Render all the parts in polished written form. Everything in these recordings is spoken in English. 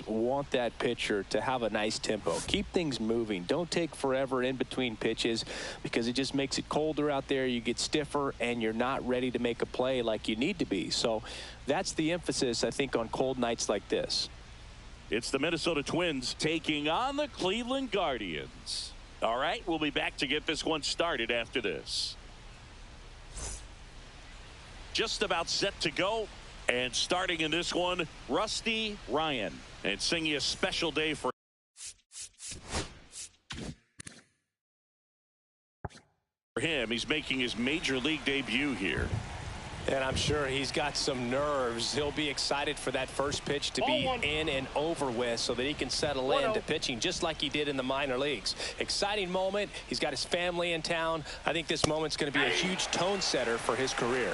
want that pitcher to have a nice tempo. Keep things moving. Don't take forever in between pitches because it just makes it colder out there. You get stiffer and you're not ready to make a play like you need to be. So that's the emphasis, I think, on cold nights like this. It's the Minnesota Twins taking on the Cleveland Guardians. All right, we'll be back to get this one started after this. Just about set to go. And starting in this one, Rusty Ryan. And singing a special day for him. He's making his major league debut here. And I'm sure he's got some nerves. He'll be excited for that first pitch to be in and over with so that he can settle into pitching just like he did in the minor leagues. Exciting moment. He's got his family in town. I think this moment's going to be a huge tone setter for his career.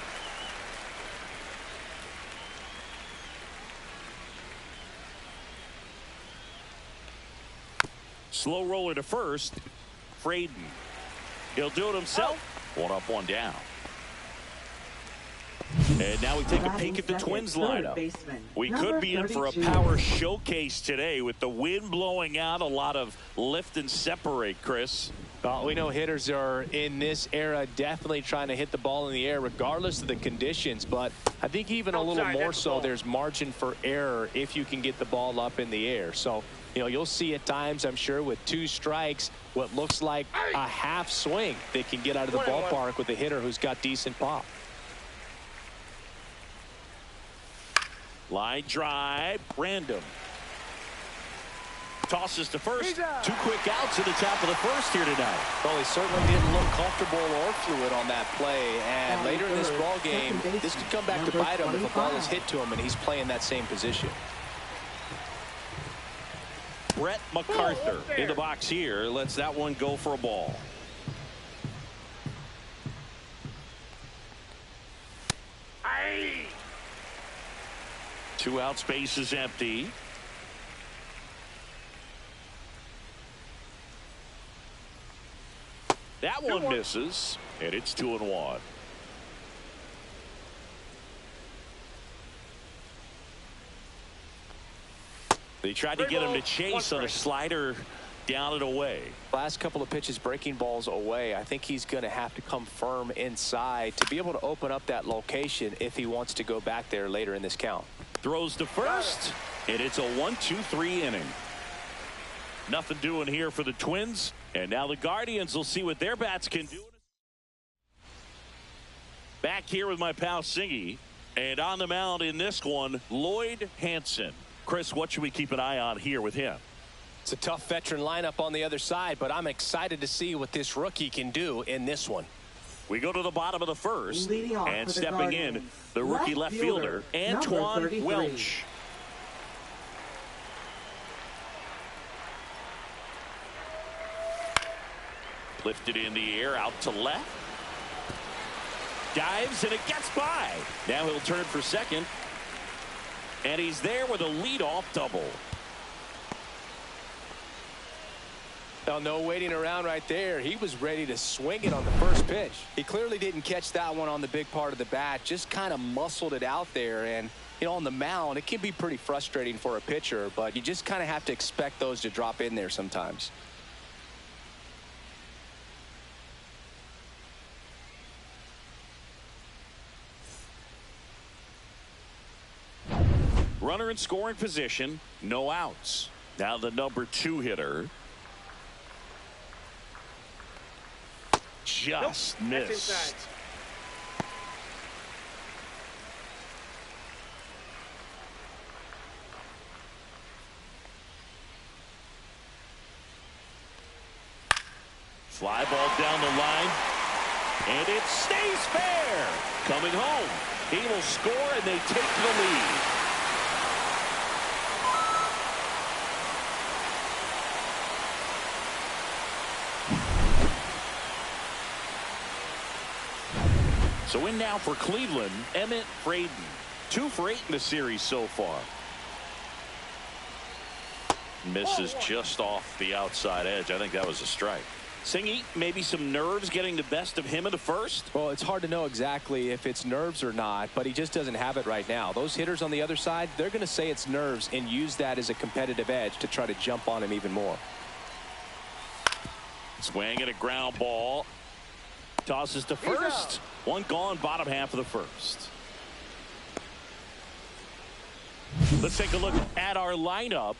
Slow roller to first. Fraden. He'll do it himself. One up, one down. And now we take a peek at the Twins lineup. We could be in for a power showcase today with the wind blowing out, a lot of lift and separate, Chris. We know hitters are in this era definitely trying to hit the ball in the air regardless of the conditions, but I think even a little more so there's margin for error if you can get the ball up in the air. So, you know, you'll see at times, I'm sure, with 2 strikes, what looks like a half swing they can get out of the ballpark with a hitter who's got decent pop. Line drive, random. Tosses to first. 2 quick outs at the top of the first here tonight. Well, he certainly didn't look comfortable or fluid on that play. And later in this ball game, this could come back to bite him if a ball is hit to him and he's playing that same position. Brett MacArthur in the box here. Lets that one go for a ball. Two out, space is empty. That one misses, and it's 2-1. They tried to get him to chase on a slider down and away. Last couple of pitches breaking balls away. I think he's going to have to come firm inside to be able to open up that location if he wants to go back there later in this count. Throws to first, and it's a 1-2-3 inning. Nothing doing here for the Twins, and now the Guardians will see what their bats can do. Back here with my pal Singy, and on the mound in this one, Lloyd Hansen. Chris, what should we keep an eye on here with him? It's a tough veteran lineup on the other side, but I'm excited to see what this rookie can do in this one. We go to the bottom of the first, and stepping in, the rookie left fielder, Antoine Welch. Lifted in the air, out to left. Dives, and it gets by. Now he'll turn for second. And he's there with a leadoff double. Well, no waiting around right there. He was ready to swing it on the first pitch. He clearly didn't catch that one on the big part of the bat. Just kind of muscled it out there. And, you know, on the mound, it can be pretty frustrating for a pitcher, but you just kind of have to expect those to drop in there sometimes. Runner in scoring position, no outs. Now the number 2 hitter. Just missed. Fly ball down the line, and it stays fair. Coming home, he will score, and they take the lead. So in now for Cleveland, Emmett Fraden. 2 for 8 in the series so far. Misses just off the outside edge. I think that was a strike. Singy, maybe some nerves getting the best of him in the first? Well, it's hard to know exactly if it's nerves or not, but he just doesn't have it right now. Those hitters on the other side, they're going to say it's nerves and use that as a competitive edge to try to jump on him even more. Swing and a ground ball. Tosses to first. One gone, bottom half of the first. Let's take a look at our lineup.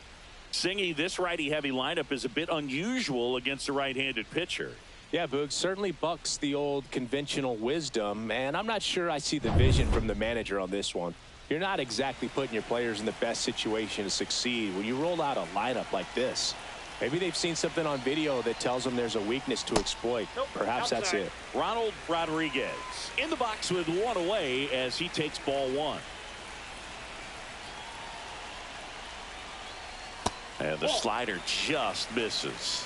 Singy, this righty-heavy lineup is a bit unusual against a right-handed pitcher. Yeah, Boog, certainly bucks the old conventional wisdom, and I'm not sure I see the vision from the manager on this one. You're not exactly putting your players in the best situation to succeed when you roll out a lineup like this. Maybe they've seen something on video that tells them there's a weakness to exploit. Perhaps that's it. Ronald Rodriguez in the box with one away as he takes ball one. And the slider just misses.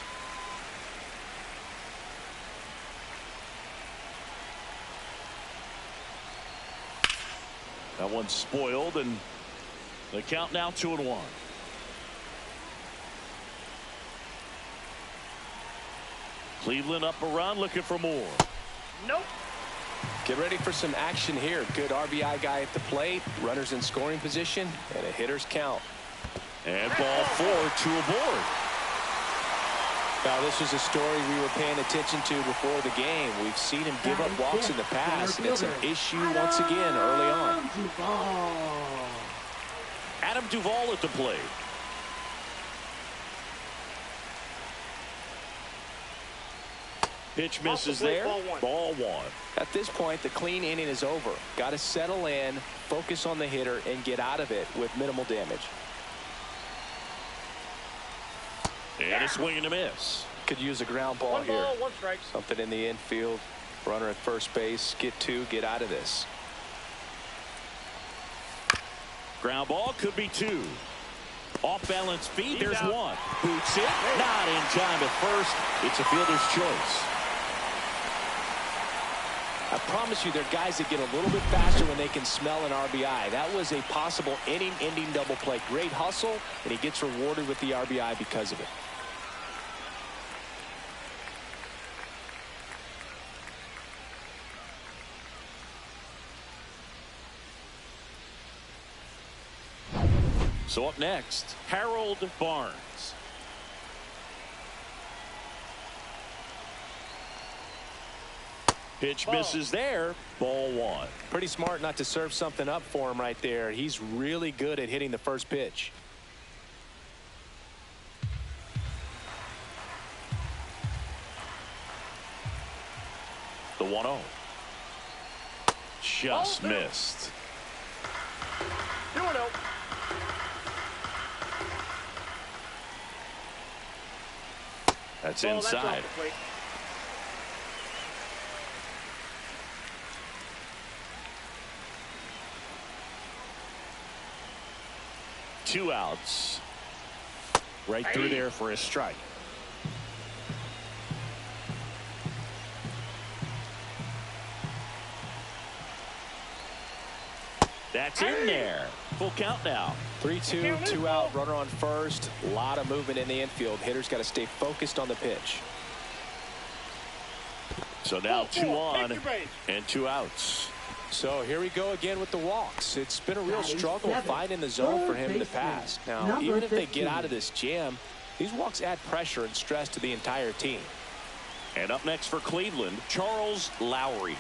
That one's spoiled, and the count now 2-1. Cleveland up a run, looking for more. Nope. Get ready for some action here. Good RBI guy at the plate, runners in scoring position, and a hitter's count. And ball 4, 2 aboard. Now, this was a story we were paying attention to before the game. We've seen him give up walks in the past, and it's an issue once again early on. Adam Duvall at the plate. Pitch misses there. Ball one. At this point, the clean inning is over. Got to settle in, focus on the hitter, and get out of it with minimal damage. And a swing and a miss. Could use a ground ball here. 1 ball, 1 strike. Something in the infield. Runner at first base. Get 2. Get out of this. Ground ball could be 2. Off balance feed. There's out. 1. Boots it. Not in time at first. It's a fielder's choice. I promise you, there are guys that get a little bit faster when they can smell an RBI. That was a possible inning-ending double play. Great hustle, and he gets rewarded with the RBI because of it. So up next, Harold Barnes. Pitch misses there. Ball 1. Pretty smart not to serve something up for him right there. He's really good at hitting the first pitch. The 1-0. Just missed. 2-0. That's inside. Two outs. Right through there for a strike. That's in there. Full count now. 3-2, 2 out, runner on first. A lot of movement in the infield. Hitters got to stay focused on the pitch. So now 2 on and 2 outs. So here we go again with the walks. It's been a real struggle finding the zone for him in the past. Now, even if they get out of this jam, these walks add pressure and stress to the entire team. And up next for Cleveland, Charles Lowry.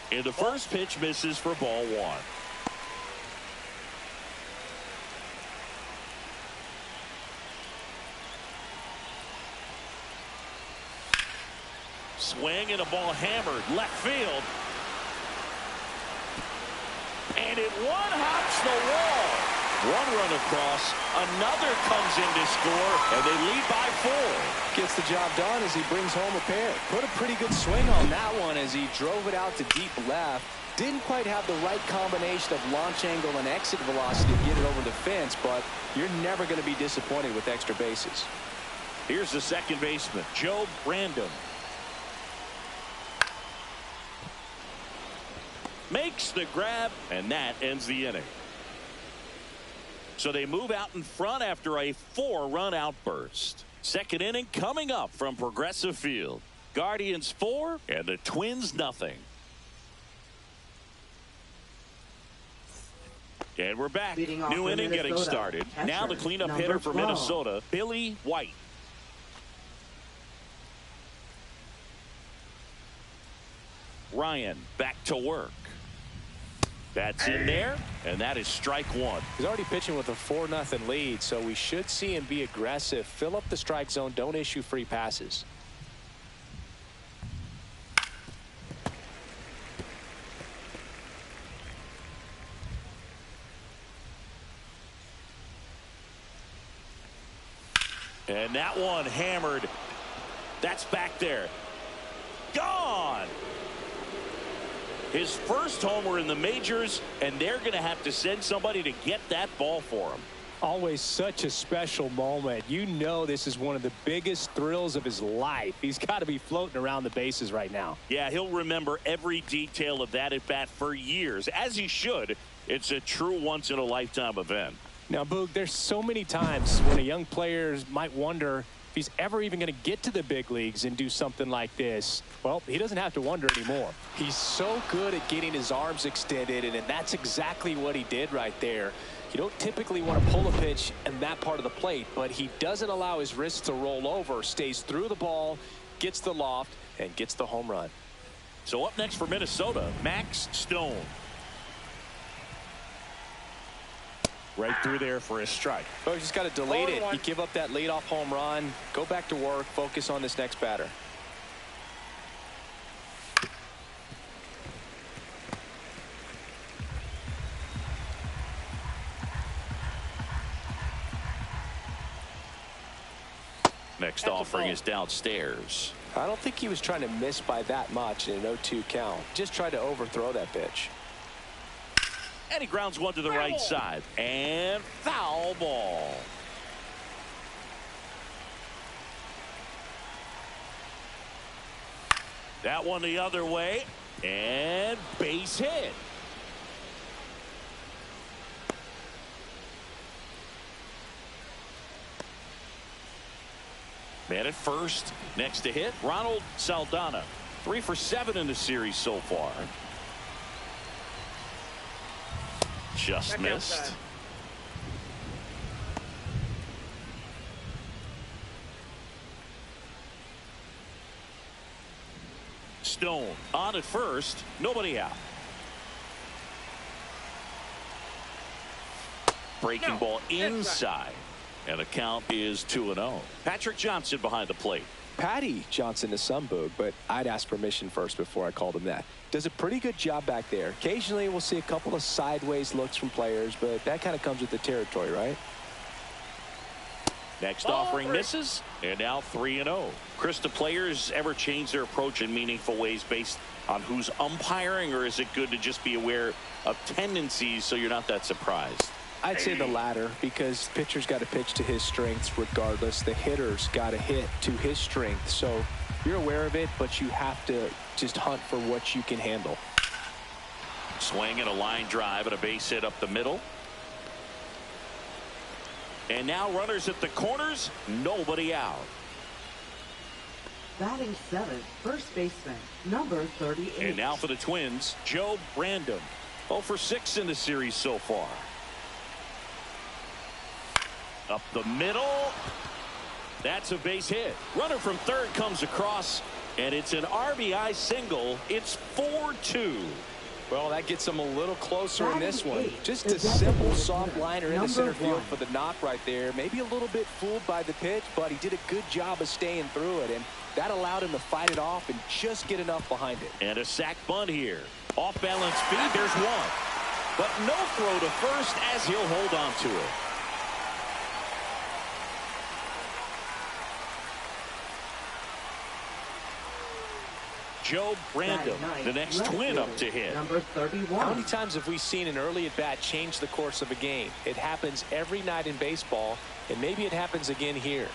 And the first pitch misses for ball 1. Swing and a ball hammered left field. And it one-hops the wall. One run across, another comes in to score, and they lead by 4. Gets the job done as he brings home a pair. Put a pretty good swing on that one as he drove it out to deep left. Didn't quite have the right combination of launch angle and exit velocity to get it over the fence, but you're never going to be disappointed with extra bases. Here's the second baseman, Joe Brandon. Makes the grab, and that ends the inning. So they move out in front after a 4-run outburst. Second inning coming up from Progressive Field. Guardians 4 and the Twins nothing. And we're back. New inning getting started. Now the cleanup hitter for Minnesota, Billy White. Ryan back to work. That's in there, and that is strike one. He's already pitching with a 4-0 lead, so we should see him be aggressive. Fill up the strike zone. Don't issue free passes. And that one hammered. That's back there. Gone. His first homer in the majors, and they're going to have to send somebody to get that ball for him. Always such a special moment. You know this is one of the biggest thrills of his life. He's got to be floating around the bases right now. Yeah, he'll remember every detail of that at bat for years, as he should. It's a true once-in-a-lifetime event. Now, Boog, there's so many times when a young player might wonder if he's ever even going to get to the big leagues and do something like this. Well, he doesn't have to wonder anymore. He's so good at getting his arms extended, and that's exactly what he did right there. You don't typically want to pull a pitch in that part of the plate, but he doesn't allow his wrists to roll over, stays through the ball, gets the loft, and gets the home run. So up next for Minnesota, Max Stone. Right through there for a strike. Oh, you just got to delete it. You give up that leadoff home run. Go back to work. Focus on this next batter. Next offering is downstairs. I don't think he was trying to miss by that much in an 0-2 count. Just tried to overthrow that pitch. And he grounds one to the right side. And foul ball. That one the other way. And base hit. Man at first. Next to hit, Ronald Saldana. 3 for 7 in the series so far. Just missed. Stone on at first. Nobody out. Breaking ball inside. And the count is 2-0. Patrick Johnson behind the plate. Patty Johnson to some, Boog, but I'd ask permission first before I called him that. Does a pretty good job back there. Occasionally we'll see a couple of sideways looks from players, but that kind of comes with the territory, right? Next offering misses, and now 3-0. Chris, do players ever change their approach in meaningful ways based on who's umpiring, or is it good to just be aware of tendencies so you're not that surprised? I'd say the latter, because pitcher's got to pitch to his strengths regardless. The hitter's got to hit to his strength. So you're aware of it, but you have to just hunt for what you can handle. Swing and a line drive and a base hit up the middle. And now runners at the corners, nobody out. Batting seventh, first baseman, number 38. And now for the Twins, Joe Brandon. 0 for 6 in the series so far. Up the middle. That's a base hit. Runner from third comes across, and it's an RBI single. It's 4-2. Well, that gets him a little closer in this one. Just a simple soft liner into center field for the knock right there. Maybe a little bit fooled by the pitch, but he did a good job of staying through it, and that allowed him to fight it off and just get enough behind it. And a sac bunt here. Off balance speed, there's one. But no throw to first as he'll hold on to it. Joe Brandon, the next Twin up to hit. Number 31. How many times have we seen an early at-bat change the course of a game? It happens every night in baseball, and maybe it happens again here.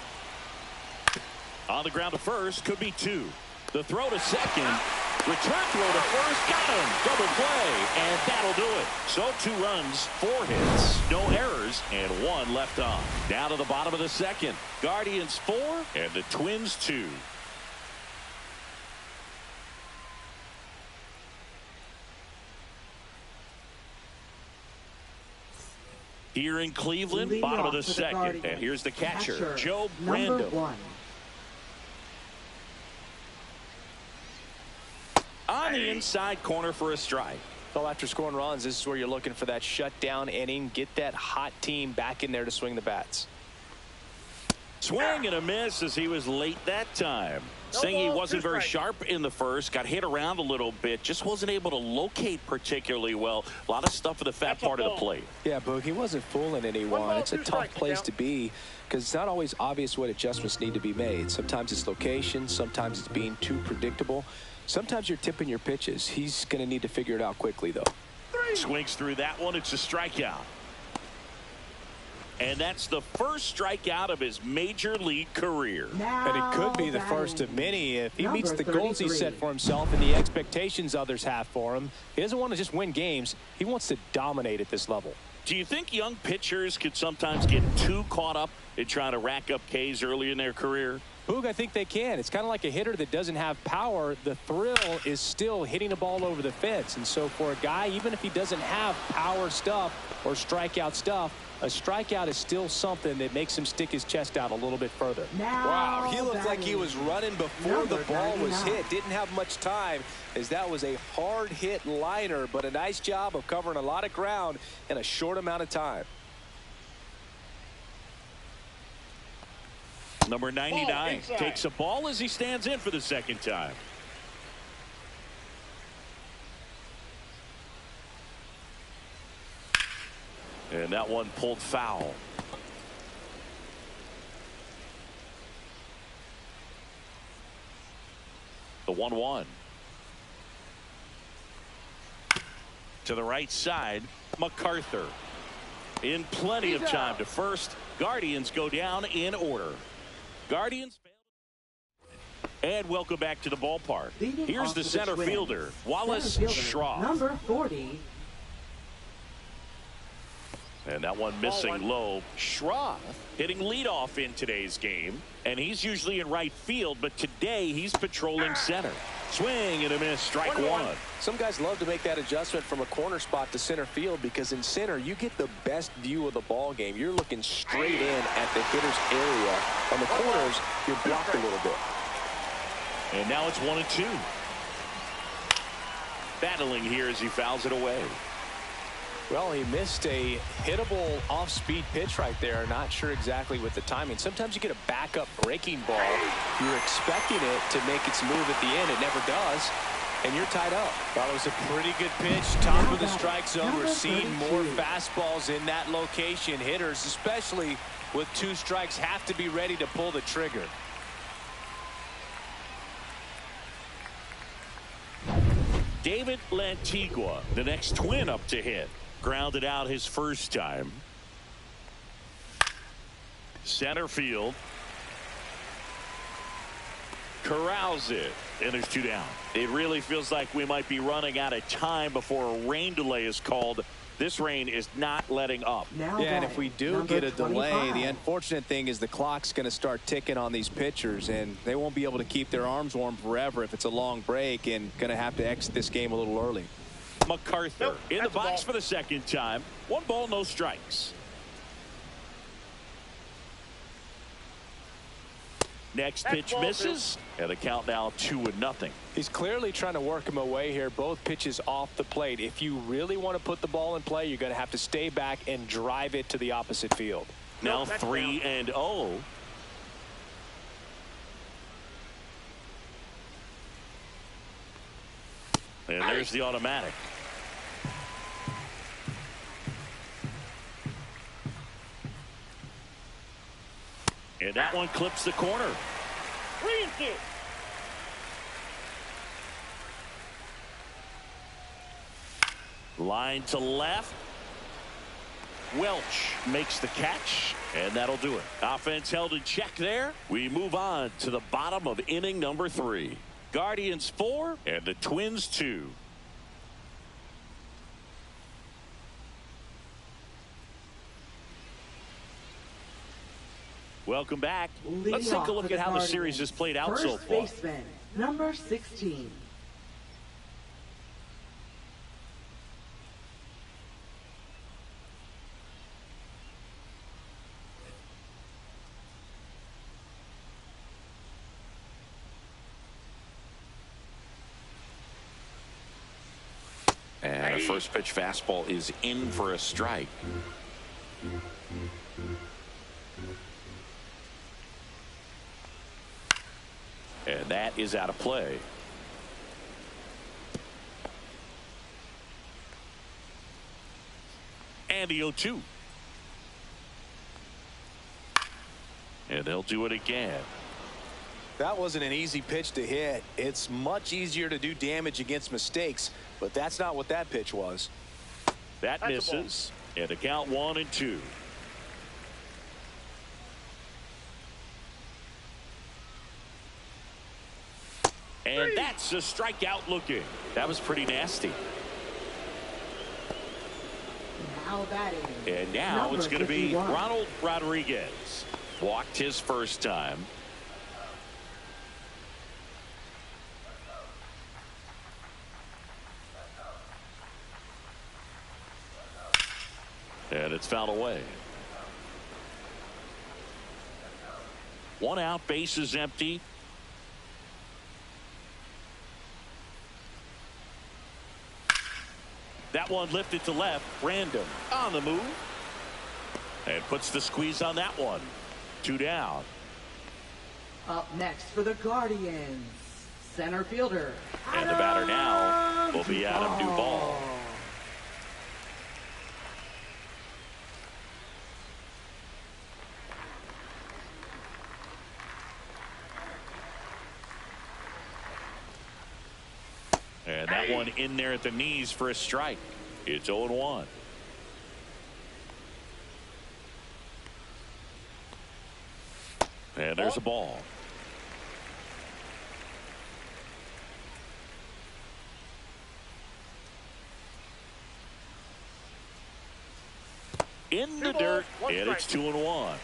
On the ground to first, could be 2. The throw to second, Return throw to first. Got him. Double play. And that'll do it. So 2 runs, 4 hits, no errors, and 1 left on. Down to the bottom of the second. Guardians 4 and the Twins 2. Here in Cleveland, bottom of the second. And here's the catcher, Joe Brando. On the inside corner for a strike. Well, after scoring runs, this is where you're looking for that shutdown inning. Get that hot team back in there to swing the bats. Swing and a miss as he was late that time. Saying he wasn't very sharp in the first, got hit around a little bit, just wasn't able to locate particularly well. A lot of stuff for the fat part of the plate. Yeah, Boog, he wasn't fooling anyone. It's a tough place to be because it's not always obvious what adjustments need to be made. Sometimes it's location, sometimes it's being too predictable. Sometimes you're tipping your pitches. He's going to need to figure it out quickly, though. Swings through that one. It's a strikeout. And that's the first strikeout of his major league career. And it could be the first of many if he meets the goals he set for himself and the expectations others have for him. He doesn't want to just win games. He wants to dominate at this level. Do you think young pitchers could sometimes get too caught up in trying to rack up Ks early in their career? Boog, I think they can. It's kind of like a hitter that doesn't have power. The thrill is still hitting a ball over the fence. And so for a guy, even if he doesn't have power stuff or strikeout stuff, a strikeout is still something that makes him stick his chest out a little bit further. Wow, he looked like he was running before the ball was hit. Didn't have much time as that was a hard hit liner, but a nice job of covering a lot of ground in a short amount of time. Number 99 takes a ball as he stands in for the second time. And that one pulled foul. The 1-1. To the right side, MacArthur. In plenty of time to first. Guardians go down in order. Guardians. And welcome back to the ballpark. Here's the center fielder, Wallace Schroff. Number 40. And that one missing low. Schroff hitting leadoff in today's game. And he's usually in right field, but today he's patrolling center. Swing and a miss, strike one. Some guys love to make that adjustment from a corner spot to center field because in center you get the best view of the ball game. You're looking straight in at the hitter's area. On the corners, you're blocked a little bit. And now it's 1-2. Battling here as he fouls it away. Well, he missed a hittable off-speed pitch right there. Not sure exactly with the timing. Sometimes you get a backup breaking ball. You're expecting it to make its move at the end. It never does. And you're tied up. That was a pretty good pitch. Top of the strike zone. We're seeing more fastballs in that location. Hitters, especially with 2 strikes, have to be ready to pull the trigger. David Lantigua, the next Twin up to hit. Grounded out his first time. Center field. Corrals it. And there's 2 down. It really feels like we might be running out of time before a rain delay is called. This rain is not letting up. Yeah, and if we do get a delay, the unfortunate thing is the clock's going to start ticking on these pitchers, and they won't be able to keep their arms warm forever if it's a long break, and going to have to exit this game a little early. MacArthur in the box for the second time. 1 ball, no strikes. Next pitch misses, and the count now 2-0. He's clearly trying to work him away here. Both pitches off the plate. If you really want to put the ball in play, you're going to have to stay back and drive it to the opposite field. Now 3-0. And there's the automatic. And that one clips the corner. 3-2. Line to left. Welch makes the catch, and that'll do it. Offense held in check there. We move on to the bottom of inning number 3. Guardians 4 and the Twins 2. Welcome back. Let's take a look at how the series has played out so far. First baseman, number 16. And a first pitch fastball is in for a strike. And that is out of play. And the 0-2. And they'll do it again. That wasn't an easy pitch to hit. It's much easier to do damage against mistakes, but that's not what that pitch was. That misses. And the count 1-2. And that's a strikeout looking. That was pretty nasty. Now batting. And now number it's going to be 51. Ronald Rodriguez. Walked his first time. And it's fouled away. One out, base is empty. That one lifted to left. Random on the move. And puts the squeeze on that one. 2 down. Up next for the Guardians, center fielder. And the batter now will be Adam Duvall. And that one in there at the knees for a strike. It's 0-1. And there's a ball. In the dirt, and it's 2-1.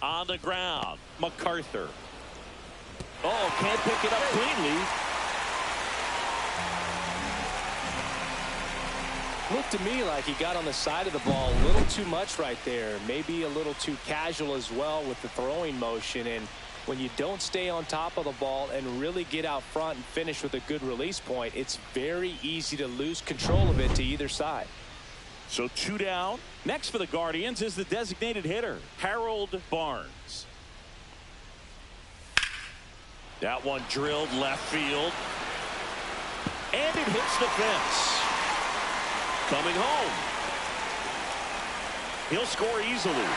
On the ground, MacArthur. Oh, can't pick it up cleanly. Looked to me like he got on the side of the ball a little too much right there. Maybe a little too casual as well with the throwing motion. And when you don't stay on top of the ball and really get out front and finish with a good release point, it's very easy to lose control of it to either side. So 2 down. Next for the Guardians is the designated hitter, Harold Barnes. That one drilled left field. And it hits the fence. Coming home. He'll score easily.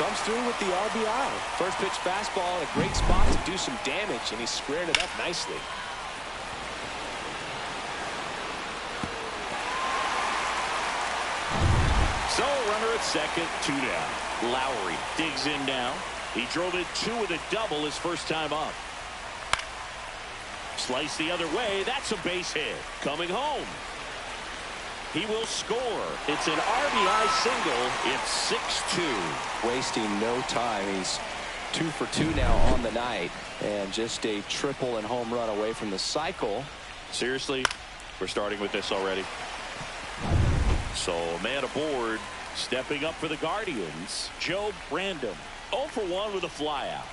Comes through with the RBI. First pitch fastball in a great spot to do some damage, and he squared it up nicely. So a runner at second, 2 down. Lowry digs in now. He drove it 2 with a double his first time up. Slice the other way. That's a base hit. Coming home. He will score. It's an RBI single. It's 6-2. Wasting no time. He's 2 for 2 now on the night, and just a triple and home run away from the cycle. Seriously, we're starting with this already. So man aboard, stepping up for the Guardians, Joe Random. 0 for 1 with a flyout.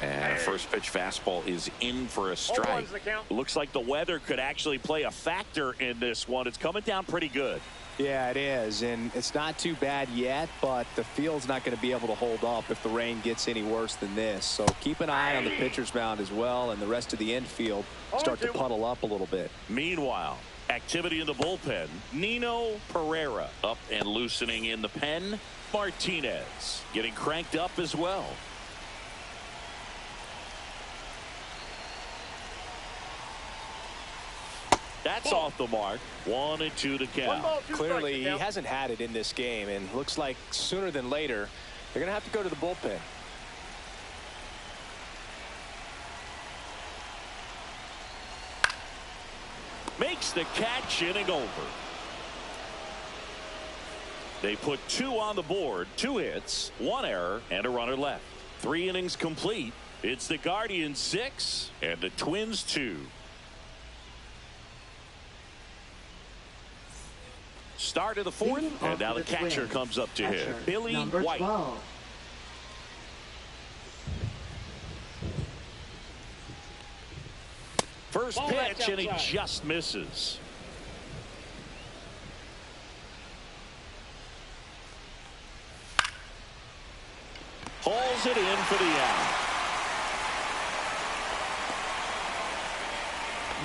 And a first pitch fastball is in for a strike. Looks like the weather could actually play a factor in this one. It's coming down pretty good. Yeah, it is, and it's not too bad yet, but the field's not going to be able to hold up if the rain gets any worse than this. So keep an eye on the pitcher's mound as well, and the rest of the infield start to puddle up a little bit. Meanwhile, activity in the bullpen. Nino Pereira up and loosening in the pen. Martinez getting cranked up as well. That's off the mark. 1-2 to count. Clearly, he hasn't had it in this game, and looks like sooner than later, they're going to have to go to the bullpen. Makes the catch, inning over. They put 2 on the board, 2 hits, 1 error, and a runner left. 3 innings complete. It's the Guardians 6 and the Twins 2. Start of the 4th, and now the catcher comes up to hit. Billy White. 12. First pitch, and he just misses. Hauls it in for the out.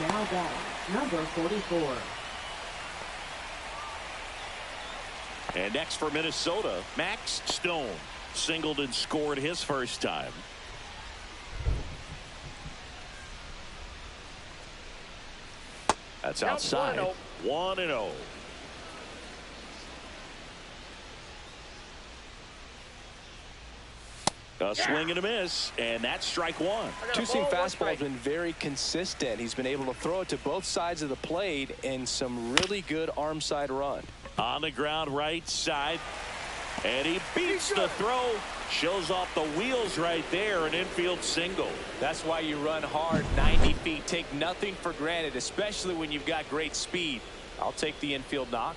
Now batting, number 44. And next for Minnesota, Max Stone. Singled and scored his first time. That's outside. 1-0. A swing and a miss, and that's strike 1. Two-seam fastball has been very consistent. He's been able to throw it to both sides of the plate and some really good arm side run. On the ground right side, and he beats the throw. Shows off the wheels right there, an infield single. That's why you run hard 90 feet. Take nothing for granted, especially when you've got great speed. I'll take the infield knock.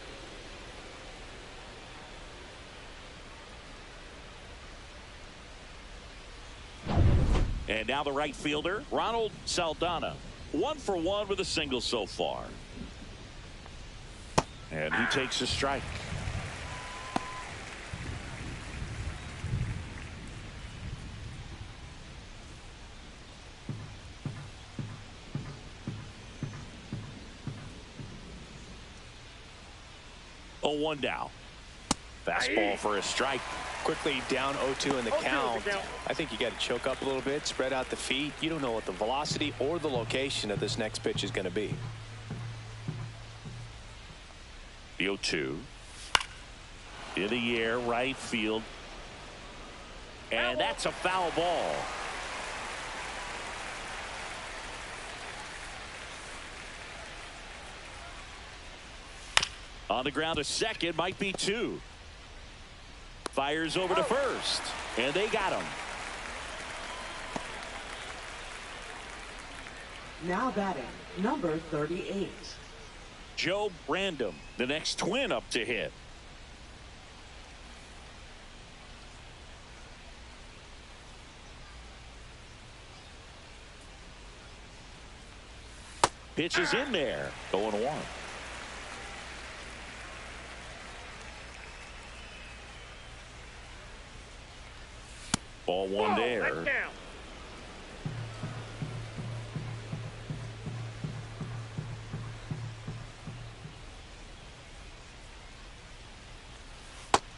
And now the right fielder, Ronald Saldana. 1 for 1 with a single so far. And he takes a strike. Oh, 1 down. Fastball for a strike. Quickly down 0-2 in the count. I think you got to choke up a little bit, spread out the feet. You don't know what the velocity or the location of this next pitch is going to be. The 0-2. In the air, right field. And that's a foul ball. On the ground, a second, might be 2. Fires over to first, and they got him. Now batting, number 38. Joe Random, the next Twin up to hit. Pitch is in there, 0-1. Ball 1 there.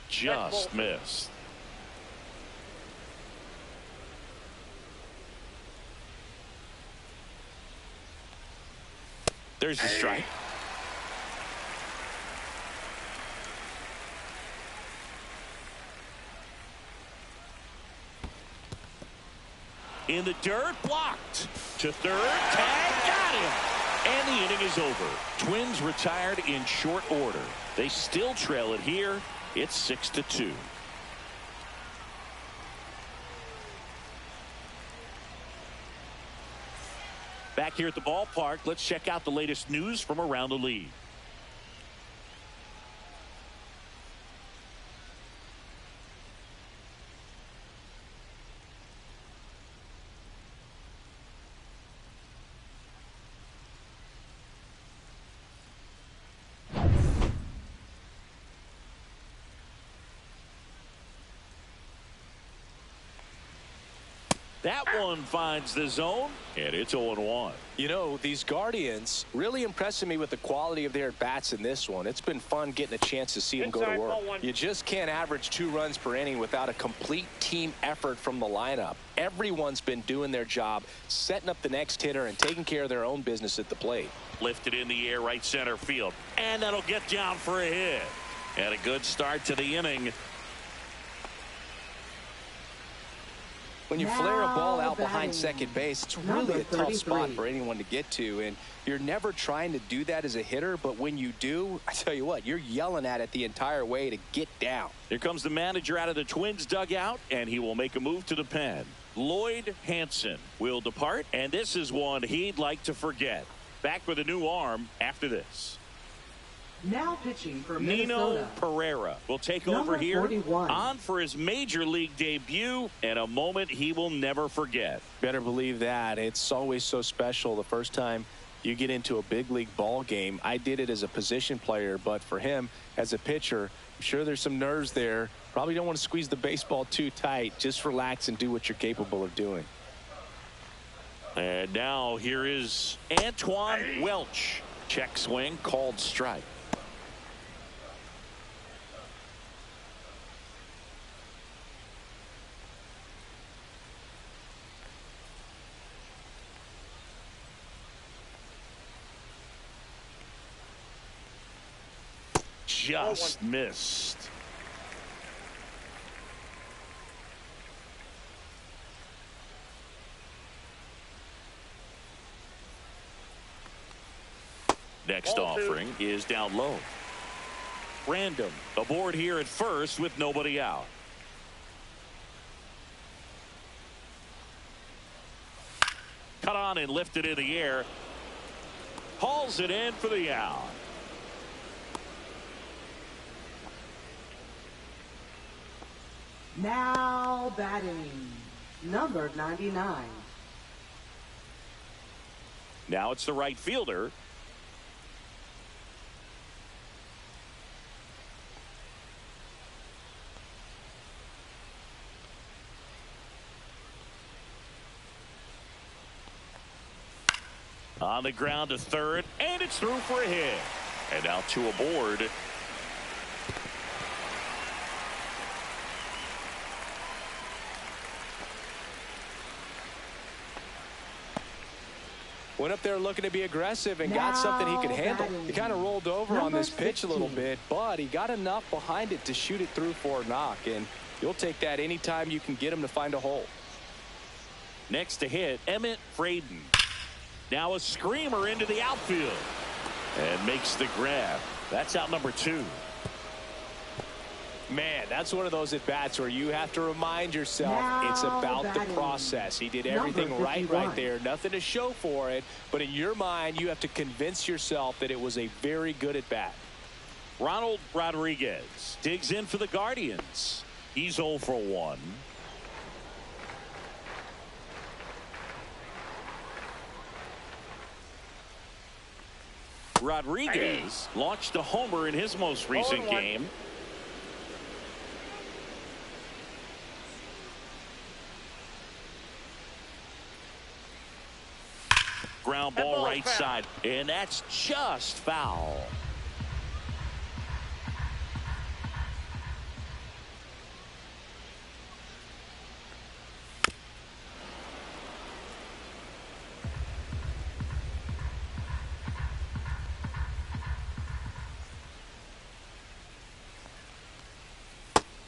Just missed. There's the strike. In the dirt, blocked. To third, tag, got him. And the inning is over. Twins retired in short order. They still trail it here. It's 6-2. Back here at the ballpark, let's check out the latest news from around the league. That one finds the zone, and it's 0-1. You know, these Guardians really impressing me with the quality of their at-bats in this one. It's been fun getting a chance to see them go to work. You just can't average 2 runs per inning without a complete team effort from the lineup. Everyone's been doing their job, setting up the next hitter and taking care of their own business at the plate. Lifted in the air, right center field, and that'll get down for a hit. And a good start to the inning. When you flare a ball out behind second base, it's really a tough spot for anyone to get to, and you're never trying to do that as a hitter, but when you do, I tell you what, you're yelling at it the entire way to get down. Here comes the manager out of the Twins dugout, and he will make a move to the pen. Lloyd Hansen will depart, and this is one he'd like to forget. Back with a new arm after this. Now pitching for Nino Minnesota, Pereira will take number over here 41. on for his major league debut, and a moment he will never forget. Better believe that. It's always so special the first time you get into a big league ball game. I did it as a position player, but for him as a pitcher, I'm sure there's some nerves there. Probably don't want to squeeze the baseball too tight. Just relax and do what you're capable of doing. And now here is Antoine Welch. Check swing, called strike. Just missed. Next offering is down low. Random aboard here at first with nobody out. Cut on and lifted in the air. Hauls it in for the out. Now batting, number 99. Now it's the right fielder. On the ground to third, and it's through for a hit. And now 2 aboard. Went up there looking to be aggressive and got something he could handle. He kind of rolled over on this pitch a little bit, but he got enough behind it to shoot it through for a knock, and you'll take that anytime you can get him to find a hole. Next to hit, Emmett Fraden. Now a screamer into the outfield and makes the grab. That's out number 2. Man, that's one of those at-bats where you have to remind yourself it's about the process. He did everything right there. Nothing to show for it, but in your mind, you have to convince yourself that it was a very good at-bat. Ronald Rodriguez digs in for the Guardians. He's 0 for 1. Rodriguez launched a homer in his most recent game. Ground ball right side, and that's just foul.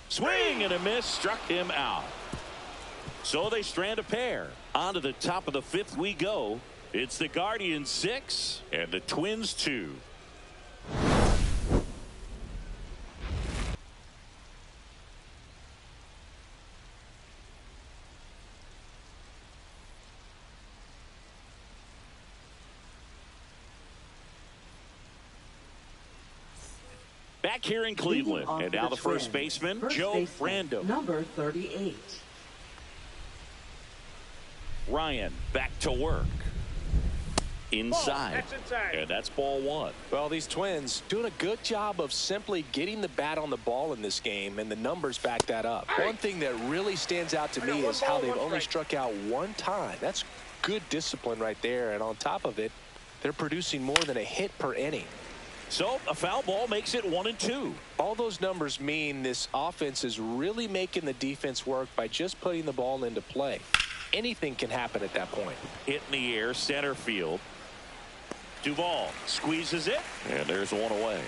Swing and a miss, struck him out. So they strand a pair. On to the top of the 5th we go. It's the Guardians 6 and the Twins 2. Back here in Cleveland, and now the first baseman, Joe Random. Number 38. Ryan back to work. inside. And that's ball one. Well, these Twins doing a good job of simply getting the bat on the ball in this game, and the numbers back that up. One thing that really stands out to me is how they've only struck out one time. That's good discipline right there, and on top of it, they're producing more than a hit per inning. So a foul ball makes it 1-2. All those numbers mean this offense is really making the defense work by just putting the ball into play. Anything can happen at that point. Hit in the air, center field. Duvall squeezes it, and there's one away.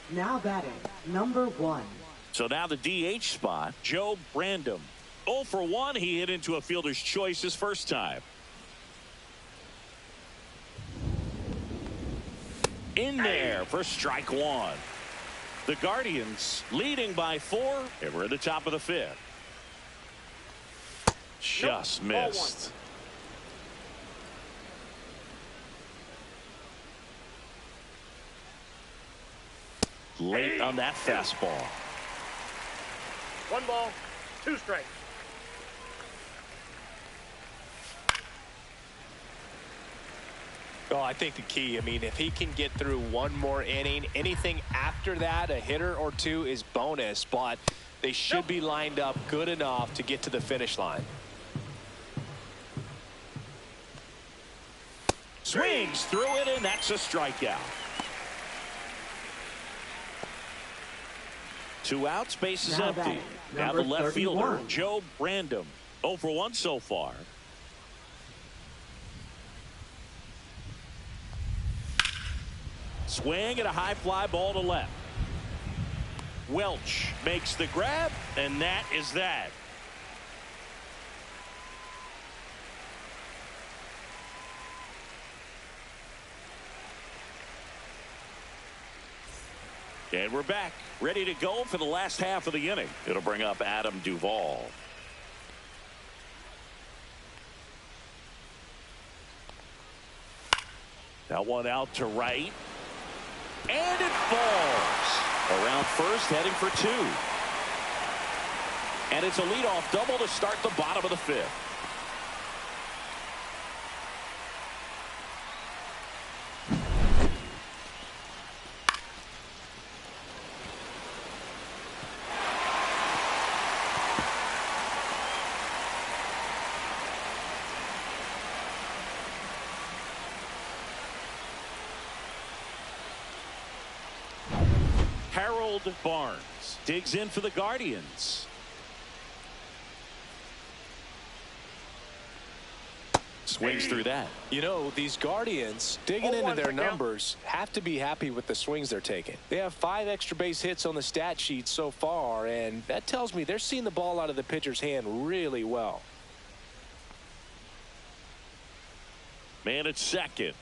Now batting, number 1. So now the DH spot, Joe Brandom. 0 for 1, he hit into a fielder's choice his first time. In there for strike one. The Guardians leading by 4, and we're at the top of the 5th. Just missed. Late on that fastball. 1 ball, 2 strikes. Oh, I think the key, I mean, if he can get through one more inning, anything after that, a hitter or two is bonus, but they should be lined up good enough to get to the finish line. Swings through it, and that's a strikeout. 2 outs, base is empty. Now the left fielder, Joe Brandom. 0 for 1 so far. Swing and a high fly ball to left. Welch makes the grab, and that is that. And we're back, ready to go for the last half of the inning. It'll bring up Adam Duvall. That one out to right. And it falls. Around first, heading for 2. And it's a leadoff double to start the bottom of the 5th. Barnes digs in for the Guardians. Swings through that. You know, these Guardians digging into their numbers have to be happy with the swings they're taking. They have 5 extra base hits on the stat sheet so far, and that tells me they're seeing the ball out of the pitcher's hand really well. Man at second.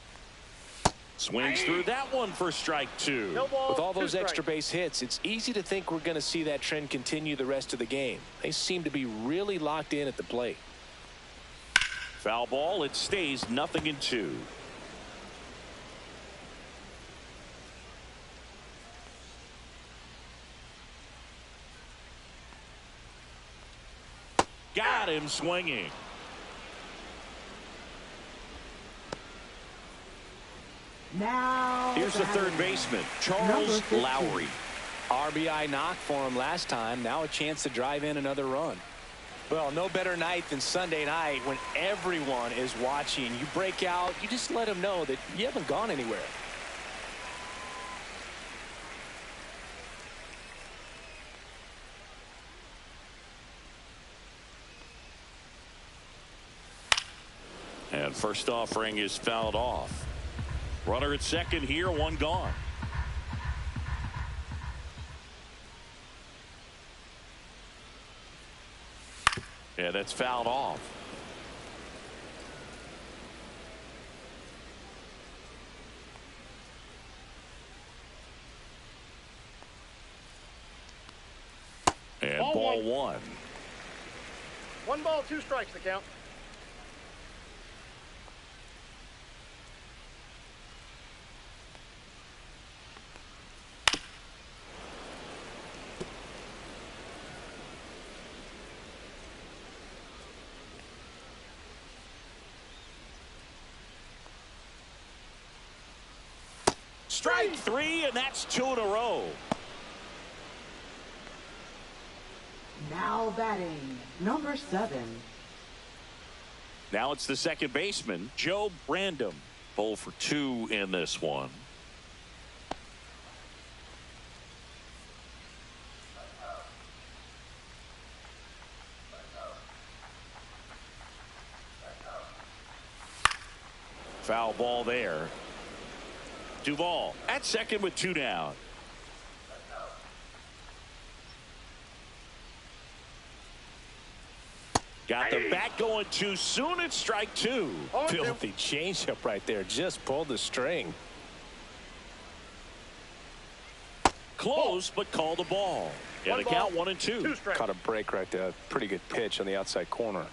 Swings through that one for strike 2. With all those extra base hits, it's easy to think we're going to see that trend continue the rest of the game. They seem to be really locked in at the plate. Foul ball. It stays 0-2. Got him swinging. Now here's the third baseman, Charles Lowry. RBI knock for him last time. Now a chance to drive in another run. Well, no better night than Sunday night when everyone is watching. You break out, you just let them know that you haven't gone anywhere. And first offering is fouled off. Runner at second here, 1 gone. Yeah, that's fouled off. And ball 1. 1 ball, 2 strikes the count. Strike three, and that's 2 in a row. Now batting, number 7. Now it's the second baseman, Joe Brandom. 0 for 2 in this one. Foul ball there. Duvall at second with 2 down. Got the bat going too soon. It's strike 2. Filthy changeup right there. Just pulled the string. Close, but called a ball. And the count 1 and 2. Caught a break right there. Pretty good pitch on the outside corner.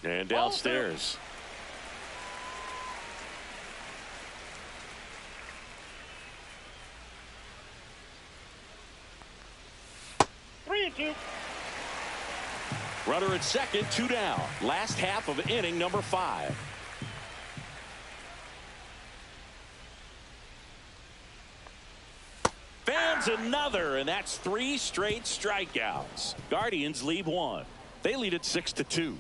And downstairs. Runner at second, 2 down. Last half of inning number 5. Fans another, and that's 3 straight strikeouts. Guardians lead 1. They lead it 6-2.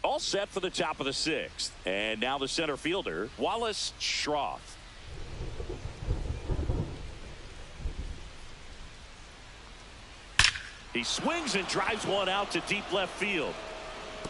All set for the top of the 6th. And now the center fielder, Wallace Schroff. He swings and drives one out to deep left field.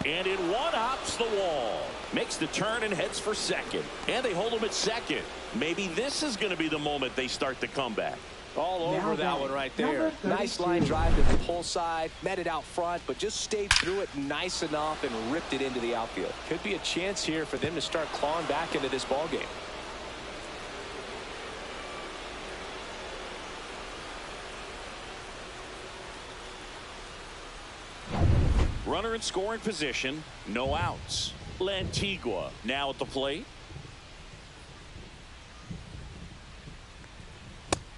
And it one-hops the wall. Makes the turn and heads for second. And they hold him at second. Maybe this is going to be the moment they start the comeback. All over that one right there. Nice line drive to the pull side. Met it out front, but just stayed through it nice enough and ripped it into the outfield. Could be a chance here for them to start clawing back into this ball game. Runner in scoring position. No outs. Lantigua now at the plate.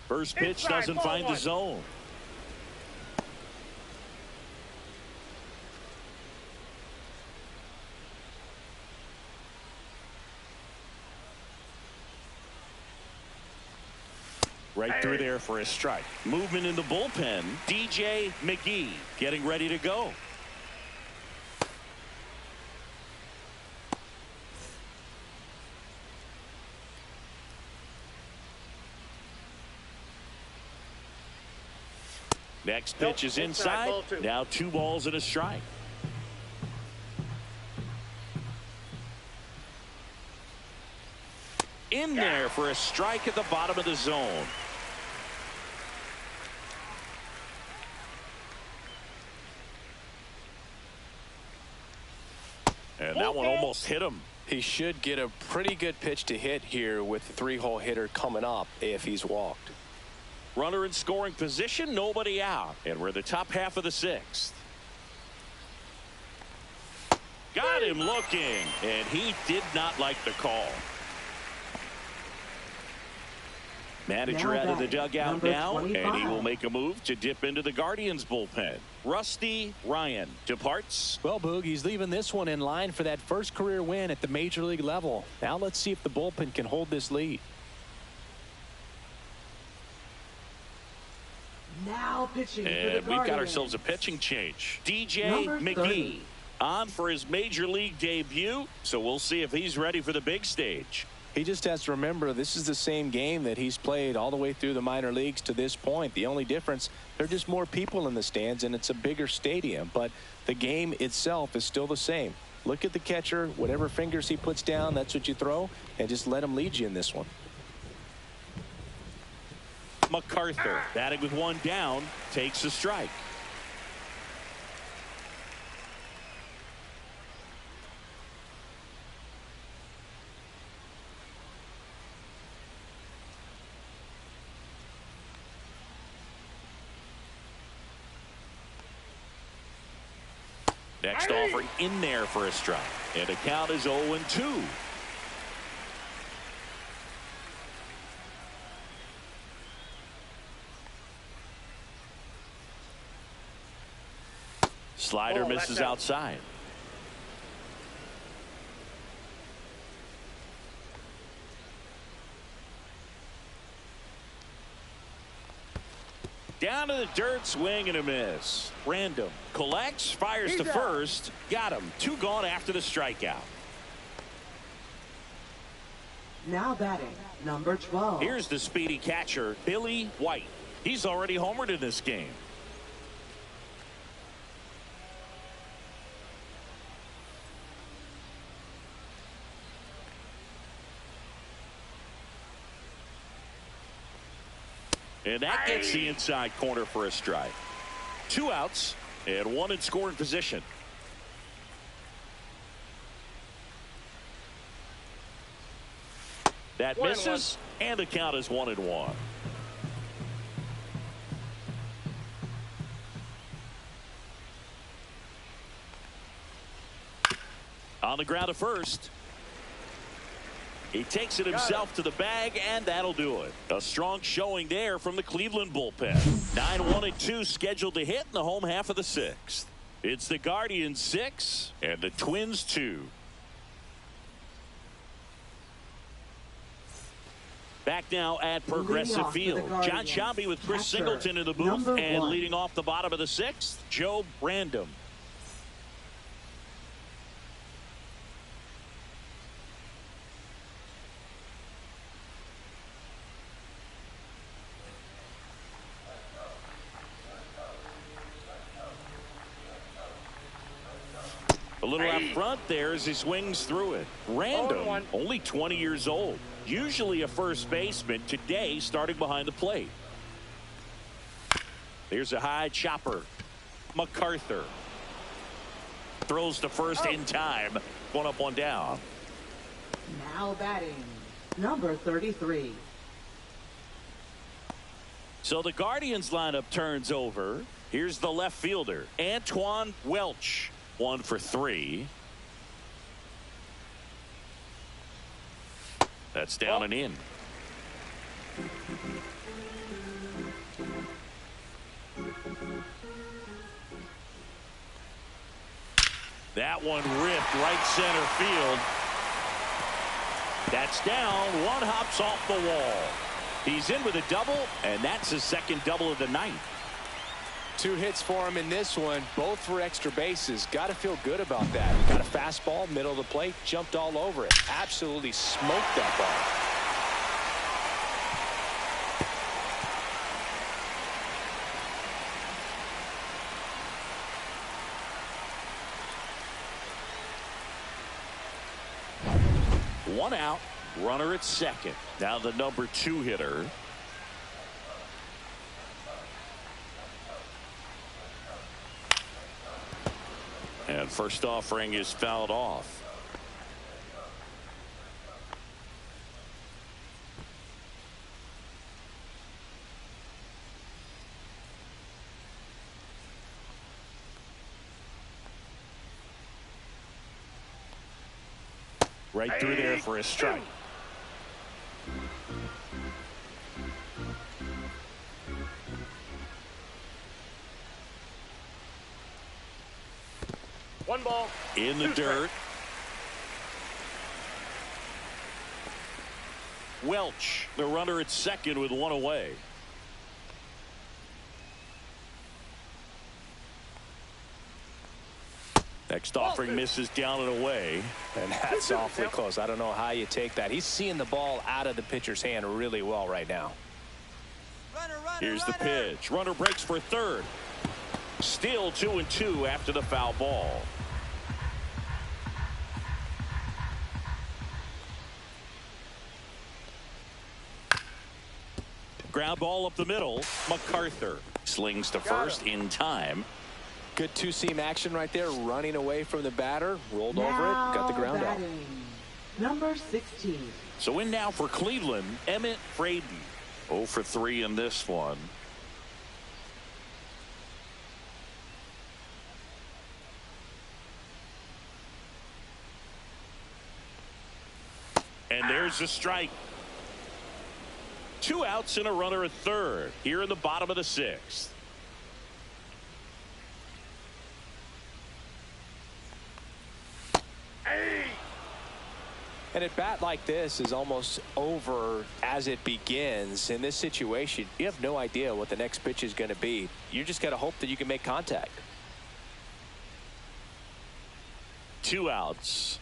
First pitch doesn't find the zone. Right through there for a strike. Movement in the bullpen. DJ McGee getting ready to go. Next pitch is inside. Now 2 balls and a strike. In there for a strike at the bottom of the zone. And that one almost hit him. He should get a pretty good pitch to hit here with the 3-hole hitter coming up if he's walked. Runner in scoring position, nobody out. And we're the top half of the 6th. Got him looking, and he did not like the call. Manager out of the dugout now, and he will make a move to dip into the Guardians bullpen. Rusty Ryan departs. Well, Boog, he's leaving this one in line for that first career win at the major league level. Now let's see if the bullpen can hold this lead. Now pitching for the And we've got Guardians. ourselves a pitching change. DJ McGee on for his major league debut, so we'll see if he's ready for the big stage. He just has to remember this is the same game that he's played all the way through the minor leagues to this point. The only difference, there are just more people in the stands and it's a bigger stadium, but the game itself is still the same. Look at the catcher, whatever fingers he puts down, that's what you throw, and just let him lead you in this one. MacArthur batting with 1 down, takes a strike. Next offering in there for a strike, and the count is 0-2. Slider misses outside. Down to the dirt, swing and a miss. Random collects, fires to first. Got him. 2 gone after the strikeout. Now batting, number 12. Here's the speedy catcher, Billy White. He's already homered in this game. And that gets the inside corner for a strike. 2 outs and 1 in scoring position. That misses, and the count is 1-1. On the ground to first. He takes it himself to the bag, and that'll do it. A strong showing there from the Cleveland bullpen. 9-1-2 scheduled to hit in the home half of the 6th. It's the Guardians 6 and the Twins 2. Back now at Progressive Field. John Shambi with Chris Singleton in the booth, and leading off the bottom of the 6th, Joe Random. A little out front there as he swings through it. Random, only 20 years old. Usually a first baseman, today starting behind the plate. There's a high chopper. MacArthur throws to first in time. 1 up, 1 down. Now batting, number 33. So the Guardians lineup turns over. Here's the left fielder, Antoine Welch. 1 for 3. That's down and in. That one ripped right center field. That's down. 1 hops off the wall. He's in with a double, and that's his 2nd double of the night. 2 hits for him in this one, both for extra bases. Got to feel good about that. Got a fastball, middle of the plate, jumped all over it. Absolutely smoked that ball. One out, runner at second. Now the number 2 hitter. And first offering is fouled off. Right through there for a strike. One ball. In the dirt. Welch, the runner at second with 1 away. Next offering misses down and away. And that's awfully close. I don't know how you take that. He's seeing the ball out of the pitcher's hand really well right now. Here's the pitch. Runner breaks for third. Still 2-2 after the foul ball. Ground ball up the middle. MacArthur slings to first in time. Good 2-seam action right there, running away from the batter, rolled over it, got the ground out. Number 16. So in now for Cleveland, Emmett Fraden. 0 for 3 in this one. And there's a strike. 2 outs and a runner at third here in the bottom of the 6th. And at bat like this is almost over as it begins. In this situation, you have no idea what the next pitch is going to be. You just got to hope that you can make contact. 2 outs.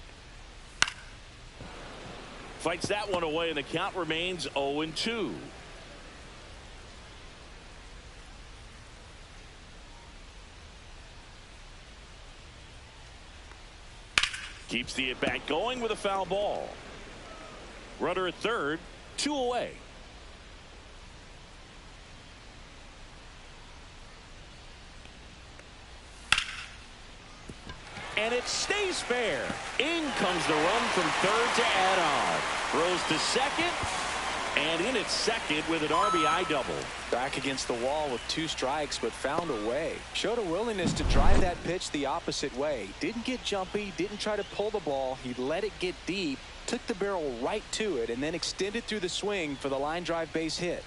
Fights that one away, and the count remains 0-2. Keeps the at-bat going with a foul ball. Runner at third, 2 away. And it stays fair. In comes the run from third to add on. Throws to second, and in at second with an RBI double. Back against the wall with 2 strikes, but found a way. Showed a willingness to drive that pitch the opposite way. Didn't get jumpy, didn't try to pull the ball. He let it get deep, took the barrel right to it, and then extended through the swing for the line drive base hit.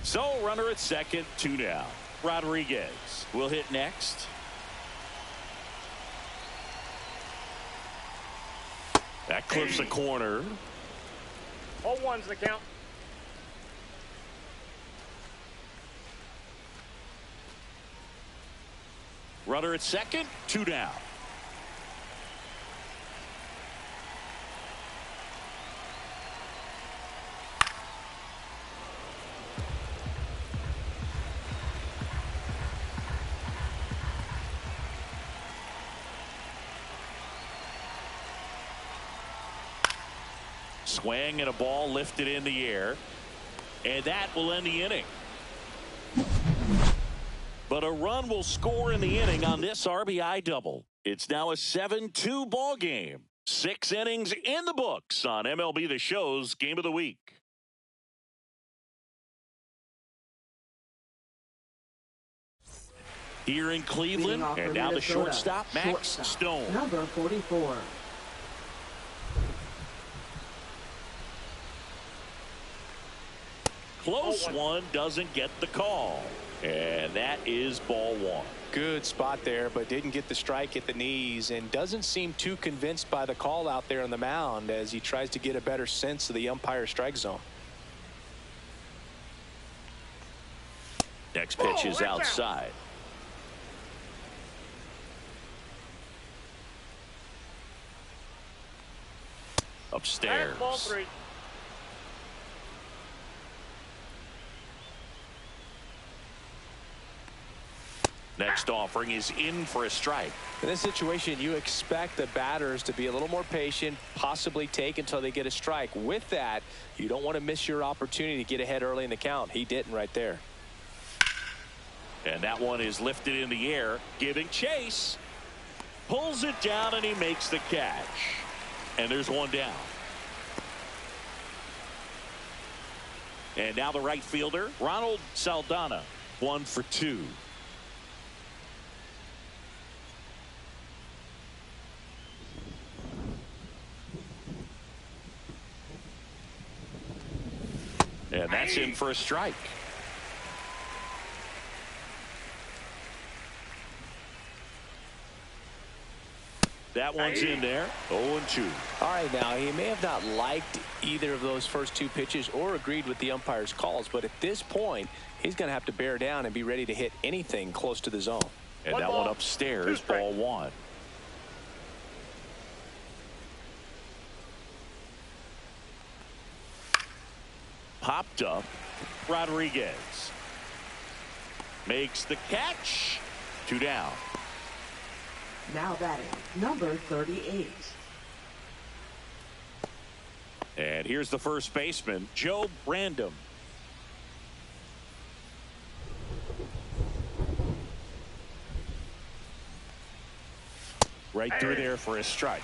So runner at second, 2 down. Rodriguez will hit next. That clips a corner. All ones the count. Runner at second, 2 down. Swing and a ball lifted in the air, and that will end the inning. But a run will score in the inning on this RBI double. It's now a 7-2 ball game. 6 innings in the books on MLB The Show's Game of the Week. Here in Cleveland, and now the shortstop, Max Stone. Number 44. Close one, doesn't get the call. And that is ball 1. Good spot there, but didn't get the strike at the knees, and doesn't seem too convinced by the call out there on the mound as he tries to get a better sense of the umpire's strike zone. Next pitch is outside. Upstairs. Ball 3. Next offering is in for a strike. In this situation, you expect the batters to be a little more patient, possibly take until they get a strike. With that, you don't want to miss your opportunity to get ahead early in the count. He didn't right there. And that one is lifted in the air, giving chase. Pulls it down, and he makes the catch. And there's one down. And now the right fielder, Ronald Saldana, 1 for 2. And that's in for a strike. That one's in there. 0-2. All right, now he may have not liked either of those first 2 pitches or agreed with the umpire's calls, but at this point, he's going to have to bear down and be ready to hit anything close to the zone. And that one upstairs, ball 1. Popped up. Rodriguez makes the catch. 2 down. Now batting, number 38. And here's the first baseman, Joe Brandom. Right through there for a strike.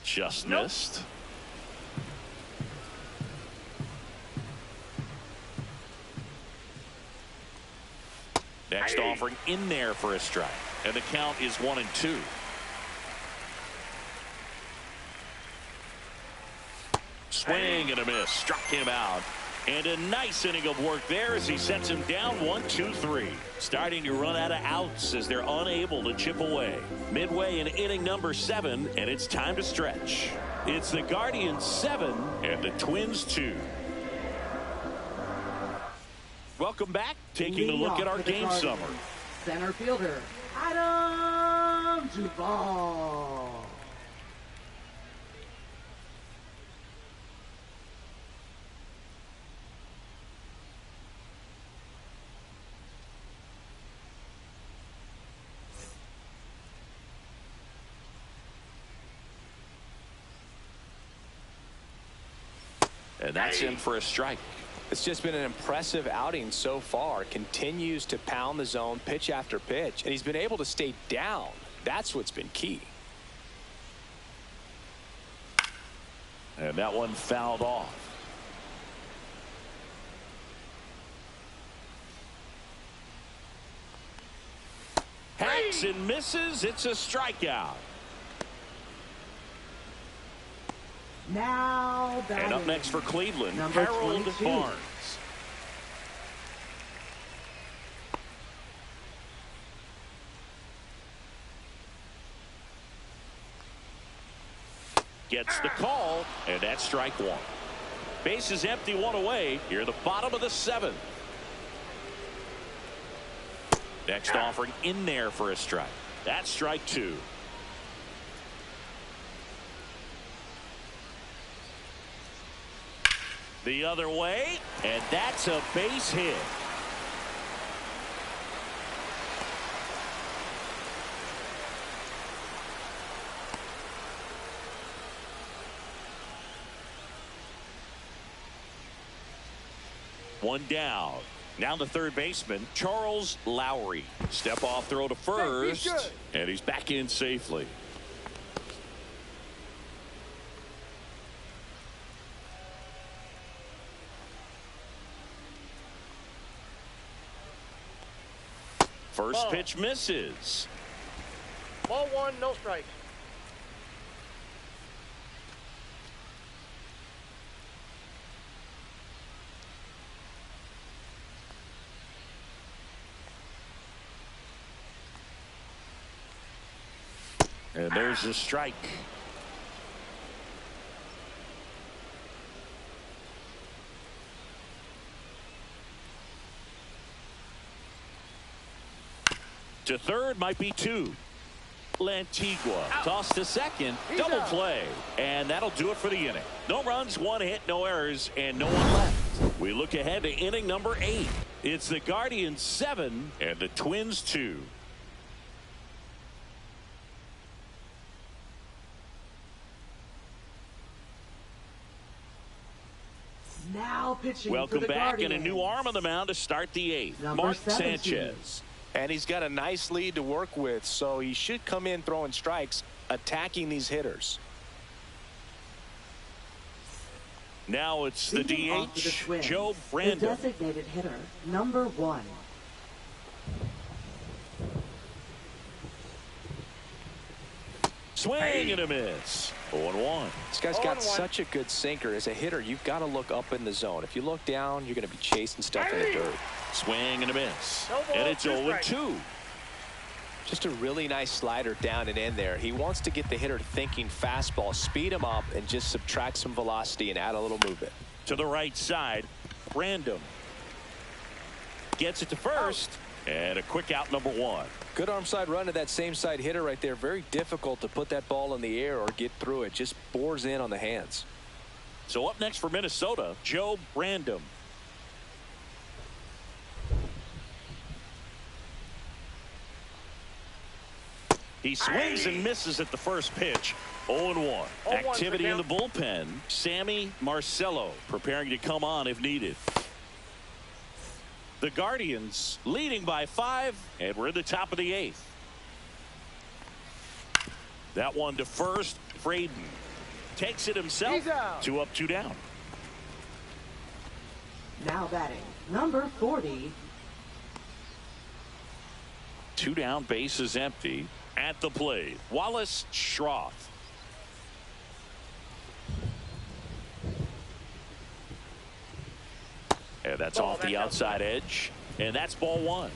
Just missed. Next offering in there for a strike. And the count is 1-2. Swing and a miss. Struck him out. And a nice inning of work there as he sets him down 1-2-3. Starting to run out of outs as they're unable to chip away. Midway in inning number 7, and it's time to stretch. It's the Guardians 7 and the Twins 2. Welcome back. Taking a look at our game summary. Center fielder, Adam Duvall. And that's in for a strike. It's just been an impressive outing so far. Continues to pound the zone pitch after pitch, and he's been able to stay down. That's what's been key. And that one fouled off. Hacks and misses. It's a strikeout. Now batting. And up next for Cleveland, Number Harold 22. Barnes. Gets the call, and that's strike one. Base is empty, one away. Here, the bottom of the 7th. Next offering in there for a strike. That's strike 2. The other way, and that's a base hit. One down. Now the third baseman, Charles Lowry. Step off throw to first, and he's back in safely. First pitch misses. Ball 1, no strike. And there's a strike. To third might be 2. Lantigua tossed to second. Double play. And that'll do it for the inning. No runs, 1 hit, no errors, and no one left. We look ahead to inning number 8. It's the Guardians 7 and the Twins 2. Now pitching Welcome for the back, Guardians. and a new arm on the mound to start the 8th. Number Mark 17. Sanchez. And he's got a nice lead to work with, so he should come in throwing strikes, attacking these hitters. Now it's the Leading off for the DH, Twins, Joe the Brandon. designated hitter, number 1. Swing and a miss. 0-1. This guy's got 0-1. such a good sinker. As a hitter, you've got to look up in the zone. If you look down, you're going to be chasing stuff in the dirt. Swing and a miss. No ball, And it's 2 strikes. 0-2. Just a really nice slider down and in there. He wants to get the hitter thinking fastball, speed him up, and just subtract some velocity and add a little movement. To the right side, Random gets it to first, and a quick out, number 1. Good arm side run to that same side hitter right there. Very difficult to put that ball in the air or get through it. Just bores in on the hands. So up next for Minnesota, Joe Random. He swings and misses at the first pitch. 0-1. Activity in the bullpen. Sammy Marcello preparing to come on if needed. The Guardians leading by 5, and we're in the top of the 8th. That one to first. Fraden takes it himself. 2 up, 2 down. Now batting, number 40. 2 down, base is empty. At the plate, Wallace Schroff. And that's off the outside edge. And that's ball one.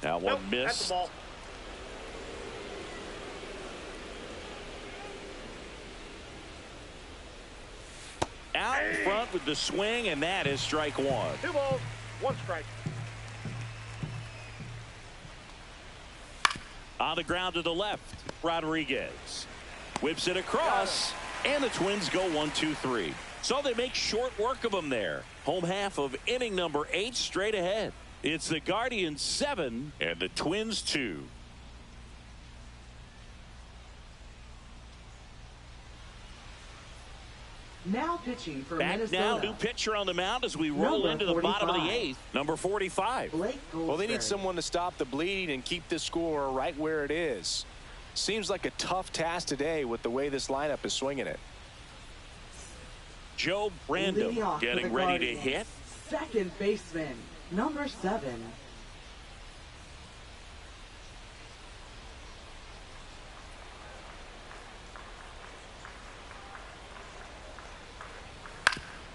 Now one miss. That's the ball. Out in front with the swing, and that is strike one. 2 balls, 1 strike. On the ground to the left, Rodriguez whips it across, and the Twins go 1-2-3. So they make short work of them there. Home half of inning number 8 straight ahead. It's the Guardians 7 and the Twins 2. Now pitching for Back Minnesota. now, new pitcher on the mound as we roll Number into the bottom of the 45. 8th. Number 45. Blake Well, they need Goldsberry. someone to stop the bleeding and keep this score right where it is. Seems like a tough task today with the way this lineup is swinging it. Joe Leading Brandon off for getting the ready to Guardians, hit. Second baseman, number 7.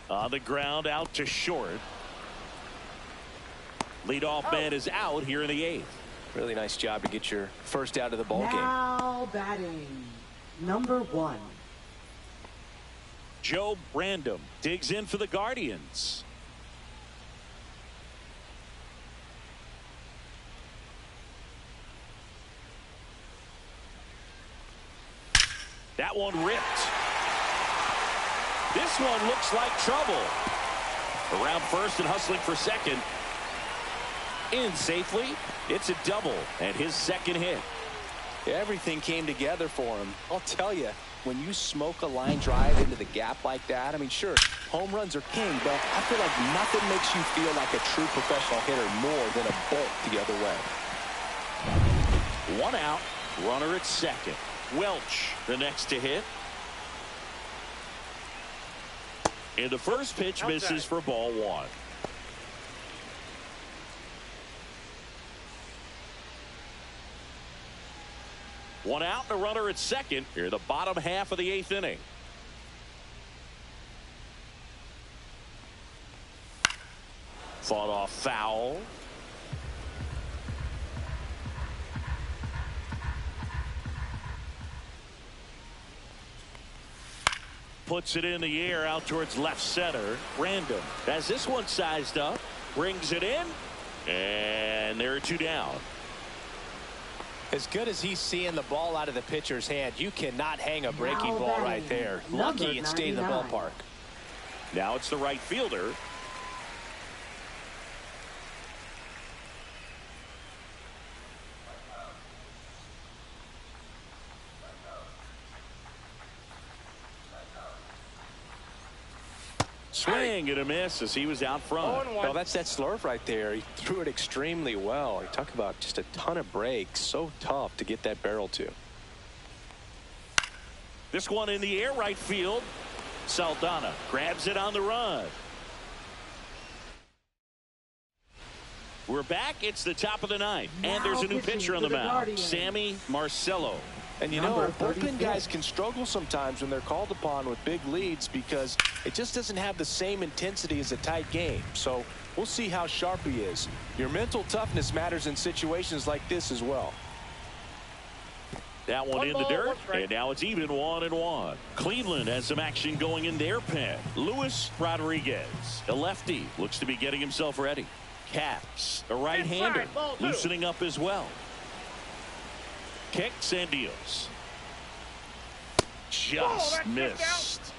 On the ground, out to short. Leadoff man is out here in the 8th. Really nice job to get your first out of the ball game. Now batting, number 1. Joe Brandon digs in for the Guardians. That one ripped. This one looks like trouble. Around first and hustling for second. In safely. It's a double and his second hit. Everything came together for him. I'll tell you, when you smoke a line drive into the gap like that, I mean, sure, home runs are king, but I feel like nothing makes you feel like a true professional hitter more than a bolt the other way. One out, runner at second. Welch the next to hit. And the first pitch misses for ball one. One out and a runner at second here in the bottom half of the 8th inning. Fought off foul. Puts it in the air out towards left center. Random has this one sized up. Brings it in. And there are 2 down. As good as he's seeing the ball out of the pitcher's hand, you cannot hang a breaking Now ball batting, right there. number Lucky it stayed in the 99. ballpark. Now it's the right fielder. Swing and a miss as he was out front. 0-1. Well, that's that slurve right there. He threw it extremely well. You talk about just a ton of breaks. So tough to get that barrel to. This one in the air right field. Saldana grabs it on the run. We're back. It's the top of the 9th. And there's a new pitching pitcher on for the the mound. Guardians. Sammy Marcello. And you Number know, bullpen 36. guys can struggle sometimes when they're called upon with big leads because it just doesn't have the same intensity as a tight game. So we'll see how sharp he is. Your mental toughness matters in situations like this as well. That one One in the ball, dirt, 1 strike. and now it's even 1-1. Cleveland has some action going in their pen. Luis Rodriguez, a lefty, looks to be getting himself ready. Caps, a right-hander, Inside, ball 2. loosening up as well. Kicks and deals. Just that's missed.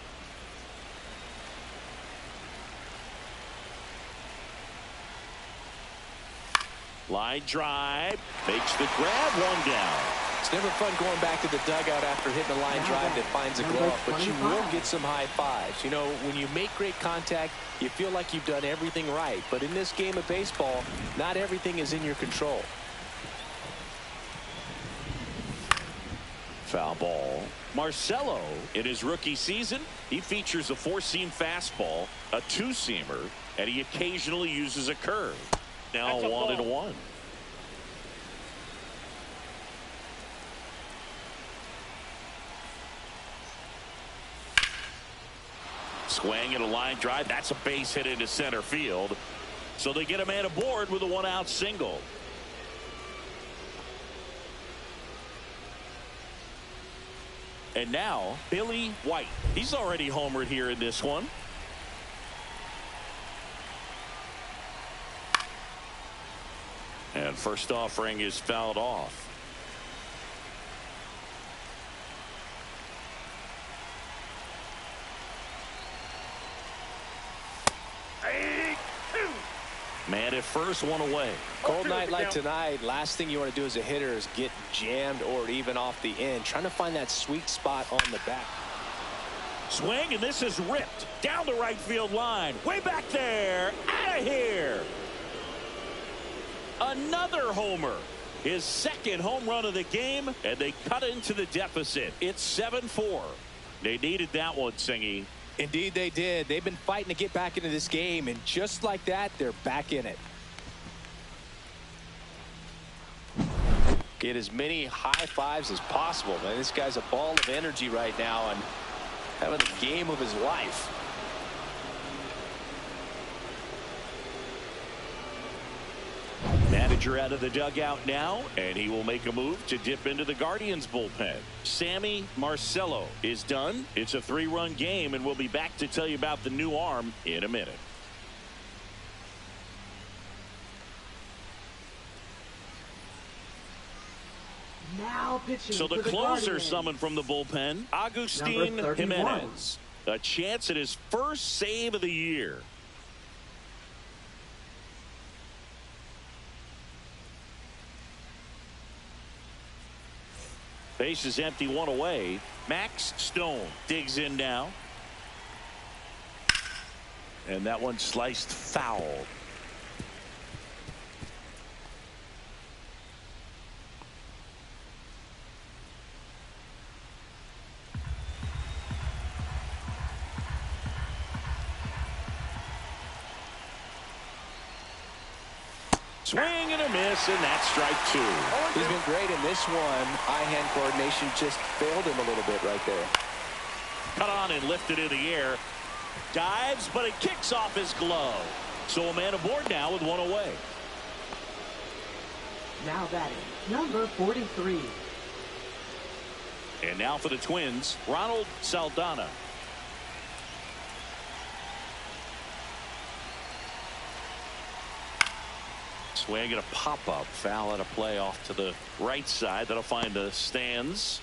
Line drive, makes the grab, 1 down. It's never fun going back to the dugout after hitting a line drive that finds a Number glove, but you will 25. get some high fives. You know, when you make great contact, you feel like you've done everything right. But in this game of baseball, not everything is in your control. Foul ball. Marcelo, in his rookie season, he features a 4-seam fastball, a 2-seamer, and he occasionally uses a curve. Now That's a 1-1. Swing and a line drive. That's a base hit into center field. So they get a man aboard with a one-out single. And now Billy White. He's already homered here in this one. And first offering is fouled off. Man at first, one away. Cold night like tonight, last thing you want to do as a hitter is get jammed or even off the end. Trying to find that sweet spot on the back. Swing, and this is ripped down the right field line. Way back there. Out of here. Another homer. His second home run of the game, and they cut into the deficit. It's 7-4. They needed that one, Singy. Indeed they did. They've been fighting to get back into this game, and just like that, they're back in it. Get as many high fives as possible, man. This guy's a ball of energy right now and having the game of his life. Manager out of the dugout now, and he will make a move to dip into the Guardians bullpen. Sammy Marcello is done. It's a 3-run game, and we'll be back to tell you about the new arm in a minute. Now pitching. So the closer summoned from the bullpen, Agustin Jimenez. A chance at his first save of the year. Base is empty, one away. Max Stone digs in now. And that one sliced foul. Swing and a miss, and that's strike 2. He's been great in this one. Eye-hand coordination just failed him a little bit right there. Cut on and lifted in the air. Dives, but it kicks off his glove. So a man aboard now with one away. Now batting, number 43. And now for the Twins, Ronald Saldana. Swing and a pop-up. Foul at a play off to the right side. That'll find the stands.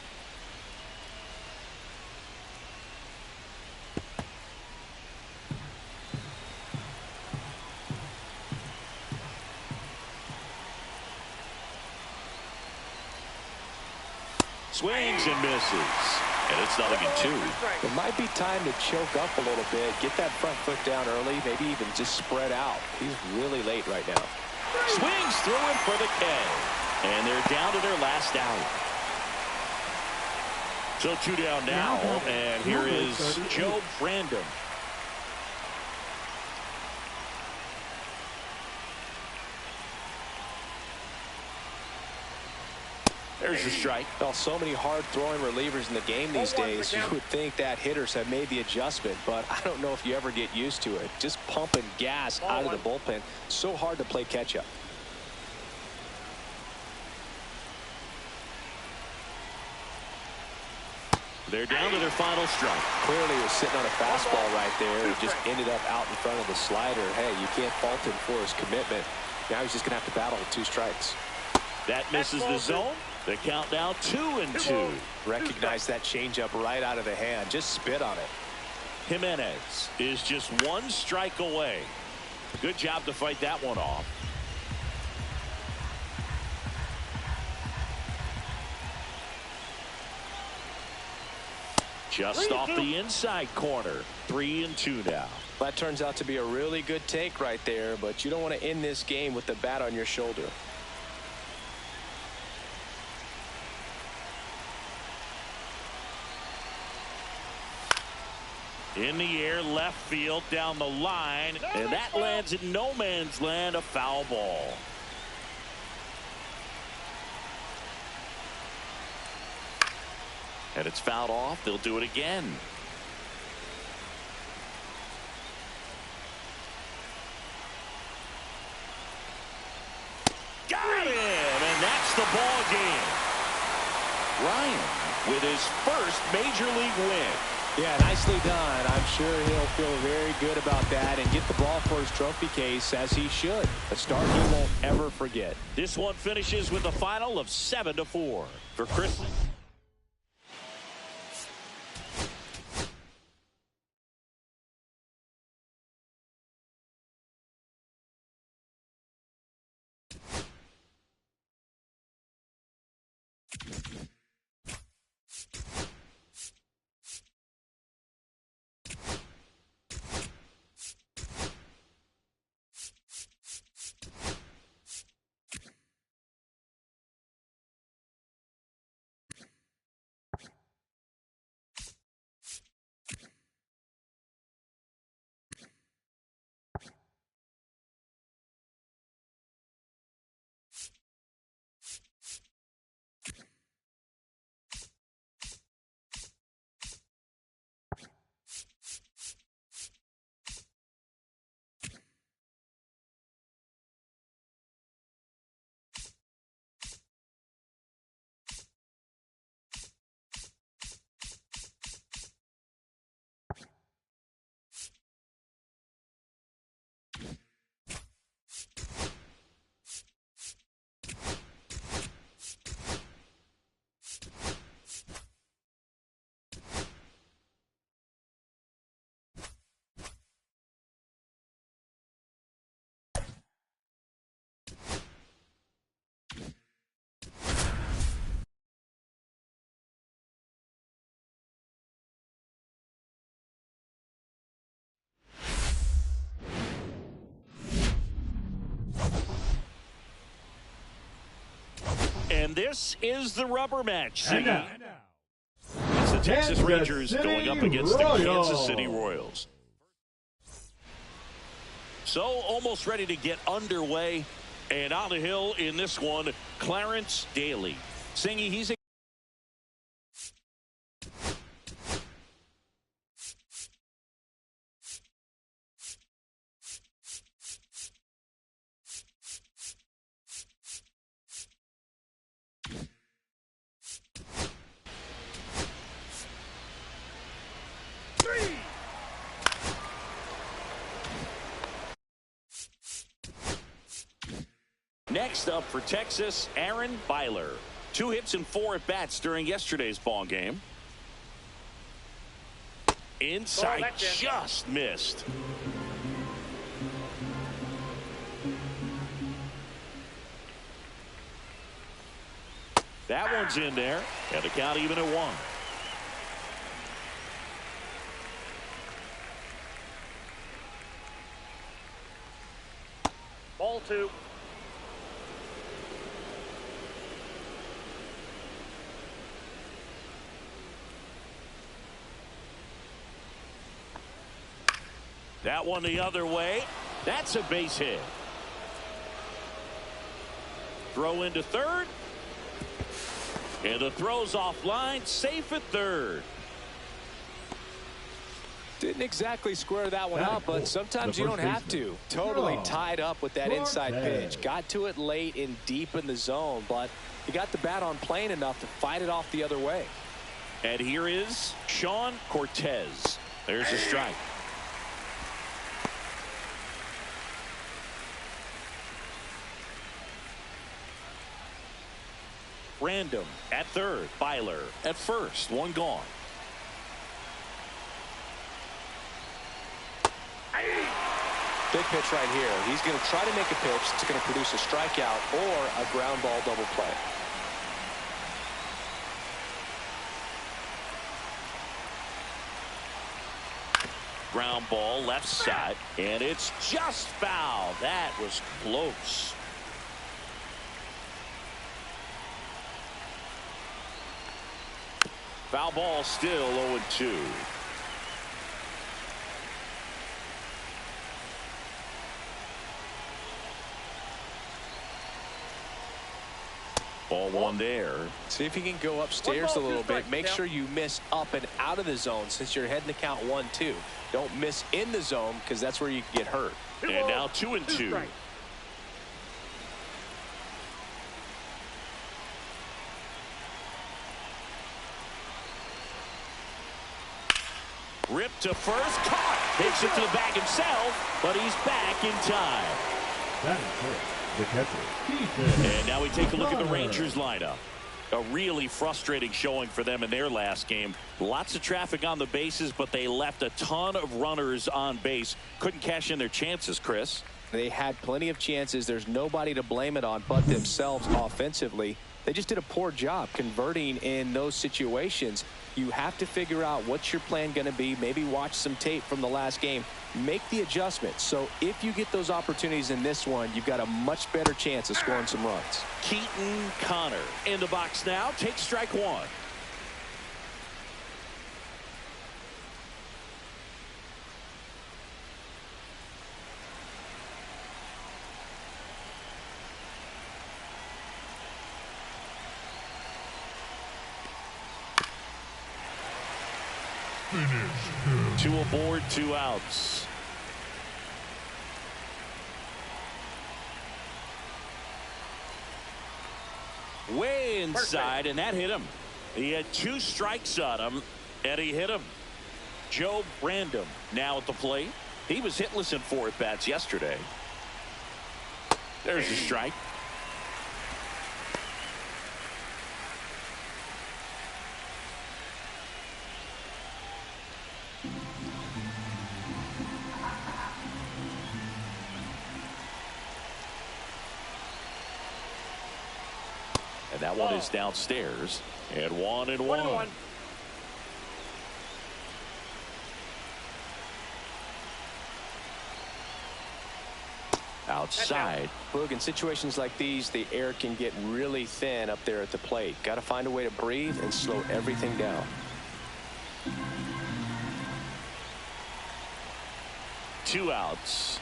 Swings and misses. And it's 0-2. It might be time to choke up a little bit. Get that front foot down early. Maybe even just spread out. He's really late right now. Swings through him for the K. And they're down to their last out. So 2 down now. And here is Joe Brandon. There's your strike. Well, so many hard-throwing relievers in the game these days. You would think that hitters have made the adjustment, but I don't know if you ever get used to it. Just pumping gas out of the bullpen. So hard to play catch-up. They're down to their final strike. Clearly, he was sitting on a fastball right there. He just ended up out in front of the slider. Hey, you can't fault him for his commitment. Now he's just going to have to battle with 2 strikes. That misses the zone. The count now 2-2. Recognize that changeup right out of the hand. Just spit on it. Jimenez is just 1 strike away. Good job to fight that one off. Just off the inside corner. 3-2 now. That turns out to be a really good take right there, but you don't want to end this game with the bat on your shoulder. In the air, left field, down the line, and that lands in no man's land, a foul ball. And it's fouled off. They'll do it again. his first major league win. Yeah, nicely done. I'm sure he'll feel very good about that and get the ball for his trophy case, as he should. A start he won't ever forget. This one finishes with a final of 7-4 for Chris. And this is the rubber match. It's the Texas Rangers going up against the Kansas City Royals. So almost ready to get underway. And on the hill in this one, Clarence Daly. Singy, he's a Next up for Texas, Aaron Byler. 2 hits and 4 at-bats during yesterday's ball game. Inside, just missed. That one's in there, and the count even at 1. Ball 2. That one the other way. That's a base hit. Throw into third. And the throw's offline. Safe at third. Didn't exactly square that one up, but sometimes you don't have to. Totally tied up with that inside pitch. Got to it late and deep in the zone, but he got the bat on plane enough to fight it off the other way. And here is Sean Cortez. There's a strike. Random at third. Byler at first. One gone. Big pitch right here. He's going to try to make a pitch that's going to produce a strikeout or a ground ball double play. Ground ball left side, and it's just foul. That was close. Foul ball, still 0-2. Ball 1 there. See if you can go upstairs a little bit. Make sure you miss up and out of the zone since you're heading to count 1-2. Don't miss in the zone because that's where you can get hurt. And now 2-2. Ripped to first, caught. Takes it to the bag himself, but he's back in time. That is first. The catcher. And now we take a look at the Rangers lineup. A really frustrating showing for them in their last game. Lots of traffic on the bases, but they left a ton of runners on base. Couldn't cash in their chances, Chris. They had plenty of chances. There's nobody to blame it on but themselves offensively. They just did a poor job converting in those situations. You have to figure out what's your plan going to be. Maybe watch some tape from the last game. Make the adjustments. So if you get those opportunities in this one, you've got a much better chance of scoring some runs. Keaton Connor in the box now. Takes strike one. Two aboard, 2 outs. Way inside, and that hit him. He had 2 strikes on him, and he hit him. Joe Random now at the plate. He was hitless in 4 at-bats yesterday. There's the strike. And that one is downstairs. And 1-1. Outside. Boog, in situations like these, the air can get really thin up there at the plate. Got to find a way to breathe and slow everything down. 2 outs.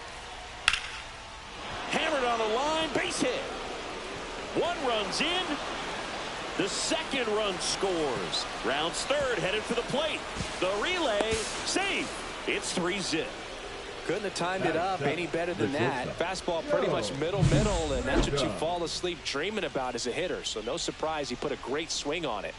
Hammered on the line, base hit. 1 run's in. The second run scores. Rounds third, headed for the plate. The relay, safe. It's 3-zip. Couldn't have timed it up any better than that. Fastball pretty much middle, and that's what you fall asleep dreaming about as a hitter. So no surprise he put a great swing on it.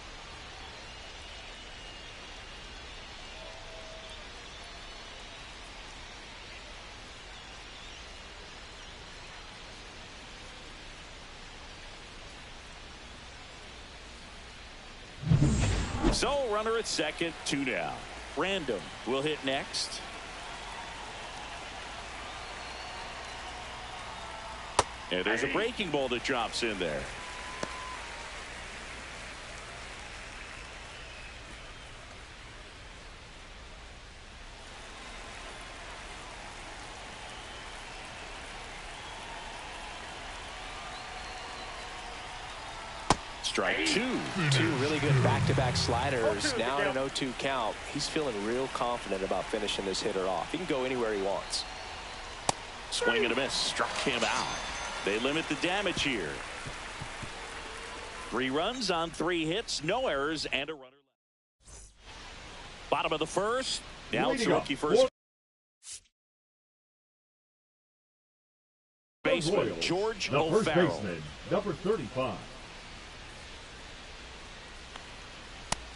So runner at second, 2 down. Random will hit next. And there's a breaking ball that drops in there. Strike 2. 2 really good back-to-back sliders. Now in an 0-2 count. He's feeling real confident about finishing this hitter off. He can go anywhere he wants. Swing and a miss. Struck him out. They limit the damage here. 3 runs on 3 hits, no errors, and a runner left. Bottom of the first. Now it's rookie first baseman George O'Farrell. Number 35.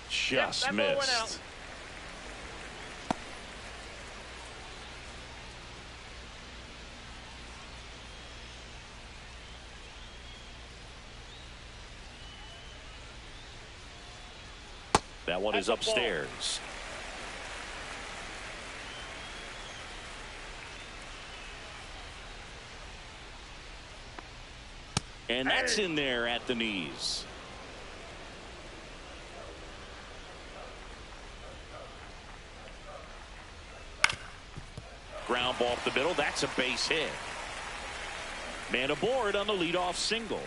Just missed. That one is upstairs. And that's in there at the knees. Ground ball up the middle. That's a base hit. Man aboard on the leadoff single.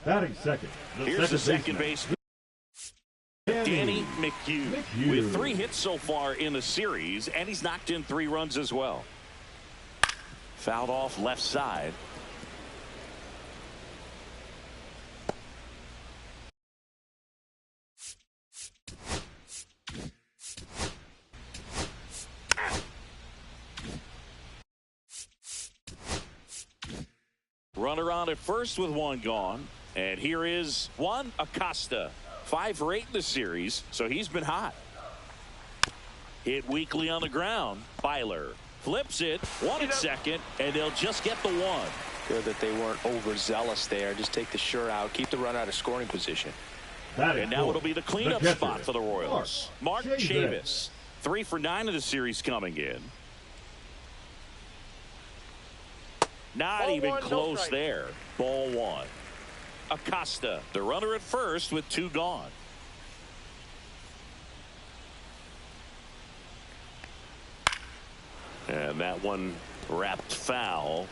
Batting second. Here's the second baseman. Danny McHugh with 3 hits so far in the series, and he's knocked in 3 runs as well. Fouled off left side. Runner on at first with 1 gone. And here is Juan Acosta. 5 for 8 in the series, so he's been hot. Hit weakly on the ground. Byler flips it, 1 at second, and they'll just get the 1. Good that they weren't overzealous there. Just take the sure out, keep the run out of scoring position. And now it'll be the cleanup spot for the Royals. Mark Chavis. 3 for 9 of the series coming in. Not even close there. Ball 1. Acosta, the runner at first with 2 gone. And that one wrapped foul.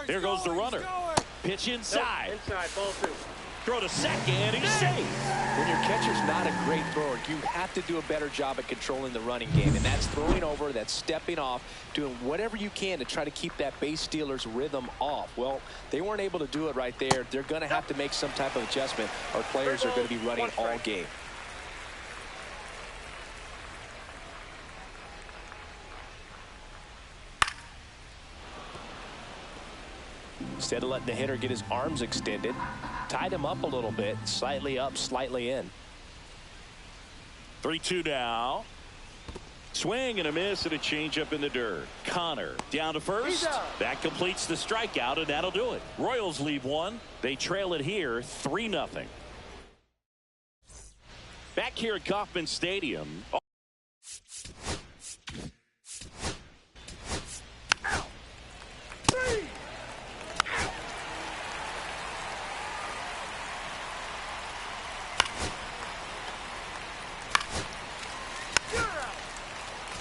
Here goes the runner. Pitch inside. Inside, ball 2. Throw to second. He's safe. When your catcher's not a great thrower, you have to do a better job at controlling the running game. And that's throwing over, that's stepping off, doing whatever you can to try to keep that base stealer's rhythm off. Well, they weren't able to do it right there. They're going to have to make some type of adjustment. Our players are going to be running all game. Instead of letting the hitter get his arms extended, tied him up a little bit, slightly up, slightly in. 3-2 now. Swing and a miss and a changeup in the dirt. Connor down to first. That completes the strikeout, and that'll do it. Royals leave 1. They trail it here 3-0. Back here at Kauffman Stadium.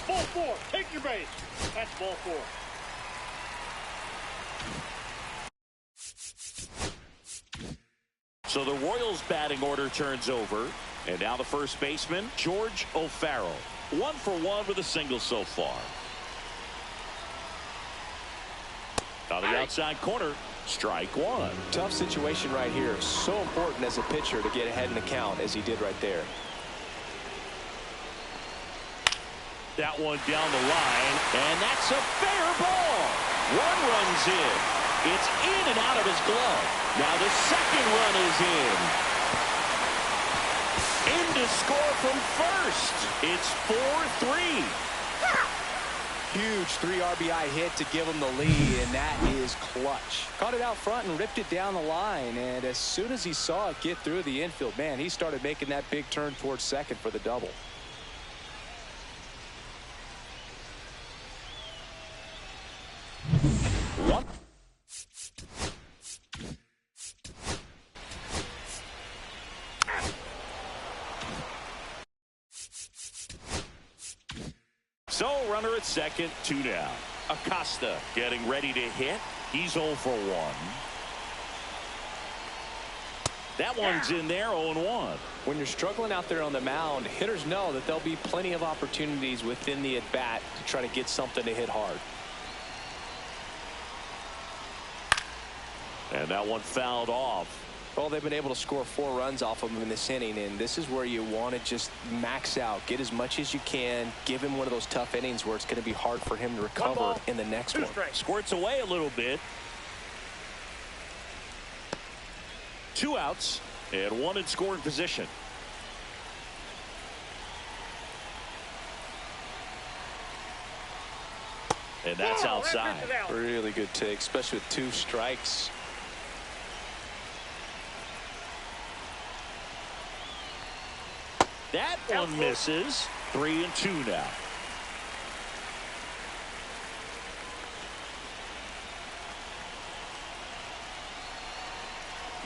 Ball 4. Take your base. That's ball 4. So the Royals batting order turns over. And now the first baseman, George O'Farrell. 1 for 1 with a single so far. On the outside corner, strike 1. Tough situation right here. So important as a pitcher to get ahead in the count as he did right there. That one down the line, and that's a fair ball. 1 run's in. It's in and out of his glove. Now the second run is in. In to score from first. It's 4-3. Huge 3 RBI hit to give him the lead, and that is clutch. Caught it out front and ripped it down the line, and as soon as he saw it get through the infield, man, he started making that big turn towards second for the double. So runner at second, 2 down. Acosta getting ready to hit. He's 0 for 1. That one's in there, 0-1. When you're struggling out there on the mound, hitters know that there'll be plenty of opportunities within the at-bat to try to get something to hit hard. And that one fouled off. Well, they've been able to score 4 runs off of him in this inning, and this is where you want to just max out, get as much as you can, give him one of those tough innings where it's going to be hard for him to recover in the next one. Squirts away a little bit. 2 outs and 1 in scoring position. And that's outside. Really good take, especially with 2 strikes. That one misses. 3-2 now.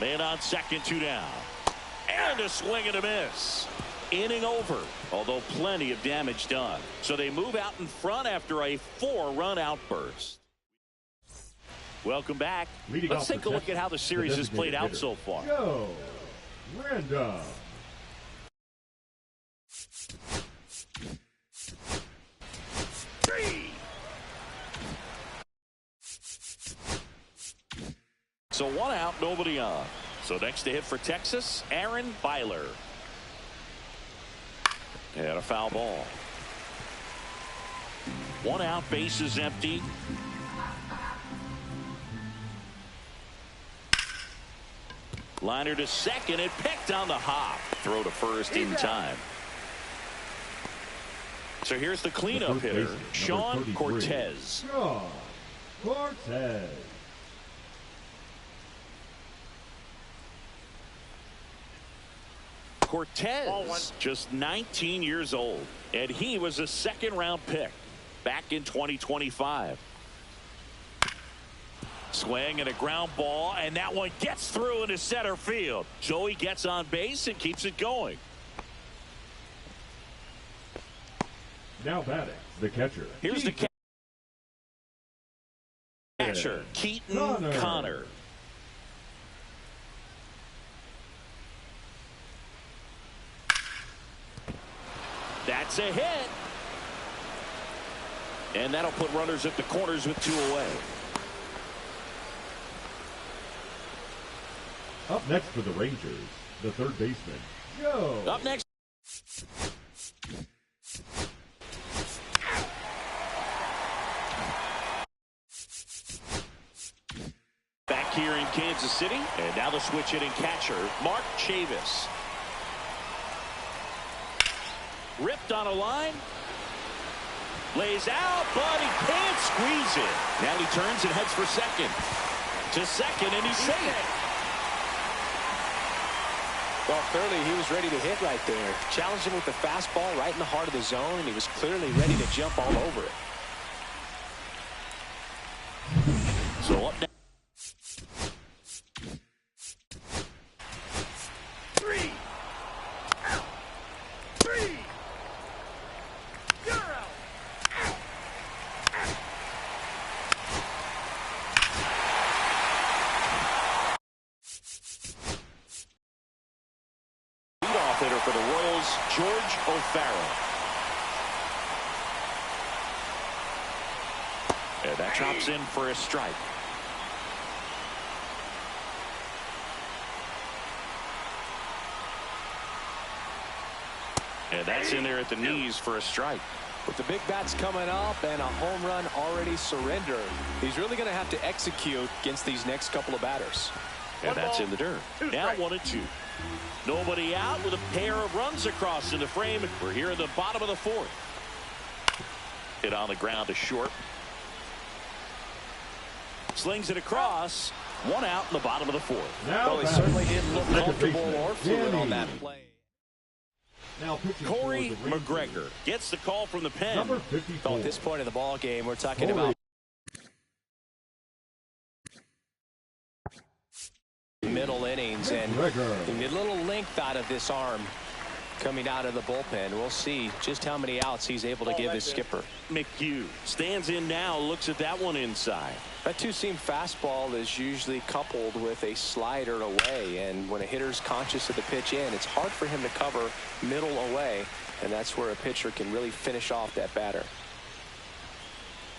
Man on second, 2 down. And a swing and a miss. Inning over, although plenty of damage done. So they move out in front after a 4-run outburst. Welcome back. Let's take a look at how the series has played out so far. Go, Random. So 1 out, nobody on. So next to hit for Texas, Aaron Byler. And a foul ball. One out, base is empty. Liner to second, it picked on the hop. Throw to first in time. So here's the cleanup hitter, Sean Cortez. Sean Cortez. Cortez, just 19 years old, and he was a second-round pick back in 2025. Swing and a ground ball, and that one gets through into center field. So he gets on base and keeps it going. Now batting, the catcher. Here's the catcher, Keaton Connor. That's a hit. And that'll put runners at the corners with 2 away. Up next for the Rangers, the third baseman, Joe. Up next. Back here in Kansas City, and now the switch hitting catcher, Mark Chavis. Ripped on a line. Lays out, but he can't squeeze it. Now he turns and heads for second. To second, and he's safe. Well, clearly he was ready to hit right there. Challenged him with the fastball right in the heart of the zone, and he was clearly ready to jump all over it. So up next. 3. 3. You're out. Leadoff hitter for the Royals, George O'Farrell. And that drops in for a strike. And that's in there at the knees for a strike. With the big bats coming up and a home run already surrendered, he's really going to have to execute against these next couple of batters. And that's in the dirt. Now 1-2. Nobody out with a pair of runs across in the frame. We're here in the bottom of the 4th. Hit on the ground to short. Slings it across. 1 out in the bottom of the 4th. Well, he certainly didn't look comfortable or fluid on that play. Now Corey McGregor gets the call from the pen. Number 54. At this point in the ball game, we're talking about middle innings and a little length out of this arm coming out of the bullpen. We'll see just how many outs he's able to give his skipper. McHugh stands in now, looks at that one inside. That two-seam fastball is usually coupled with a slider away, and when a hitter's conscious of the pitch in, it's hard for him to cover middle away, and that's where a pitcher can really finish off that batter.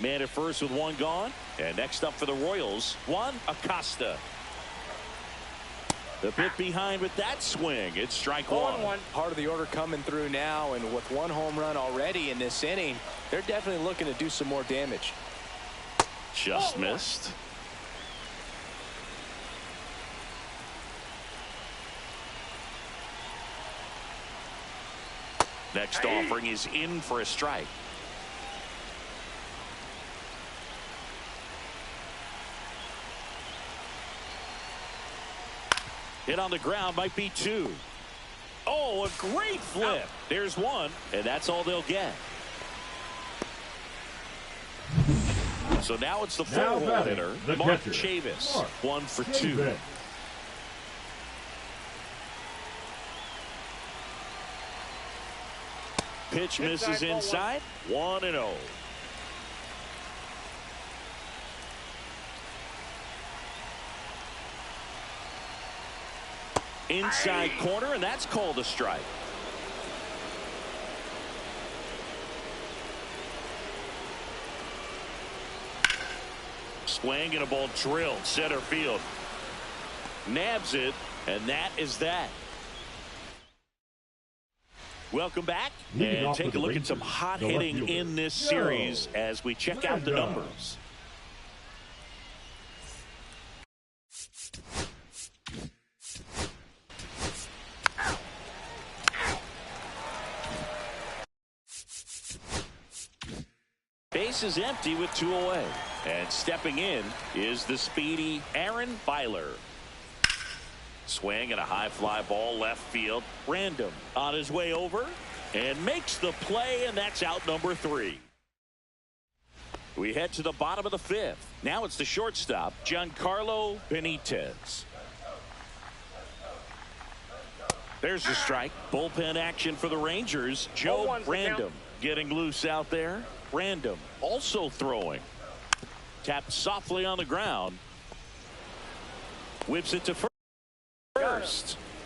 Man at first with 1 gone, and next up for the Royals, Juan Acosta. The pit behind with that swing. It's strike 1. Part of the order coming through now, and with 1 home run already in this inning, they're definitely looking to do some more damage. Just missed. Next offering is in for a strike. Hit on the ground, might be 2. Oh, a great flip. There's 1, and that's all they'll get. So now it's the 4-hole hitter, Mark Chavis. 1 for 2. Pitch misses inside. 1-0. Inside corner, and that's called a strike. Swing and a ball drilled center field. Nabs it, and that is that. Welcome back, Leading and off for take a the look at Rangers, some hot the left hitting fielder, in this series as we check out the Brandon. numbers. Base is empty with 2 away. And stepping in is the speedy Aaron Byler. Swing and a high fly ball left field. Random on his way over and makes the play, and that's out number 3. We head to the bottom of the 5th. Now it's the shortstop, Giancarlo Benitez. There's the strike. Bullpen action for the Rangers. Joe Random getting loose out there. Random also throwing. Tapped softly on the ground. Whips it to first.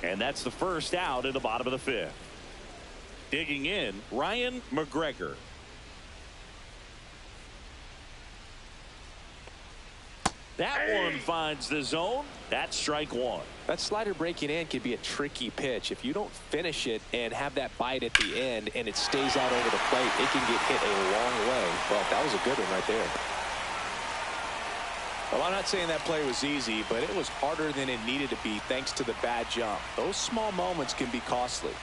And that's the first out in the bottom of the 5th. Digging in, Ryan McGregor. That one finds the zone. That's strike 1. That slider breaking in can be a tricky pitch. If you don't finish it and have that bite at the end and it stays out over the plate, it can get hit a long way. Well, that was a good one right there. Well, I'm not saying that play was easy, but it was harder than it needed to be thanks to the bad jump. Those small moments can be costly.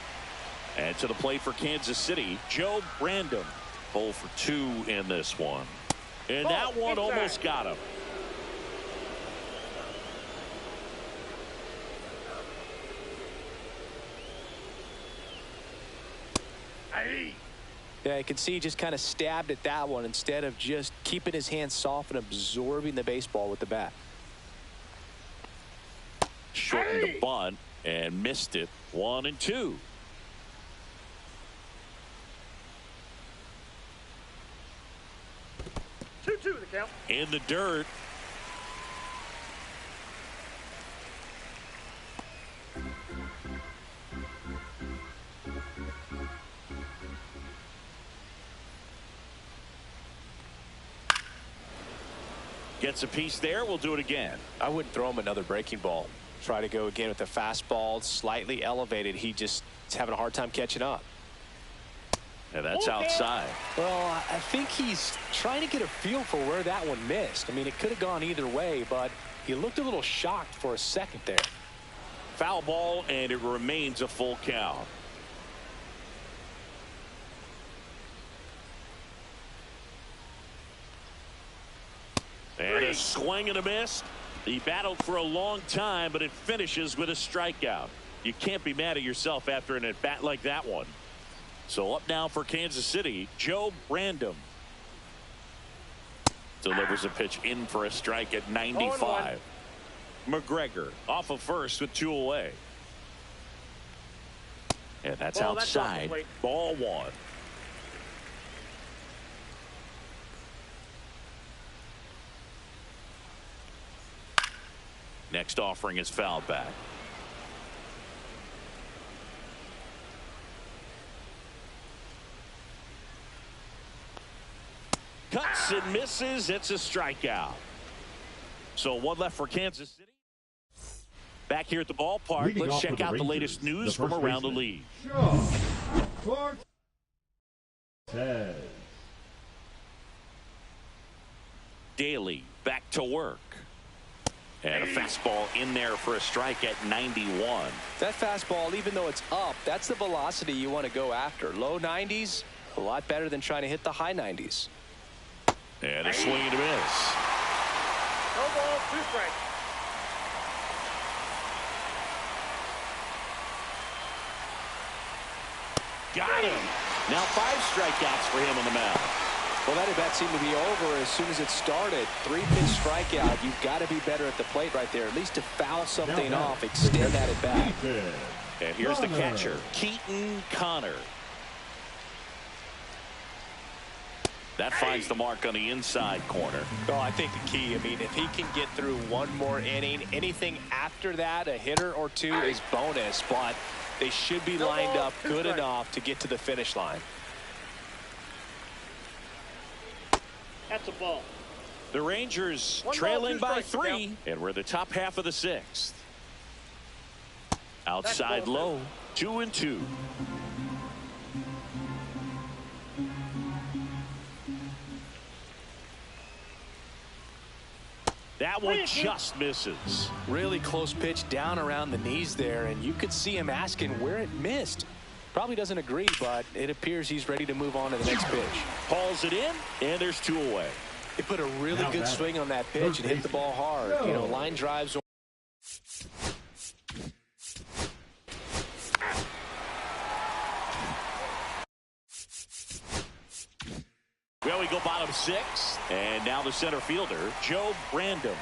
And to the plate for Kansas City, Joe Random. 0 for 2 in this one. And that one almost got him. Yeah, you can see he just kind of stabbed at that one instead of just keeping his hands soft and absorbing the baseball with the bat. Shortened the bunt and missed it. 1 and 2. Two the count. In the dirt. Gets a piece there. We'll do it again. I wouldn't throw him another breaking ball. Try to go again with the fastball slightly elevated. He just is having a hard time catching up. And that's outside. Well, I think he's trying to get a feel for where that one missed. I mean, it could have gone either way, but he looked a little shocked for a second there. Foul ball, and it remains a full count. And a swing and a miss. He battled for a long time, but it finishes with a strikeout. You can't be mad at yourself after an at-bat like that one. So up now for Kansas City, Joe Random. Delivers a pitch in for a strike at 95. McGregor off of first with 2 away. And that's outside. Ball 1. Next offering is fouled back. Cuts and misses. It's a strikeout. So 1 left for Kansas City. Back here at the ballpark. Leading Let's off check for the out the Rangers, latest news the from first around the baseman, league. Cortez. Daly back to work. And a fastball in there for a strike at 91. That fastball, even though it's up, that's the velocity you want to go after. Low 90s, a lot better than trying to hit the high 90s. And a swing and a miss. No ball, 2 strikes. Got him. Now 5 strikeouts for him on the mound. Well, that at bat seemed to be over as soon as it started. 3-pitch strikeout. You've got to be better at the plate right there, at least to foul something off, extend that at bat. And here's the catcher, Keaton Connor. That finds the mark on the inside corner. Well, I think the key, I mean, if he can get through 1 more inning, anything after that, a hitter or 2 is bonus, but they should be lined up good enough to get to the finish line. That's a ball. The Rangers 1 ball, trailing 2 by strikes, 3, and we're the top half of the 6th. Outside ball low, 2 and 2. That one just misses. Really close pitch down around the knees there, and you could see him asking where it missed. Probably doesn't agree, but it appears he's ready to move on to the next pitch. Hauls it in, and there's 2 away. He put a really good swing on that pitch and hit the ball hard. You know, line drives. Well, we go bottom 6, and now the center fielder, Joe Brandon.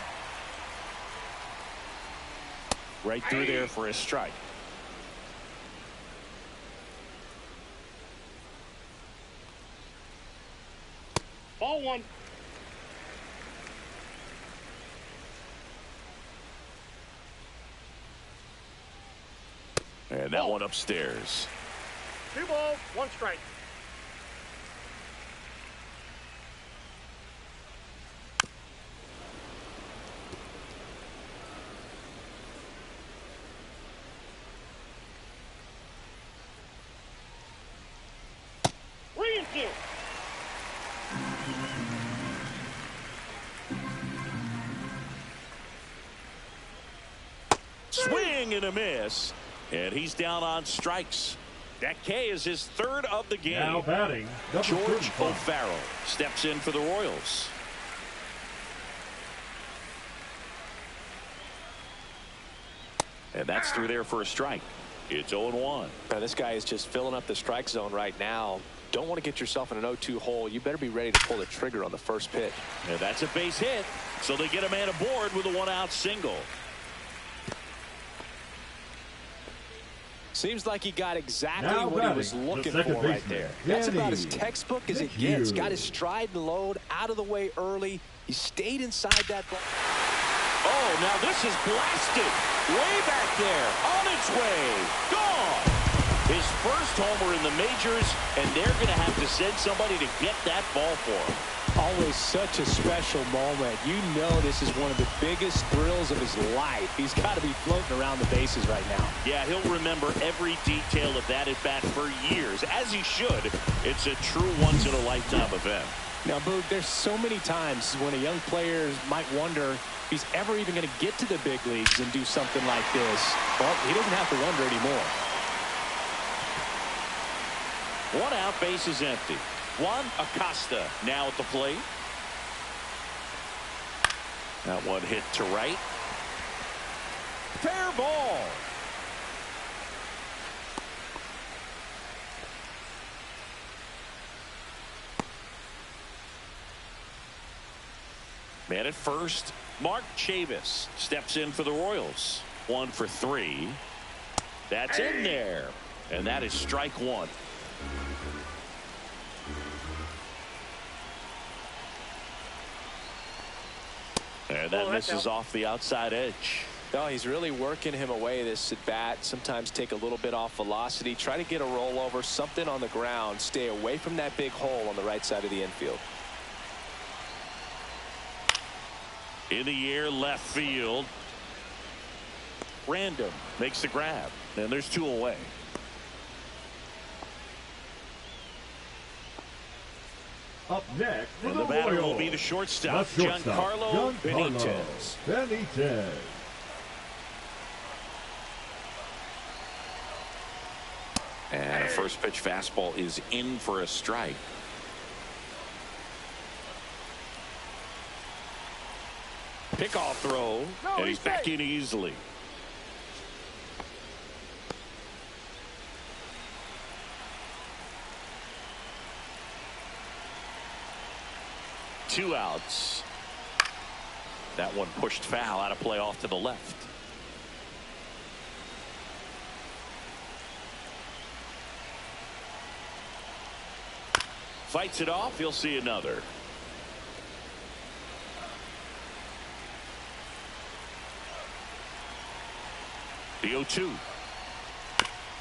Right through there for a strike. Ball 1. And that one upstairs. 2 balls, 1 strike. Swing and a miss, and he's down on strikes. That K is his 3rd of the game. Now batting, George O'Farrell steps in for the Royals. And that's through there for a strike. It's 0-1. Now, this guy is just filling up the strike zone right now. Don't want to get yourself in an 0-2 hole. You better be ready to pull the trigger on the first pitch. And that's a base hit, so they get a man aboard with a 1-out single. Seems like he got exactly what he was looking for right there. That's about as textbook as it gets. Got his stride and load out of the way early. He stayed inside that ball. Oh, now this is blasted. Way back there. On its way. Gone. His first homer in the majors, and they're going to have to send somebody to get that ball for him. Always such a special moment. You know this is one of the biggest thrills of his life. He's got to be floating around the bases right now. Yeah, he'll remember every detail of that at bat for years, as he should. It's a true once-in-a-lifetime event. Now, Boog, there's so many times when a young player might wonder if he's ever even going to get to the big leagues and do something like this. Well, he doesn't have to wonder anymore. 1 out, base is empty. Juan Acosta now at the plate. That one hit to right. Fair ball. Man at first, Mark Chavis steps in for the Royals. 1 for 3. That's in there. And that is strike 1. And that misses off the outside edge. No, he's really working him away this at bat. Sometimes take a little bit off velocity. Try to get a rollover, something on the ground. Stay away from that big hole on the right side of the infield. In the air, left field. Random makes the grab. And there's 2 away. Up next for And the the batter Royals, will be the shortstop, Giancarlo Benitez. And a first pitch fastball is in for a strike. Pickoff throw, and he's back in easily. Two outs. That one pushed foul, out of play off to the left. Fights it off. He'll see another. The 0-2.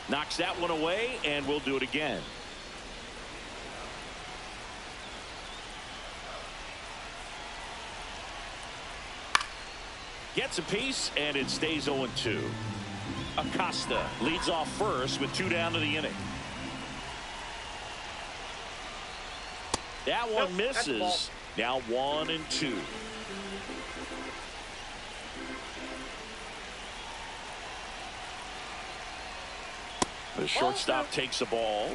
Knocks that one away, and we'll do it again. Gets a piece, and it stays 0-2. Acosta leads off first with 2 down to the inning. That one misses. Now 1-2. The shortstop takes the ball.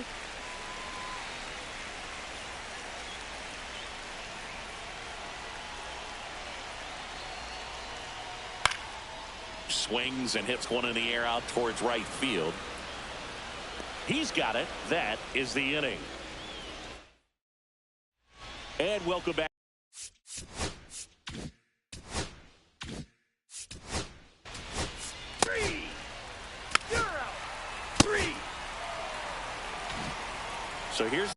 Swings and hits one in the air out towards right field. He's got it. That is the inning. And welcome back. So here's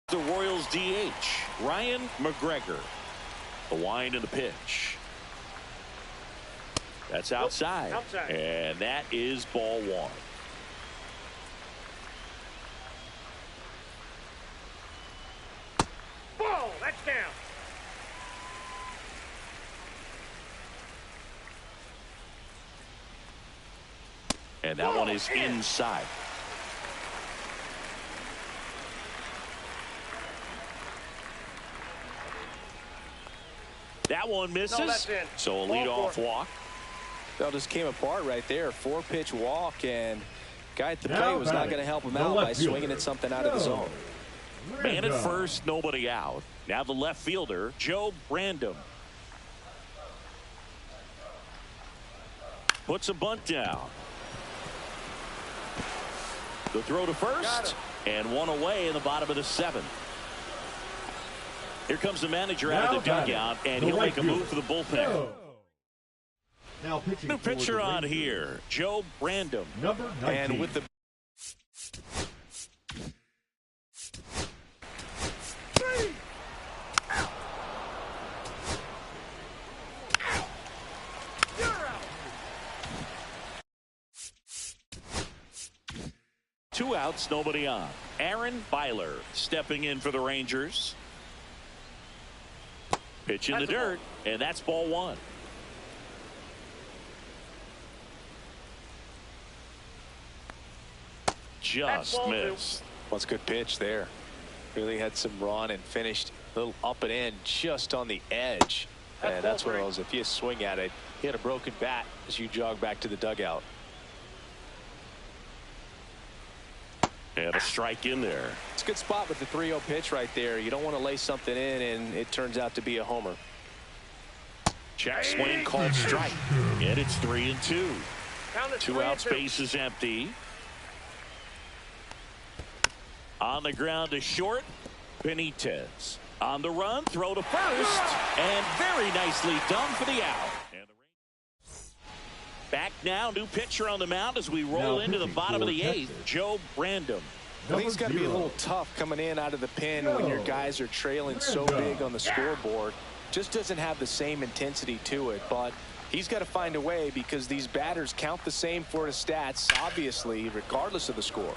the Royals DH, Ryan McGregor. The wind and the pitch. That's outside. And that is ball one. Ball, that's down. And that one is inside. That one misses. No, that's in. So a leadoff walk. That just came apart right there. 4-pitch walk, and guy at the Now plate was not batting, going to help him the out by left fielder. swinging at something out of the zone. Man at Random. first, nobody out. Now the left fielder, Joe Random. Puts a bunt down. The throw to first, and one away in the bottom of the seventh. Here comes the manager out of the Now batting, dugout, and the he'll right make a move fielder. for the bullpen. Go. Now pitching New for pitcher the on Rangers, here, Joe Random. Number 19. And with the Two outs, nobody on. Aaron Byler stepping in for the Rangers. Pitch in the dirt, and that's ball one. Just ball two. missed. Well, it's a good pitch there. Really had some run and finished a little up and in just on the edge. And that's one of those, if you swing at it, he had a broken bat as you jog back to the dugout. And a strike in there. It's a good spot with the 3-0 pitch right there. You don't want to lay something in and it turns out to be a homer. Check swing called strike. And it's 3-2. Count it 2 outs, 3-2. base is empty. On the ground to short, Benitez. On the run, throw to first, and very nicely done for the out. And the back now, new pitcher on the mound as we roll Now into the pitching bottom of for the Texas. eighth, Joe Random. I think it's got to be a 0. little tough coming in out of the pen when your guys are trailing so big on the scoreboard. Just doesn't have the same intensity to it, but he's got to find a way because these batters count the same for his stats, obviously, regardless of the score.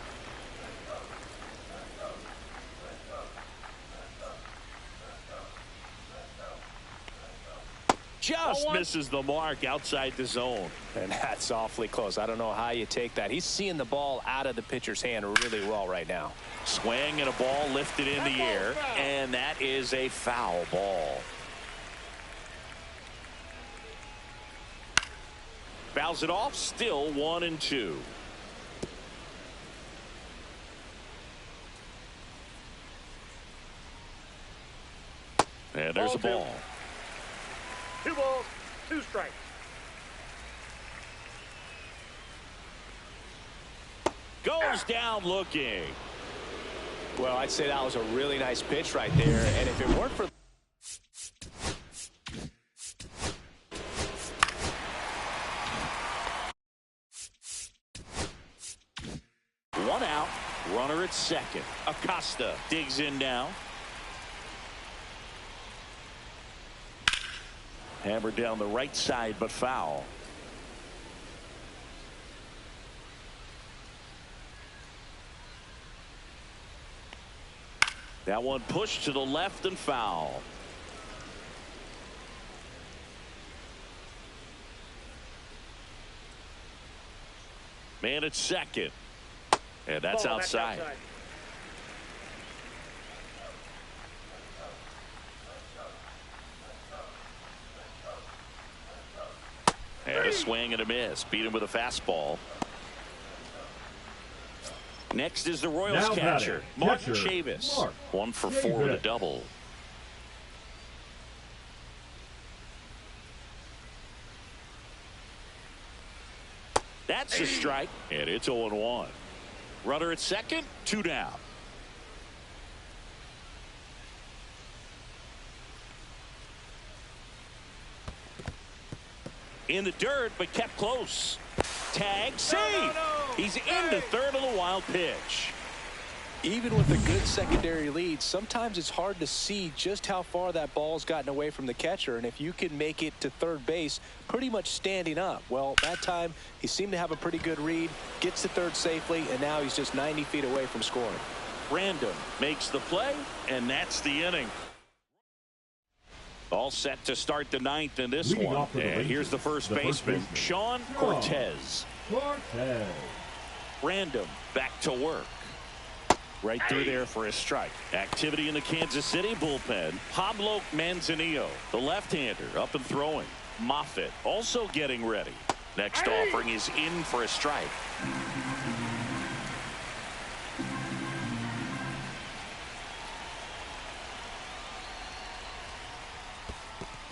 Just misses the mark outside the zone. And that's awfully close. I don't know how you take that. He's seeing the ball out of the pitcher's hand really well right now. Swing and a ball lifted in the air, and that is a foul ball. Fouls it off, still 1-2. And there's a ball. 2 balls, 2 strikes. Goes down looking. Well, I'd say that was a really nice pitch right there. And if it weren't for one out, runner at second. Acosta digs in now. Hammered down the right side, but foul. That one pushed to the left and foul. Man at second. And that's Ball, outside. And a A swing and a miss. Beat him with a fastball. Next is the Royals Now catcher, Martin catcher, Chavis. Mark 1 for 4 with a Chavis. double. That's a strike, and it's 0-1. Runner at second, 2 down. In the dirt, but kept close. Tag, save. He's into third on the wild pitch. Even with a good secondary lead, sometimes it's hard to see just how far that ball's gotten away from the catcher. And if you can make it to third base pretty much standing up, well, that time he seemed to have a pretty good read, gets to third safely, and now he's just 90 feet away from scoring. Random makes the play, and that's the inning. All set to start the ninth in this Leading one. off for the And Rangers, here's the first baseman, Sean Cortez. Cortez. Random back to work. Right through there for a strike. Activity in the Kansas City bullpen. Pablo Manzanillo, the left-hander, up and throwing. Moffitt also getting ready. Next offering is in for a strike.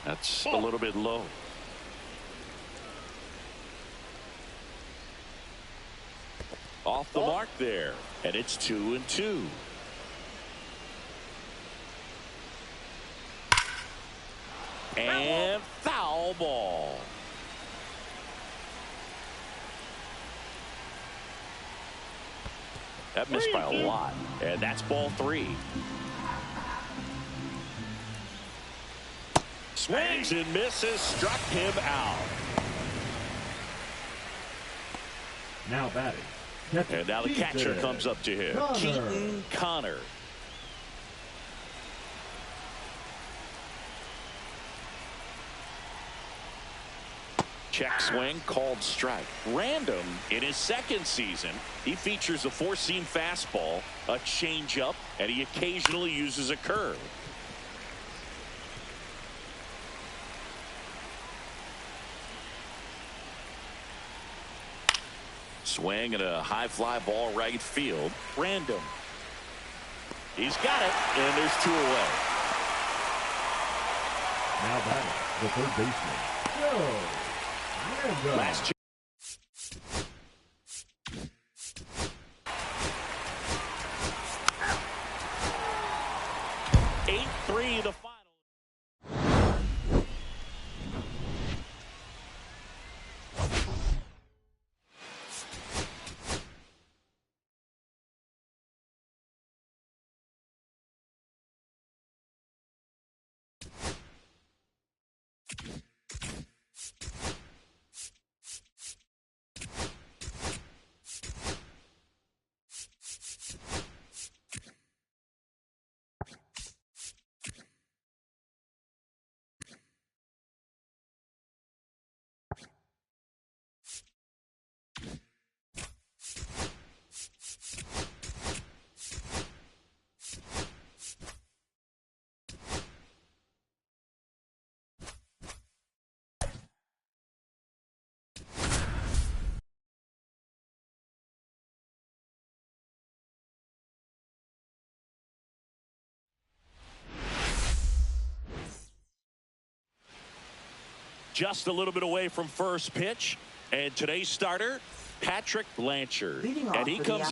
That's a little bit low. Off the mark there, and it's 2-2. And foul ball. That missed by a lot, and that's ball 3. Swings and misses, struck him out. Now batting. Catcher, And now the catcher comes up to him. Connor. Keaton Connor. Check swing, called strike. Random in his second season. He features a 4-seam fastball, a changeup, and he occasionally uses a curve. Swing and a high fly ball right field. Random. He's got it, and there's 2 away. Now batting. The third baseman, Joe Random. Last 8-3 the final. Just a little bit away from first pitch. And today's starter, Patrick Blanchard. Leading off And he for the comes.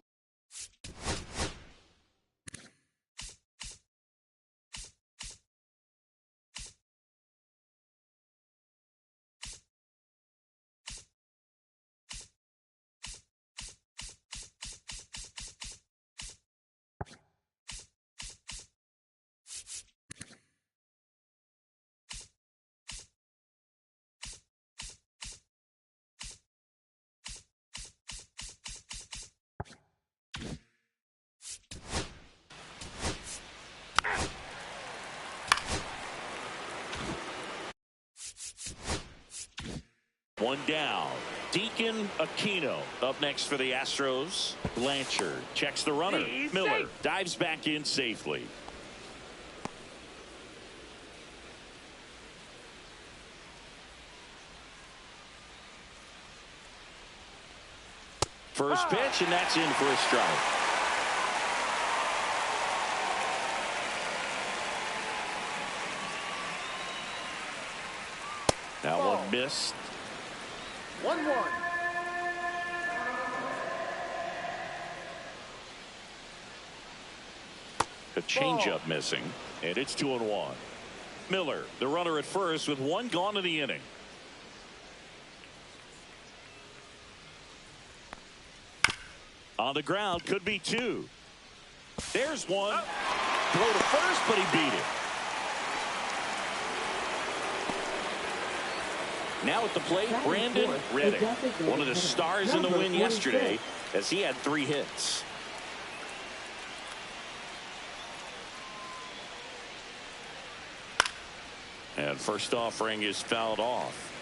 One down. Deacon Aquino up next for the Astros. Blanchard checks the runner. Miller dives back in safely. First pitch, and that's in for a strike. That one missed. 1-1. A changeup missing, and it's 2-1. Miller, the runner at first, with one gone in the inning. On the ground, could be two. There's one. Throw to first, but he beat it. Now at the plate, Brandon Reddick, one of the stars in the win yesterday, as he had 3 hits. And first offering is fouled off.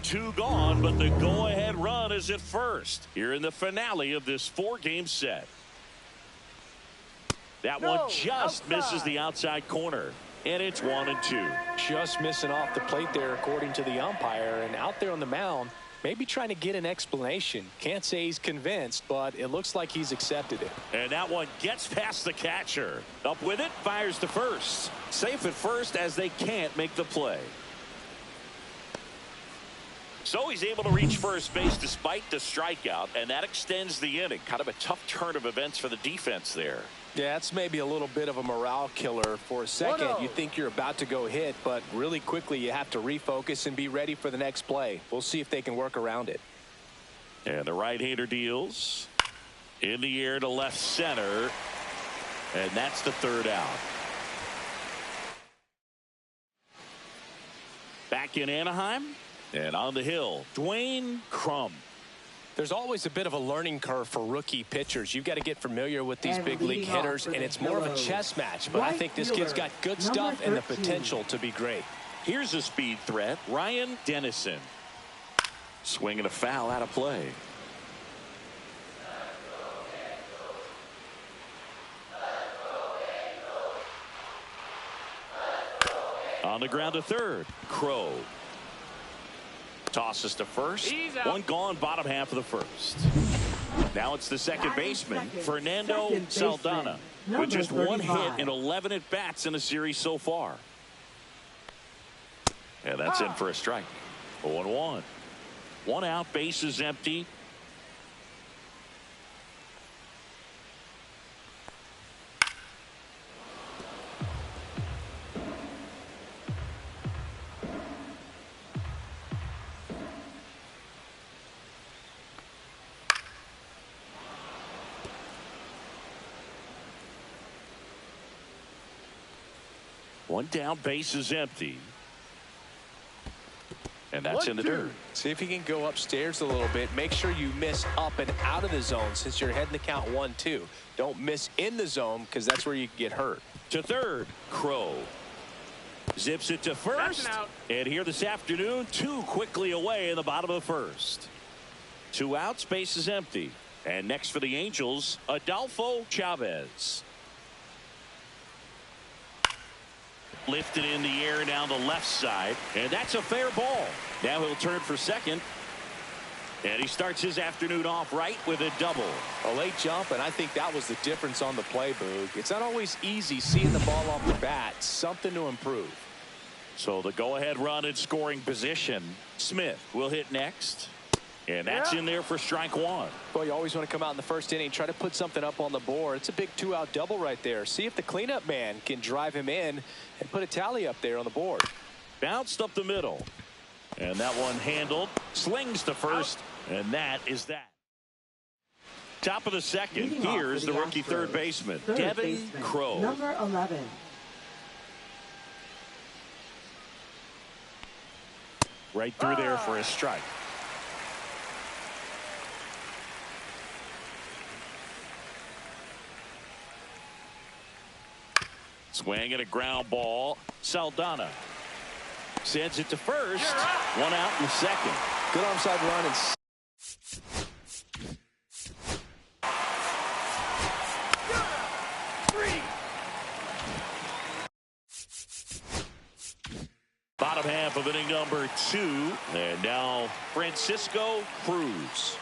Two gone, but the go-ahead run is at first here in the finale of this 4-game set. That one just misses the outside corner, and it's 1-2. Just missing off the plate there, according to the umpire, and out there on the mound, maybe trying to get an explanation. Can't say he's convinced, but it looks like he's accepted it. And that one gets past the catcher. Up with it, fires to first. Safe at first as they can't make the play. So he's able to reach first base despite the strikeout, and that extends the inning. Kind of a tough turn of events for the defense there. Yeah, it's maybe a little bit of a morale killer for a second. 1-0. You think you're about to go hit, but really quickly you have to refocus and be ready for the next play. We'll see if they can work around it. And the right-hander deals in the air to left center, and that's the third out. Back in Anaheim. And on the hill, Dwayne Crum. There's always a bit of a learning curve for rookie pitchers. You've got to get familiar with these And big league leading off hitters, for and the it's more of a Hills. chess match. But I Right think this kid's got good fielder, stuff number and the 13. potential to be great. Here's a speed threat, Ryan Dennison. Swinging a foul out of play. On the ground to third, Crow. Tosses to first. One gone, bottom half of the first. Now it's the second baseman, Fernando Saldana, with just 1 hit in 11 at-bats in the series so far. And that's in for a strike. 0-1. 1 out, base is empty. One down, base is empty. And that's in the dirt. See if you can go upstairs a little bit. Make sure you miss up and out of the zone since you're heading the count 1-2. Don't miss in the zone because that's where you can get hurt. To third, Crow. Zips it to first. And here this afternoon, 2 quickly away in the bottom of the first. 2 outs, base is empty. And next for the Angels, Adolfo Chavez. Lifted in the air down the left side, and that's a fair ball. Now he'll turn for second, and he starts his afternoon off right with a double. A late jump, and I think that was the difference on the play, Boog. It's not always easy seeing the ball off the bat. Something to improve. So the go-ahead run in scoring position. Smith will hit next, and that's in there for strike 1. Well, you always want to come out in the first inning, try to put something up on the board. It's a big 2-out double right there. See if the cleanup man can drive him in and put a tally up there on the board. Bounced up the middle, and that one handled. Slings to first, and that is that. Top of the second. Leading off Here's for the rookie Astros, third baseman, third Devin baseman, Crow. Number 11. Right through there for a strike. Swing and a ground ball. Saldana sends it to first. 1 out in the second. Good onside run and bottom half of inning number 2. And now Francisco Cruz.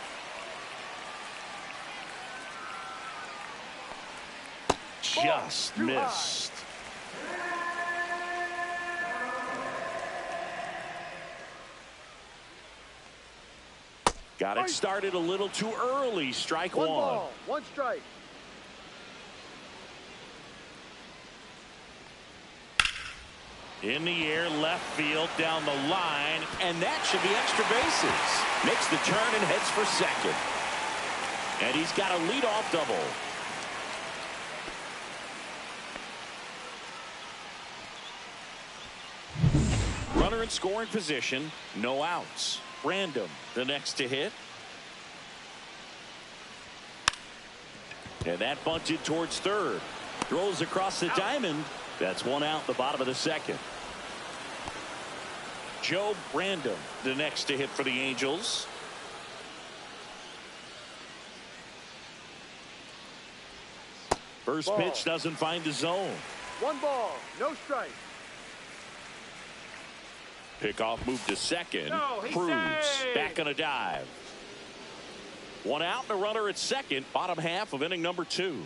Just missed. Got it started a little too early. Strike one. One ball, one strike. In the air, left field, down the line, and that should be extra bases. Makes the turn and heads for second. And he's got a leadoff double. Runner in scoring position, no outs. Random, the next to hit. And that bunted towards third. Throws across the diamond. That's one out in the bottom of the second. Joe Random, the next to hit for the Angels. First pitch doesn't find the zone. One ball, no strike. Pickoff move to second. No, he Cruz saved. back on a dive. One out and a runner at second. Bottom half of inning number 2.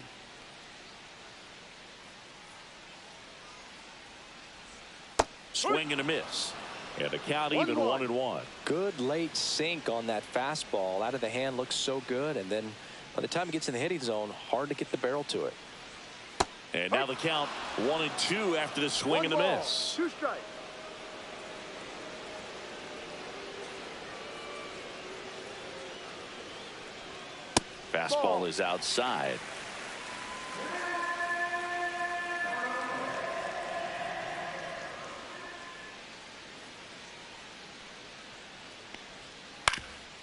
Swing and a miss. And the count even 1-1. Good late sink on that fastball. Out of the hand, looks so good, and then by the time it gets in the hitting zone, hard to get the barrel to it. And now the count 1-2 after the swing and the miss. 2 strikes. Fastball is outside.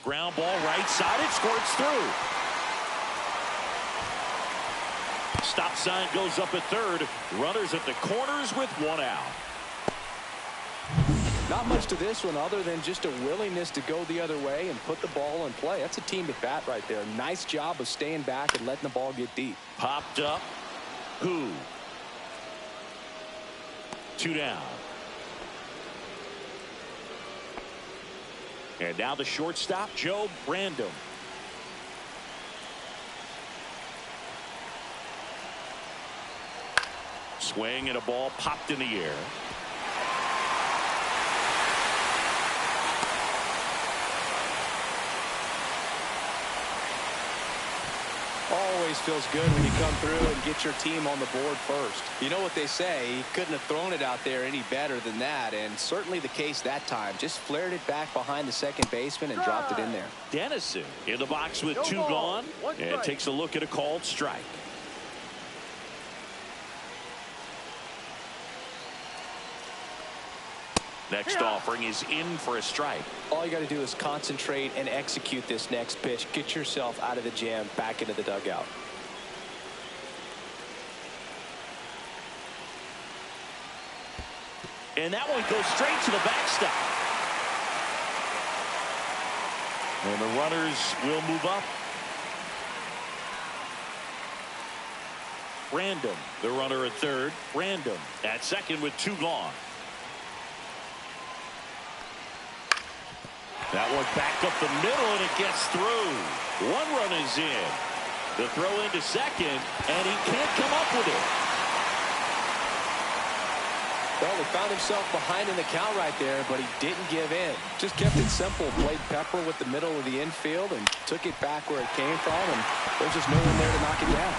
Ground ball right side. It squirts through. Stop sign goes up at third. Runners at the corners with one out. Not much to this one other than just a willingness to go the other way and put the ball in play. That's a team at bat right there. Nice job of staying back and letting the ball get deep. Popped up. Who? 2 down. And now the shortstop, Joe Random. Swing and a ball popped in the air. Always feels good when you come through and get your team on the board first. You know what they say, he couldn't have thrown it out there any better than that, and certainly the case that time. Just flared it back behind the second baseman and dropped it in there. Dennison in the box with 2 gone and takes a look at a called strike. Next offering is in for a strike. All you got to do is concentrate and execute this next pitch. Get yourself out of the jam, back into the dugout. And that one goes straight to the backstop. And the runners will move up. Random, the runner at third. Random at second with 2 gone. That one back up the middle, and it gets through. 1 run is in. The throw into second, and he can't come up with it. Well, he found himself behind in the count right there, but he didn't give in. Just kept it simple. Played pepper with the middle of the infield and took it back where it came from, and there's just no one there to knock it down.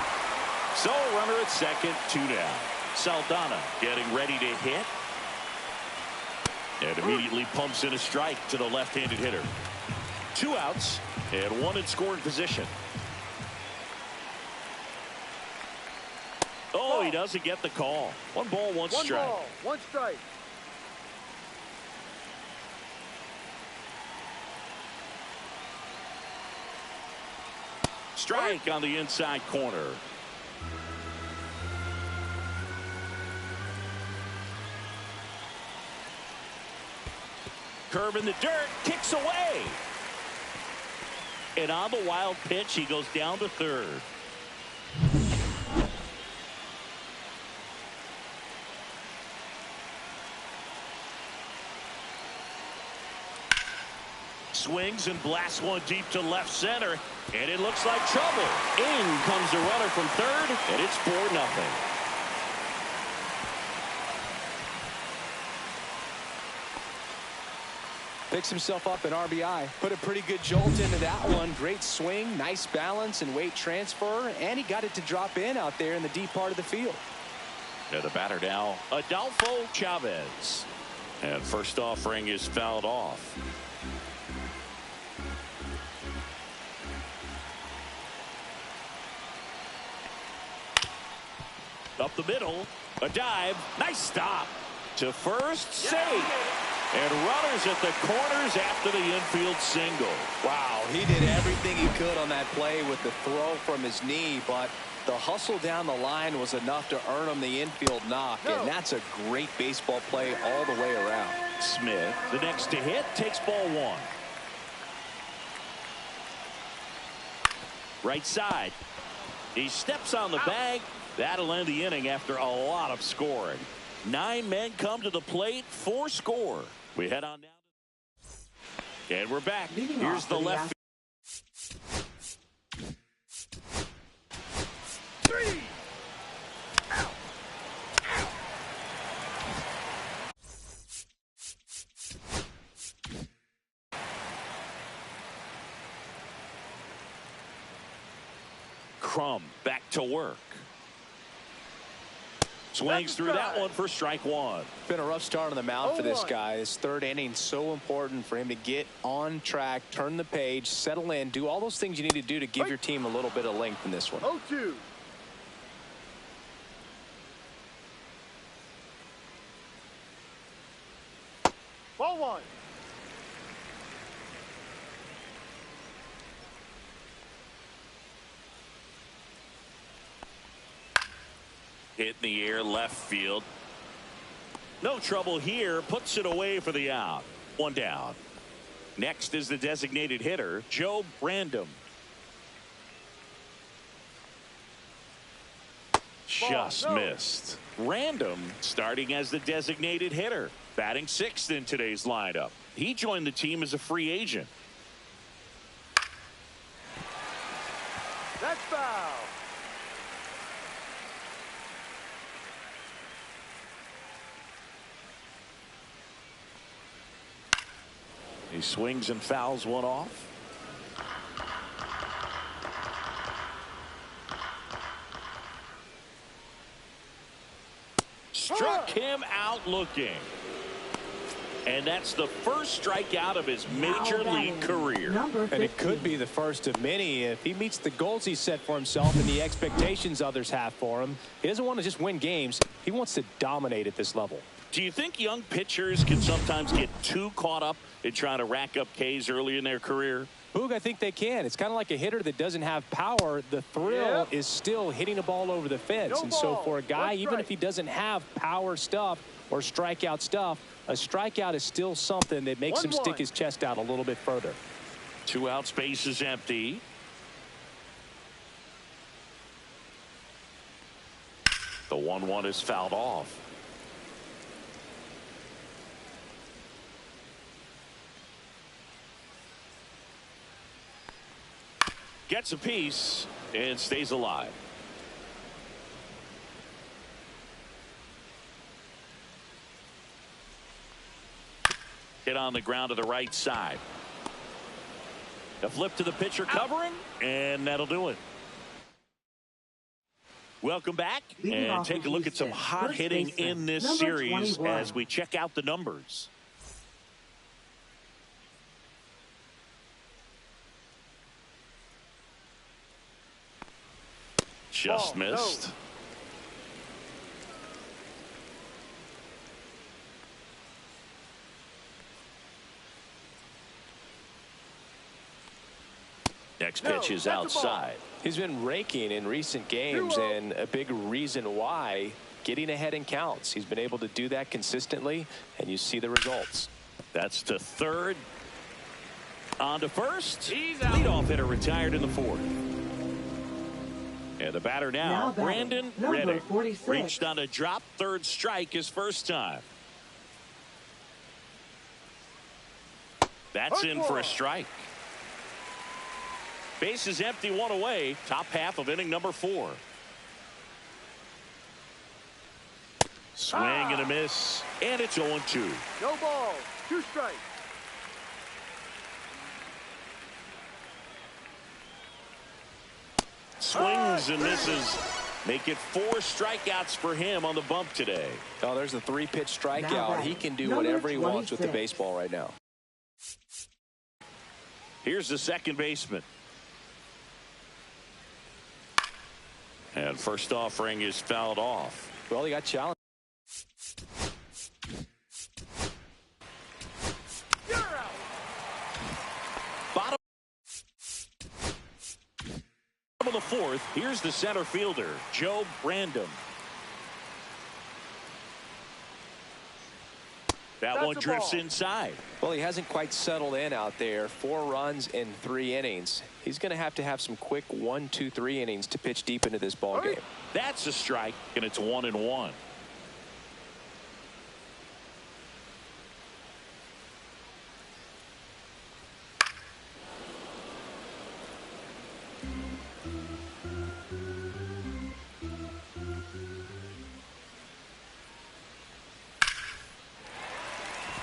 So, runner at second, 2 down. Saldana getting ready to hit. And immediately pumps in a strike to the left-handed hitter. 2 outs and 1 in scoring position. Oh, he doesn't get the call. 1 ball, 1 strike. 1 ball, 1 strike. Strike on the inside corner. Curve in the dirt, kicks away. And on the wild pitch, he goes down to third. swings and blasts one deep to left center, and it looks like trouble. In comes the runner from third, and it's 4-0. Picks himself up an RBI. Put a pretty good jolt into that one. Great swing, nice balance and weight transfer, and he got it to drop in out there in the deep part of the field. The batter now, Adolfo Chavez. And first offering is fouled off. Up the middle, a dive, nice stop. To first, save. And runners at the corners after the infield single. Wow, he did everything he could on that play with the throw from his knee, but the hustle down the line was enough to earn him the infield knock, and that's a great baseball play all the way around. Smith, the next to hit, takes ball one. Right side. He steps on the bag. That'll end the inning after a lot of scoring. 9 men come to the plate, 4 score. We head on down. And we're back. Here's the left. Crum back to work. Swings through that one for strike one. Been a rough start on the mound for this guy. His third inning so important for him to get on track, turn the page, settle in, do all those things you need to do to give your team a little bit of length in this one. 0-2. Ball one. Hit in the air left field. No trouble here. Puts it away for the out. 1 down. Next is the designated hitter, Joe Random. Just missed. Random starting as the designated hitter. Batting 6th in today's lineup. He joined the team as a free agent. That's foul. He swings and fouls one off. Struck him out looking. And that's the first strikeout of his major league career. And it could be the first of many if he meets the goals he set for himself and the expectations others have for him. He doesn't want to just win games. He wants to dominate at this level. Do you think young pitchers can sometimes get too caught up in trying to rack up Ks early in their career? Boog, I think they can. It's kind of like a hitter that doesn't have power. The thrill is still hitting a ball over the fence. And so for a guy, even if he doesn't have power stuff or strikeout stuff, a strikeout is still something that makes him stick his chest out a little bit further. 2 out, space is empty. The 1-1 is fouled off. Gets a piece and stays alive. Hit on the ground to the right side. A flip to the pitcher covering, and that'll do it. Welcome back, and take a look at some hot hitting in this series as we check out the numbers. Just missed. Next pitch is outside. He's been raking in recent games, and a big reason why, getting ahead in counts. He's been able to do that consistently, and you see the results. That's to third. On to first. Leadoff hitter retired in the 4th. And the batter now Brandon Reddick. Reached on a drop. Third strike his first time. That's in for a strike. Base is empty, one away. Top half of inning number 4. Swing and a miss, and it's 0-2. No ball. 2 strikes. Swings and misses. Make it 4 strikeouts for him on the bump today. Oh, there's a 3-pitch strikeout. He can do whatever he wants with the baseball right now. Here's the second baseman. And first offering is fouled off. Well, he got challenged. Bottom of the 4th. Here's the center fielder, Joe Brandon. That one drifts inside. Well, he hasn't quite settled in out there. 4 runs in 3 innings. He's going to have some quick 1, 2, 3 innings to pitch deep into this ball game. That's a strike, and it's 1-1.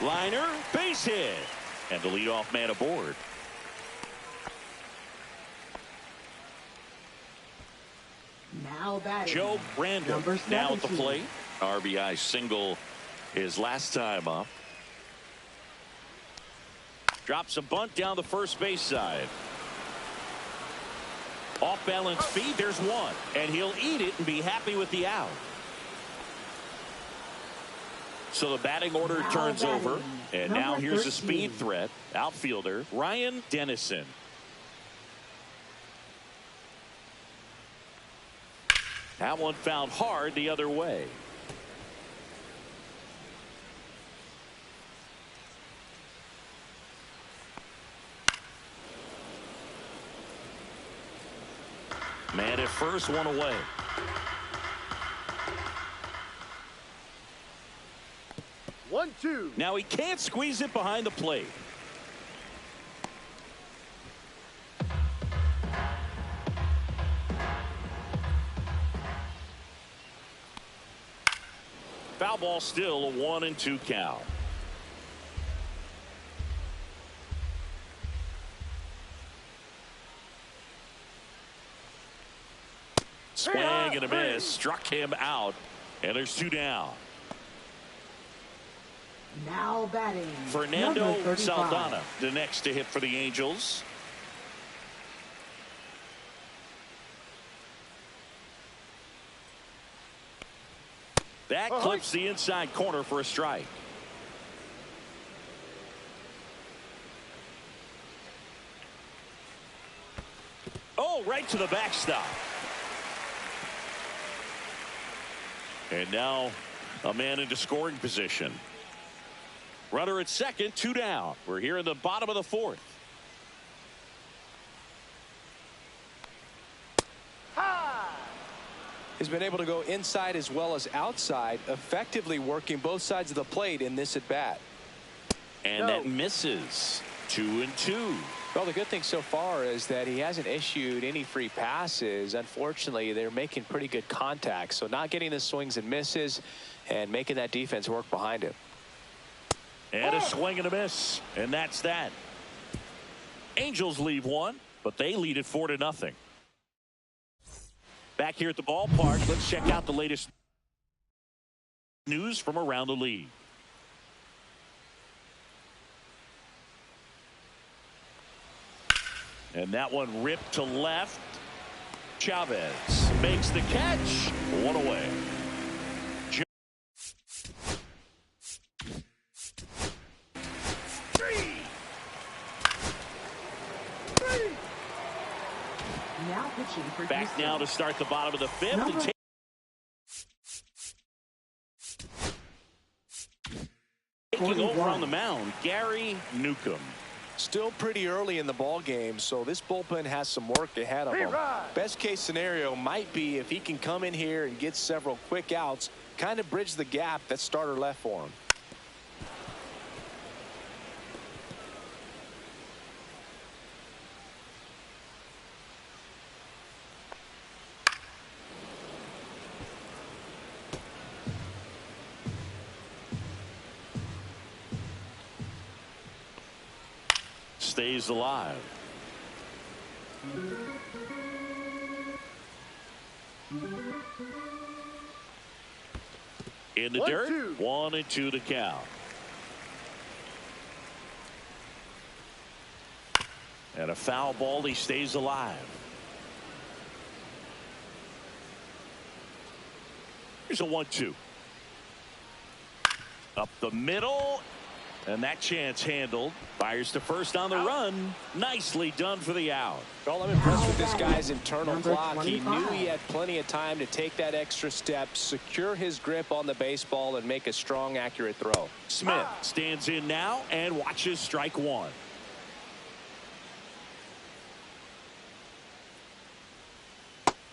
Liner, base hit, and the leadoff man aboard. Now batting. Joe Brandon Number now at the 17. plate. RBI single his last time up. Drops a bunt down the first base side. Off balance feed, there's one, and he'll eat it and be happy with the out. So the batting order Now turns batting. over, and Number now here's a 13. speed threat. Outfielder Ryan Dennison. That one found hard the other way. Man at first, one away. 1-2. Now he can't squeeze it behind the plate. Foul ball, still a 1-2 count. Swing and a miss, struck him out, and there's 2 down. Now batting. Fernando Number 35. Saldana, the next to hit for the Angels. That clips the inside corner for a strike. Oh, right to the backstop. And now a man into scoring position. Runner at second, 2 down. We're here in the bottom of the 4th. He's been able to go inside as well as outside, effectively working both sides of the plate in this at bat. And that misses. 2-2. Well, the good thing so far is that he hasn't issued any free passes. Unfortunately, they're making pretty good contact, so not getting the swings and misses and making that defense work behind him. And a swing and a miss, and that's that. Angels leave one, but they lead it 4-0. Back here at the ballpark, let's check out the latest news from around the league. And that one ripped to left. Chavez makes the catch. 1 away. Now pitching for Back Houston. now to start the bottom of the 5th. Number- And taking over 41. on the mound, Gary Newcomb. Still pretty early in the ball game, so this bullpen has some work ahead of him. Best case scenario might be if he can come in here and get several quick outs, kind of bridge the gap that starter left for him. stays alive. In the dirt, 1-2 to count. And a foul ball, he stays alive. Here's a 1-2. Up the middle. And that chance handled. Fires to first on the run. Nicely done for the out. Well, I'm impressed with this guy's internal clock. He knew he had plenty of time to take that extra step, secure his grip on the baseball, and make a strong, accurate throw. Smith stands in now and watches strike one.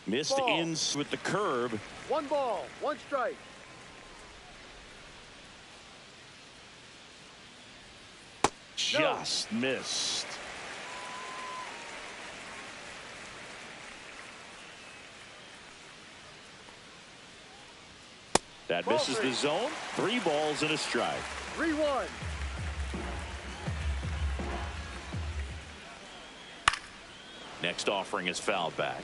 Missed ins with the curve. 1 ball, 1 strike. Just missed. That misses the zone. 3 balls and a strike. 3-1. Next offering is fouled back.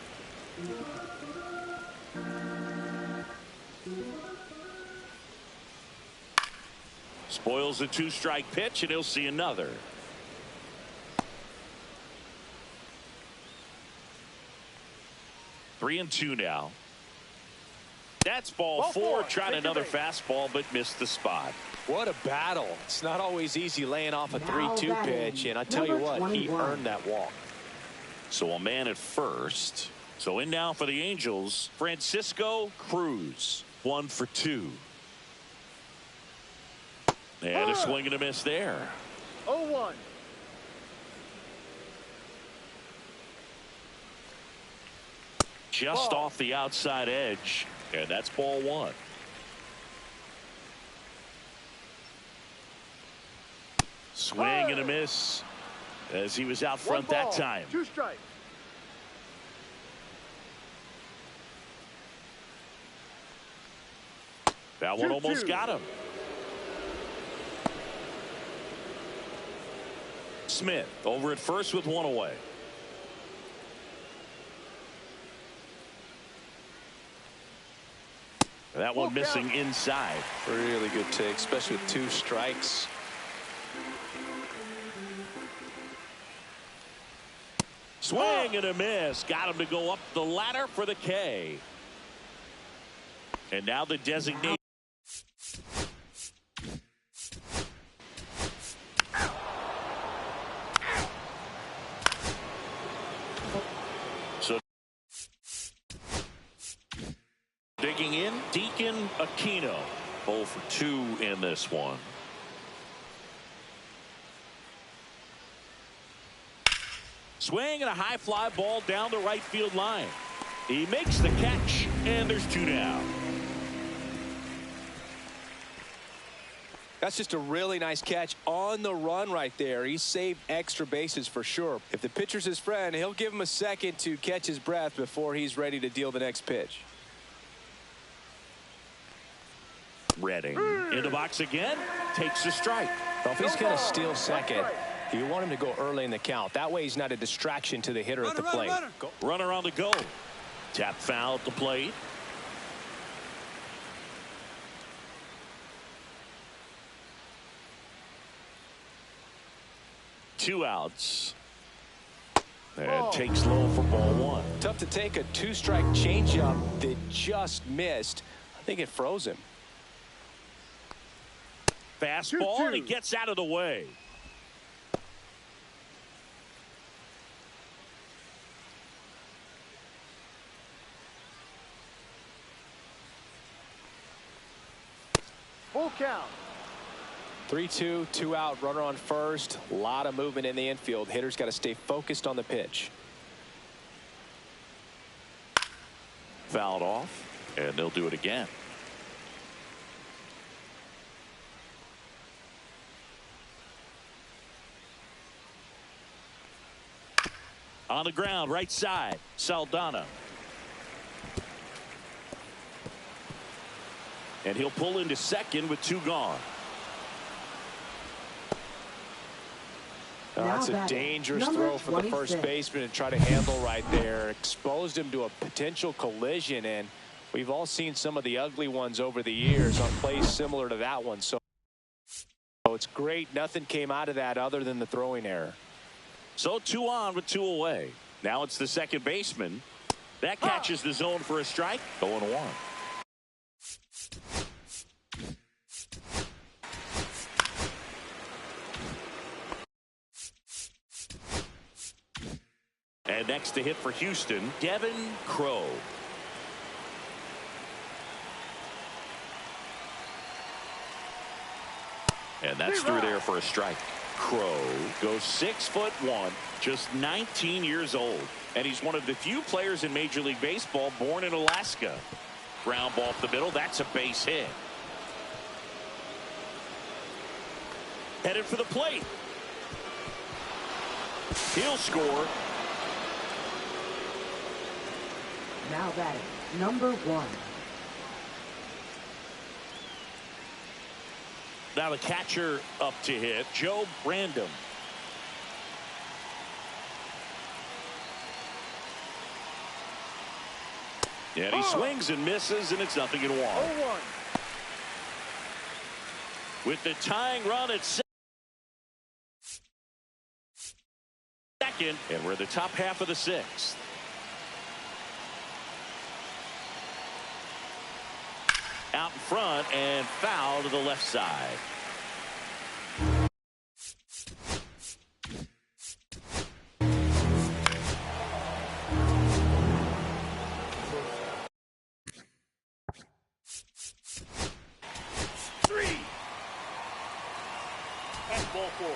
Spoils a 2-strike pitch, and he'll see another. Three and 2 now. That's ball 4. Tried another fastball, but missed the spot. What a battle. It's not always easy laying off a 3-2 pitch, and I tell you what, he earned that walk. So a man at first. So in now for the Angels, Francisco Cruz. 1 for 2. And a swing and a miss there. 0-1. Just off the outside edge. And that's ball 1. Swing and a miss as he was out front that time. 2 strikes. That one almost got him. Smith over at first with 1 away. That one missing inside. Really good take, especially with 2 strikes. Swing and a miss. Got him to go up the ladder for the K. And now the designation. So digging in, Deacon Aquino. 0 for 2 in this one. Swing and a high fly ball down the right field line. He makes the catch, and there's 2 down. That's just a really nice catch on the run right there. He saved extra bases for sure. If the pitcher's his friend, he'll give him a second to catch his breath before he's ready to deal the next pitch. Redding in the box again, takes a strike. Well, if he's going to steal second, you want him to go early in the count. That way he's not a distraction to the hitter at the plate. Runner on the go. Tap foul at the plate. Two outs. And takes low for ball 1. Tough to take a 2-strike changeup that just missed. I think it froze him. Fastball, and he gets out of the way. Full count. 3-2, 2 out, runner on first. A lot of movement in the infield. Hitter's got to stay focused on the pitch. Fouled off, and they'll do it again. On the ground, right side, Saldana. And he'll pull into second with 2 gone. That's a dangerous throw for the first baseman to try to handle right there. Exposed him to a potential collision, and we've all seen some of the ugly ones over the years on plays similar to that one. So it's great. Nothing came out of that other than the throwing error. So 2 on with 2 away. Now it's the second baseman. That catches the zone for a strike. 0-1. And next to hit for Houston, Devin Crow. And that's through there for a strike. Crow goes 6'1", just 19 years old. And he's one of the few players in Major League Baseball born in Alaska. Ground ball up the middle. That's a base hit. Headed for the plate. He'll score. Now batting, number 1. Now the catcher up to hit, Joe Brandon. And he swings and misses, and it's 0-1. With the tying run at second, and we're in the top half of the 6th. Out in front and foul to the left side. That's ball 4.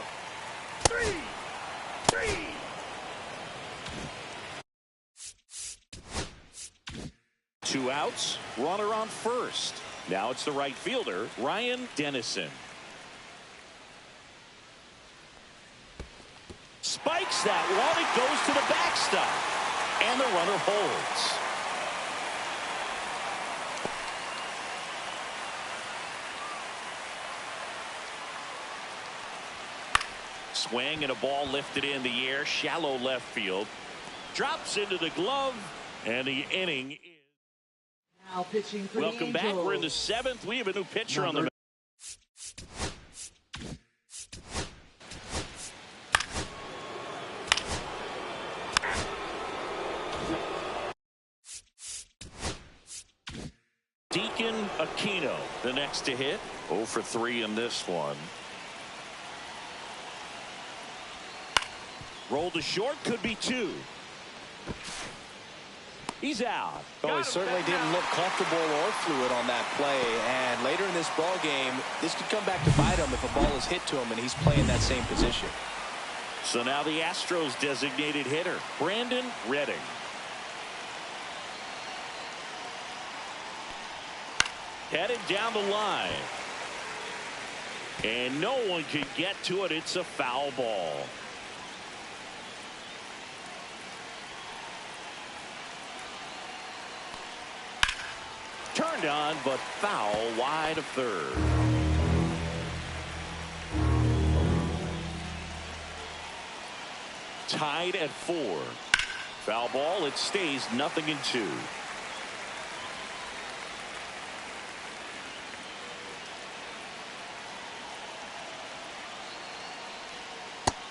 3. 2 outs, runner on first. Now it's the right fielder, Ryan Dennison. Spikes that one. It goes to the backstop. And the runner holds. Swing and a ball lifted in the air, shallow left field. Drops into the glove, and the inning is. Now pitching for Welcome the back. Angels. We're in the 7th. We have a new pitcher on the. Deacon Aquino, the next to hit. 0 for 3 in this one. Rolled to short, could be 2. He's out. Well, he certainly didn't look comfortable or fluid on that play. And later in this ball game, this could come back to bite him if a ball is hit to him and he's playing that same position. So now the Astros designated hitter, Brandon Redding. Headed down the line. And no one can get to it. It's a foul ball. Turned on, but foul wide of third. Tied at 4. Foul ball. It stays 0-2.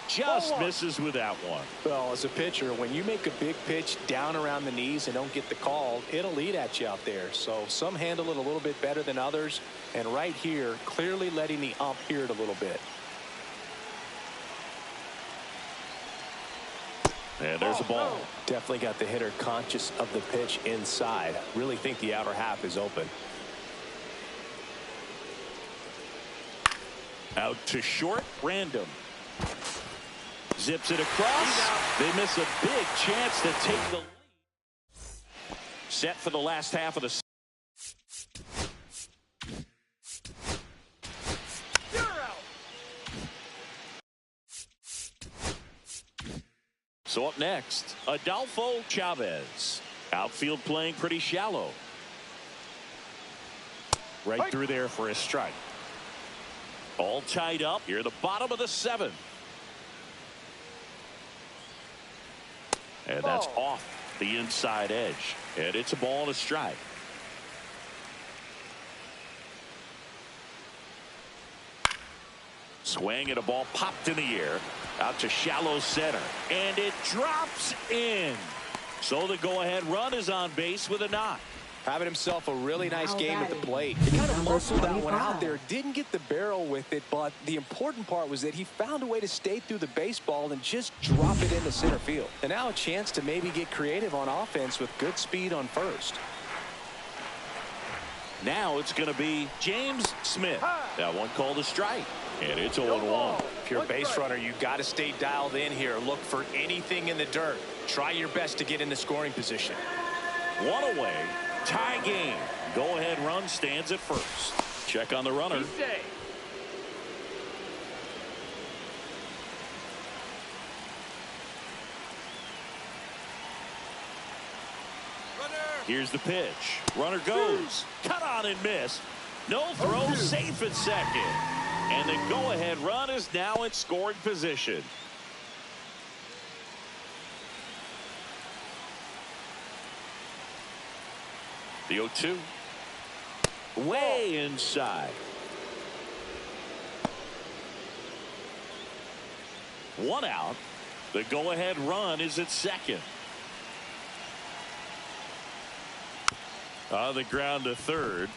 Just misses with that one. Well, as a pitcher, when you make a big pitch down around the knees and don't get the call, it'll eat at you out there. So some handle it a little bit better than others. And right here, clearly letting the ump hear it a little bit. And there's a ball. Definitely got the hitter conscious of the pitch inside. Really think the outer half is open. Out to short, random. Zips it across. They miss a big chance to take the lead. Set for the last half of the. So up next, Adolfo Chavez. Outfield playing pretty shallow. Right through there for a strike. All tied up here at the bottom of the 7th. And that's off the inside edge. And it's a ball and a strike. Swing and a ball popped in the air out to shallow center, and it drops in. So the go-ahead run is on base with a knock. Having himself a really nice game at the plate. He kind of muscled that one out there. Didn't get the barrel with it, but the important part was that he found a way to stay through the baseball and just drop it into center field. And now a chance to maybe get creative on offense with good speed on first. Now it's going to be James Smith. That one called a strike. And it's 0-1. If you're a base runner, you got to stay dialed in here. Look for anything in the dirt. Try your best to get in the scoring position. One away. Tie game. Go-ahead run stands at first. Check on the runner. Here's the pitch. Runner goes. Cut on and miss. No throw. Safe at second. And the go-ahead run is now in scoring position. The 0-2. Way inside. One out. The go-ahead run is at second. On the ground to third.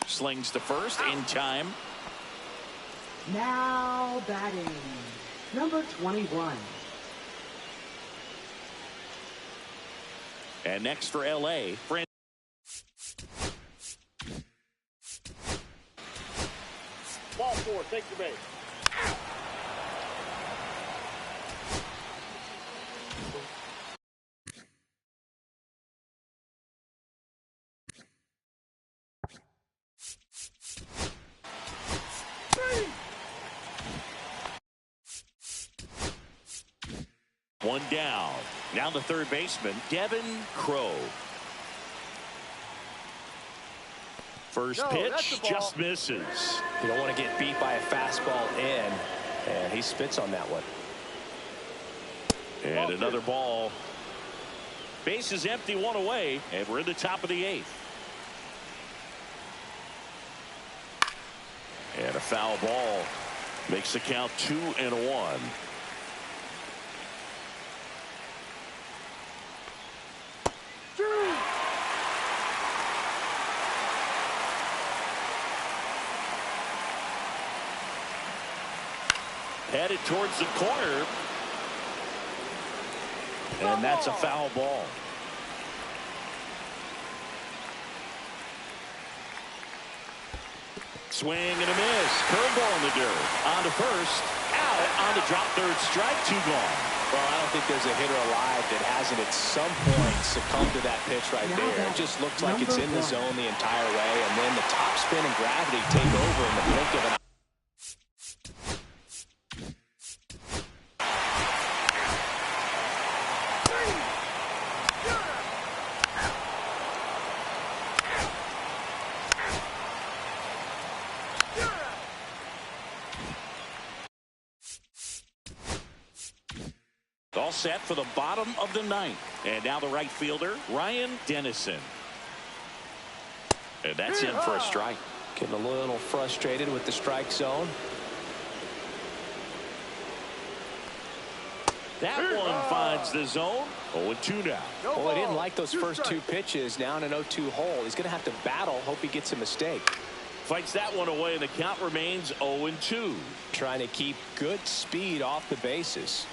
Slings to first in time. Now batting, number 21. And next for L.A. Ball four, take your base. One down. Now the third baseman, Devin Crow. First pitch just misses. You don't want to get beat by a fastball in, and he spits on that one. And another ball. Base is empty, one away, and we're in the top of the eighth. And a foul ball makes the count 2-1. Headed towards the corner. And that's a foul ball. Swing and a miss. Curveball in the dirt. On to first. Out on the drop third strike. 2 gone. Well, I don't think there's a hitter alive that hasn't at some point succumbed to that pitch right there. It just looks like it's in the zone the entire way, and then the top spin and gravity take over in the blink of an eye. All set for the bottom of the ninth. And now the right fielder, Ryan Dennison. And that's in for a strike. Getting a little frustrated with the strike zone. That one finds the zone. 0-2 now. Well, he didn't like those first 2 pitches. Now in an 0-2 hole. He's going to have to battle. Hope he gets a mistake. Fights that one away, and the count remains 0-2. Trying to keep good speed off the bases.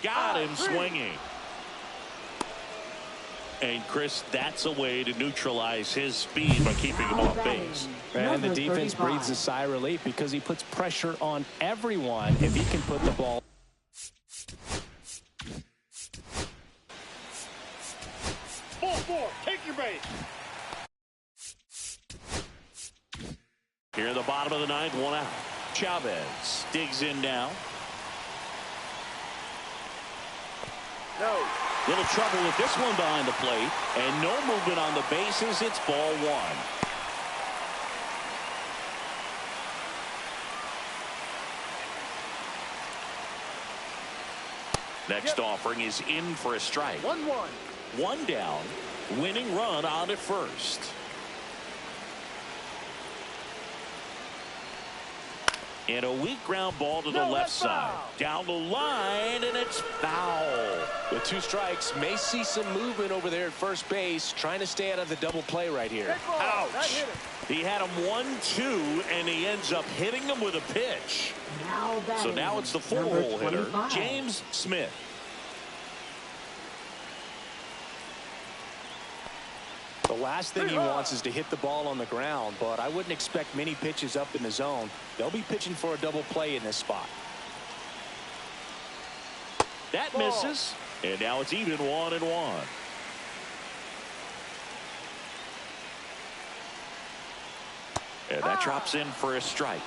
Got him swinging. And Chris, that's a way to neutralize his speed by keeping him off base. And the defense breathes a sigh of relief because he puts pressure on everyone if he can put the ball. Ball four, take your base. Here in the bottom of the ninth, 1 out. Chavez digs in now. No. Little trouble with this one behind the plate, and no movement on the bases. It's ball one. Next offering is in for a strike. 1-1. One down, winning run on at first. And a weak ground ball to the left side. Down the line, and it's foul. With 2 strikes, may see some movement over there at first base, trying to stay out of the double play right here. Ouch. He had him 1-2, and he ends up hitting him with a pitch. So now it's the full-hole hitter, James Smith. The last thing he wants is to hit the ball on the ground, but I wouldn't expect many pitches up in the zone. They'll be pitching for a double play in this spot. That misses, and now it's even 1-1. And that drops in for a strike.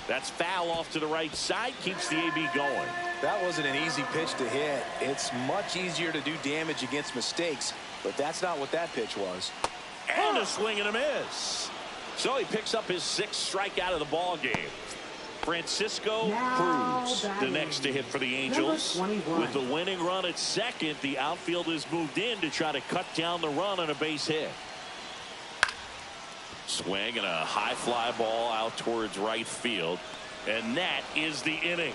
That's foul off to the right side, keeps the AB going. That wasn't an easy pitch to hit. It's much easier to do damage against mistakes, but that's not what that pitch was. And a swing and a miss. So he picks up his 6th strikeout of the ball game. Francisco Cruz, the next to hit for the Angels. With the winning run at second, the outfield has moved in to try to cut down the run on a base hit. Swing and a high fly ball out towards right field. And that is the inning.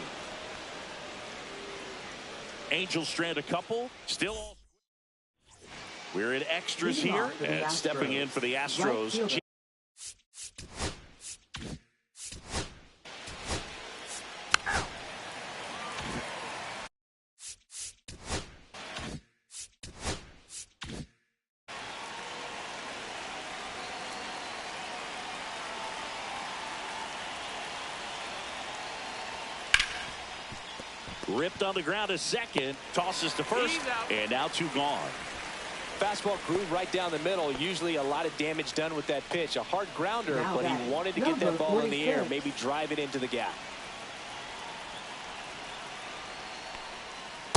Angels strand a couple. Still. We're in extras here. And stepping in for the Astros. Ripped on the ground to second, tosses to first, and now 2 gone. Fastball groove right down the middle. Usually a lot of damage done with that pitch. A hard grounder, but he wanted to get that ball in the air, maybe drive it into the gap.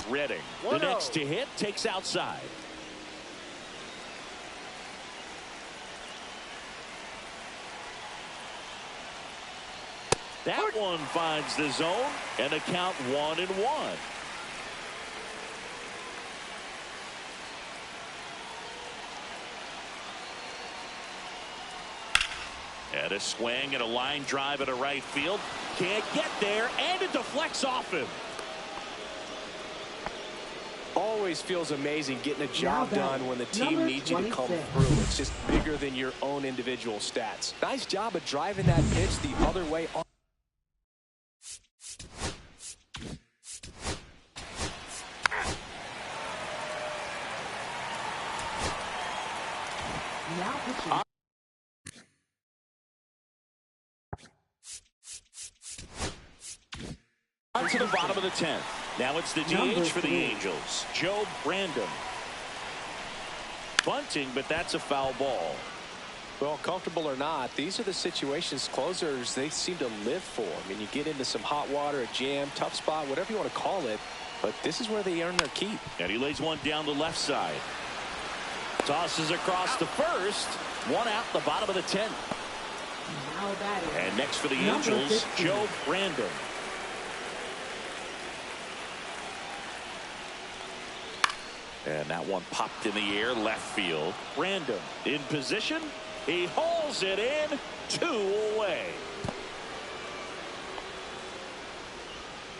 Redding, the next to hit, takes outside. That one finds the zone, and a count 1-1. And a swing and a line drive at a right field. Can't get there, and it deflects off him. Always feels amazing getting a job done when the team needs you to come through. It's just bigger than your own individual stats. Nice job of driving that pitch the other way on. On to the bottom of the 10th. Now it's the DH for the Angels, Joe Brandon. Bunting, but that's a foul ball. Well, comfortable or not, these are the situations closers they seem to live for. I mean, you get into some hot water, a jam, tough spot, whatever you want to call it, but this is where they earn their keep. And he lays one down the left side. Tosses across to first. One out the bottom of the 10th. And next for the Angels, Joe Brandon. And that one popped in the air, left field. Brandon in position. He hauls it in, 2 away.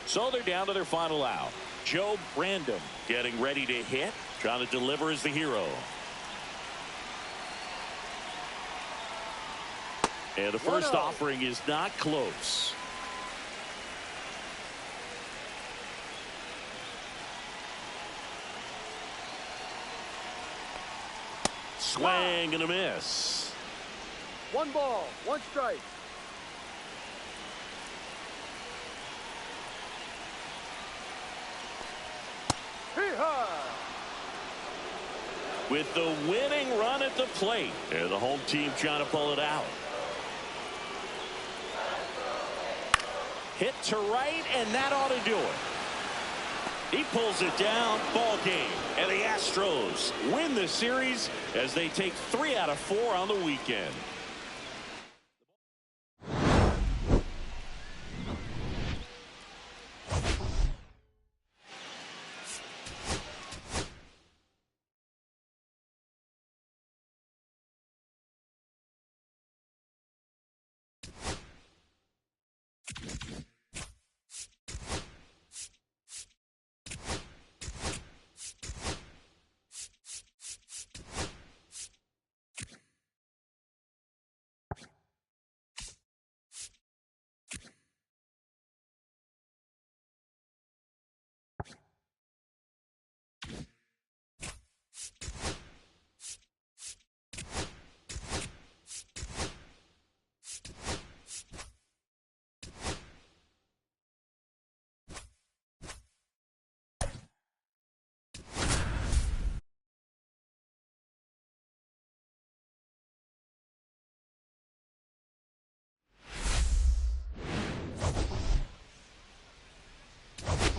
So they're down to their final out. Joe Brandon getting ready to hit, trying to deliver as the hero. And the first offering is not close. Swing and a miss. 1 ball, 1 strike. with the winning run at the plate. And the home team trying to pull it out. Hit to right, and that ought to do it. He pulls it down. Ball game. And the Astros win the series as they take 3 out of 4 on the weekend.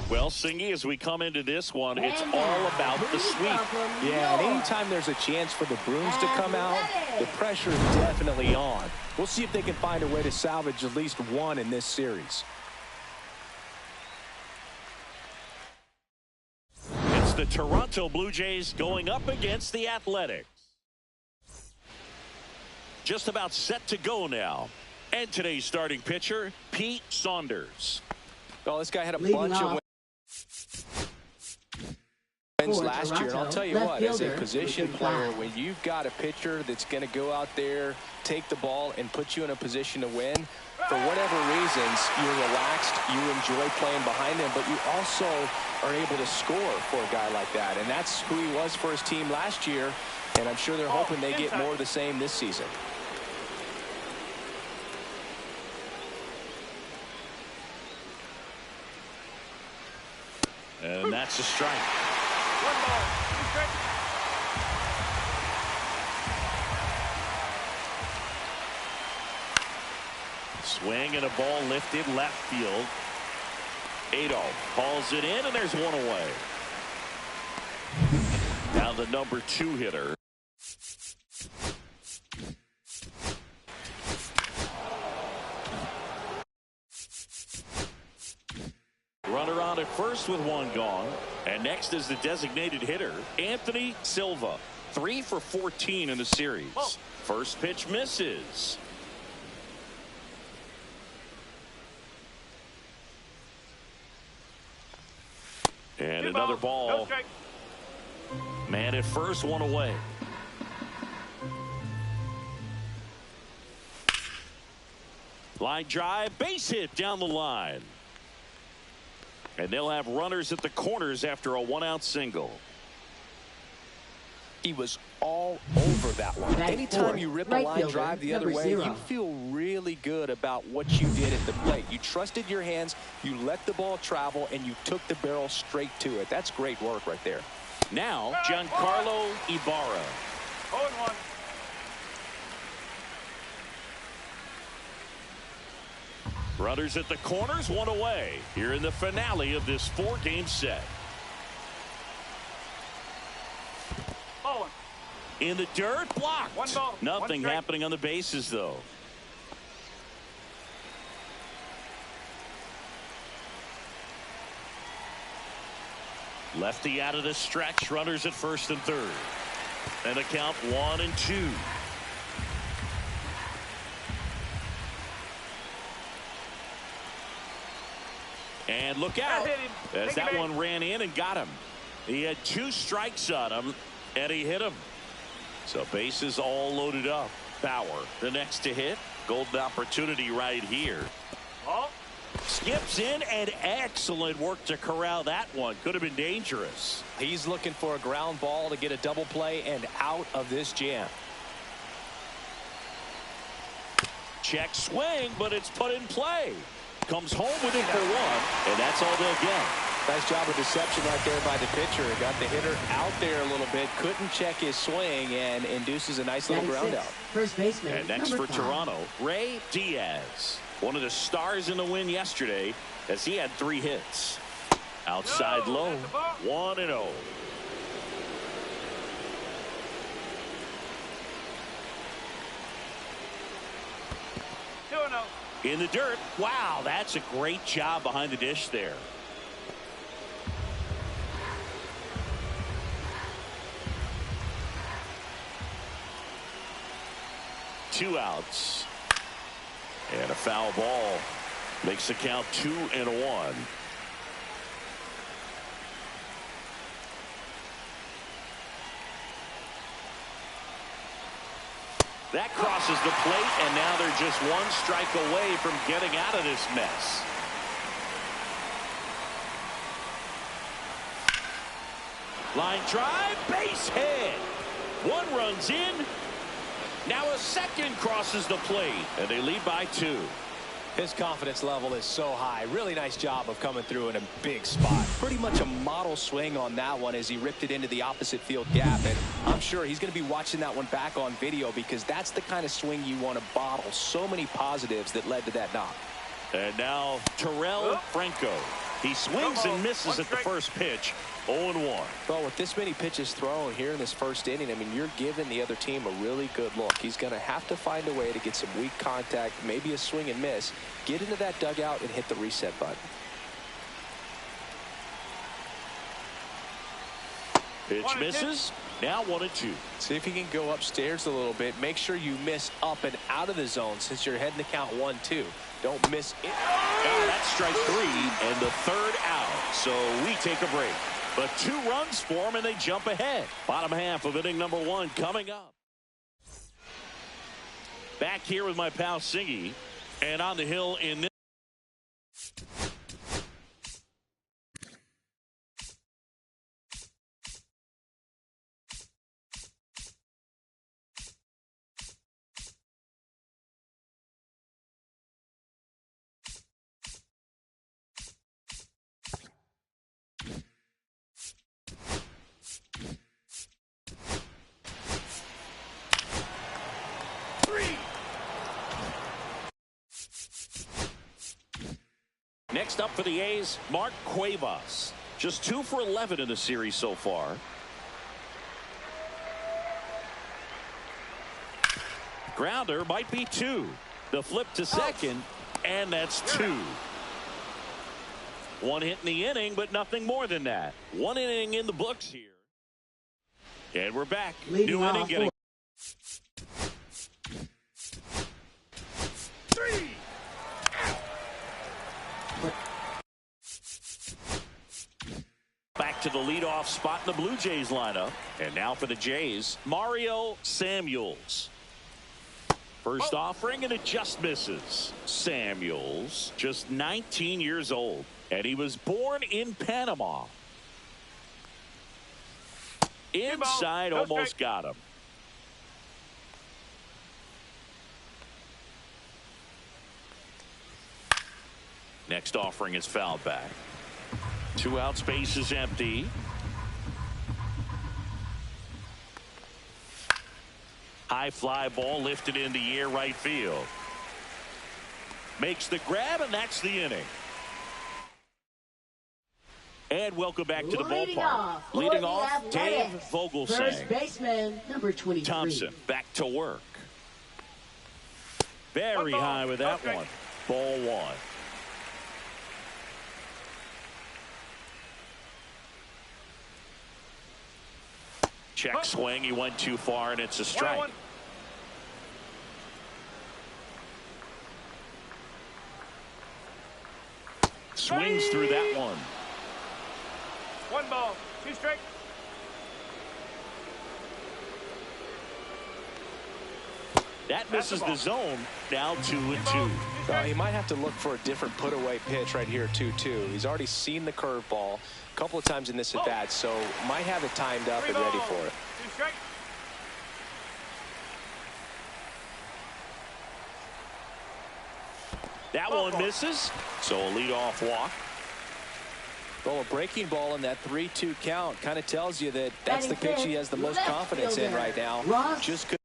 Well, Singy, as we come into this one, it's all about the sweep. Yeah, and anytime there's a chance for the Bruins to come out, the pressure is definitely on. We'll see if they can find a way to salvage at least one in this series. It's the Toronto Blue Jays going up against the Athletics. Just about set to go now. And today's starting pitcher, Pete Saunders. Well, this guy had a bunch of wins last year, and I'll tell you what, as a position player, when you've got a pitcher that's going to go out there, take the ball, and put you in a position to win, for whatever reasons, you're relaxed, you enjoy playing behind him, but you also are able to score for a guy like that, and that's who he was for his team last year, and I'm sure they're hoping they get more of the same this season. And that's a strike. 1 ball, 2 strikes. Swing and a ball lifted left field. Adolph hauls it in, and there's one away. Now the number 2 hitter. Runner on at first with 1 gone. And next is the designated hitter, Anthony Silva. 3 for 14 in the series. First pitch misses. And another ball. Man at first, 1 away. Line drive, base hit down the line. And they'll have runners at the corners after a 1-out single. He was all over that one. Anytime you rip a line drive the other way, you feel really good about what you did at the plate. You trusted your hands, you let the ball travel, and you took the barrel straight to it. That's great work right there. Now, Giancarlo Ibarra. 0-1. Runners at the corners, 1 away. Here in the finale of this 4-game set. In the dirt, blocked. 1 ball. Nothing happening on the bases, though. Lefty out of the stretch. Runners at first and third. And a count 1-2. And look out as that one ran in and got him. He had 2 strikes on him, and he hit him. So bases all loaded up. Bauer, the next to hit. Golden opportunity right here. Skips in, and excellent work to corral that one. Could have been dangerous. He's looking for a ground ball to get a double play and out of this jam. Check swing, but it's put in play. Comes home with it for 1, and that's all they'll get. Nice job of deception right there by the pitcher. Got the hitter out there a little bit. Couldn't check his swing and induces a nice little ground out. First baseman. And next for 5. Toronto, Ray Diaz. One of the stars in the win yesterday as he had 3 hits. Outside low, 1-0. In the dirt. Wow, that's a great job behind the dish there. Two outs. And a foul ball makes the count 2-1. That crosses the plate, and now they're just 1 strike away from getting out of this mess. Line drive, base hit. 1 runs in. Now a second crosses the plate, and they lead by 2. His confidence level is so high. Really nice job of coming through in a big spot. Pretty much a model swing on that one as he ripped it into the opposite field gap. And I'm sure he's going to be watching that one back on video because that's the kind of swing you want to bottle. So many positives that led to that knock. And now Terrell Franco. He swings and misses at the first pitch. 0-1. Well, with this many pitches thrown here in this first inning, I mean, you're giving the other team a really good look. He's going to have to find a way to get some weak contact, maybe a swing and miss, get into that dugout and hit the reset button. Pitch misses. Now 1-2. See if you can go upstairs a little bit. Make sure you miss up and out of the zone since you're heading to count 1-2. Don't miss it. That's strike 3 and the 3rd out. So we take a break. But 2 runs for them and they jump ahead. Bottom half of inning number 1 coming up. Back here with my pal Siggy. And on the hill in this. Next up for the A's, Mark Cuevas. Just 2 for 11 in the series so far. Grounder might be 2. The flip to second, and that's 2. 1 hit in the inning, but nothing more than that. 1 inning in the books here. And we're back. New inning getting. 3. Back to the leadoff spot in the Blue Jays lineup. And now for the Jays, Mario Samuels. First offering, and it just misses. Samuels, just 19 years old, and he was born in Panama. Inside, almost got him. Next offering is fouled back. 2 out, space is empty. High fly ball lifted in the air right field. Makes the grab, and that's the inning. And welcome back to the ballpark. Leading off, Dave Vogelsang. First baseman, number 23. Thompson back to work. Very high with that one. Ball 1. Check swing. He went too far, and it's a strike. Swings through that one. 1 ball, 2 strikes. That misses the zone. Now 2-2. Well, he might have to look for a different put-away pitch right here, 2-2. He's already seen the curveball a couple of times in this at-bat, so might have it timed up and ready for it. 2 strikes. That one misses, so a leadoff walk. Well, a breaking ball in that 3-2 count kind of tells you that that's the pitch he has the most confidence in right now. Just could.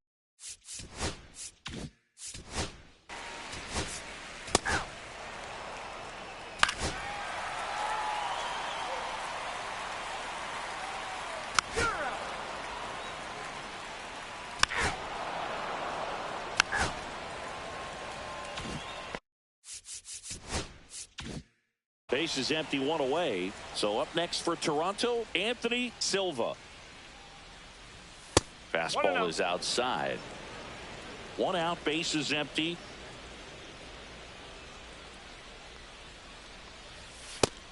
Base is empty, one away. So up next for Toronto, Anthony Silva. Fastball is outside. One out, base is empty.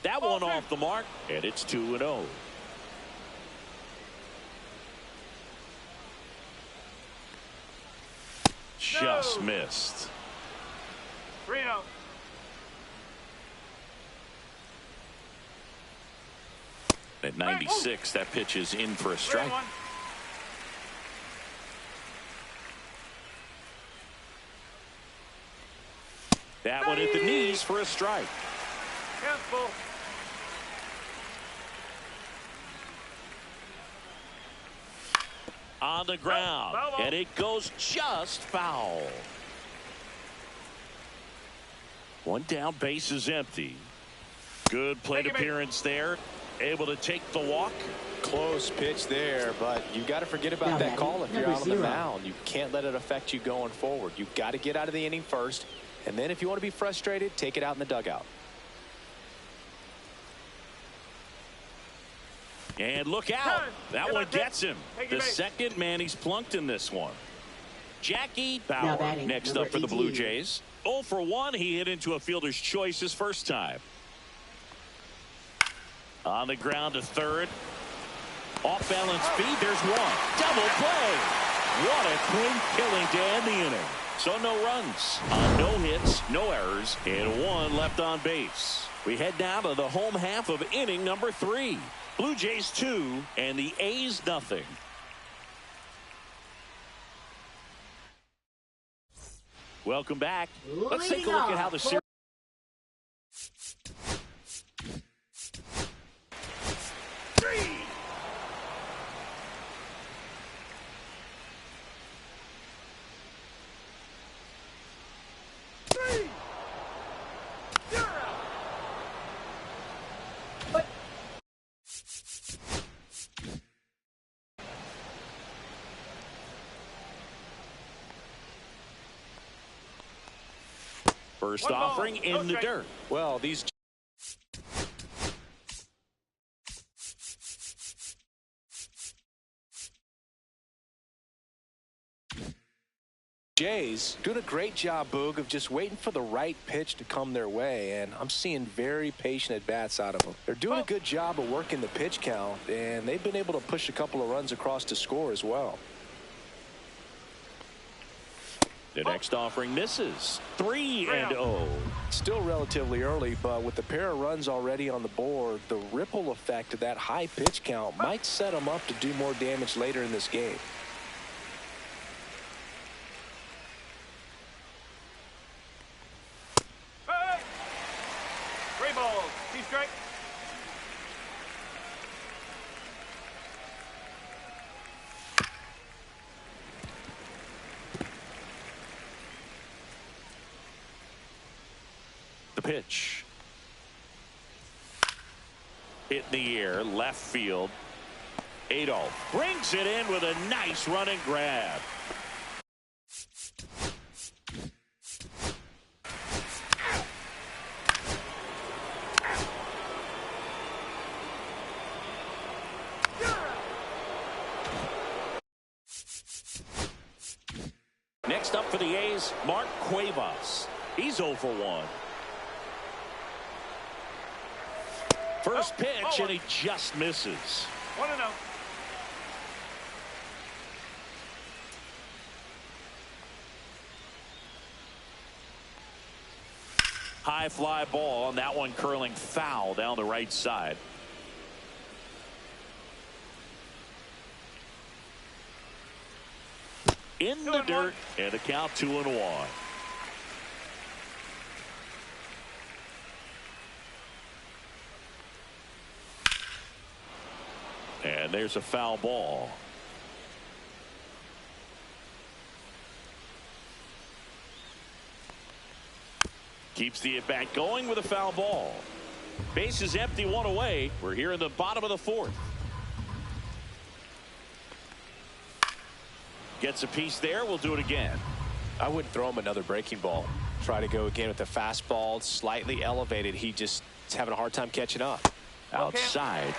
That one off the mark, and it's 2-0. Just missed. 3-0. At 96, that pitch is in for a strike. That one at the knees for a strike. Careful. On the ground, and it goes just foul. One down, base is empty. Good plate appearance there. Able to take the walk. Close pitch there, but you got to forget about that call if you're out on the mound. You can't let it affect you going forward. You've got to get out of the inning first, and then if you want to be frustrated, take it out in the dugout. And look out. That one gets him. The second man he's plunked in this one. Jackie Bauer next up for the Blue Jays. 0 for 1. He hit into a fielder's choice his first time. On the ground to third. Off balance speed. There's one. Double play. What a clean killing to end the inning. So no runs, no hits, no errors, and one left on base. We head down to the home half of inning number 3. Blue Jays 2 and the A's nothing. Welcome back. Let's take a look at how the series. First offering in the dirt. Well, these Jays doing a great job, Boog, of just waiting for the right pitch to come their way, and I'm seeing very patient at-bats out of them. They're doing a good job of working the pitch count, and they've been able to push a couple of runs across to score as well. The next offering misses. 3-0. Still relatively early, but with the pair of runs already on the board, the ripple effect of that high pitch count might set them up to do more damage later in this game. Hey! 3 balls. 2 strikes. The pitch. Hit in the air, left field. Adolph brings it in with a nice running grab. Next up for the A's, Mark Cuevas. He's 0 for 1. First pitch, and he just misses. 1-0. High fly ball, and that one curling foul down the right side. In the dirt, and a count 2-1. And there's a foul ball. Keeps the at-bat going with a foul ball. Base is empty, one away. We're here in the bottom of the fourth. Gets a piece there. We'll do it again. I wouldn't throw him another breaking ball. Try to go again with the fastball, slightly elevated. He just is having a hard time catching up. Outside.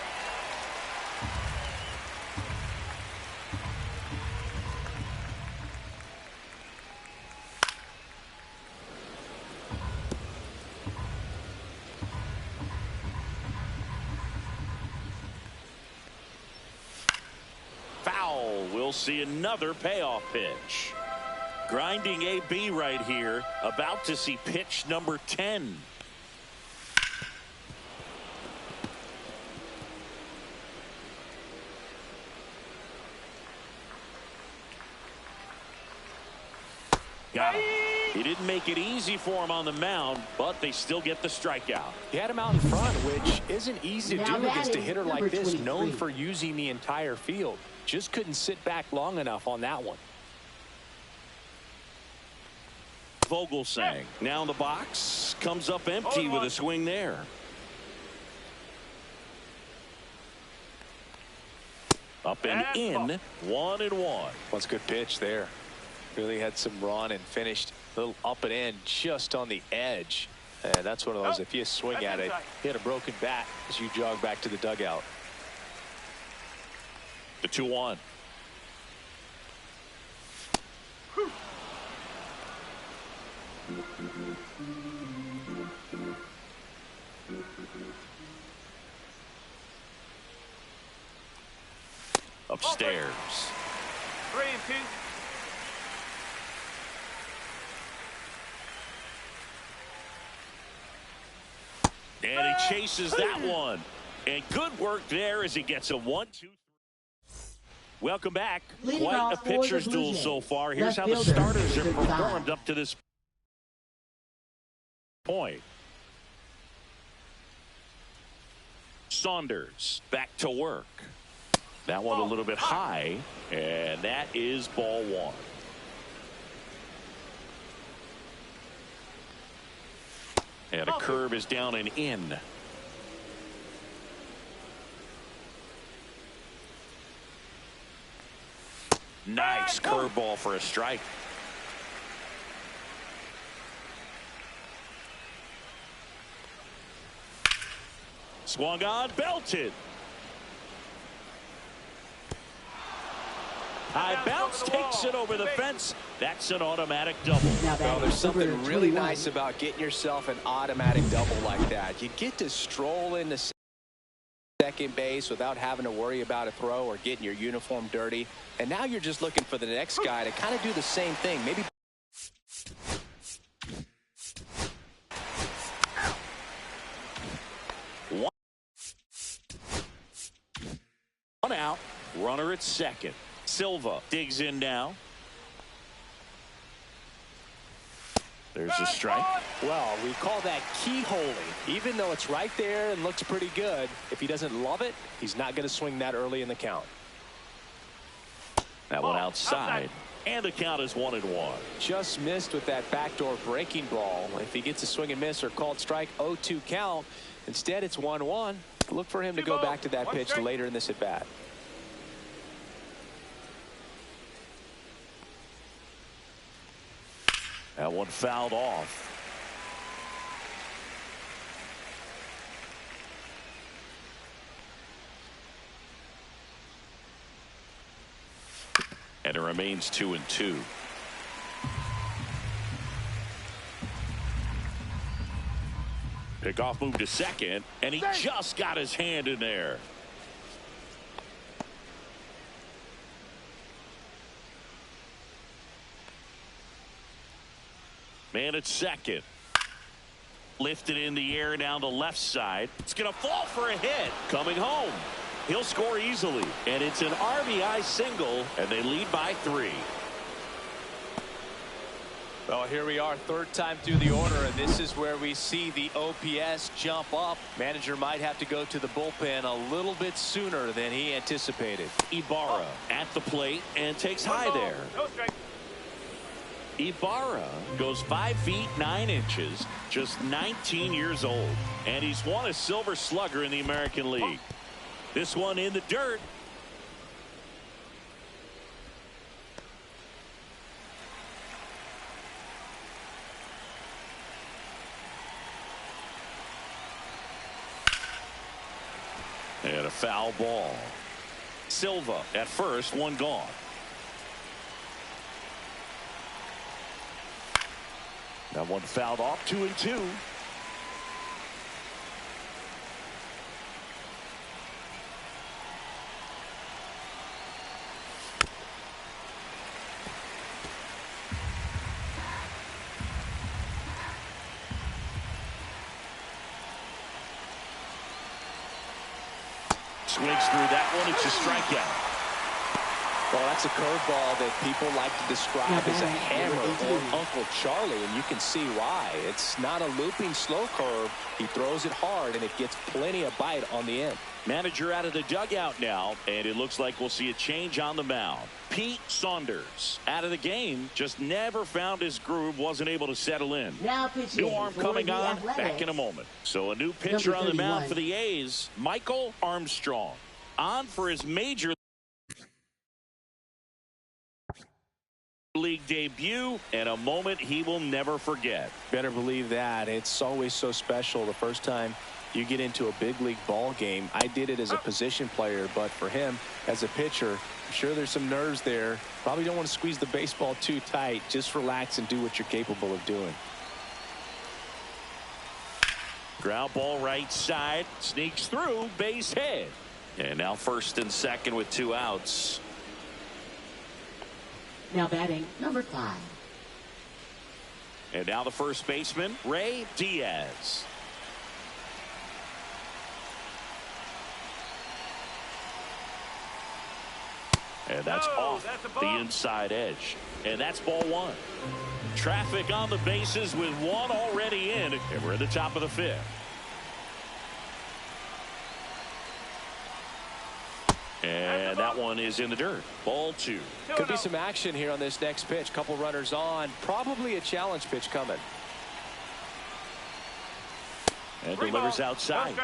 Foul. We'll see another payoff pitch. Grinding AB right here. About to see pitch number 10. Got him. He didn't make it easy for him on the mound, but they still get the strikeout. He had him out in front, which isn't easy to Now do against a batting, hitter like number this, 23. known for using the entire field. Just couldn't sit back long enough on that one. Vogelsang now in the box, comes up empty with a swing there. Up and in, 1-1. That's a good pitch there. Really had some run and finished a little up and in just on the edge. And that's one of those, if you swing at it, you had a broken bat as you jog back to the dugout. The 2-1. Upstairs. 3-2. And he chases that one. And good work there as he gets a 1-2. Welcome back. Leading Quite a off for the pitcher's Blue duel Jays. so far. Here's Left how the fielder, starters have number 5. performed up to this point. Saunders back to work. That one a little bit high, and that is ball 1. And a curve is down and in. Nice curveball for a strike. Swung on, belted. High bounce, takes it over the fence. That's an automatic double. Now Well, batting, there's something number really 21. nice about getting yourself an automatic double like that. You get to stroll into second base without having to worry about a throw or getting your uniform dirty. And now you're just looking for the next guy to kind of do the same thing. Maybe one out, runner at second. Silva digs in now. There's a strike. well, we call that keyholing. Even though it's right there and looks pretty good, if he doesn't love it, he's not going to swing that early in the count. That one outside. And the count is 1-1. Just missed with that backdoor breaking ball. If he gets a swing and miss or called strike, 0-2 count. Instead, it's 1-1. Look for him to go back to that pitch later in this at bat. That one fouled off. And it remains 2-2. Pickoff move to second, and he just got his hand in there. Man at second. Lifted in the air down the left side. It's going to fall for a hit. Coming home. He'll score easily. And it's an RBI single, and they lead by 3. Well, here we are, third time through the order, and this is where we see the OPS jump up. Manager might have to go to the bullpen a little bit sooner than he anticipated. Ibarra at the plate and takes high there. No strike. Ibarra goes 5 feet 9 inches, just 19 years old, and he's won a Silver Slugger in the American League. This one in the dirt. And a foul ball. Silva at first, one gone. That one fouled off, 2-2. Swings through that one. It's a strikeout. Well, that's a curveball that people like to describe as a hammer or Uncle Charlie, and you can see why. It's not a looping slow curve. He throws it hard, and it gets plenty of bite on the end. Manager out of the dugout now, and it looks like we'll see a change on the mound. Pete Saunders out of the game, just never found his groove, wasn't able to settle in. Now pitching New arm for coming the on, Athletics. back in a moment. So a new pitcher on the mound 31. for the A's, Michael Armstrong, on for his major league debut, and a moment he will never forget. Better believe that. It's always so special the first time you get into a big league ball game. I did it as a position player, but for him as a pitcher, I'm sure there's some nerves there. Probably don't want to squeeze the baseball too tight. Just relax and do what you're capable of doing. Ground ball right side, sneaks through, base hit. And now first and second with 2 outs. Now batting number 5. And now the first baseman, Ray Diaz. And that's off the inside edge. And that's ball 1. Traffic on the bases with 1 already in. And we're at the top of the 5th. And that one is in the dirt. Ball 2. Could be some action here on this next pitch. Couple runners on. Probably a challenge pitch coming. And delivers outside.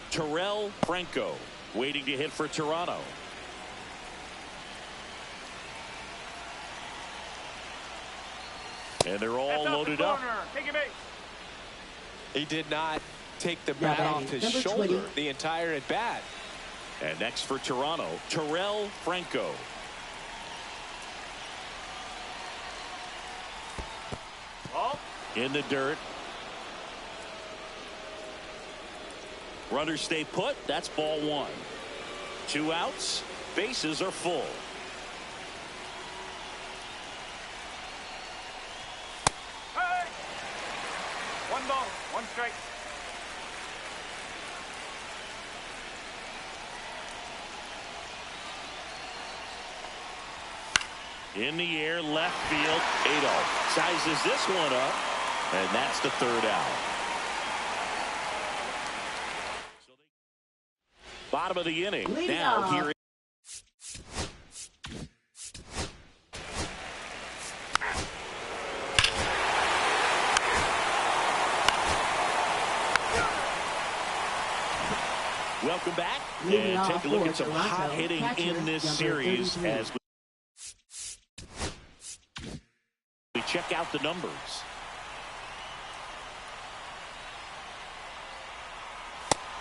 Terrell Franco waiting to hit for Toronto. And they're all loaded up. Take your base. He did not take the bat off his number shoulder 20. the entire at bat. And next for Toronto, Terrell Franco. Ball. In the dirt. Runners stay put. That's ball 1. 2 outs. Bases are full. Hey. 1 ball, 1 strike. In the air, left field. Adolph sizes this one up, and that's the 3rd out. Bottom of the inning. Leading Now off. here. Welcome back, Leading and off take a look for at some Toronto, hot hitting catcher, in this number series 33. as we check out the numbers.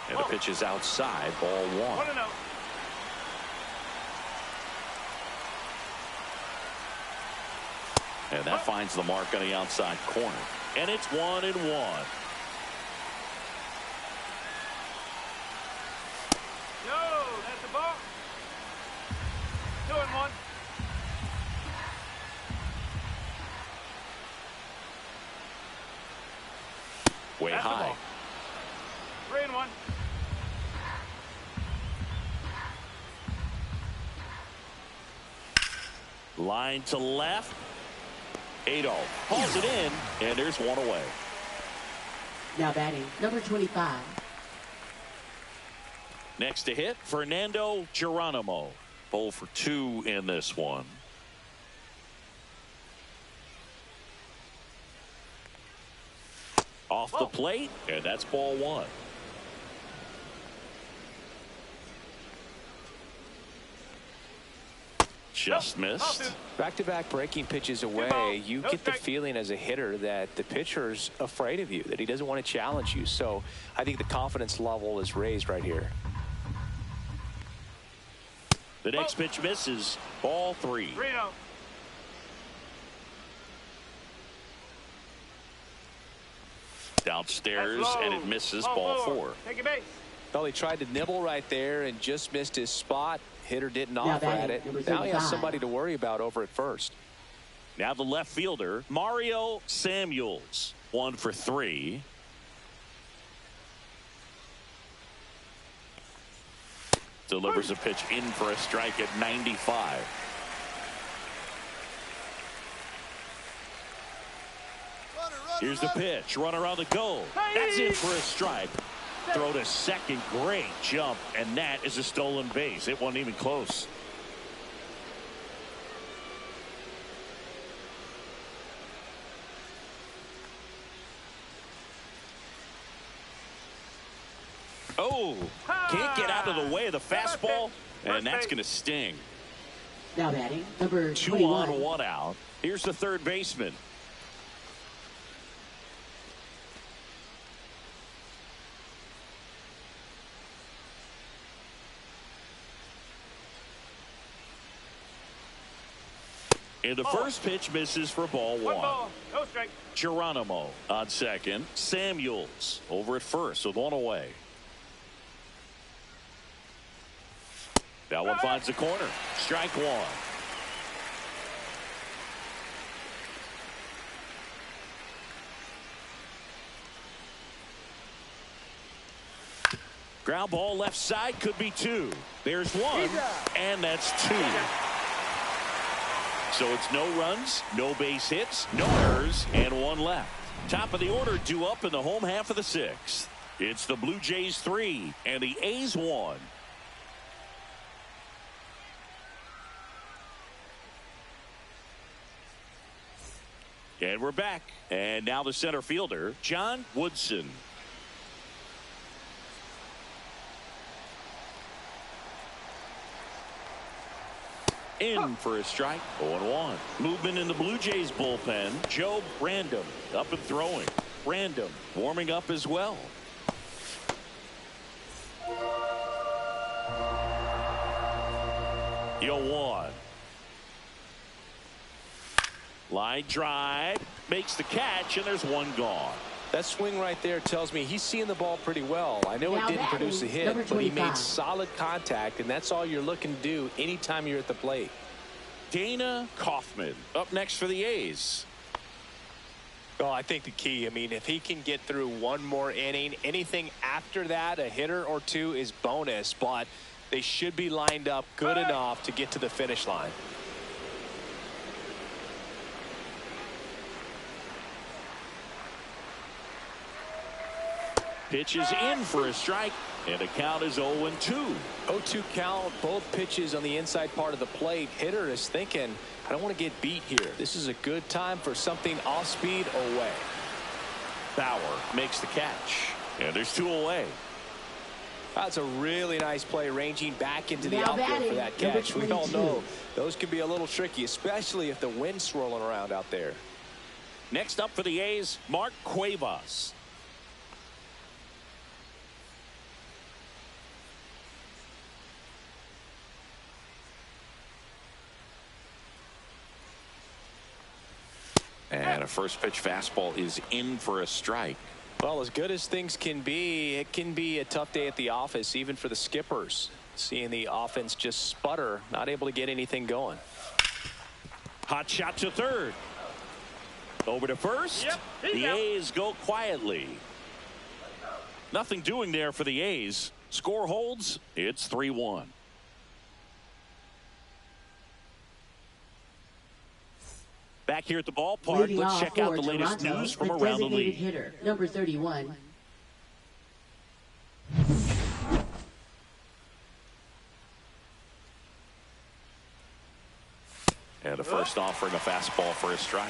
And the pitch is outside, ball 1. 1-0. And that finds the mark on the outside corner. And it's 1-1. No, that's a ball. 2-1. Way That's the high. ball. 3-1. Line to left. Adolph hauls it in, and there's one away. Now batting, number 25. Next to hit, Fernando Geronimo. 0 for 2 in this one. Off the plate, and that's ball 1. Just missed. Back-to-back breaking pitches away, you get the feeling as a hitter that the pitcher's afraid of you, that he doesn't want to challenge you. So I think the confidence level is raised right here. The next pitch misses. Ball 3. Downstairs, and it misses. Ball 4. Take your base. Well, he tried to nibble right there and just missed his spot. Hitter didn't offer at it. Now he has somebody to worry about over at first. Now the left fielder, Mario Samuels. 1 for 3. Delivers a pitch in for a strike at 95. Here's the pitch. Runner on the go. That's in for a strike. Throw to second. Great jump. And that is a stolen base. It wasn't even close. Oh, can't get out of the way of the fastball. And that's going to sting. Now batting, number 2 21. on, 1 out. Here's the third baseman. And the first pitch misses for ball 1. No strike. Geronimo on second. Samuels over at first with 1 away. That one finds the corner. Strike 1. Ground ball left side, could be 2. There's 1, and that's 2. So it's no runs, no base hits, no errors, and 1 left. Top of the order due up in the home half of the 6th. It's the Blue Jays 3 and the A's 1. And we're back. And now the center fielder, John Woodson. In for a strike. 0-1. Movement in the Blue Jays bullpen. Joe Random up and throwing. Random warming up as well. Yo, 1. Line drive. Makes the catch, and there's 1 gone. That swing right there tells me he's seeing the ball pretty well. I know it didn't produce a hit, but he made solid contact, and that's all you're looking to do anytime you're at the plate. Dana Kaufman up next for the A's. Well, I think the key, I mean, if he can get through 1 more inning, anything after that, a hitter or 2 is bonus, but they should be lined up good enough to get to the finish line. Pitch is in for a strike, and the count is 0-2. 0-2 count, both pitches on the inside part of the plate. Hitter is thinking, I don't want to get beat here. This is a good time for something off speed away. Bauer makes the catch, and there's 2 away. That's a really nice play, ranging back into the outfield for that catch. We all know those can be a little tricky, especially if the wind's swirling around out there. Next up for the A's, Mark Cuevas. And a first pitch fastball is in for a strike. Well, as good as things can be, it can be a tough day at the office, even for the skippers. Seeing the offense just sputter, not able to get anything going. Hot shot to third. Over to first. The A's go quietly. Nothing doing there for the A's. Score holds. It's 3-1. Back here at the ballpark, Leading let's off check out for the latest Toronto, news from the around the designated league. hitter, number 31. And the first offering a fastball for a strike.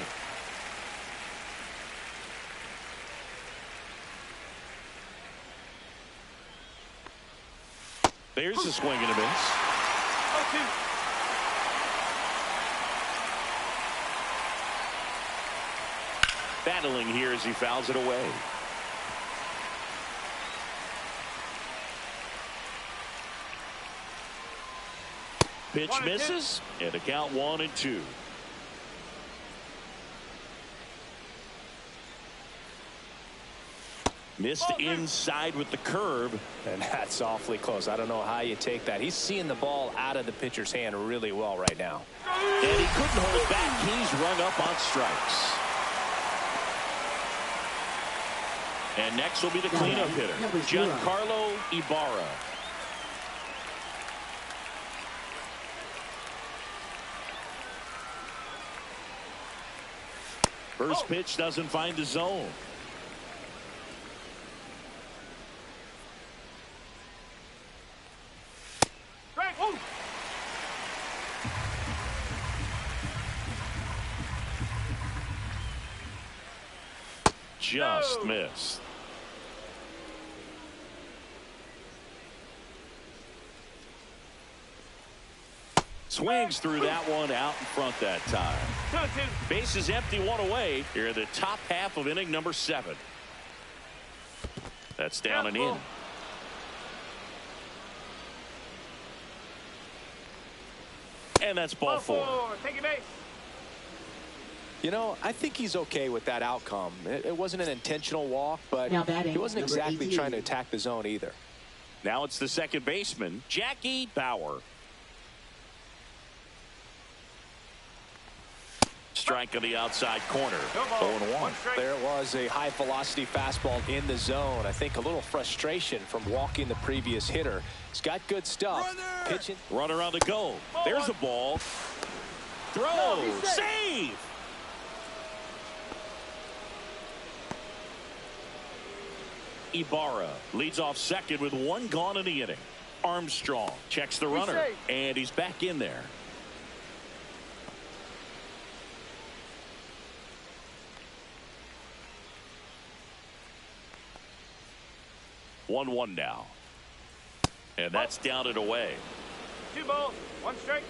There's a swing and a miss. Battling here as he fouls it away. Pitch misses, and a count 1-2. Missed inside with the curve. And that's awfully close. I don't know how you take that. He's seeing the ball out of the pitcher's hand really well right now. And he couldn't hold back. He's rung up on strikes. And next will be the cleanup hitter, Giancarlo Ibarra. First pitch doesn't find the zone. Just missed. Swings through that one out in front that time. Base is empty, one away. Here in the top half of inning number 7. That's down and in. And that's ball 4. Take your base. You know, I think he's okay with that outcome. It wasn't an intentional walk, but he wasn't exactly trying to attack the zone either. Now it's the second baseman, Jackie Bauer. Strike on the outside corner. 0-1. There was a high velocity fastball in the zone. I think a little frustration from walking the previous hitter. He's got good stuff. Pitching. Runner on the go. There's a ball. Throw. Save. Ibarra leads off second with 1 gone in the inning. Armstrong checks the runner, and he's back in there. One now. And that's down and away. 2 balls, 1 strike.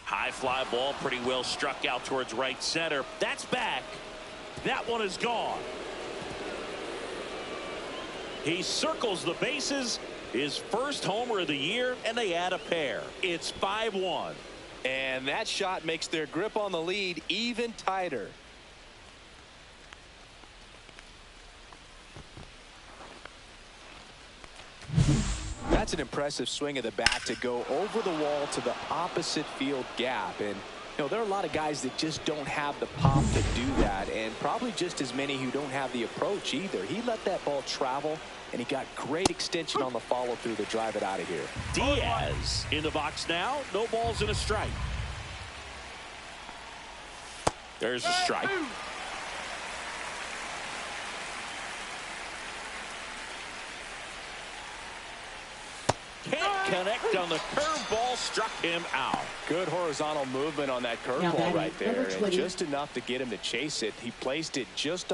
High fly ball, pretty well struck out towards right center. That's back. That one is gone. He circles the bases. His first homer of the year, and they add a pair. It's 5-1. And that shot makes their grip on the lead even tighter. That's an impressive swing of the bat to go over the wall to the opposite field gap. And, you know, there are a lot of guys that just don't have the pop to do that, and probably just as many who don't have the approach either. He let that ball travel, and he got great extension on the follow through to drive it out of here. Diaz in the box now. No balls and a strike. There's a strike. Can't connect on the curveball, struck him out. Good horizontal movement on that curveball right there, and just enough to get him to chase it. He placed it just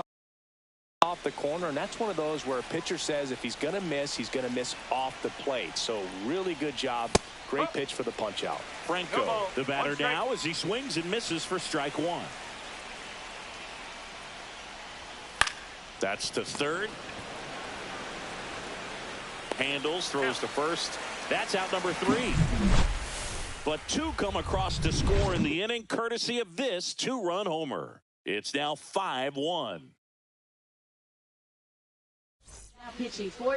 off the corner, and that's one of those where a pitcher says if he's going to miss, he's going to miss off the plate. So really good job. Great pitch for the punch out. Franco, the batter now, as he swings and misses for strike 1. That's to third. Handles, throws to first. That's out number 3. But 2 come across to score in the inning, courtesy of this 2-run homer. It's now 5-1.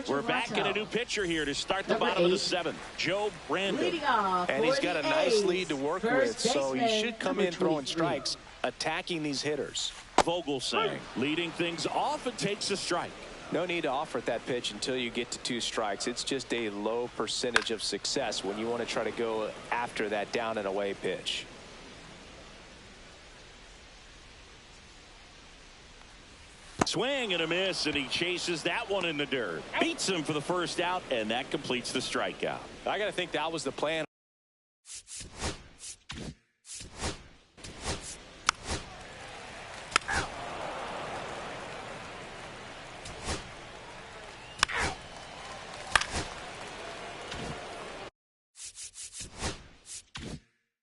We're back in a new pitcher here to start the bottom of the 7th. Joe Brandon. And he's got a nice lead to work with, so he should come in throwing strikes, attacking these hitters. Vogelsang leading things off and takes a strike. No need to offer at that pitch until you get to 2 strikes. It's just a low percentage of success when you want to try to go after that down and away pitch. Swing and a miss, and he chases that one in the dirt. Beats him for the first out, and that completes the strikeout. I got to think that was the plan.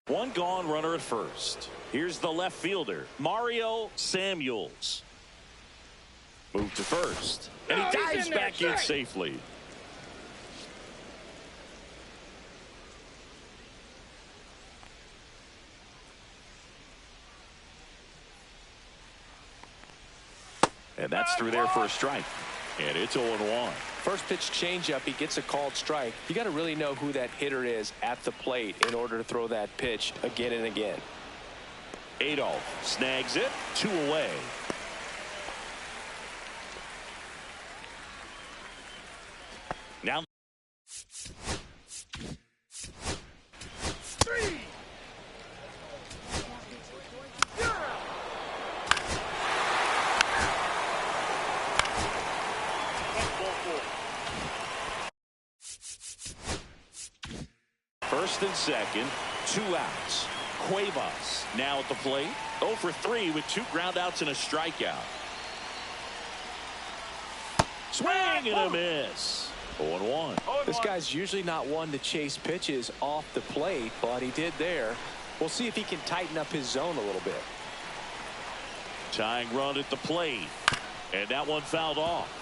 One gone, runner at first. Here's the left fielder, Mario Samuels. Move to first, and he dives back in safely. And that's through there for a strike. And it's 0-1. First pitch changeup, he gets a called strike. You got to really know who that hitter is at the plate in order to throw that pitch again and again. Adolph snags it, 2 away. Now 3. first and second, 2 outs. Cuevas now at the plate. 0 for 3 with 2 groundouts and a strikeout. Swing and a miss. 0-1. This guy's usually not one to chase pitches off the plate, but he did there. We'll see if he can tighten up his zone a little bit. Tying run at the plate. And that one fouled off.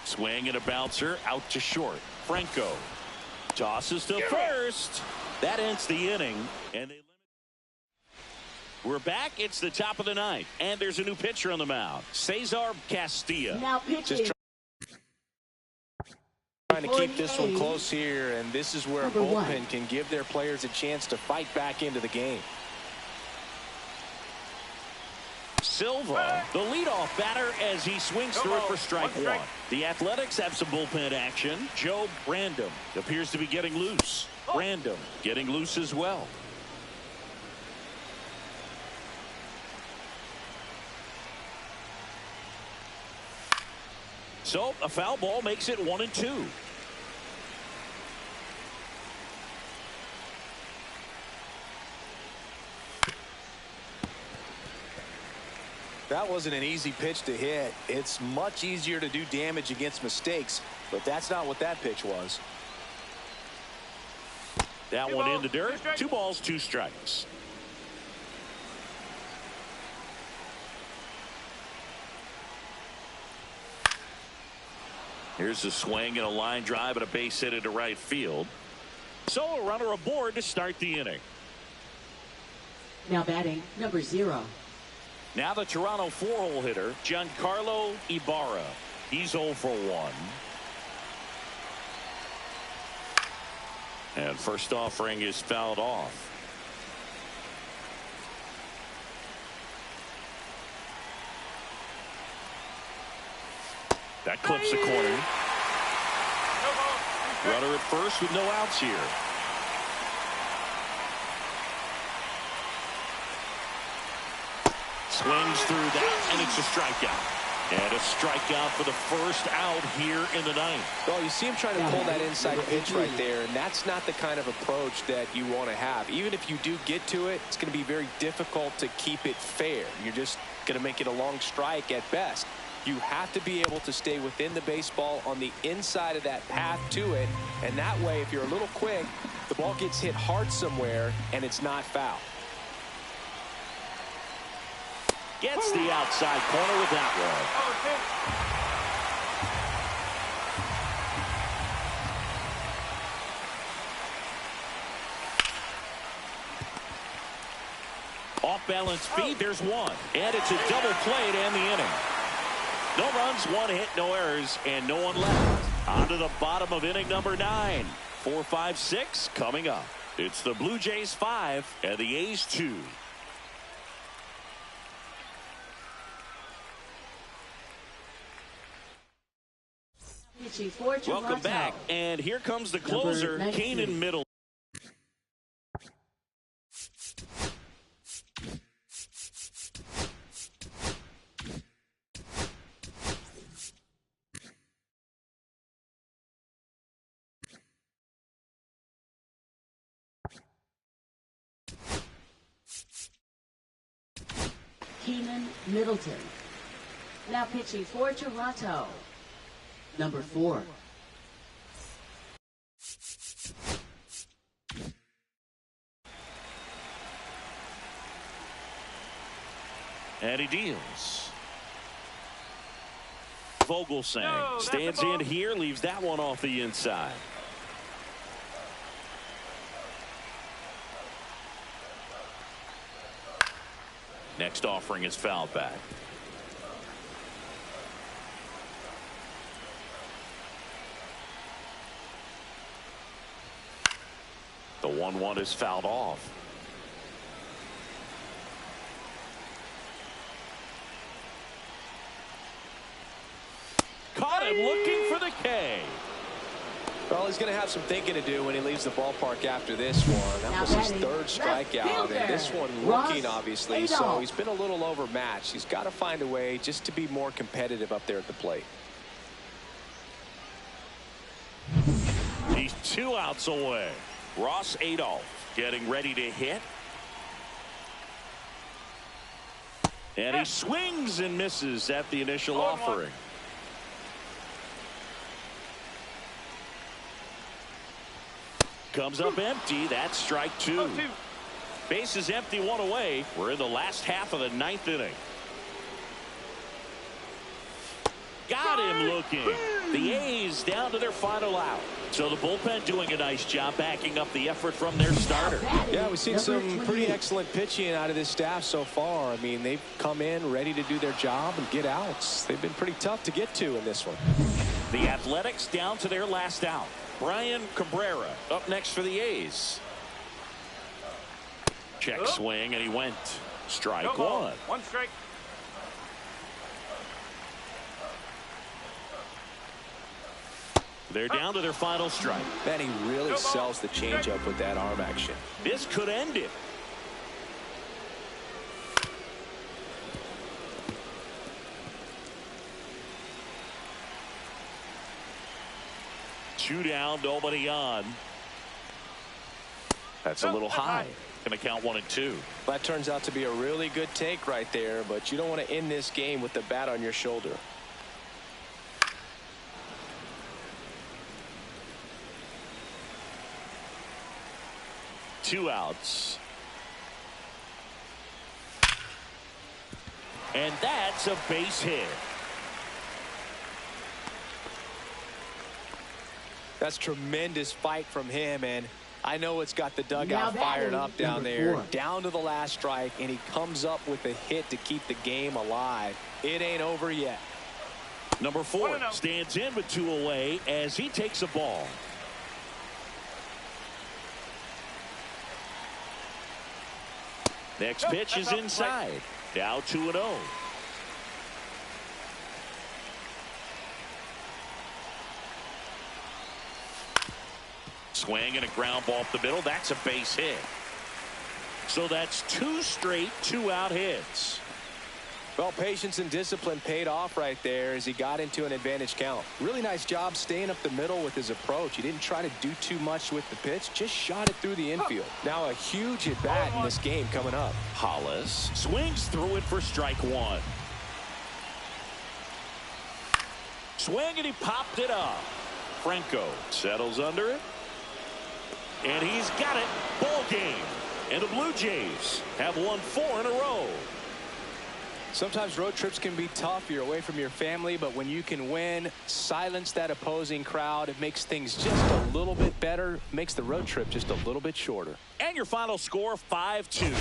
Swing and a bouncer out to short. Franco tosses to first. That ends the inning. And we're back. It's the top of the 9th. And there's a new pitcher on the mound. Cesar Castilla. Now pitching. Just trying to keep this one close here, and this is where a Number 1. bullpen can give their players a chance to fight back into the game. Silva, the leadoff batter, as he swings through it for strike 1. The Athletics have some bullpen action. Joe Brandom appears to be getting loose. Brandom getting loose as well. So a foul ball makes it 1-2. That wasn't an easy pitch to hit. It's much easier to do damage against mistakes, but that's not what that pitch was. That one in the dirt. 2 balls, 2 strikes. Here's a swing and a line drive and a base hit into right field. So a runner aboard to start the inning. Now batting, number 0. Now the Toronto 4-hole hitter, Giancarlo Ibarra. He's 0 for 1. And first offering is fouled off. That clips the corner. Runner at first with no outs here. Swings through that, and it's a strikeout. And a strikeout for the first out here in the 9th. Well, you see him trying to pull that inside pitch right there, and that's not the kind of approach that you want to have. Even if you do get to it, it's going to be very difficult to keep it fair. You're just going to make it a long strike at best. You have to be able to stay within the baseball on the inside of that path to it, and that way, if you're a little quick, the ball gets hit hard somewhere, and it's not foul. Gets the outside corner with that one. Off balance feed, there's one. And it's a double play to end the inning. No runs, 1 hit, no errors, and no one left. On to the bottom of inning number 9. 4, 5, 6 coming up. It's the Blue Jays 5 and the A's 2. Welcome back, and here comes the closer, Keenan Middleton. Keenan Middleton. Now pitching for Toronto. Number 4. And he deals. Vogelsang stands in here, leaves that one off the inside. Next offering is fouled back. The 1-1 is fouled off. Caught him looking for the K. Well, he's going to have some thinking to do when he leaves the ballpark after this one. That was his third strikeout, and this one looking, obviously, so he's been a little overmatched. He's got to find a way just to be more competitive up there at the plate. He's 2 outs away. Ross Adolph getting ready to hit. And he swings and misses at the initial offering. Comes up empty. That's strike 2. Base is empty, 1 away. We're in the last half of the 9th inning. Got him looking. The A's down to their final out. So the bullpen doing a nice job backing up the effort from their starter. Yeah, we've seen some pretty excellent pitching out of this staff so far. I mean, they've come in ready to do their job and get outs. They've been pretty tough to get to in this one. The Athletics down to their last out. Brian Cabrera up next for the A's. Check swing, and he went. Strike 1. 1 strike. They're down to their final strike. Man, he really sells the changeup with that arm action. This could end it. Two down, nobody on. That's a little high. Going to count 1 and 2. That turns out to be a really good take right there, but you don't want to end this game with the bat on your shoulder. Two outs. And that's a base hit. That's tremendous fight from him, and I know it's got the dugout fired up down there. Down to the last strike, and he comes up with a hit to keep the game alive. It ain't over yet. Number 4 stands in with 2 away as he takes a ball. Next pitch is inside. Now 2-0. Swing and a ground ball up the middle. That's a base hit. So that's 2 straight 2-out hits. Well, patience and discipline paid off right there as he got into an advantage count. Really nice job staying up the middle with his approach. He didn't try to do too much with the pitch, just shot it through the infield. Now a huge at bat in this game coming up. Hollis swings through it for strike 1. Swing, and he popped it up. Franco settles under it. And he's got it. Ball game. And the Blue Jays have won 4 in a row. Sometimes road trips can be tough. You're away from your family, but when you can win, silence that opposing crowd, it makes things just a little bit better, makes the road trip just a little bit shorter. And your final score, 5-2.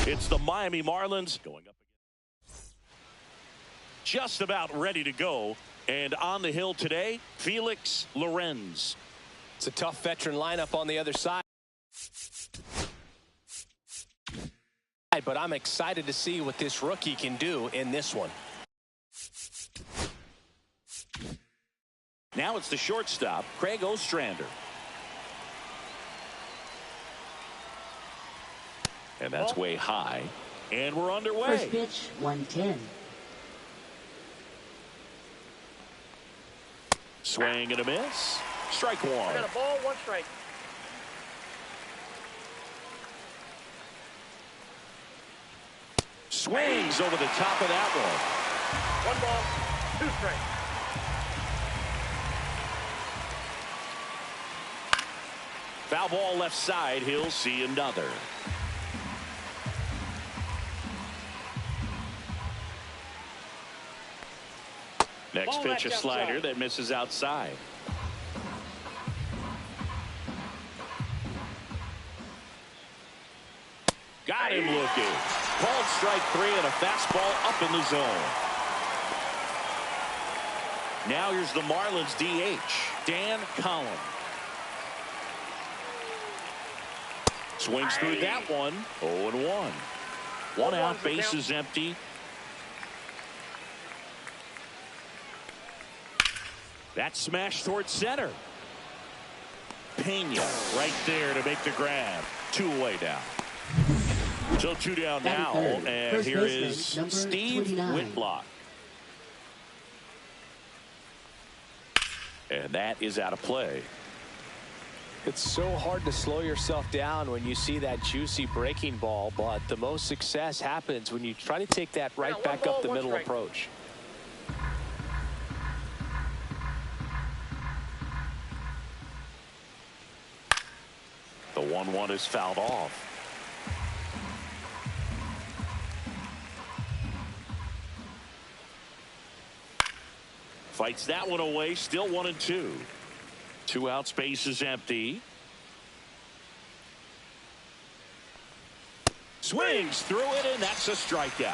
It's the Miami Marlins going up again. Just about ready to go. And on the hill today, Felix Lorenz. It's a tough veteran lineup on the other side. But I'm excited to see what this rookie can do in this one. Now it's the shortstop, Craig Ostrander. And that's way high. And we're underway. First pitch, 110. Swing and a miss. Strike one. I got a ball, 1 strike. Swings over the top of that one. 1 ball, 2 strikes. Foul ball left side. He'll see another. Next Ball pitch, a back slider outside. that misses outside. Got him looking. Called strike 3 and a fastball up in the zone. Now here's the Marlins DH, Dan Collins. Swings through that one. 0-1. One out, base is empty. That smash towards center. Pena right there to make the grab. 2 away down. So 2 down now, and First here baseman, is number Steve 29. Whitlock. And that is out of play. It's so hard to slow yourself down when you see that juicy breaking ball, but the most success happens when you try to take that right back up the middle approach. The 1-1 is fouled off. Fights that one away. Still 1-2. 2 outs, base is empty. Swings through it, and that's a strikeout.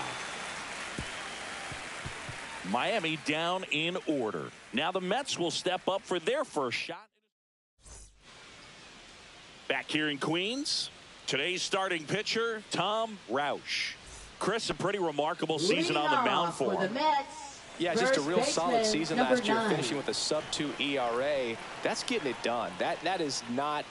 Miami down in order. Now the Mets will step up for their first shot. Back here in Queens, today's starting pitcher, Tom Roush. Chris, a pretty remarkable season on the mound for him. Yeah, just a real solid season last year, finishing with a sub-2 ERA. That's getting it done. That is not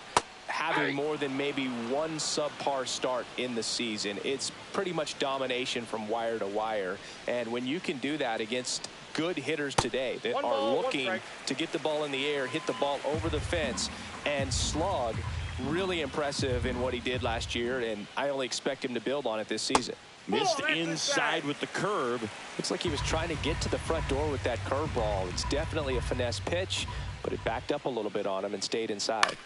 having more than maybe one subpar start in the season. It's pretty much domination from wire to wire. And when you can do that against good hitters today that are looking to get the ball in the air, hit the ball over the fence, and slug, really impressive in what he did last year, and I only expect him to build on it this season. Missed inside with the curve. Looks like he was trying to get to the front door with that curveball. It's definitely a finesse pitch, but it backed up a little bit on him and stayed inside.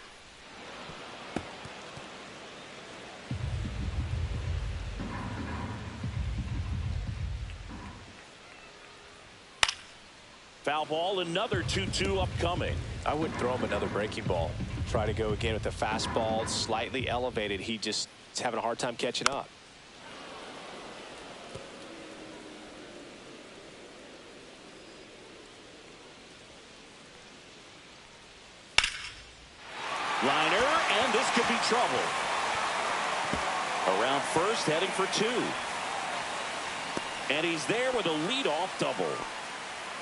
Foul ball, another 2-2 upcoming. I wouldn't throw him another breaking ball. Try to go again with the fastball, slightly elevated. He just is having a hard time catching up. Liner, and this could be trouble. Around first, heading for 2. And he's there with a leadoff double.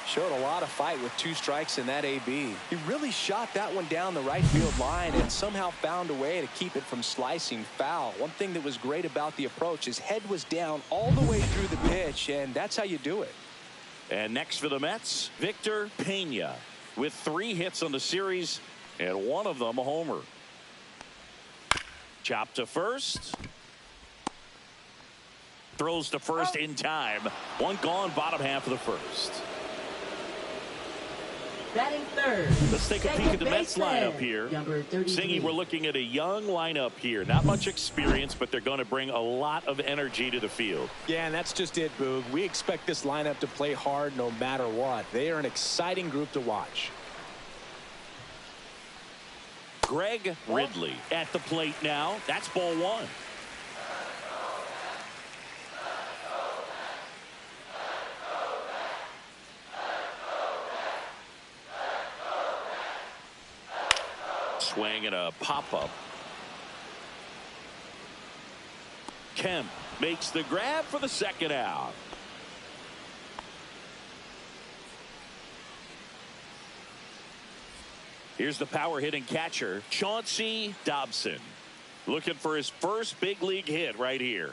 Showed a lot of fight with 2 strikes in that AB. He really shot that one down the right field line and somehow found a way to keep it from slicing foul. One thing that was great about the approach, his head was down all the way through the pitch, and that's how you do it. And next for the Mets, Victor Pena with 3 hits on the series, and one of them a homer. Chop to first. Throws to first in time. One gone, bottom half of the first. Batting third. Let's take a peek at the Mets lineup here. Number 33. Singy, we're looking at a young lineup here. Not much experience, but they're going to bring a lot of energy to the field. Yeah, and that's just it, Boog. We expect this lineup to play hard no matter what. They are an exciting group to watch. Greg Ridley at the plate now. That's ball 1. swing and a pop-up. Kemp makes the grab for the second out. Here's the power-hitting catcher, Chauncey Dobson, looking for his first big league hit right here.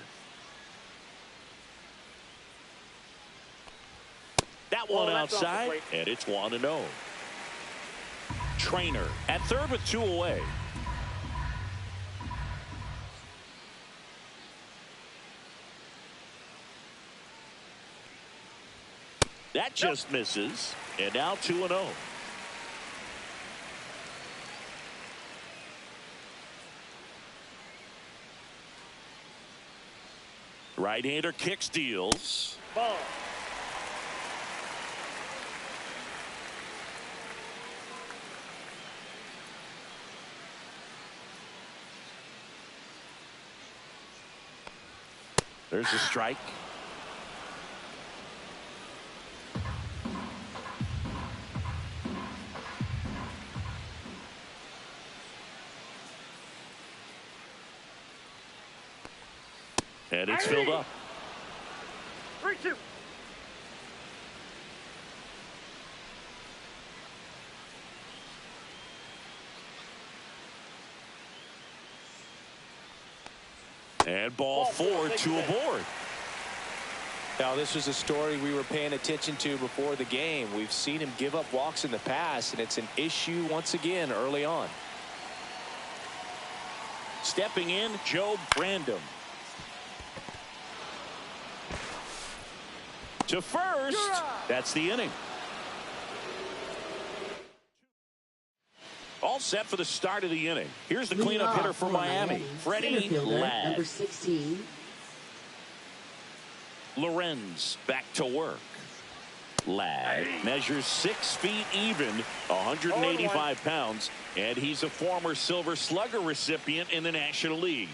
That one outside, and it's 1-0. Trainer at third with 2 away. That just misses, and now 2-0. Right-hander kicks, deals. Ball. There's a strike. And it's filled up. 3-2. And ball 4, 2 aboard. Now, this was a story we were paying attention to before the game. We've seen him give up walks in the past, and it's an issue once again early on. Stepping in, Joe Brandom. To first. That's the inning. All set for the start of the inning. Here's the cleanup hitter for Miami, Freddie Ladd. Number 16. Lorenz back to work. Ladd measures 6 feet even, 185 pounds, and he's a former Silver Slugger recipient in the National League.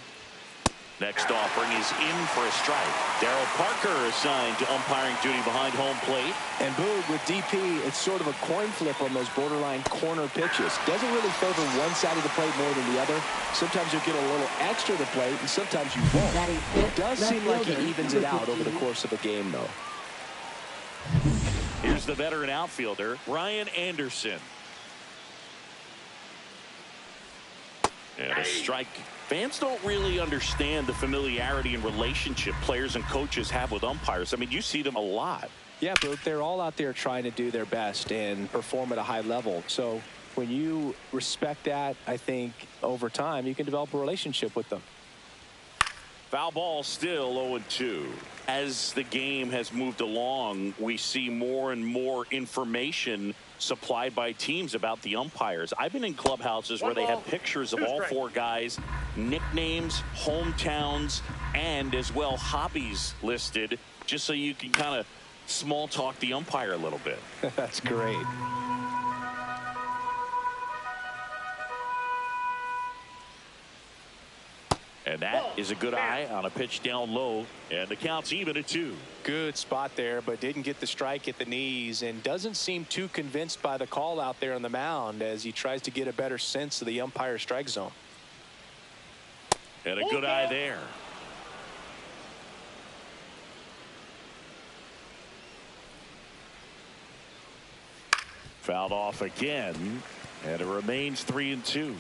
Next offering is in for a strike. Darryl Parker assigned to umpiring duty behind home plate. And Boog, with DP, it's sort of a coin flip on those borderline corner pitches. Doesn't really favor one side of the plate more than the other. Sometimes you'll get a little extra to plate, and sometimes you won't. It does seem like he evens it out over the course of a game, though. Here's the veteran outfielder, Ryan Anderson. And a strike. Fans don't really understand the familiarity and relationship players and coaches have with umpires. I mean, you see them a lot. Yeah, but they're all out there trying to do their best and perform at a high level. So when you respect that, I think over time you can develop a relationship with them. Foul ball, still 0-2. As the game has moved along, we see more and more information supplied by teams about the umpires. I've been in clubhouses where they have pictures of all 4 guys, nicknames, hometowns, and as well hobbies listed, just so you can kind of small talk the umpire a little bit. That's great. And that is a good eye on a pitch down low, and the count's even at 2. Good spot there, but didn't get the strike at the knees, and doesn't seem too convinced by the call out there on the mound as he tries to get a better sense of the umpire strike zone. And a good eye there. Fouled off again, and it remains 3-2.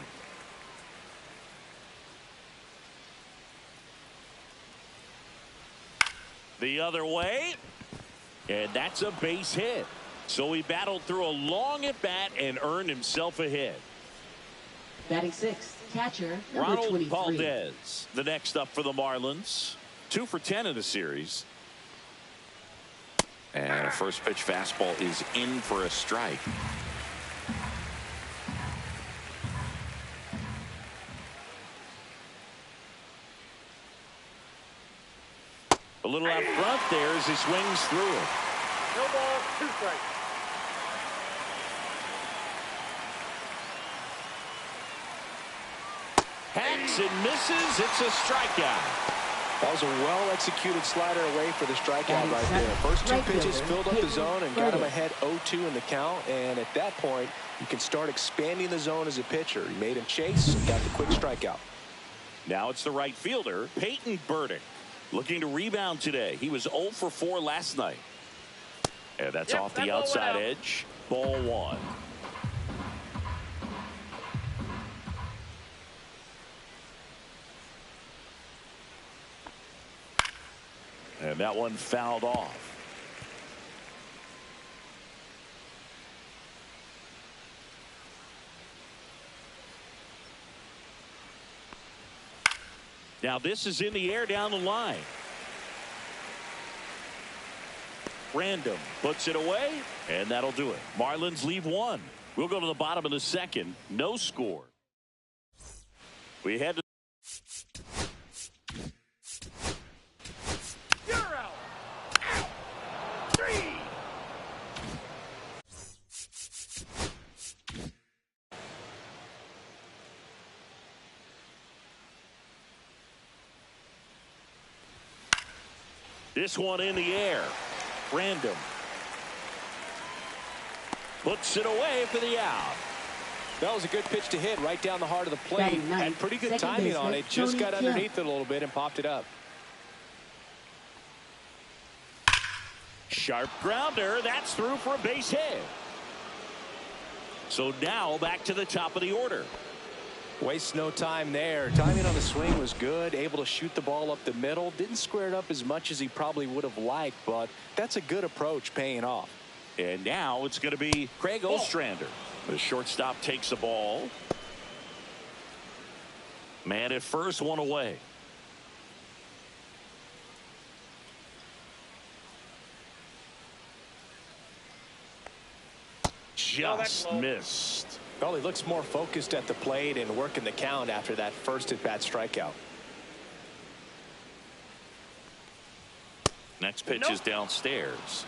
The other way, and that's a base hit. So he battled through a long at bat and earned himself a hit. Batting 6th, catcher, number Ronald 23. Valdez, the next up for the Marlins. 2 for 10 in the series. And a first pitch fastball is in for a strike. A little out front there as he swings through it. No ball, 2 strikes. Hacks and misses. It's a strikeout. That was a well-executed slider away for the strikeout right there. First two pitches filled up the zone and got him ahead 0-2 in the count. And at that point, you can start expanding the zone as a pitcher. He made him chase and got the quick strikeout. Now it's the right fielder, Peyton Burdick, looking to rebound today. He was 0 for 4 last night. And that's off the outside edge. Ball 1. And that one fouled off. Now this is in the air down the line. Random puts it away, and that'll do it. Marlins leave 1. We'll go to the bottom of the second. No score. We head to this one in the air. Random puts it away for the out. That was a good pitch to hit right down the heart of the plate. Had pretty good timing on it. Just got underneath it a little bit and popped it up. Sharp grounder. That's through for a base hit. So now back to the top of the order. Wastes no time there. Timing on the swing was good. Able to shoot the ball up the middle. Didn't square it up as much as he probably would have liked, but that's a good approach, paying off. And now it's going to be Craig Ostrander. The shortstop takes the ball. Man at first, one away. Just missed. Well, he looks more focused at the plate and working the count after that first at-bat strikeout. Next pitch is downstairs.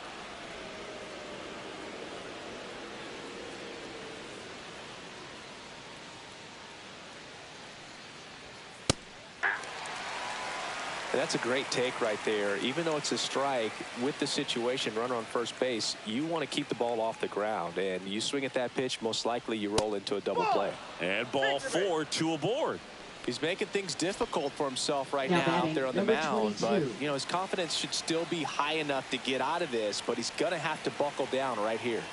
That's a great take right there. Even though it's a strike, with the situation, runner on first base, you want to keep the ball off the ground. And you swing at that pitch, most likely you roll into a double play. And ball 4, 2 aboard. He's making things difficult for himself right now out there on the mound. But, you know, his confidence should still be high enough to get out of this. But he's going to have to buckle down right here.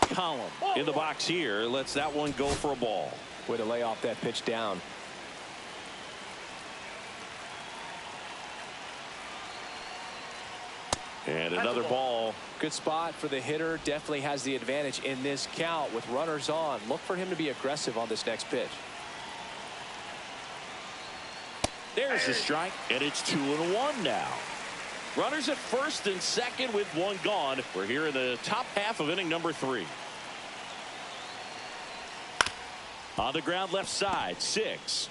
Column in the box here. Lets that one go for a ball. Way to lay off that pitch down. And another ball. Good spot for the hitter. Definitely has the advantage in this count with runners on. Look for him to be aggressive on this next pitch. There's the strike, and it's 2-1 now. Runners at first and second with one gone. We're here in the top half of inning number 3. On the ground left side, 6.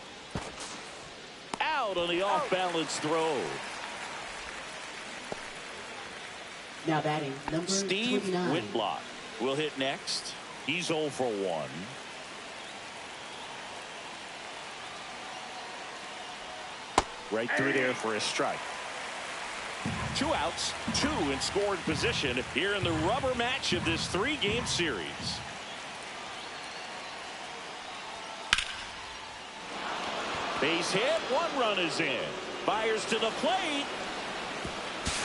Out on the off-balance throw. Now batting number Steve 29. Whitlock will hit next. He's 0 for 1. Right through there for a strike. 2 outs, 2 in scoring position here in the rubber match of this 3-game series. Base hit, 1 run is in. Fires to the plate.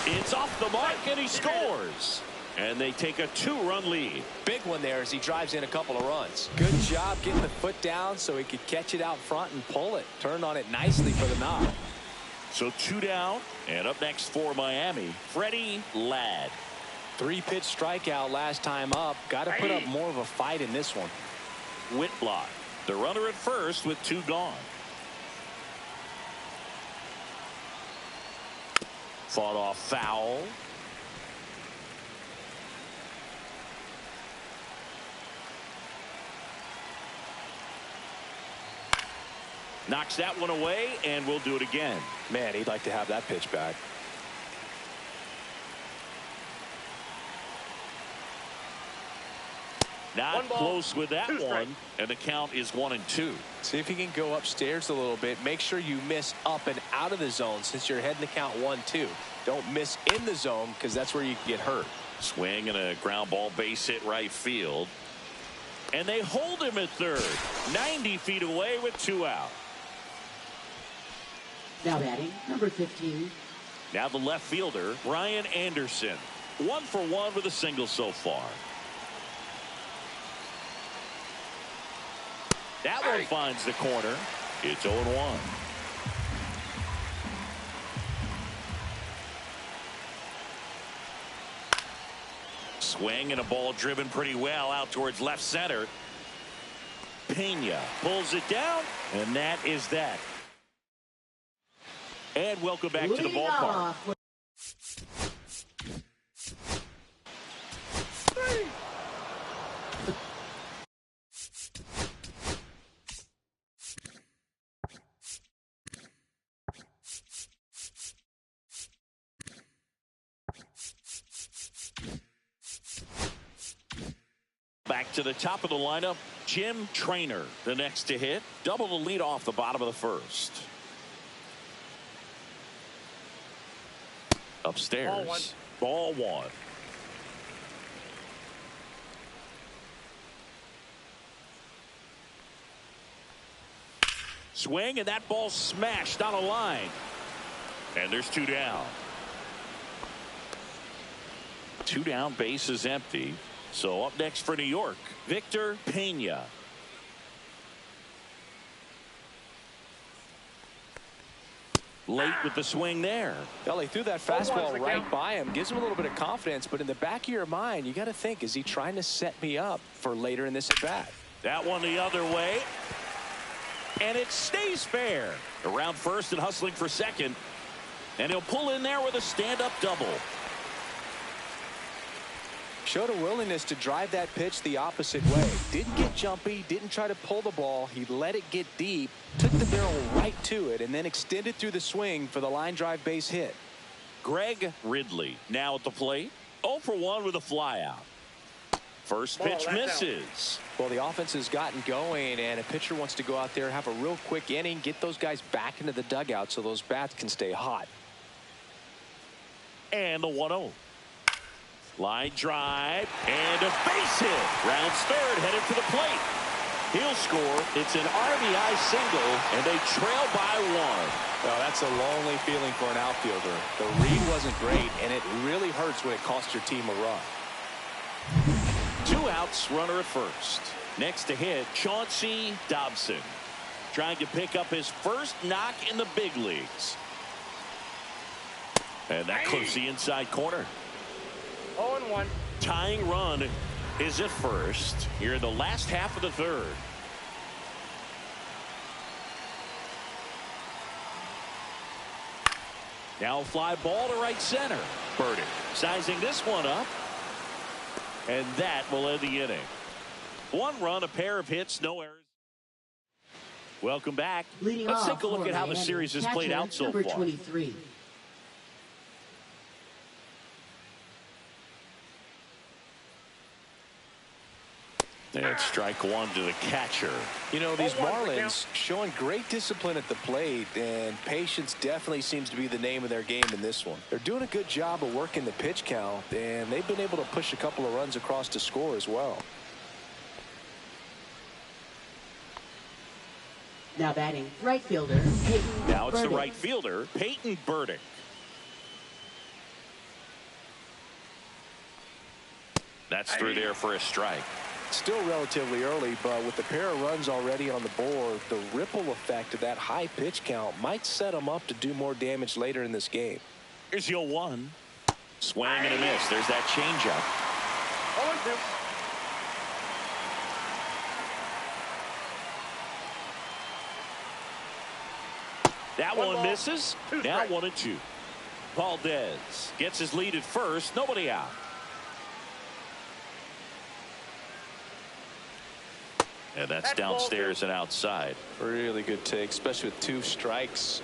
It's off the mark, and he scores. And they take a 2-run lead. Big one there as he drives in a couple of runs. Good job getting the foot down so he could catch it out front and pull it. Turned on it nicely for the knock. So 2 down, and up next for Miami, Freddie Ladd. 3-pitch strikeout last time up. Got to put up more of a fight in this one. Whitlock, the runner at first with 2 gone. Fought off foul. Knocks that one away, and we'll do it again. Man, he'd like to have that pitch back. Not close with that one, and the count is 1-2. See if you can go upstairs a little bit. Make sure you miss up and out of the zone since you're heading the count 1-2. Don't miss in the zone because that's where you can get hurt. Swing and a ground ball base hit right field. And they hold him at third. 90 feet away with 2 out. Now batting, number 15. Now the left fielder, Ryan Anderson. 1 for 1 with a single so far. That one finds the corner. It's 0-1. Swing and a ball driven pretty well out towards left center. Pena pulls it down, and that is that. And welcome back to the ballpark. Back to the top of the lineup, Jim Traynor, the next to hit. Double the lead off the bottom of the first. Upstairs, ball one. Swing, and that ball smashed on a line. And there's 2 down. 2 down, base is empty. So up next for New York, Victor Pena. Late with the swing there. Well, he threw that fastball right by him. Gives him a little bit of confidence, but in the back of your mind, you got to think, is he trying to set me up for later in this at bat? That one the other way. And it stays fair. Around first and hustling for second. And he'll pull in there with a stand-up double. Showed a willingness to drive that pitch the opposite way. Didn't get jumpy, didn't try to pull the ball. He let it get deep, took the barrel right to it, and then extended through the swing for the line drive base hit. Greg Ridley now at the plate. 0 for 1 with a flyout. First pitch misses. Well, the offense has gotten going, and a pitcher wants to go out there, have a real quick inning, get those guys back into the dugout so those bats can stay hot. And the 1-0. Line drive and a base hit. Rounds third, headed for the plate. He'll score. It's an RBI single, and they trail by 1. Well, that's a lonely feeling for an outfielder. The read wasn't great, and it really hurts when it costs your team a run. 2 outs, runner at first. Next to hit, Chauncey Dobson, trying to pick up his first knock in the big leagues. And that clips the inside corner. 0-1. Tying run is at first here in the last half of the third. Now a fly ball to right center. Burdick sizing this one up. And that will end the inning. 1 run, a pair of hits, no errors. Welcome back. Let's take a look at how the series has played out so far. 23. And strike 1 to the catcher. You know, these Marlins showing great discipline at the plate, and patience definitely seems to be the name of their game in this one. They're doing a good job of working the pitch count, and they've been able to push a couple of runs across to score as well. Now batting, right fielder, Peyton Now it's Burdick. the right fielder, Peyton Burdick. That's through there for a strike. Still relatively early, but with the pair of runs already on the board, the ripple effect of that high pitch count might set them up to do more damage later in this game. Here's your 1. Swing and a miss. There's that changeup. 0-2. That one misses. Now 1-2. Valdez gets his lead at first. Nobody out. And that's downstairs and outside. Really good take, especially with 2 strikes.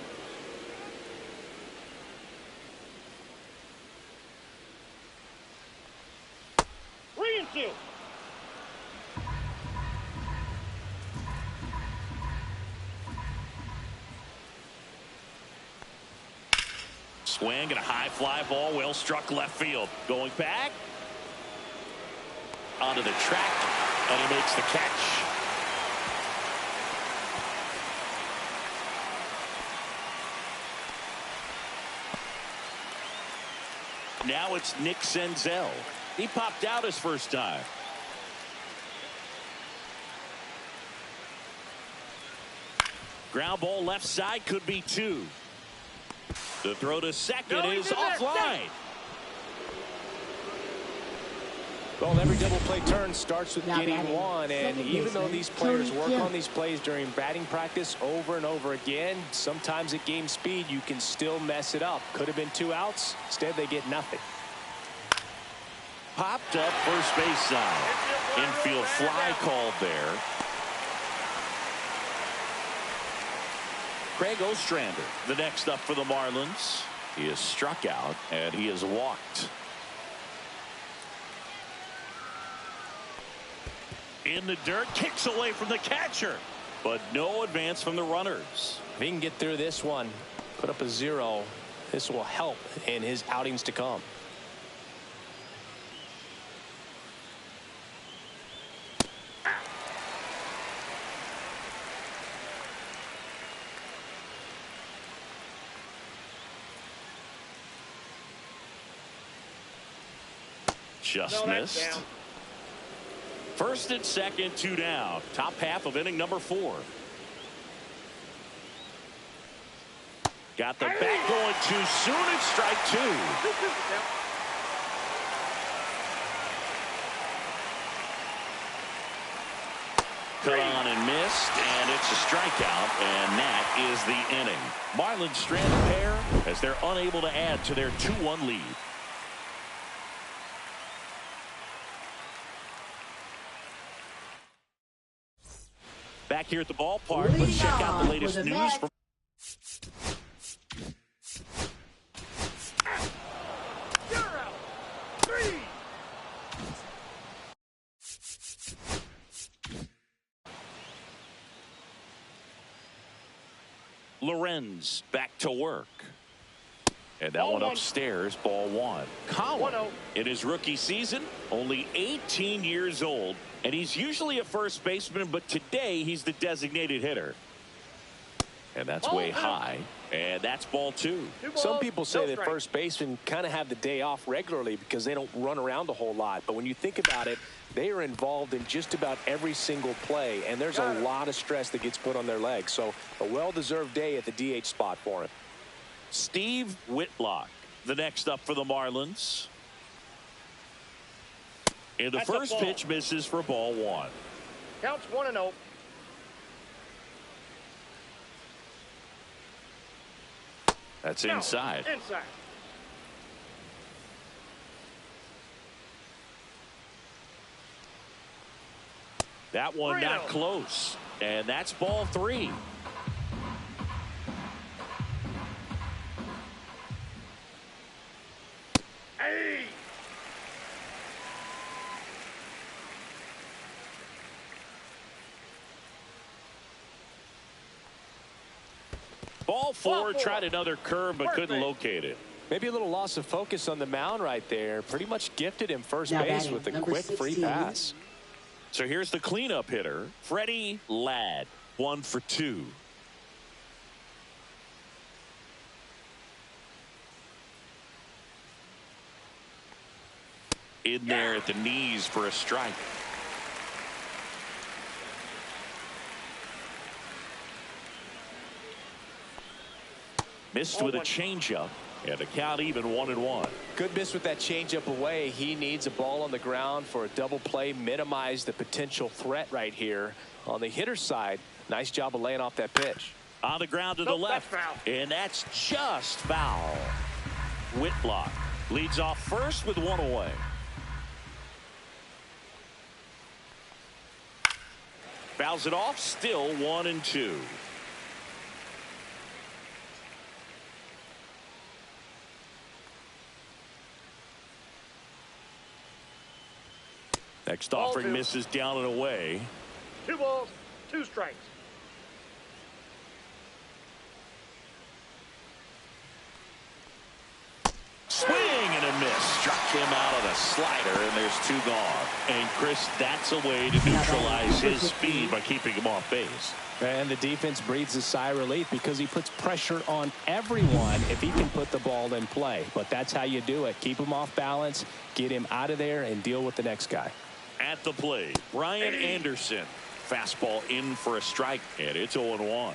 swing and a high fly ball well struck left field. Going back onto the track, and he makes the catch. Now it's Nick Senzel. He popped out his first time. Ground ball left side, could be two. The throw to second is offline. Well, every double play turn starts with getting one, and even though these players work on these plays during batting practice over and over again, sometimes at game speed you can still mess it up. Could have been 2 outs. Instead, they get nothing. Popped up first base side. Infield fly called there. Craig Ostrander, the next up for the Marlins. He is struck out, and he is walked. In the dirt, kicks away from the catcher, but no advance from the runners. If he can get through this one, put up a 0, this will help in his outings to come. Just missed. First and second, 2 down. Top half of inning number 4. Got the bat going too soon. It's strike 2. Cut on and missed, and it's a strikeout, and that is the inning. Marlins strand a pair as they're unable to add to their 2-1 lead. Back here at the ballpark, let's check out the latest news from Lorenz back to work. And that one upstairs, ball 1. Colin, in his rookie season, only 18 years old, and he's usually a first baseman, but today he's the designated hitter. And that's way high, and that's ball 2. Some people say that first basemen kind of have the day off regularly because they don't run around a whole lot. But when you think about it, they are involved in just about every single play, and there's a lot of stress that gets put on their legs. So a well-deserved day at the DH spot for him. Steve Whitlock, the next up for the Marlins. And the first pitch misses for ball 1. Counts 1-0. That's inside. Inside. That one not close. And that's ball 3. Hey! Ball 4, tried another curve but couldn't locate it. Maybe a little loss of focus on the mound right there. Pretty much gifted him first base with a quick free pass. So here's the cleanup hitter, Freddie Ladd, 1 for 2. In there at the knees for a strike. Missed with a changeup, and a count even 1-1. Good miss with that changeup away. He needs a ball on the ground for a double play, minimize the potential threat right here. On the hitter's side, nice job of laying off that pitch. On the ground to the left, and that's just foul. Whitlock leads off first with 1 away. Fouls it off, still 1-2. Next offering misses down and away. 2 balls, 2 strikes. him out on a slider, and there's 2 gone. And, Chris, that's a way to neutralize his speed by keeping him off base. And the defense breathes a sigh of relief because he puts pressure on everyone if he can put the ball in play. But that's how you do it. Keep him off balance, get him out of there, and deal with the next guy. At the plate, Brian Anderson. Fastball in for a strike, and it's 0-1.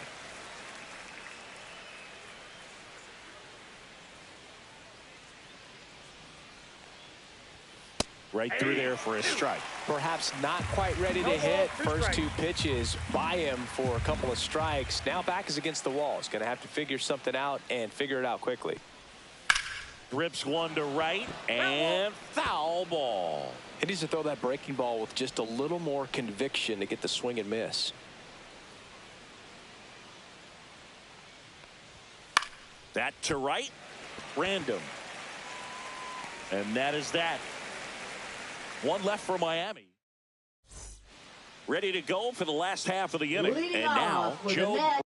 Right through there for a strike. Perhaps not quite ready to hit. First 2 pitches by him for a couple of strikes. Now back is against the wall. He's going to have to figure something out and figure it out quickly. Rips one to right and foul ball. He needs to throw that breaking ball with just a little more conviction to get the swing and miss. That to right. Random. And that is that. 1 left for Miami. Ready to go for the last half of the inning. Leading And now, off with Joe. the net.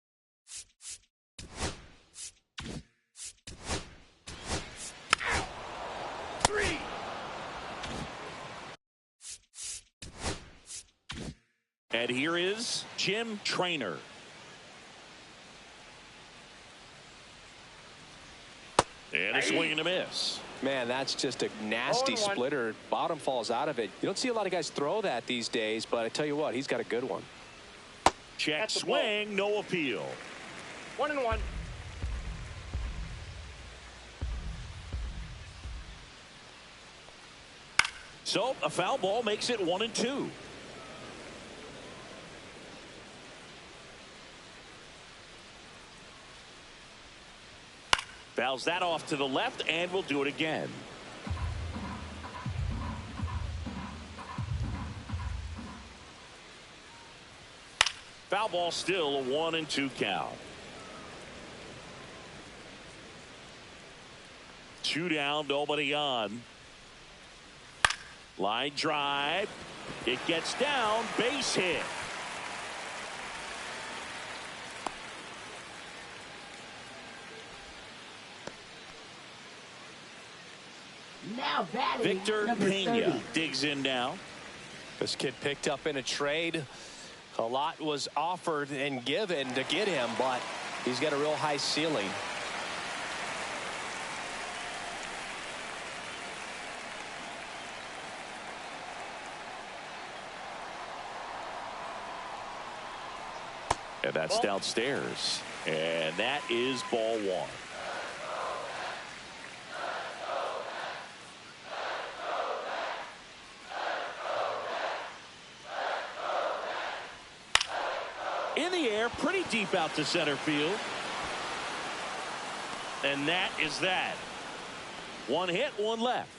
And here is Jim Traynor. And a swing and a miss. Man, that's just a nasty splitter. Bottom falls out of it. You don't see a lot of guys throw that these days, but I tell you what, he's got a good one. Check swing, no appeal. 1-1. So a foul ball makes it 1-2. Fouls that off to the left, and we'll do it again. Foul ball, still a 1-2 count. 2 down, nobody on. Line drive. It gets down, base hit. Now batting, Victor number Pena 30. digs in now. This kid picked up in a trade. A lot was offered and given to get him, but he's got a real high ceiling. And that's downstairs. And that is ball 1. In the air, pretty deep out to center field. And that is that. 1 hit, 1 left.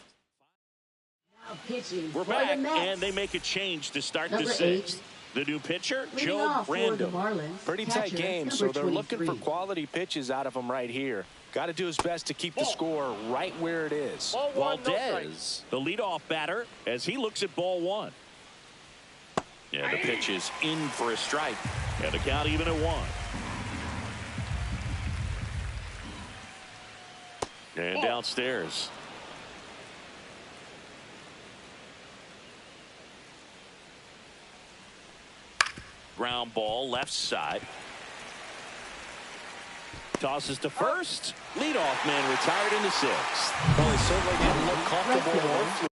Now pitching We're for back, the Mets. and they make a change to start Number the 6th. The new pitcher, Leading Joe off for the Random. Marlins, Pretty tight catcher, game, number so they're looking for 23. quality pitches out of him right here. Got to do his best to keep the score right where it is. Ball 1, no Valdez, strikes. the leadoff batter, as he looks at ball 1. Yeah, the pitch is in for a strike. And the count even at 1. And downstairs. Ground ball, left side. Tosses to first. Leadoff man retired in the 6th. Well, he certainly didn't look comfortable or fluid.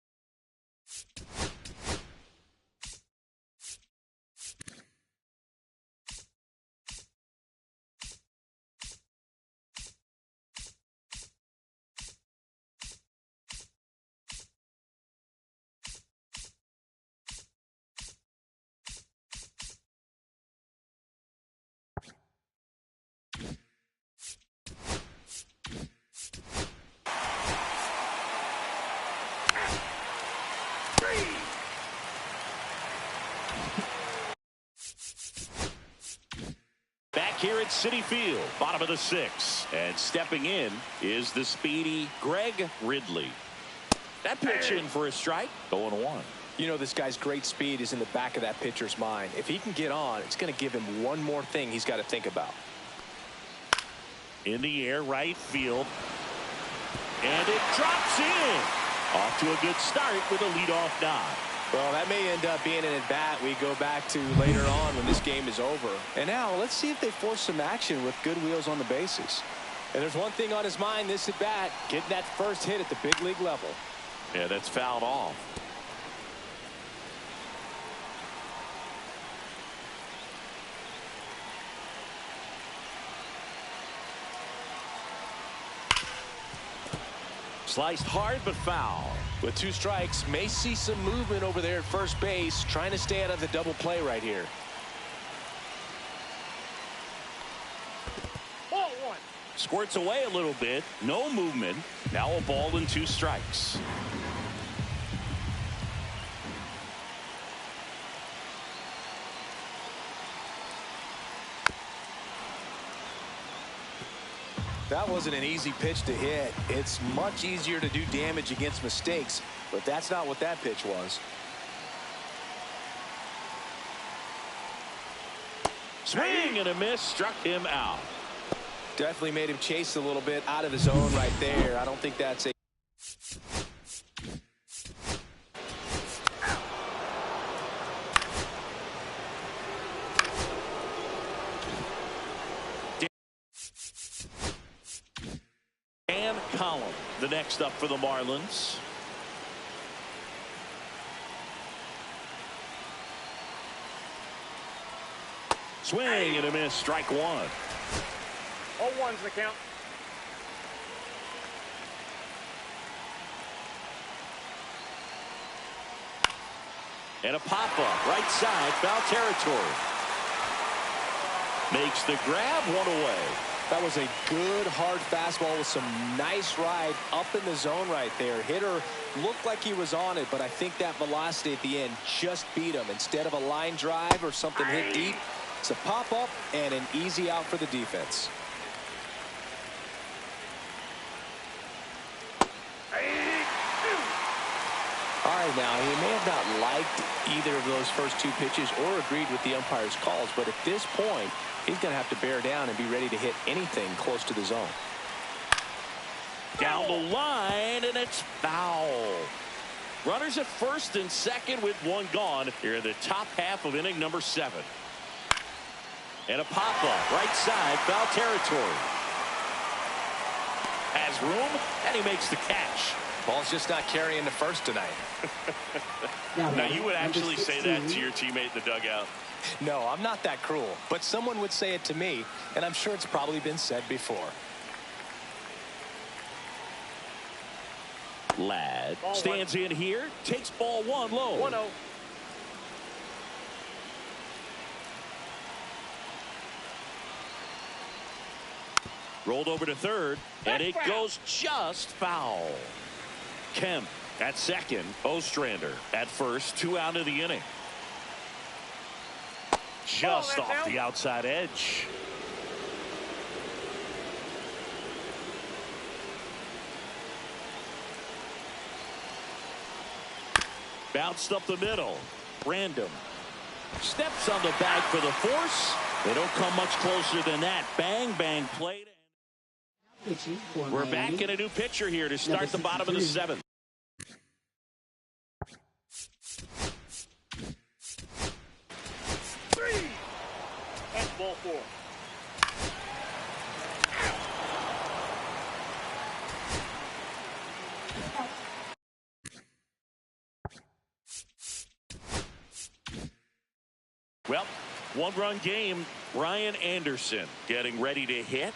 Back here at Citi Field, bottom of the 6th. And stepping in is the speedy Greg Ridley. That pitch in for a strike, 0-1. You know, this guy's great speed is in the back of that pitcher's mind. If he can get on, it's going to give him one more thing he's got to think about. In the air, right field. And it drops in. Off to a good start with a leadoff nod. Well, that may end up being an at-bat we go back to later on when this game is over. And now let's see if they force some action with good wheels on the bases. And there's one thing on his mind this at-bat, getting that first hit at the big league level. Yeah, that's fouled off. Sliced hard but foul. With 2 strikes, may see some movement over there at first base, trying to stay out of the double play right here. Ball 1. Squirts away a little bit. No movement. Now a ball and 2 strikes. That wasn't an easy pitch to hit. It's much easier to do damage against mistakes, but that's not what that pitch was. Swing and a miss, struck him out. Definitely made him chase a little bit out of his zone right there. I don't think that's a Column, the next up for the Marlins. Swing and a miss, strike 1. 0-1's the count. And a pop-up, right side, foul territory. Makes the grab, 1 away. That was a good hard fastball with some nice ride up in the zone right there. Hitter looked like he was on it, but I think that velocity at the end just beat him. Instead of a line drive or something hit deep, it's a pop up and an easy out for the defense. All right, now he may have not liked either of those first 2 pitches or agreed with the umpire's calls, but at this point he's going to have to bear down and be ready to hit anything close to the zone. Down the line, and it's foul. Runners at first and second with 1 gone here in the top half of inning number 7. And a pop-up, right side, foul territory. Has room, and he makes the catch. Ball's just not carrying the first tonight. Now, you would actually say that to your teammate in the dugout? No, I'm not that cruel, but someone would say it to me, and I'm sure it's probably been said before. Ladd stands in here, takes ball 1 low. 1-0. Rolled over to third, and it goes just foul. Kemp at second, Ostrander at first, 2 out of the inning. Just off the outside edge. Bounced up the middle. Random. Steps on the bag for the force. They don't come much closer than that. Bang, bang, played. We're back in a new pitcher here to start the bottom of the 7th. That's ball 4. Well, 1-run game. Ryan Anderson getting ready to hit.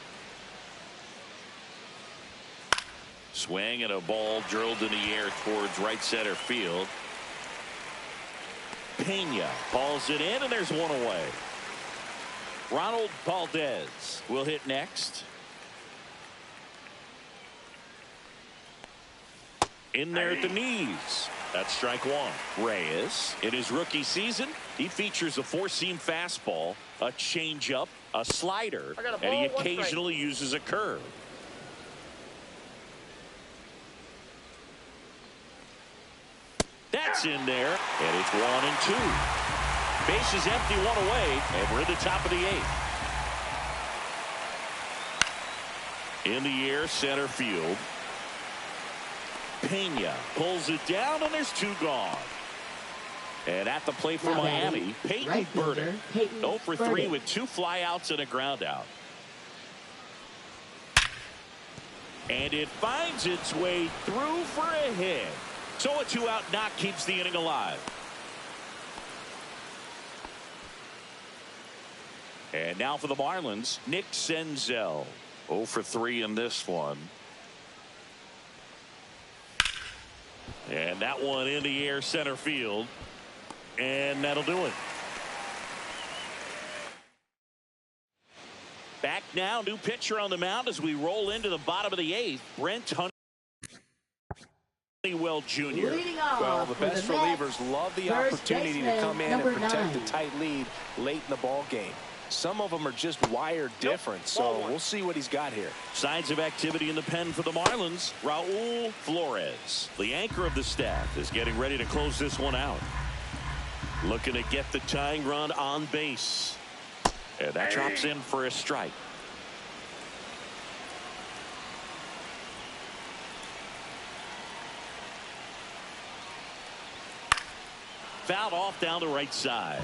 Swing and a ball drilled in the air towards right center field. Pena balls it in, and there's 1 away. Ronald Valdez will hit next. In there at the knees. That's strike 1. Reyes, in his rookie season, he features a 4-seam fastball, a changeup, a slider, and he occasionally uses a curve. That's in there, and it's 1-2. Bases empty, 1 away, and we're in the top of the 8th. In the air, center field. Pena pulls it down, and there's 2 gone. And at the plate for Now Miami, Peyton right Burdick. fielder, Peyton 0 for 3 Burdick. with 2 flyouts and a ground out. And it finds its way through for a hit. So a 2-out knock keeps the inning alive. And now for the Marlins, Nick Senzel. 0 for 3 in this one. And that one in the air center field. And that'll do it. Back now, new pitcher on the mound as we roll into the bottom of the 8th. Brent Honeywell Jr. Leading off Well, the for best the Mets, relievers love the first opportunity to baseman, come in and number protect 9. the tight lead late in the ball game. Some of them are just wired different, so we'll see what he's got here. Signs of activity in the pen for the Marlins. Raul Flores, the anchor of the staff, is getting ready to close this one out. Looking to get the tying run on base. And that drops in for a strike. Fouled off down the right side.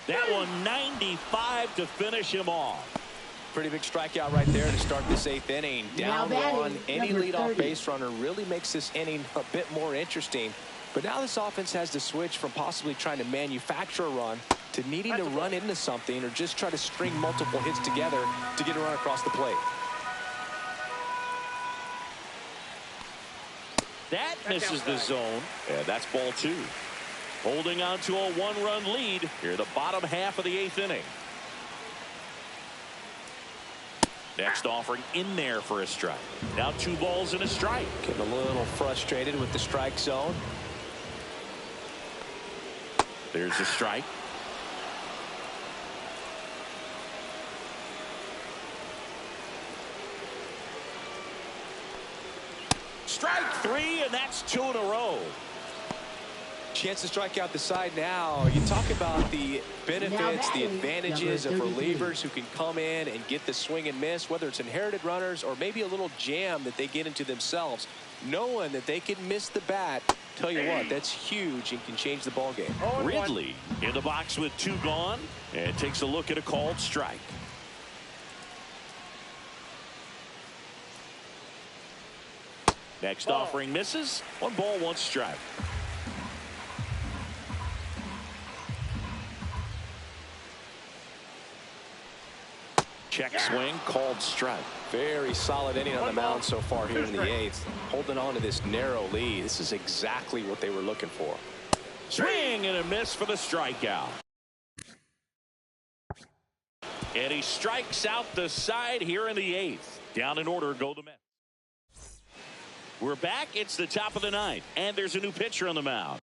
That one 95 to finish him off. Pretty big strikeout right there to start this 8th inning. Down batting, one. Any number leadoff 30. base runner really makes this inning a bit more interesting. But now this offense has to switch from possibly trying to manufacture a run to needing to run into something or just try to string multiple hits together to get a run across the plate. That misses the zone. And that's ball 2. Holding on to a 1-run lead here the bottom half of the 8th inning. Next offering in there for a strike. Now 2 balls and a strike. Getting a little frustrated with the strike zone. There's a strike. Strike 3, and that's 2 in a row. Chance to strike out the side now. You talk about the benefits, the advantages of relievers who can come in and get the swing and miss, whether it's inherited runners or maybe a little jam that they get into themselves. Knowing that they can miss the bat, tell you what, that's huge and can change the ball game. Ridley in the box with 2 gone and takes a look at a called strike. Next offering misses. 1 ball, 1 strike. Check swing, called strike. Very solid inning on the mound so far here in the 8th. Holding on to this narrow lead. This is exactly what they were looking for. Swing and a miss for the strikeout. And he strikes out the side here in the 8th. Down in order go the Mets. We're back. It's the top of the 9th. And there's a new pitcher on the mound.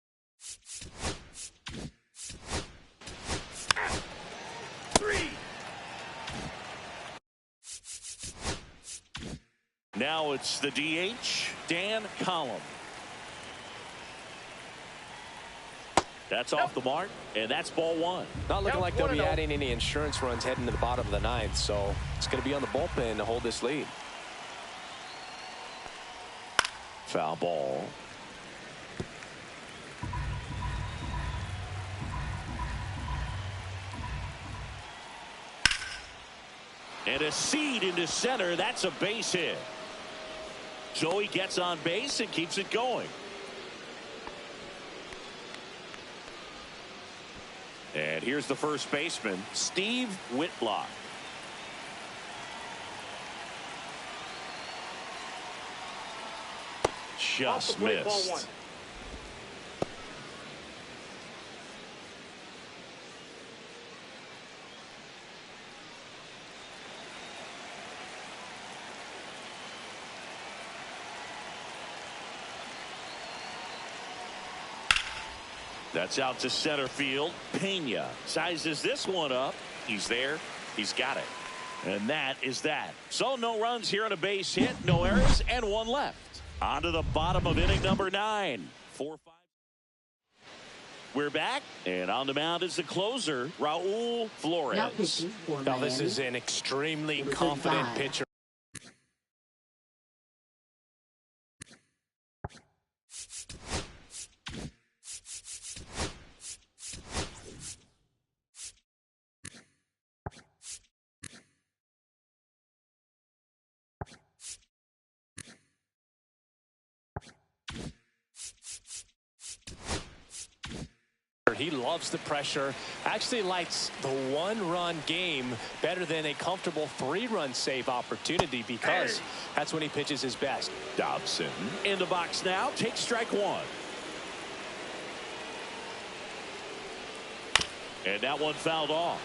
Now it's the DH, Dan Collum. That's off the mark, and that's ball 1. Not looking like they'll be adding any insurance runs heading to the bottom of the 9th, so it's going to be on the bullpen to hold this lead. Foul ball. And a seed into center. That's a base hit. So he gets on base and keeps it going. And here's the first baseman, Steve Whitlock. Just missed. That's out to center field. Pena sizes this one up. He's there. He's got it. And that is that. So no runs here on a base hit, no errors, and 1 left. On to the bottom of inning number 9. 4-5. We're back, and on the mound is the closer, Raul Now Flores. pitching for Now, this Miami, is an extremely Number confident 35. pitcher. He loves the pressure, actually likes the one-run game better than a comfortable three-run save opportunity because that's when he pitches his best. Dobson in the box now. Take strike one. And that one fouled off.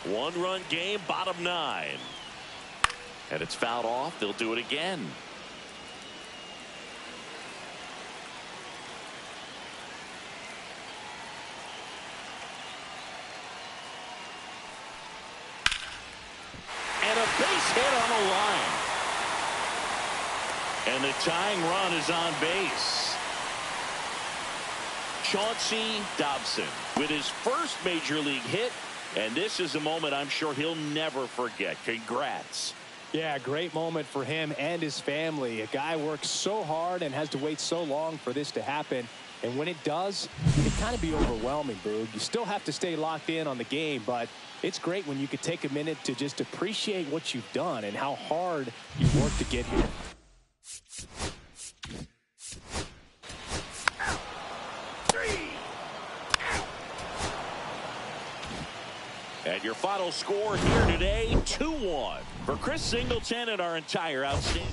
One-run game, bottom 9. And it's fouled off. They'll do it again. And a base hit on the line. And the tying run is on base. Chauncey Dobson with his first major league hit. And this is a moment I'm sure he'll never forget. Congrats. Yeah, great moment for him and his family. A guy works so hard and has to wait so long for this to happen. And when it does, it can kind of be overwhelming, Boog. You still have to stay locked in on the game, but it's great when you could take a minute to just appreciate what you've done and how hard you worked to get here. And your final score here today, 2-1. For Chris Singleton and our entire outstanding.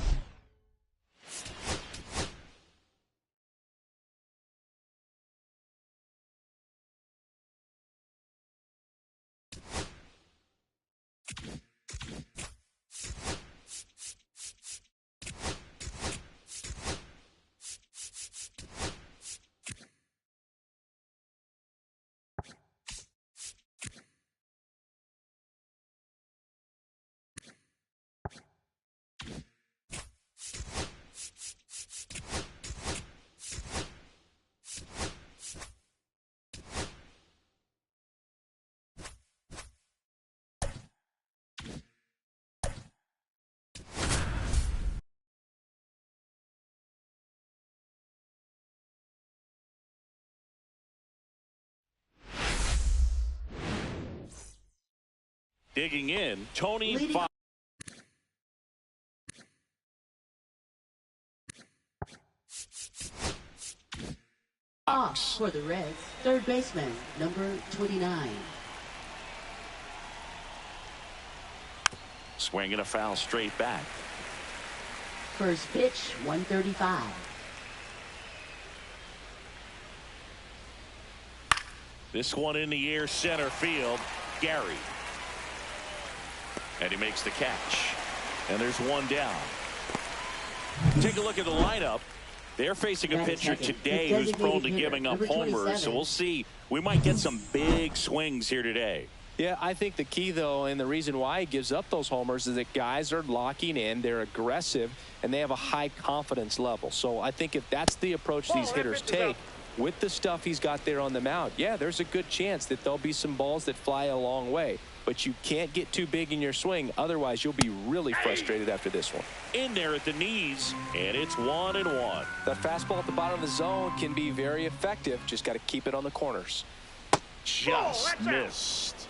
Digging in, Tony Fox. Off for the Reds, third baseman, number 29. Swinging a foul straight back. First pitch, 135. This one in the air, center field, Gary. And he makes the catch. And there's one down. Take a look at the lineup. They're facing a pitcher today who's prone to giving up homers. So we'll see. We might get some big swings here today. Yeah, I think the key, though, and the reason why he gives up those homers is that guys are locking in, they're aggressive, and they have a high confidence level. So I think if that's the approach these hitters take with the stuff he's got there on the mound, yeah, there's a good chance that there'll be some balls that fly a long way. But you can't get too big in your swing. Otherwise, you'll be really frustrated after this one. In there at the knees, and it's 1-1. That fastball at the bottom of the zone can be very effective. Just got to keep it on the corners. Just missed.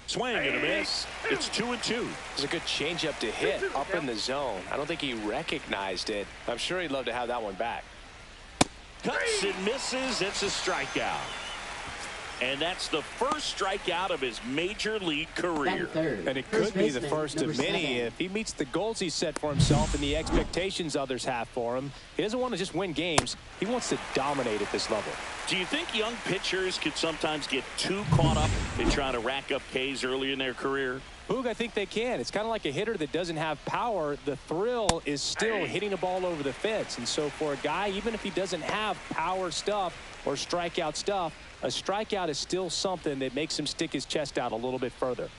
Swing and a miss. It's 2-2. It's a good changeup to hit up in the zone. I don't think he recognized it. I'm sure he'd love to have that one back. Cuts and misses. It's a strikeout. And that's the first strikeout of his major league career. And it could be the first of many if he meets the goals he set for himself and the expectations others have for him. He doesn't want to just win games. He wants to dominate at this level. Do you think young pitchers could sometimes get too caught up in trying to rack up Ks early in their career? Boog, I think they can. It's kind of like a hitter that doesn't have power. The thrill is still hitting a ball over the fence. And so for a guy, even if he doesn't have power stuff or strikeout stuff, a strikeout is still something that makes him stick his chest out a little bit further.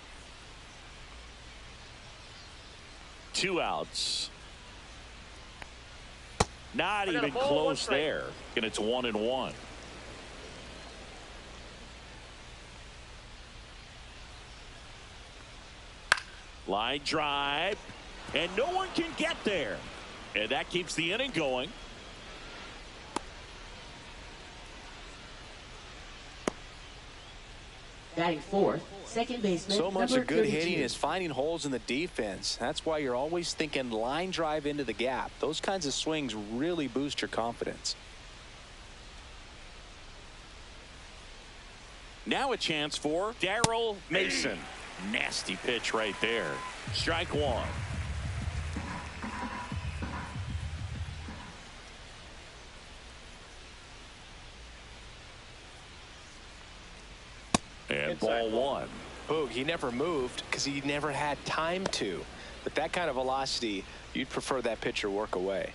2 outs. Not even close there. And it's 1-1. Line drive. And no one can get there. And that keeps the inning going. Batting fourth, second baseman. So much of good 32. hitting is finding holes in the defense. That's why you're always thinking line drive into the gap. Those kinds of swings really boost your confidence. Now a chance for Darrell Mason. Nasty pitch right there. Strike one. And ball one. Boog, he never moved because he never had time to. But that kind of velocity, you'd prefer that pitcher work away.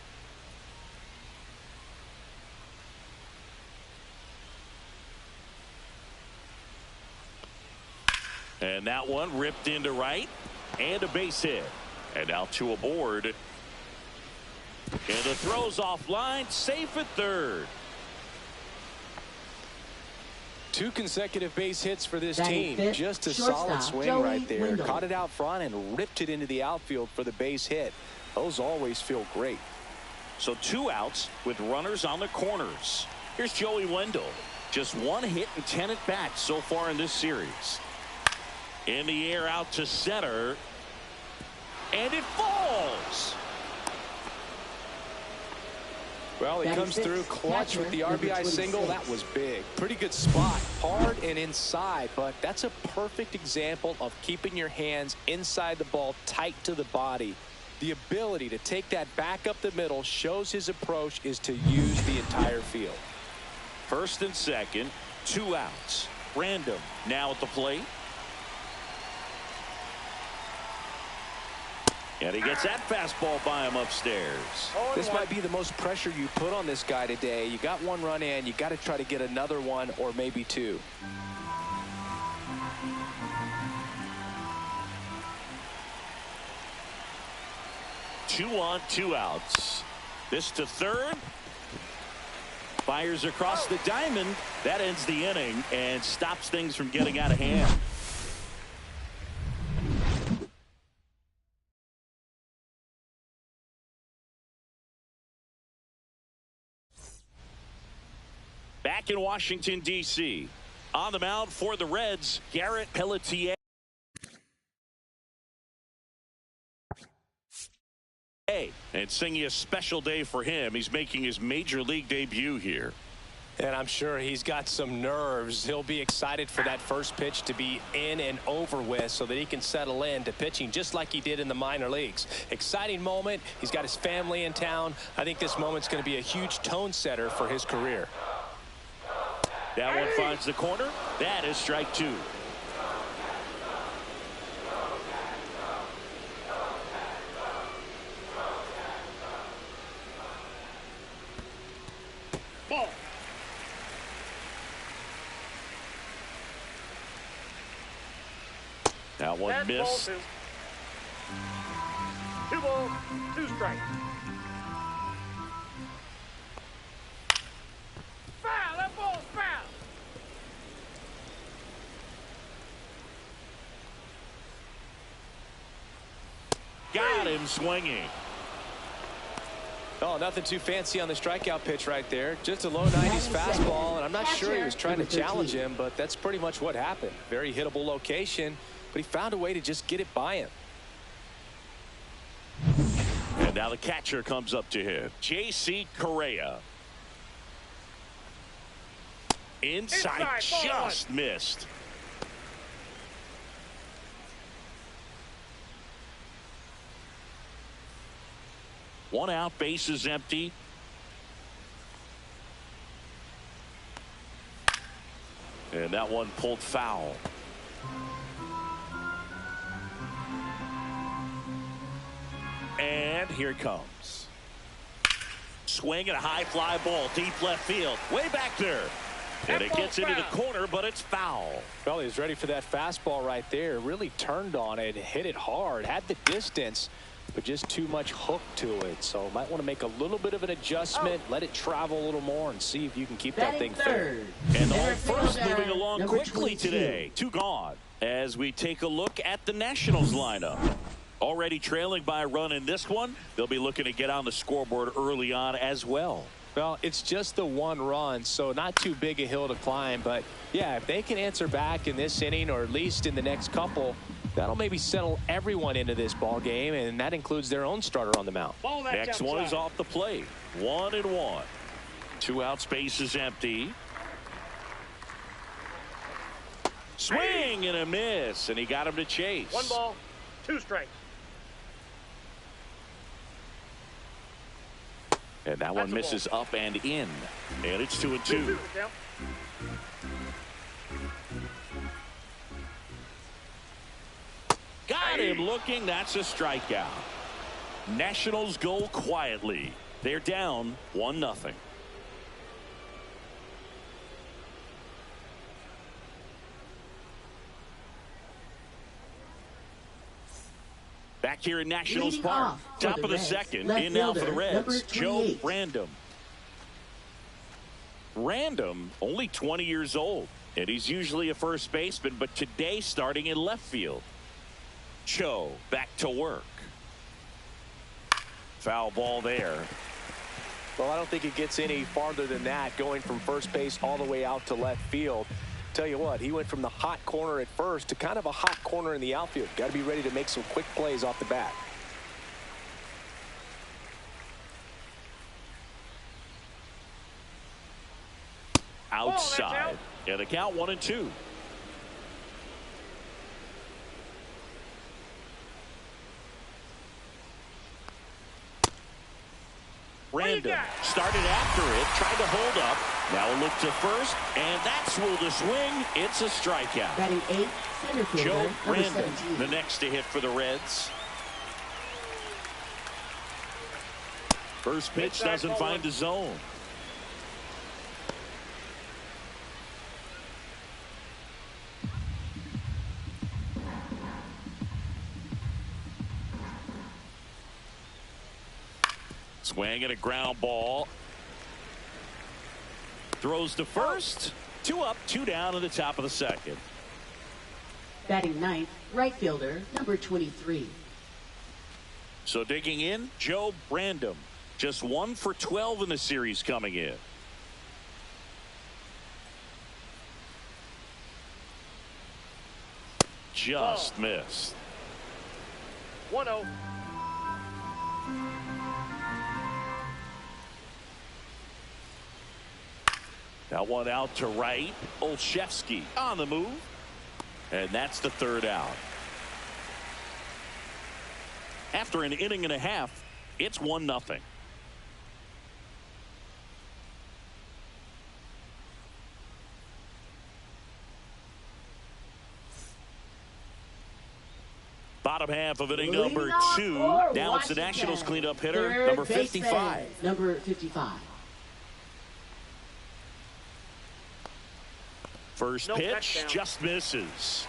And that one ripped into right. And a base hit. And now 2 aboard. And the throw's offline. Safe at third. 2 consecutive base hits for this Batting team. fifth, Just a shortstop, solid swing Joey right there. Wendell. Caught it out front and ripped it into the outfield for the base hit. Those always feel great. So 2 outs with runners on the corners. Here's Joey Wendell. Just 1 hit and 10 at bats so far in this series. In the air out to center. And it falls. Well, he comes through clutch with the RBI single. That was big. Pretty good spot. Hard and inside, but that's a perfect example of keeping your hands inside the ball, tight to the body. The ability to take that back up the middle shows his approach is to use the entire field. First and second, 2 outs. Random now at the plate. And he gets that fastball by him upstairs. This might be the most pressure you put on this guy today. You got 1 run in. You got to try to get another 1 or maybe 2. Two on, 2 outs. This to third. Fires across the diamond. That ends the inning and stops things from getting out of hand. Back in Washington, D.C. On the mound for the Reds, Garrett Pelletier. And singing a special day for him. He's making his major league debut here. And I'm sure he's got some nerves. He'll be excited for that first pitch to be in and over with so that he can settle in to pitching just like he did in the minor leagues. Exciting moment. He's got his family in town. I think this moment's going to be a huge tone setter for his career. That one finds the corner. That is strike 2. Ball. That one That's missed. ball 2. 2 balls, 2 strikes. Foul. That ball's foul. Got him swinging. Oh, nothing too fancy on the strikeout pitch right there. Just a low 90s fastball, and I'm not sure he was trying to challenge him, but that's pretty much what happened. Very hittable location, but he found a way to just get it by him. And now the catcher comes up to him. J.C. Correa. Inside, Inside, just missed. One out, base is empty. And that one pulled foul. And here it comes. Swing and a high fly ball, deep left field. Way back there. And it gets into the corner, but it's foul. Well, he was ready for that fastball right there. Really turned on it, hit it hard, had the distance, but just too much hook to it. So might want to make a little bit of an adjustment, let it travel a little more, and see if you can keep that thing fair. And the home first moving along quickly today. 2 gone. As we take a look at the Nationals lineup. Already trailing by a run in this one. They'll be looking to get on the scoreboard early on as well. Well, it's just the 1 run, so not too big a hill to climb. But, yeah, if they can answer back in this inning or at least in the next couple, that'll maybe settle everyone into this ball game, and that includes their own starter on the mound. Next one is off the plate. 1-1. 2 out, space is empty. Swing and a miss, and he got him to chase. 1 ball, 2 strikes. And that one misses up and in. And it's 2-2. Got him looking. That's a strikeout. Nationals go quietly. They're down 1-0. Back here in Nationals Park, top of the second, in now for the Reds, Joe Random. Random, only 20 years old, and he's usually a first baseman, but today starting in left field. Joe back to work. Foul ball there. Well, I don't think it gets any farther than that, going from first base all the way out to left field. Tell you what, he went from the hot corner at first to kind of a hot corner in the outfield. Got to be ready to make some quick plays off the bat. Outside. Yeah, the count 1-2. Random started after it, tried to hold up. Now a look to first, and that's ruled a swing. It's a strikeout. Batting 8, center fielder, Joe Random, 17. the next to hit for the Reds. First pitch doesn't find the zone. Swing and a ground ball. Throws to first. 2 up, 2 down in the top of the second. Batting 9th, right fielder, number 23. So digging in, Joe Random. Just 1 for 12 in the series coming in. Just missed. 1-0. That one out to right. Olszewski on the move. And that's the 3rd out. After an inning and a half, it's 1-0. Bottom half of inning number 2. Now it's the Nationals cleanup hitter, number 55. Number 55. First pitch just misses.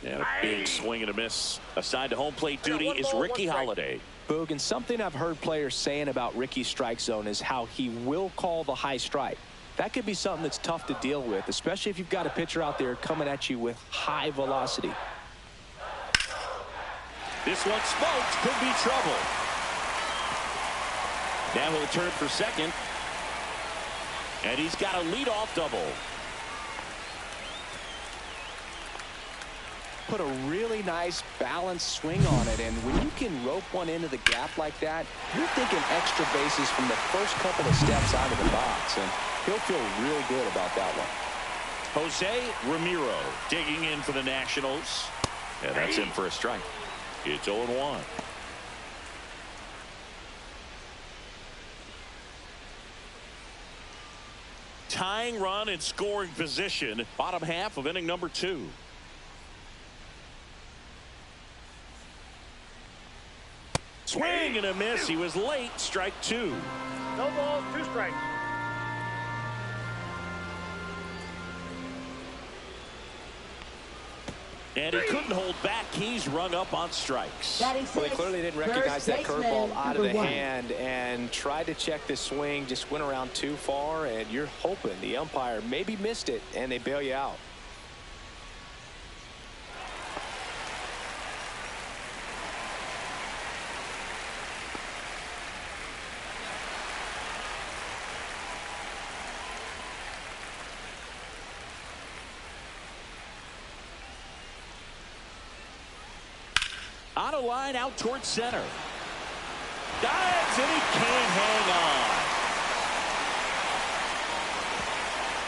And a big swing and a miss. Assigned to home plate duty is Ricky Holiday. Boog, and something I've heard players saying about Ricky's strike zone is how he will call the high strike. That could be something that's tough to deal with, especially if you've got a pitcher out there coming at you with high velocity. This one smoked, could be trouble. Now he'll turn for second. And he's got a leadoff double. Put a really nice balanced swing on it, and when you can rope one into the gap like that, you're thinking extra bases from the first couple of steps out of the box, and he'll feel real good about that one. Jose Ramiro digging in for the Nationals. And that's in for a strike. It's 0-1. Tying run in scoring position. Bottom half of inning number 2. Swing and a miss. He was late. Strike 2. No balls, 2 strikes. And he couldn't hold back. He's rung up on strikes. Well, he clearly didn't recognize that curveball out of the hand and tried to check the swing, just went around too far, and you're hoping the umpire maybe missed it and they bail you out. On a line out towards center. Dives, and he can't hang on.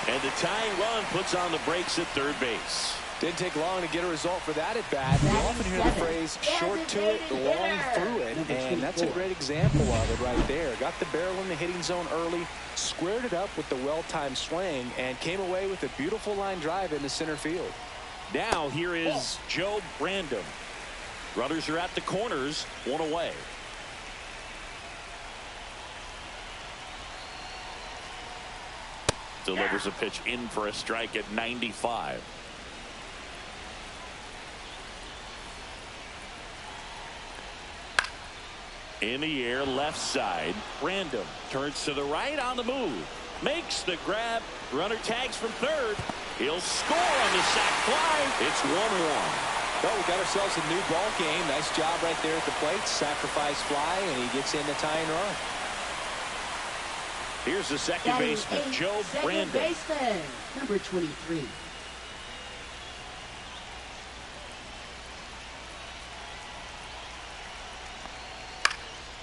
And the tying run puts on the brakes at third base. Didn't take long to get a result for that at bat. You often hear the phrase short to it, long through it, and that's a great example of it right there. Got the barrel in the hitting zone early, squared it up with the well-timed swing, and came away with a beautiful line drive into center field. Now here is Joe Brandon. Runners are at the corners, 1 away. Delivers a pitch in for a strike at 95. In the air, left side. Brandon turns to the right on the move. Makes the grab. Runner tags from third. He'll score on the sac fly. It's 1-1. Well, we got ourselves a new ball game. Nice job right there at the plate. Sacrifice fly, and he gets in the tying run. Here's the second baseman, Joe Brandon. Baseman, number 23.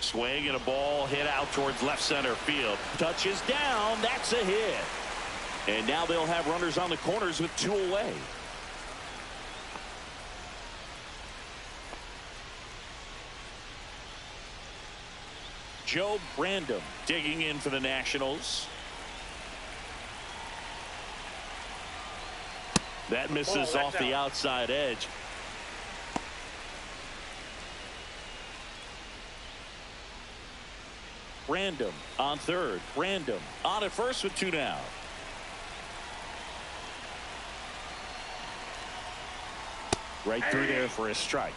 Swing and a ball hit out towards left center field. Touches down. That's a hit. And now they'll have runners on the corners with 2 away. Joe Brandon digging in for the Nationals. That misses off the outside edge. Brandon on third. Brandon on at first with 2 down. Right through there for a strike.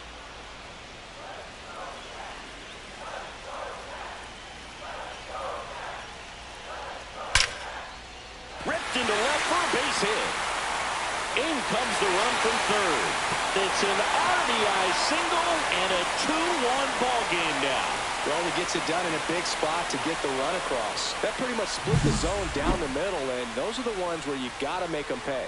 Ripped into left for a base hit. In comes the run from third. It's an RBI single and a 2-1 ball game now. Well, he gets it done in a big spot to get the run across. That pretty much split the zone down the middle, and those are the ones where you got to make them pay.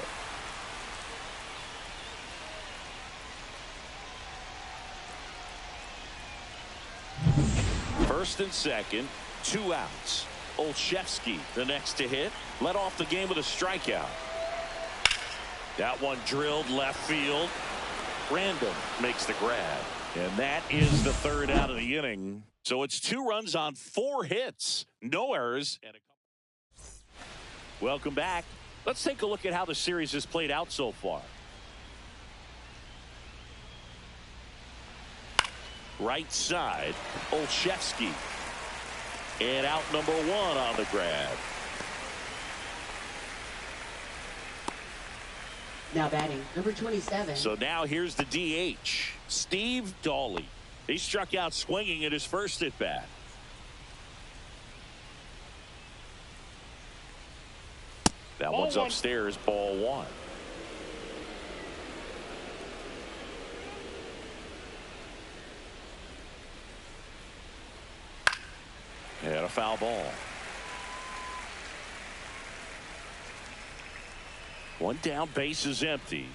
First and second, 2 outs. Olszewski, the next to hit, led off the game with a strikeout. That one drilled left field. Brandon makes the grab. And that is the 3rd out of the inning. So it's 2 runs on 4 hits. No errors. And welcome back. Let's take a look at how the series has played out so far. Right side, Olszewski. And out number 1 on the grab. Now batting, number 27. So now here's the DH, Steve Dawley. He struck out swinging at his first at bat. That one's upstairs, ball 1. And a foul ball. 1 down, base is empty.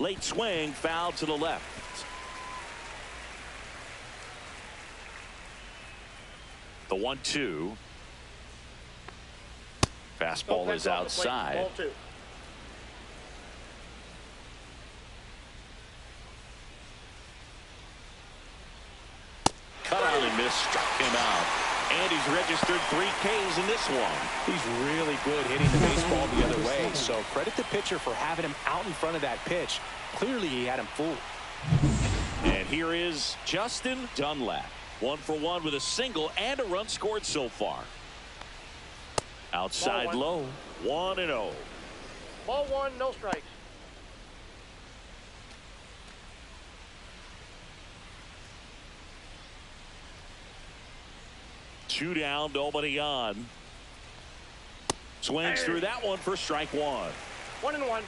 Late swing, foul to the left. The 1-2. Fastball is outside. Ball 2. Cut out and missed, struck him out. And he's registered 3 Ks in this one. He's really good hitting the baseball the other way. So credit the pitcher for having him out in front of that pitch. Clearly he had him fooled. And here is Justin Dunlap. 1 for 1 with a single and a run scored so far. Outside low, 1-0. Ball 1, no strikes. Two down, nobody on. Swings through that one for strike 1. 1-1.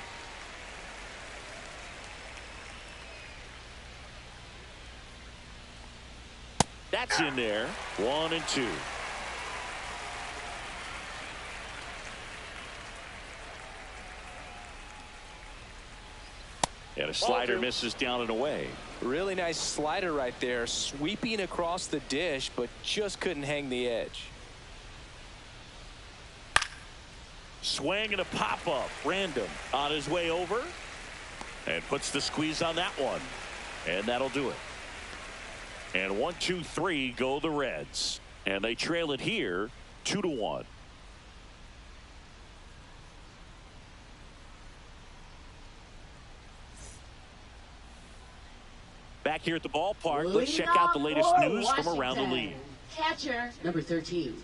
That's in there. 1-2. And a slider misses down and away. Really nice slider right there, sweeping across the dish, but just couldn't hang the edge. Swing and a pop-up. Random on his way over. And puts the squeeze on that one. And that'll do it. And 1, 2, 3 go the Reds. And they trail it here 2-1. Back here at the ballpark, let's check out the latest news from around the league. Catcher, number 13.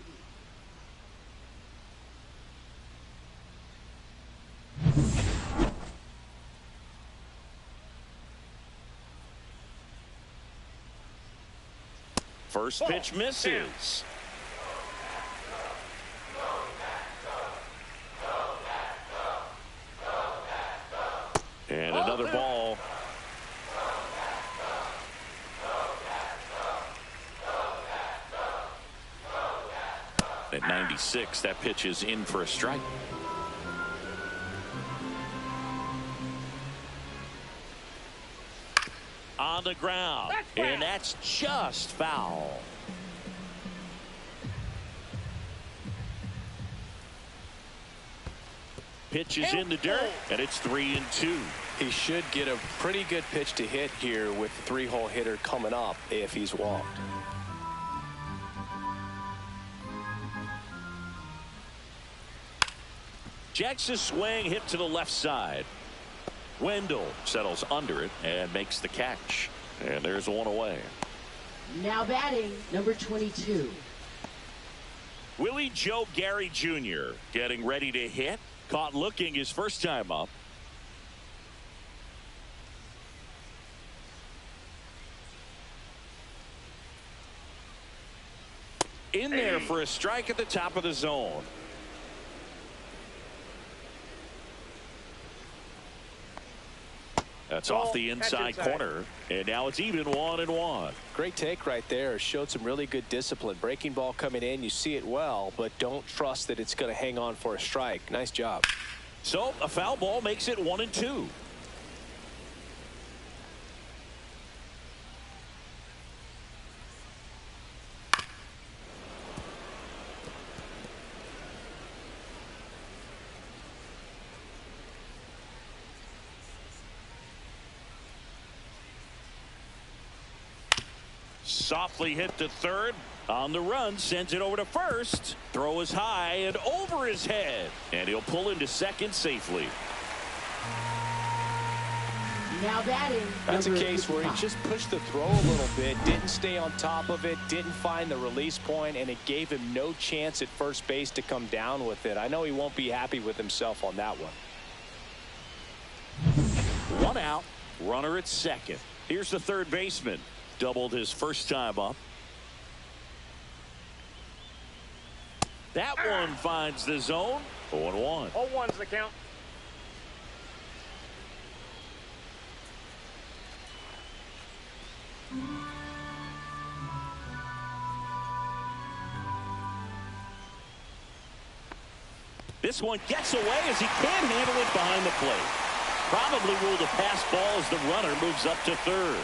First pitch misses. And another ball. At 96, that pitch is in for a strike. On the ground. And that's just foul. Pitch is in the dirt, and it's 3-2. He should get a pretty good pitch to hit here with the 3-hole hitter coming up if he's walked. Jacks a swing hit to the left side. Wendell settles under it and makes the catch. And there's one away. Now batting, number 22. Willie Joe Gary Jr. getting ready to hit. Caught looking his first time up. In there for a strike at the top of the zone. That's off the inside corner. And now it's even 1-1. Great take right there. Showed some really good discipline. Breaking ball coming in. You see it well, but don't trust that it's going to hang on for a strike. Nice job. So a foul ball makes it 1-2. Softly hit to third. On the run, sends it over to first. Throw is high and over his head. And he'll pull into second safely. Now batting. That's a case where he just pushed the throw a little bit, didn't stay on top of it, didn't find the release point, and it gave him no chance at first base to come down with it. I know he won't be happy with himself on that one. 1 out, runner at second. Here's the third baseman. Doubled his first time up. That one finds the zone. 0-1. 0-1's the count. This one gets away as he can't handle it behind the plate. Probably ruled a pass ball as the runner moves up to third.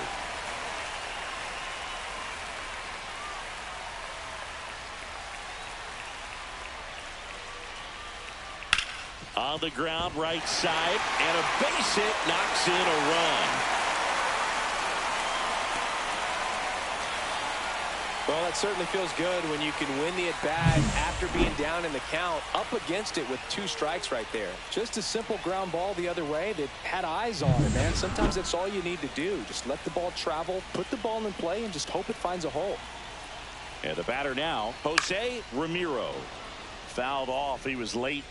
On the ground, right side, and a base hit knocks in a run. Well, that certainly feels good when you can win the at-bat after being down in the count, up against it with 2 strikes right there. Just a simple ground ball the other way that had eyes on it, man. Sometimes that's all you need to do. Just let the ball travel, put the ball in play, and just hope it finds a hole. And the batter now, Jose Ramiro. Fouled off. He was late.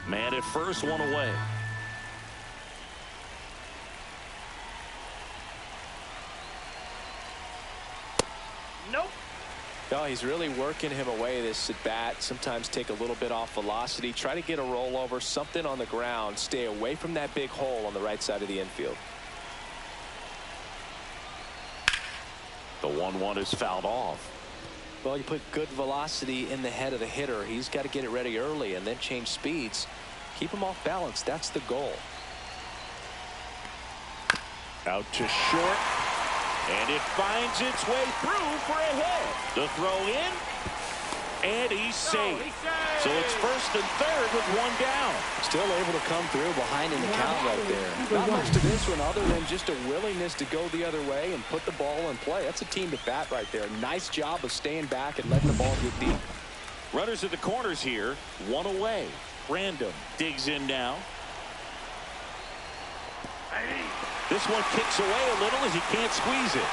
Man at first, one away. Nope. No, he's really working him away this at bat. Sometimes take a little bit off velocity. Try to get a rollover, something on the ground. Stay away from that big hole on the right side of the infield. The 1-1 is fouled off. Well, you put good velocity in the head of the hitter. He's got to get it ready early and then change speeds. Keep him off balance. That's the goal. Out to short. And it finds its way through for a hit. The throw in. And he's safe. So it's first and third with one down. Still able to come through behind in the count right there. Not much to this one other than just a willingness to go the other way and put the ball in play. That's a team to bat right there. Nice job of staying back and letting the ball get deep. Runners at the corners here. One away. Random digs in now. This one kicks away a little as he can't squeeze it.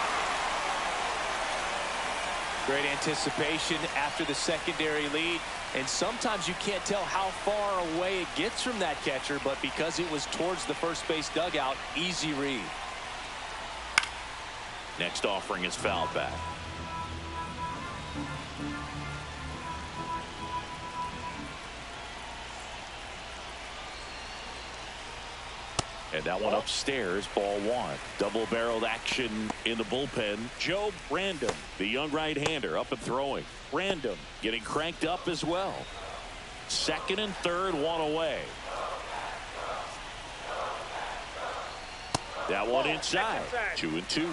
Great anticipation after the secondary lead. And sometimes you can't tell how far away it gets from that catcher, but because it was towards the first base dugout, easy read. Next offering is fouled back. And that one upstairs, ball one. Double-barreled action in the bullpen. Joe Random, the young right-hander, up and throwing. Random getting cranked up as well. Second and third, one away. That one inside. 2-2.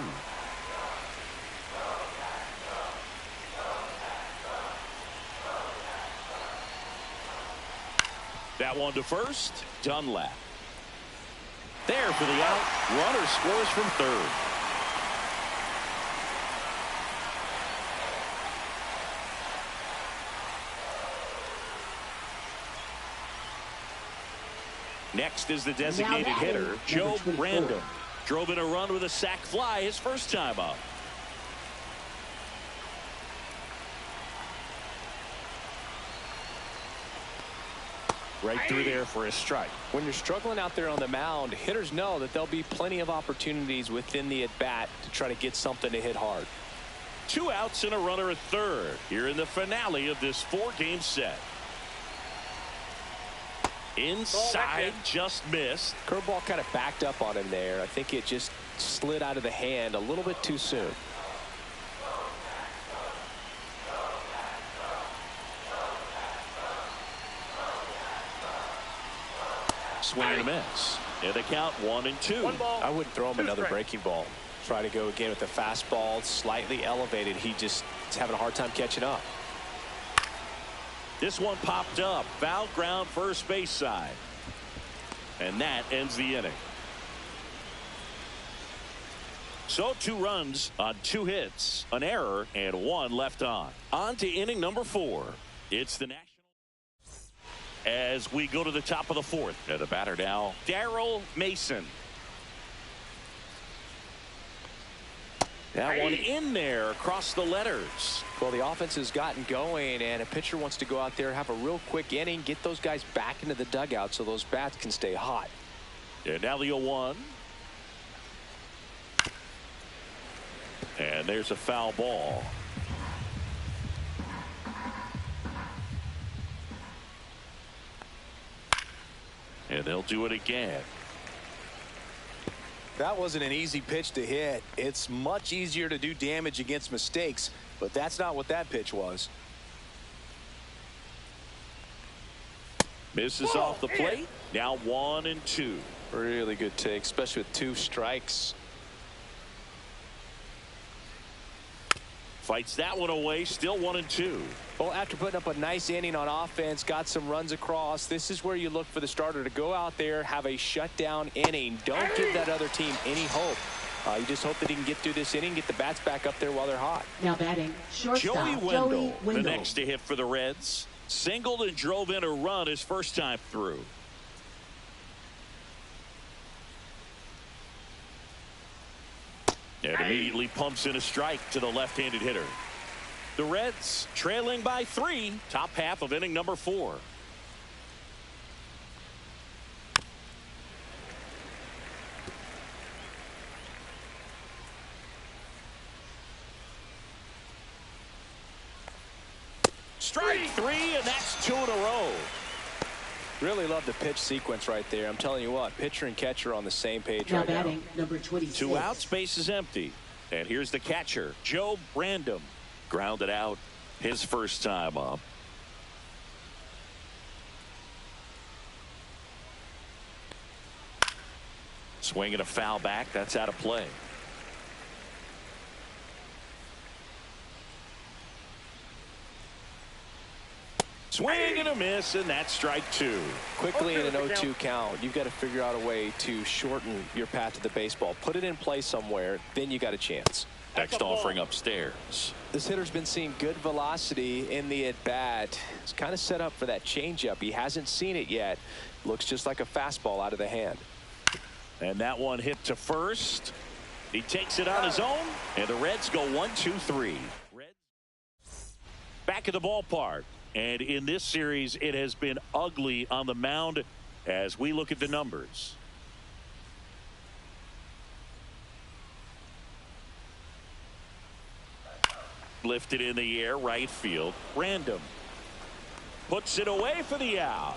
That one to first. Dunlap. There for the out. Runner scores from third. Next is the designated hitter, Joe Random. Drove in a run with a sac fly his first time up. Right through there for a strike. When you're struggling out there on the mound, hitters know that there'll be plenty of opportunities within the at-bat to try to get something to hit hard. 2 outs and a runner at third here in the finale of this 4-game set. Inside, just missed. Curveball kind of backed up on him there. I think it just slid out of the hand a little bit too soon. Swing and a miss. And the count 1-2. I wouldn't throw him another breaking ball. Try to go again with the fastball, slightly elevated. He just is having a hard time catching up. This one popped up. Foul ground first base side. And that ends the inning. So 2 runs on 2 hits, an error, and 1 left on. On to inning number 4. It's the National. As we go to the top of the 4th. And the batter now, Darrell Mason. That one in there across the letters. Well, the offense has gotten going, and a pitcher wants to go out there, have a real quick inning, get those guys back into the dugout so those bats can stay hot. And now the 0-1. And there's a foul ball. And they'll do it again. That wasn't an easy pitch to hit. It's much easier to do damage against mistakes, but that's not what that pitch was. Misses off the plate. Now 1-2. Really good take, especially with 2 strikes. Fights that one away. Still 1-2. Well, after putting up a nice inning on offense, got some runs across, this is where you look for the starter to go out there, have a shutdown inning. Don't give that other team any hope. You just hope that he can get through this inning, get the bats back up there while they're hot. Now batting, shortstop, Joey Wendell, Wendell. the next to hit for the Reds. Singled and drove in a run his first time through. And immediately pumps in a strike to the left-handed hitter. The Reds trailing by 3, top half of inning number 4. Strike 3, and that's 2 in a row. Really love the pitch sequence right there. I'm telling you what, pitcher and catcher on the same page Now right now. batting, number 26. 2 outs, base is empty. And here's the catcher, Joe Brandom. Grounded out his first time up. Swinging a foul back. That's out of play. Swing and a miss, and that's strike 2. Quickly in an 0-2 count, you've got to figure out a way to shorten your path to the baseball. Put it in play somewhere, then you got a chance. Next offering upstairs. This hitter's been seeing good velocity in the at-bat. It's kind of set up for that changeup. He hasn't seen it yet. Looks just like a fastball out of the hand. And that one hit to first. He takes it on his own, and the Reds go 1-2-3. Reds back at the ballpark. And in this series, it has been ugly on the mound as we look at the numbers. Lifted in the air, right field. Random. Puts it away for the out.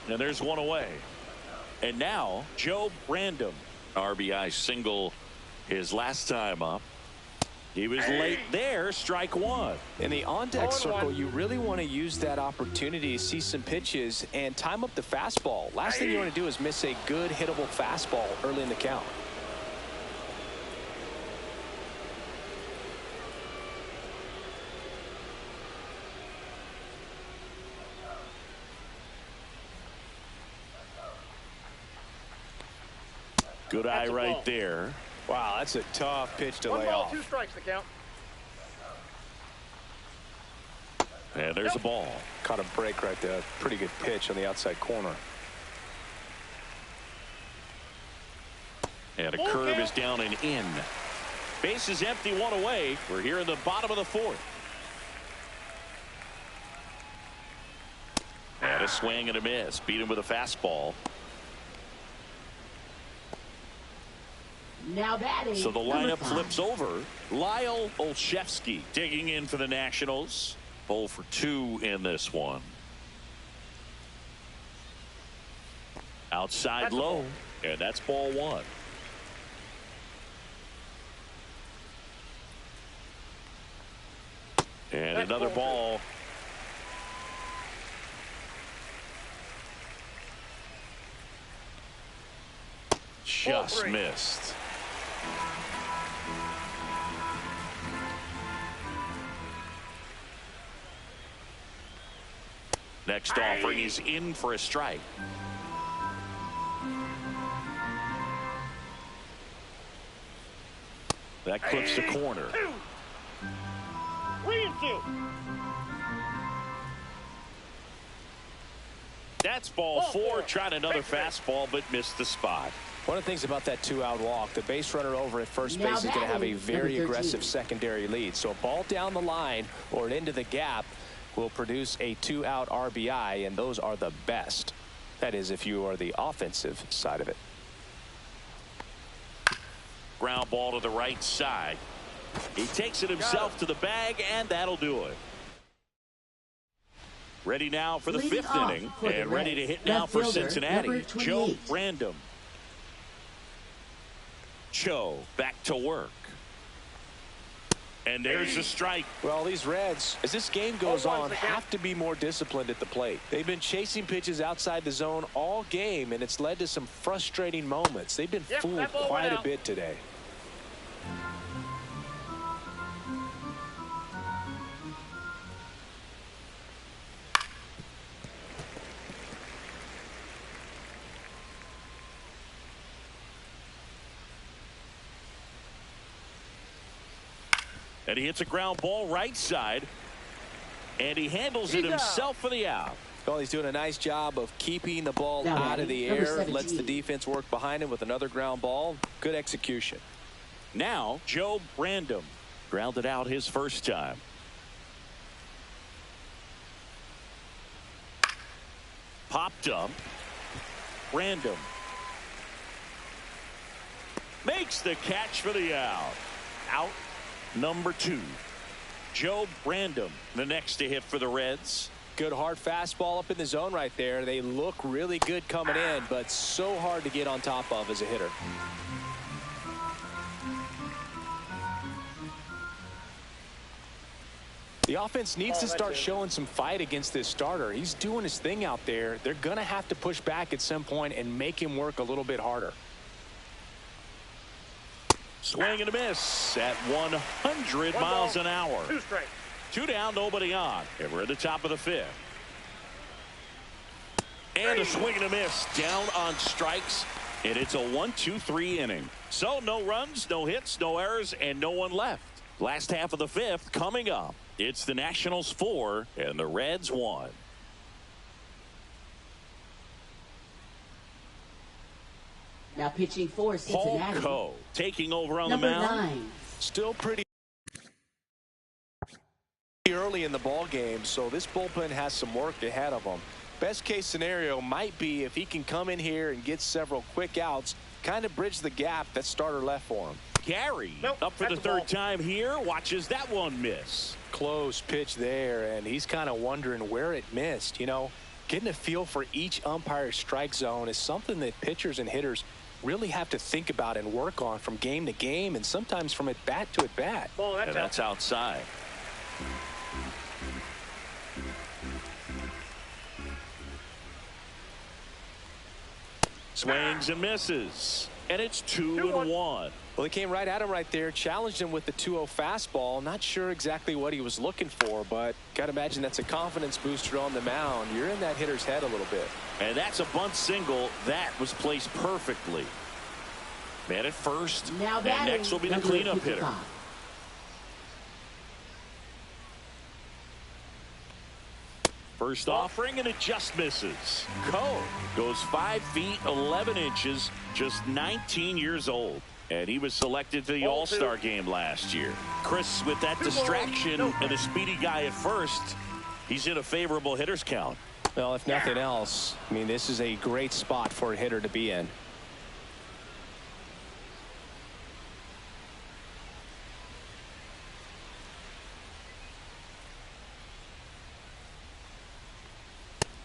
And there's one away. And now, Joe Random. RBI single his last time up. He was late there, strike 1. In the on-deck circle, you really want to use that opportunity to see some pitches and time up the fastball. Last thing you want to do is miss a good hittable fastball early in the count. Good eye right there. Wow, that's a tough pitch to lay 1 ball, off. 2 strikes to count. And there's a ball. Caught a break right there. Pretty good pitch on the outside corner. And a curve is down and in. Base is empty, 1 away. We're here in the bottom of the 4th. And a swing and a miss. Beat him with a fastball. Now batting. So the number lineup 5. flips over. Lyle Olszewski digging in for the Nationals. 0 for 2 in this one. Outside That's low. And that's ball 1. And That's another ball ball. Just 3. missed. Next offering, he's in for a strike. That clips the corner. 2. 3 and 2. That's ball 4. Tried another fastball, but missed the spot. One of the things about that 2-out walk, the base runner over at first Now base is going to have a batting, very number 13. aggressive secondary lead. So a ball down the line or into the gap will produce a 2-out RBI, and those are the best. That is, if you are the offensive side of it. Ground ball to the right side. He takes it himself to the bag, and that'll do it. Ready now for the Leading 5th off inning, for the and ready to Reds, hit now left for fielder, Cincinnati. number Joe 28. Random. Cho back to work. And there's a strike. Well, these Reds, as this game goes Hold on on, a second. have to be more disciplined at the plate. They've been chasing pitches outside the zone all game, and it's led to some frustrating moments. They've been fooled that ball quite went a out. bit today. And he hits a ground ball right side. And he handles it himself for the out. Well, he's doing a nice job of keeping the ball Now out of the number air. 17. Lets the defense work behind him with another ground ball. Good execution. Now, Joe Random grounded out his first time. Popped up. Random makes the catch for the out. Out number 2. Joe Random, the next to hit for the Reds. Good hard fastball up in the zone right there. They look really good coming in, but so hard to get on top of as a hitter. The offense needs to start showing some fight against this starter. He's doing his thing out there. They're going to have to push back at some point and make him work a little bit harder. Swing and a miss at 100 miles an hour. 2 straight. 2 down, nobody on. And we're at the top of the 5th. And a swing and a miss down on strikes. And it's a 1-2-3 inning. So no runs, no hits, no errors, and no one left. Last half of the 5th coming up. It's the Nationals 4 and the Reds 1. Now pitching for Cincinnati. Paul Coe taking over on Number the mound. 9. Still pretty early in the ball game, so this bullpen has some work ahead of them. Best case scenario might be if he can come in here and get several quick outs, kind of bridge the gap that starter left for him. Gary up for the that's a third ball. time here. Watches that one miss. Close pitch there, and he's kind of wondering where it missed. You know, getting a feel for each umpire's strike zone is something that pitchers and hitters really have to think about and work on from game to game, and sometimes from at bat to at bat. Ball, And that's outside. Swings and misses. And it's 2-1. Well, they came right at him right there, challenged him with the 2-0 fastball. Not sure exactly what he was looking for, but got to imagine that's a confidence booster on the mound. You're in that hitter's head a little bit. And that's a bunt single. That was placed perfectly. Man at first. Now And batting, next will be the number cleanup 55. hitter. First offering, and it just misses. Coe goes 5 feet 11 inches, just 19 years old. And he was selected for the All-Star game last year. Chris, with that distraction and the speedy guy at first, he's in a favorable hitter's count. Well, if nothing else, I mean, this is a great spot for a hitter to be in.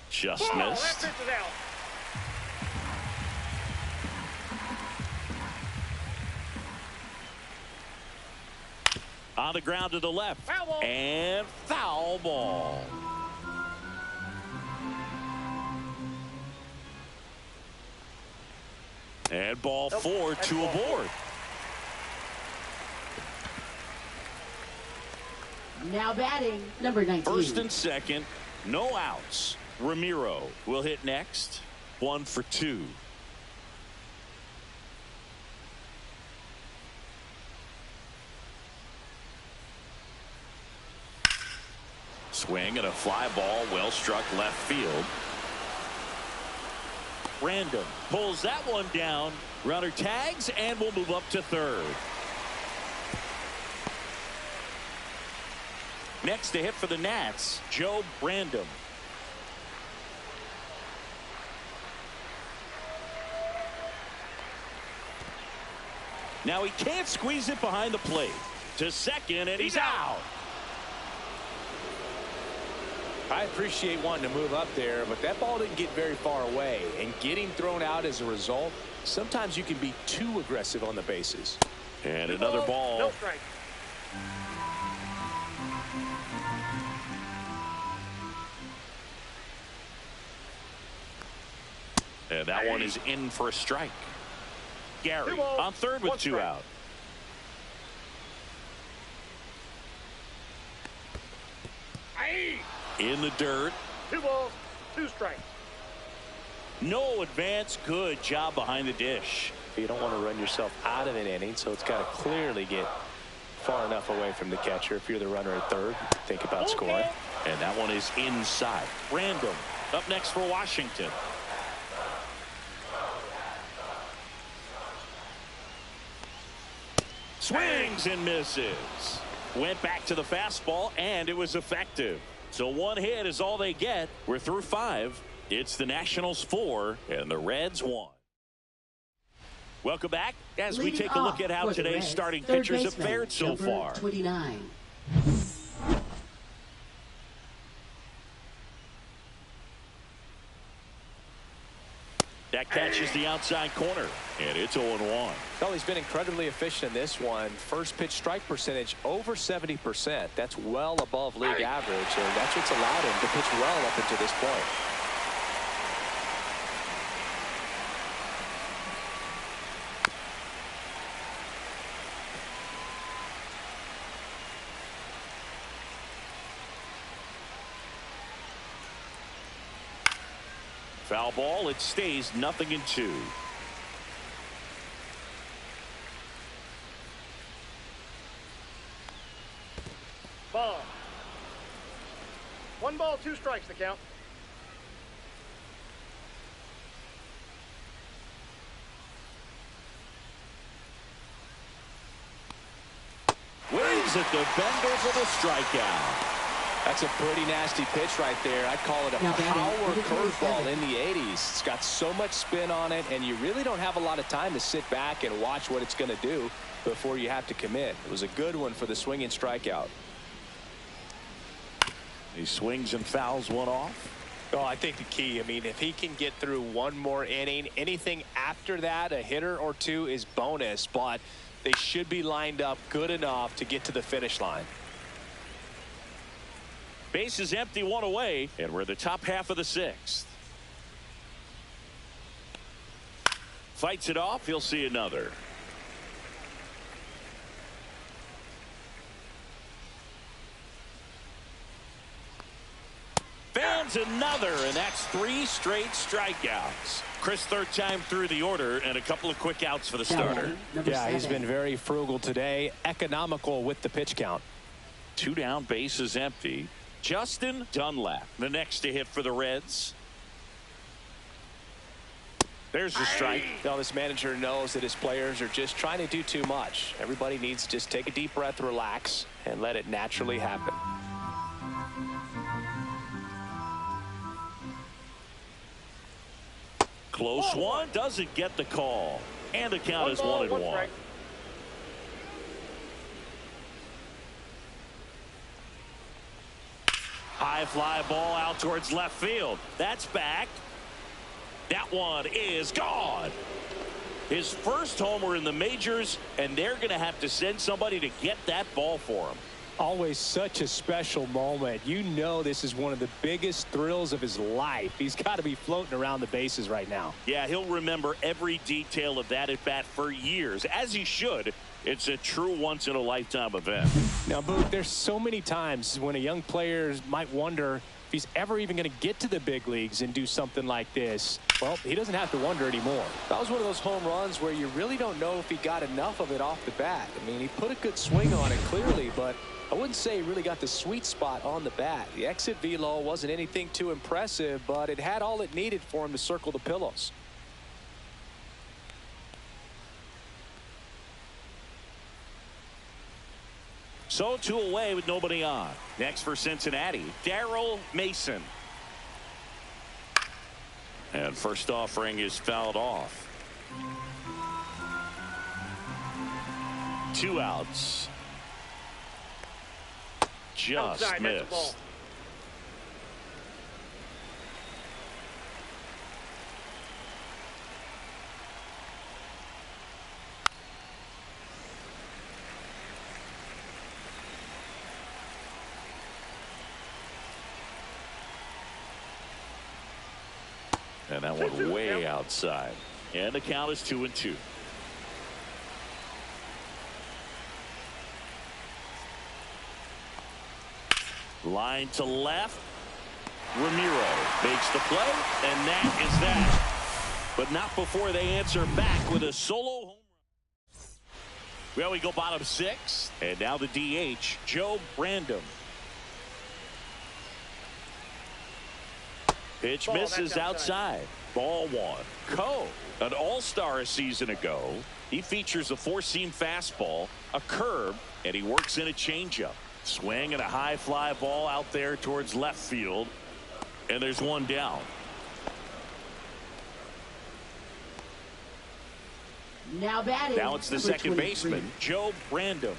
Just Ball, that missed. pitch is out. On the ground to the left. Foul ball. And foul ball. And ball 4, that's 2 ball aboard. Now batting, number 19. First and second, no outs. Ramiro will hit next. 1 for 2. Swing and a fly ball, well struck left field. Random pulls that one down. Runner tags and will move up to third. Next to hit for the Nats, Joe Random. Now he can't squeeze it behind the plate. To second, and he's out. I appreciate wanting to move up there, but that ball didn't get very far away, and getting thrown out as a result, sometimes you can be too aggressive on the bases. And another ball. No strike. And that one is in for a strike. Gary 2 balls, on third with 1 2 strike. out. Aye. In the dirt. 2 balls, 2 strikes. No advance. Good job behind the dish. You don't want to run yourself out of an inning, so it's got to clearly get far enough away from the catcher. If you're the runner at third, think about scoring. And that one is inside. Random up next for Washington. Swings and misses. Went back to the fastball, and it was effective. So one hit is all they get. We're through 5. It's the Nationals 4 and the Reds 1. Welcome back as we take a look at how today's starting pitchers have fared so far. 29. That catches the outside corner, and it's 0-1. Well, he's been incredibly efficient in this one. First pitch strike percentage over 70%. That's well above league average, and that's what's allowed him to pitch well up until this point. Foul ball. It stays 0-2. Ball. 1 ball, 2 strikes to count. Waves at the bender for the strikeout. That's a pretty nasty pitch right there. I'd call it a power curveball in the 80s. It's got so much spin on it, and you really don't have a lot of time to sit back and watch what it's going to do before you have to commit. It was a good one for the swinging strikeout. He swings and fouls one off. Oh, I think the key, I mean, if he can get through one more inning, anything after that, a hitter or two is bonus, but they should be lined up good enough to get to the finish line. Base is empty, 1 away, and we're the top half of the 6th. Fights it off. He'll see another. Fans another, and that's 3 straight strikeouts. Chris, 3rd time through the order, and a couple of quick outs for the starter. Yeah, he's been very frugal today, economical with the pitch count. 2 down, base is empty. Justin Dunlap, the next to hit for the Reds. There's the strike. Now this manager knows that his players are just trying to do too much. Everybody needs to just take a deep breath, relax, and let it naturally happen. Close one, doesn't get the call. And the count is 1-1. High fly ball out towards left field. That's back. That one is gone. His first homer in the majors, and they're going to have to send somebody to get that ball for him. Always such a special moment. You know this is one of the biggest thrills of his life. He's got to be floating around the bases right now. Yeah, he'll remember every detail of that at bat for years, as he should. It's a true once-in-a-lifetime event. Now, Boog, there's so many times when a young player might wonder if he's ever even going to get to the big leagues and do something like this. Well, he doesn't have to wonder anymore. That was one of those home runs where you really don't know if he got enough of it off the bat. I mean, he put a good swing on it clearly, but I wouldn't say he really got the sweet spot on the bat. The exit velo wasn't anything too impressive, but it had all it needed for him to circle the pillows. So 2 away with nobody on. Next for Cincinnati, Darrell Mason. And first offering is fouled off. 2 outs. Just outside, missed. And that one way outside. And the count is 2-2. Line to left. Ramiro makes the play, and that is that. But not before they answer back with a solo home run. Well, we go bottom 6, and now the DH, Joe Brandon. Pitch misses outside. Ball 1. Coe, an all-star a season ago, He features a four-seam fastball, a curve, and he works in a changeup. Swing and a high fly ball out there towards left field. And there's one down. Now batting. Now it's the number second 23. baseman, Joe Random.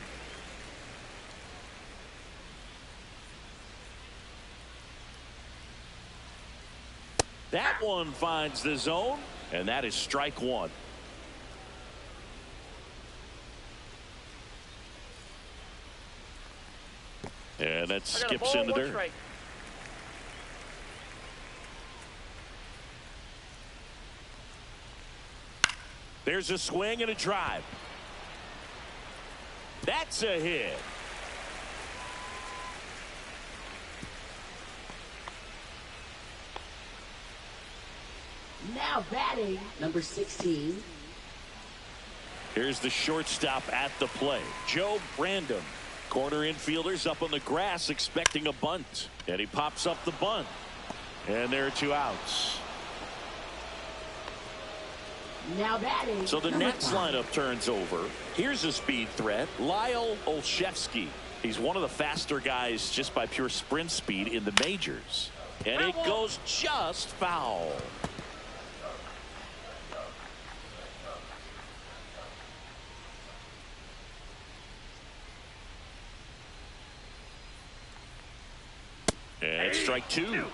That one finds the zone, and that is strike one. And that skips into dirt. Strike. There's a swing and a drive. That's a hit. Now batting. Number 16. Here's the shortstop at the plate, Joe Random. Corner infielders up on the grass expecting a bunt. And he pops up the bunt. And there are two outs. Now batting. So the number next 5. lineup turns over. Here's a speed threat, Lyle Olszewski. He's one of the faster guys just by pure sprint speed in the majors. And it goes just foul. And strike two.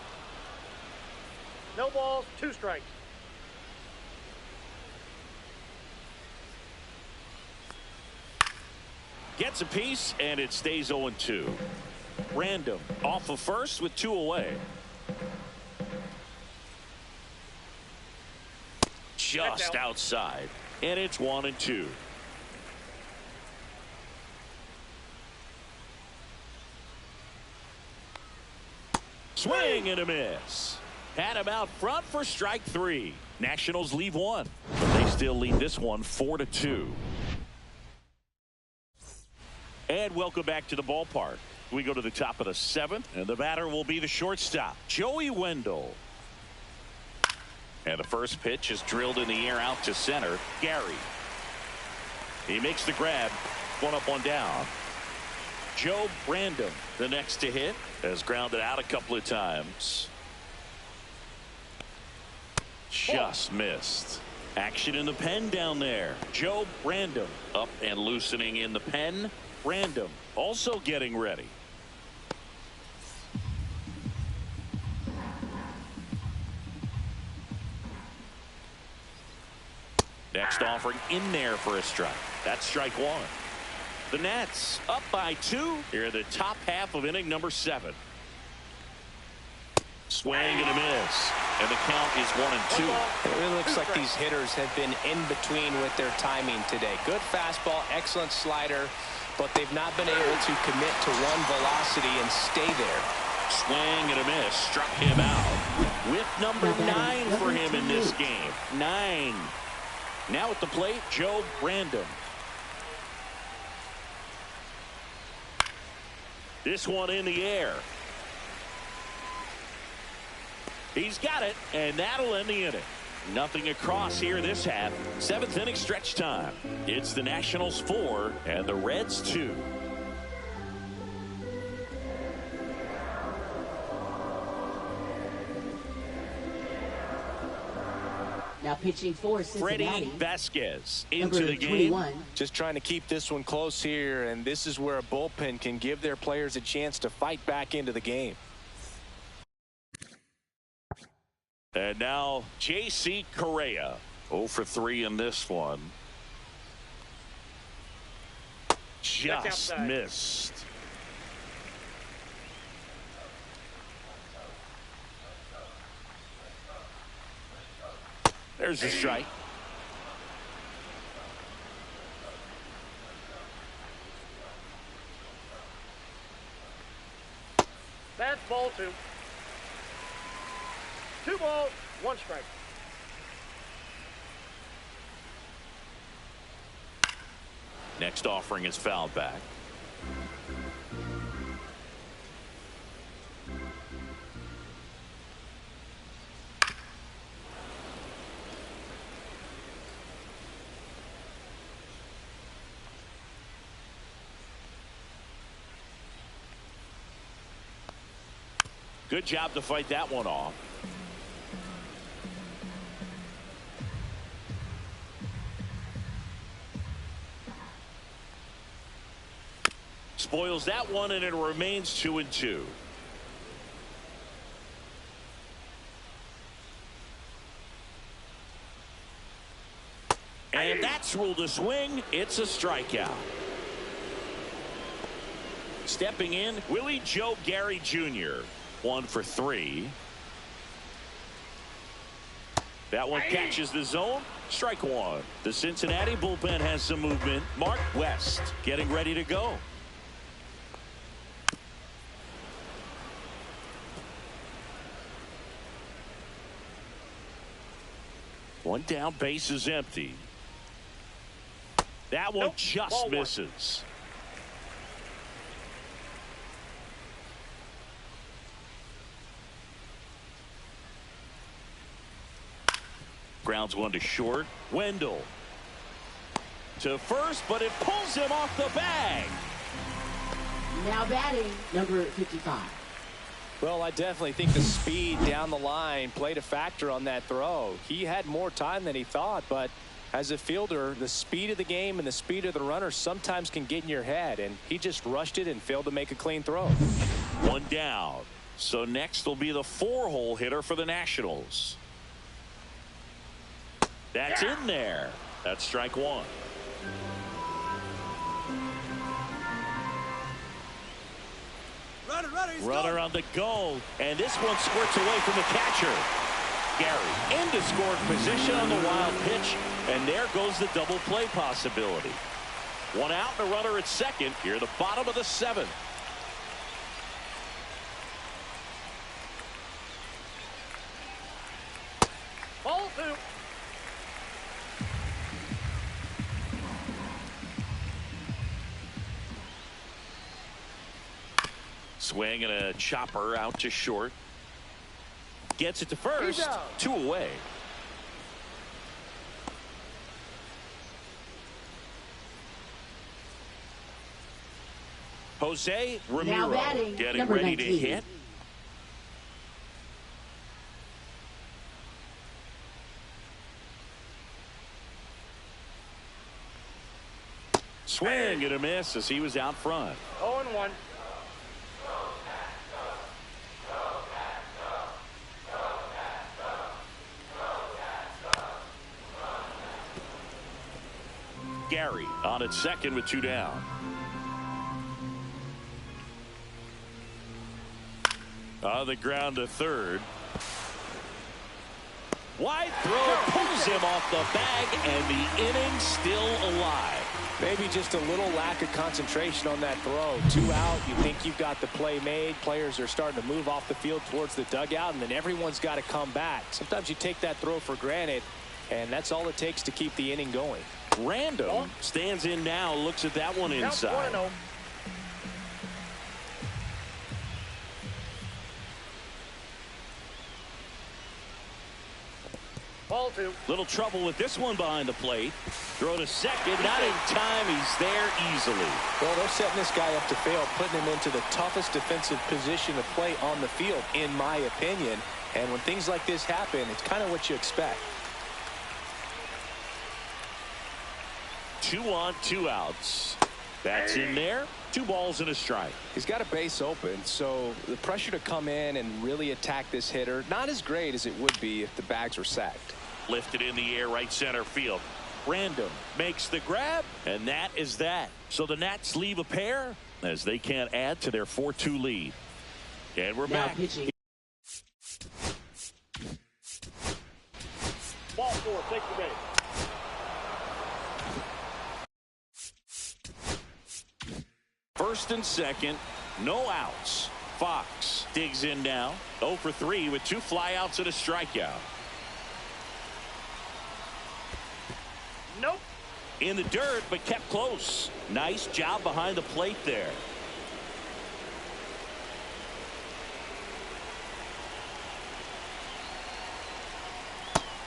No balls, 2 strikes. Gets a piece, and it stays 0-2. Random off of first with 2 away. Just outside. And it's 1-2. Swing and a miss. Had him out front for strike 3. Nationals leave 1. But they still lead this one 4-2. And welcome back to the ballpark. We go to the top of the 7th, and the batter will be the shortstop, Joey Wendell. And the first pitch is drilled in the air out to center, Gary. He makes the grab, 1 up, 1 down. Joe Random, the next to hit, has grounded out a couple of times. Just missed. Action in the pen down there. Joe Random up and loosening in the pen. Random also getting ready. Next offering in there for a strike. That's strike 1. The Nats up by 2 here in the top half of inning number 7. Swing and a miss. And the count is 1-2. It really looks like these hitters have been in between with their timing today. Good fastball, excellent slider, but they've not been able to commit to one velocity and stay there. Swing and a miss. Struck him out. With number 9 for him in this game. 9. Now at the plate, Joe Random. This one in the air. He's got it, and that'll end the inning. Nothing across here this half. 7th inning stretch time. It's the Nationals 4 and the Reds 2. Now pitching for Cincinnati. Freddie Vasquez number into the game. 21. Just trying to keep this one close here, and this is where a bullpen can give their players a chance to fight back into the game. And now J.C. Correa, 0 for 3 in this one. Just missed. There's a strike. That's ball 2. 2 balls, 1 strike. Next offering is fouled back. Good job to fight that one off. Spoils that one, and it remains 2-2. And that's ruled a swing. It's a strikeout. Stepping in, Willie Joe Gary Jr. 1 for 3. That one catches the zone. Strike one. The Cincinnati bullpen has some movement. Mark West getting ready to go. One down, base is empty. That one just misses. Grounds one to short. Wendell to first, but it pulls him off the bag. Now batting, number 55. Well, I definitely think the speed down the line played a factor on that throw. He had more time than he thought, but as a fielder, the speed of the game and the speed of the runner sometimes can get in your head, and he just rushed it and failed to make a clean throw. One down. So next will be the 4-hole hitter for the Nationals. That's in there. That's strike one. Runner on the go, and this one squirts away from the catcher. Gary into scoring position on the wild pitch, and there goes the double play possibility. One out and a runner at second here, the bottom of the 7th. Ball 2. Swing and a chopper out to short. Gets it to first. 2 away. Jose Ramiro batting, getting ready 19. to hit. Swing and a miss as he was out front. 0-1. Gary on at second with 2 down. On the ground to third. Wide throw pulls him off the bag, and the inning still alive. Maybe just a little lack of concentration on that throw. 2 out. You think you've got the play made. Players are starting to move off the field towards the dugout, and then everyone's got to come back. Sometimes you take that throw for granted, and that's all it takes to keep the inning going. Random stands in now, looks at that one inside. Ball 2. Little trouble with this one behind the plate. Throw to second, not in time. He's there easily. Well, they're setting this guy up to fail, putting him into the toughest defensive position to play on the field, in my opinion. And when things like this happen, it's kind of what you expect. 2 on, 2 outs. That's in there. 2 balls and a strike. He's got a base open, so the pressure to come in and really attack this hitter, not as great as it would be if the bags were sacked. Lifted in the air, right center field. Random makes the grab, and that is that. So the Nats leave a pair as they can't add to their 4-2 lead. And we're Now back. pitching. Ball 4. Take the base. First and second, no outs. Fox digs in now. 0 for 3 with 2 flyouts and a strikeout. Nope. In the dirt, but kept close. Nice job behind the plate there.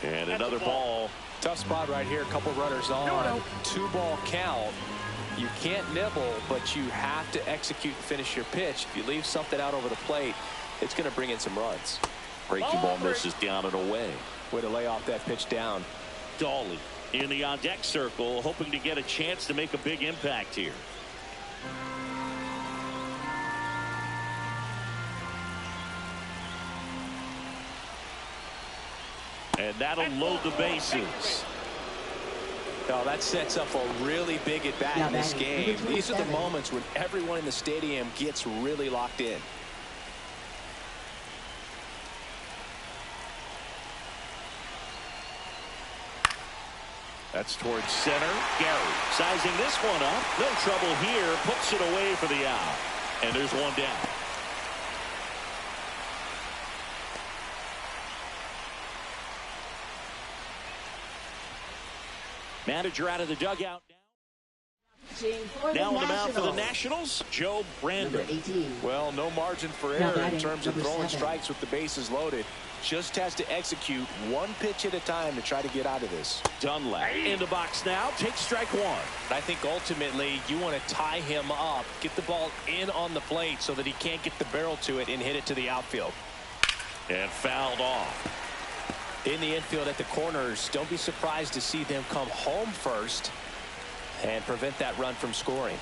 And another ball. Tough spot right here. A couple runners on. 2-ball count. You can't nibble, but you have to execute and finish your pitch. If you leave something out over the plate, it's going to bring in some runs. Breaking ball misses down and away. Way to lay off that pitch down. Dolly in the on-deck circle, hoping to get a chance to make a big impact here. And that'll load the bases. Now that sets up a really big at-bat in this game. These are the moments when everyone in the stadium gets really locked in. That's towards center. Gary sizing this one up. No trouble here. Puts it away for the out. And there's one down. Manager out of the dugout now on the mound for the Nationals, Joe Brandon. Well, no margin for error in terms of throwing strikes with the bases loaded. Just has to execute one pitch at a time to try to get out of this. Dunlap in the box now. Takes strike one. I think ultimately you want to tie him up, get the ball in on the plate so that he can't get the barrel to it and hit it to the outfield. And fouled off. In the infield at the corners, don't be surprised to see them come home first and prevent that run from scoring.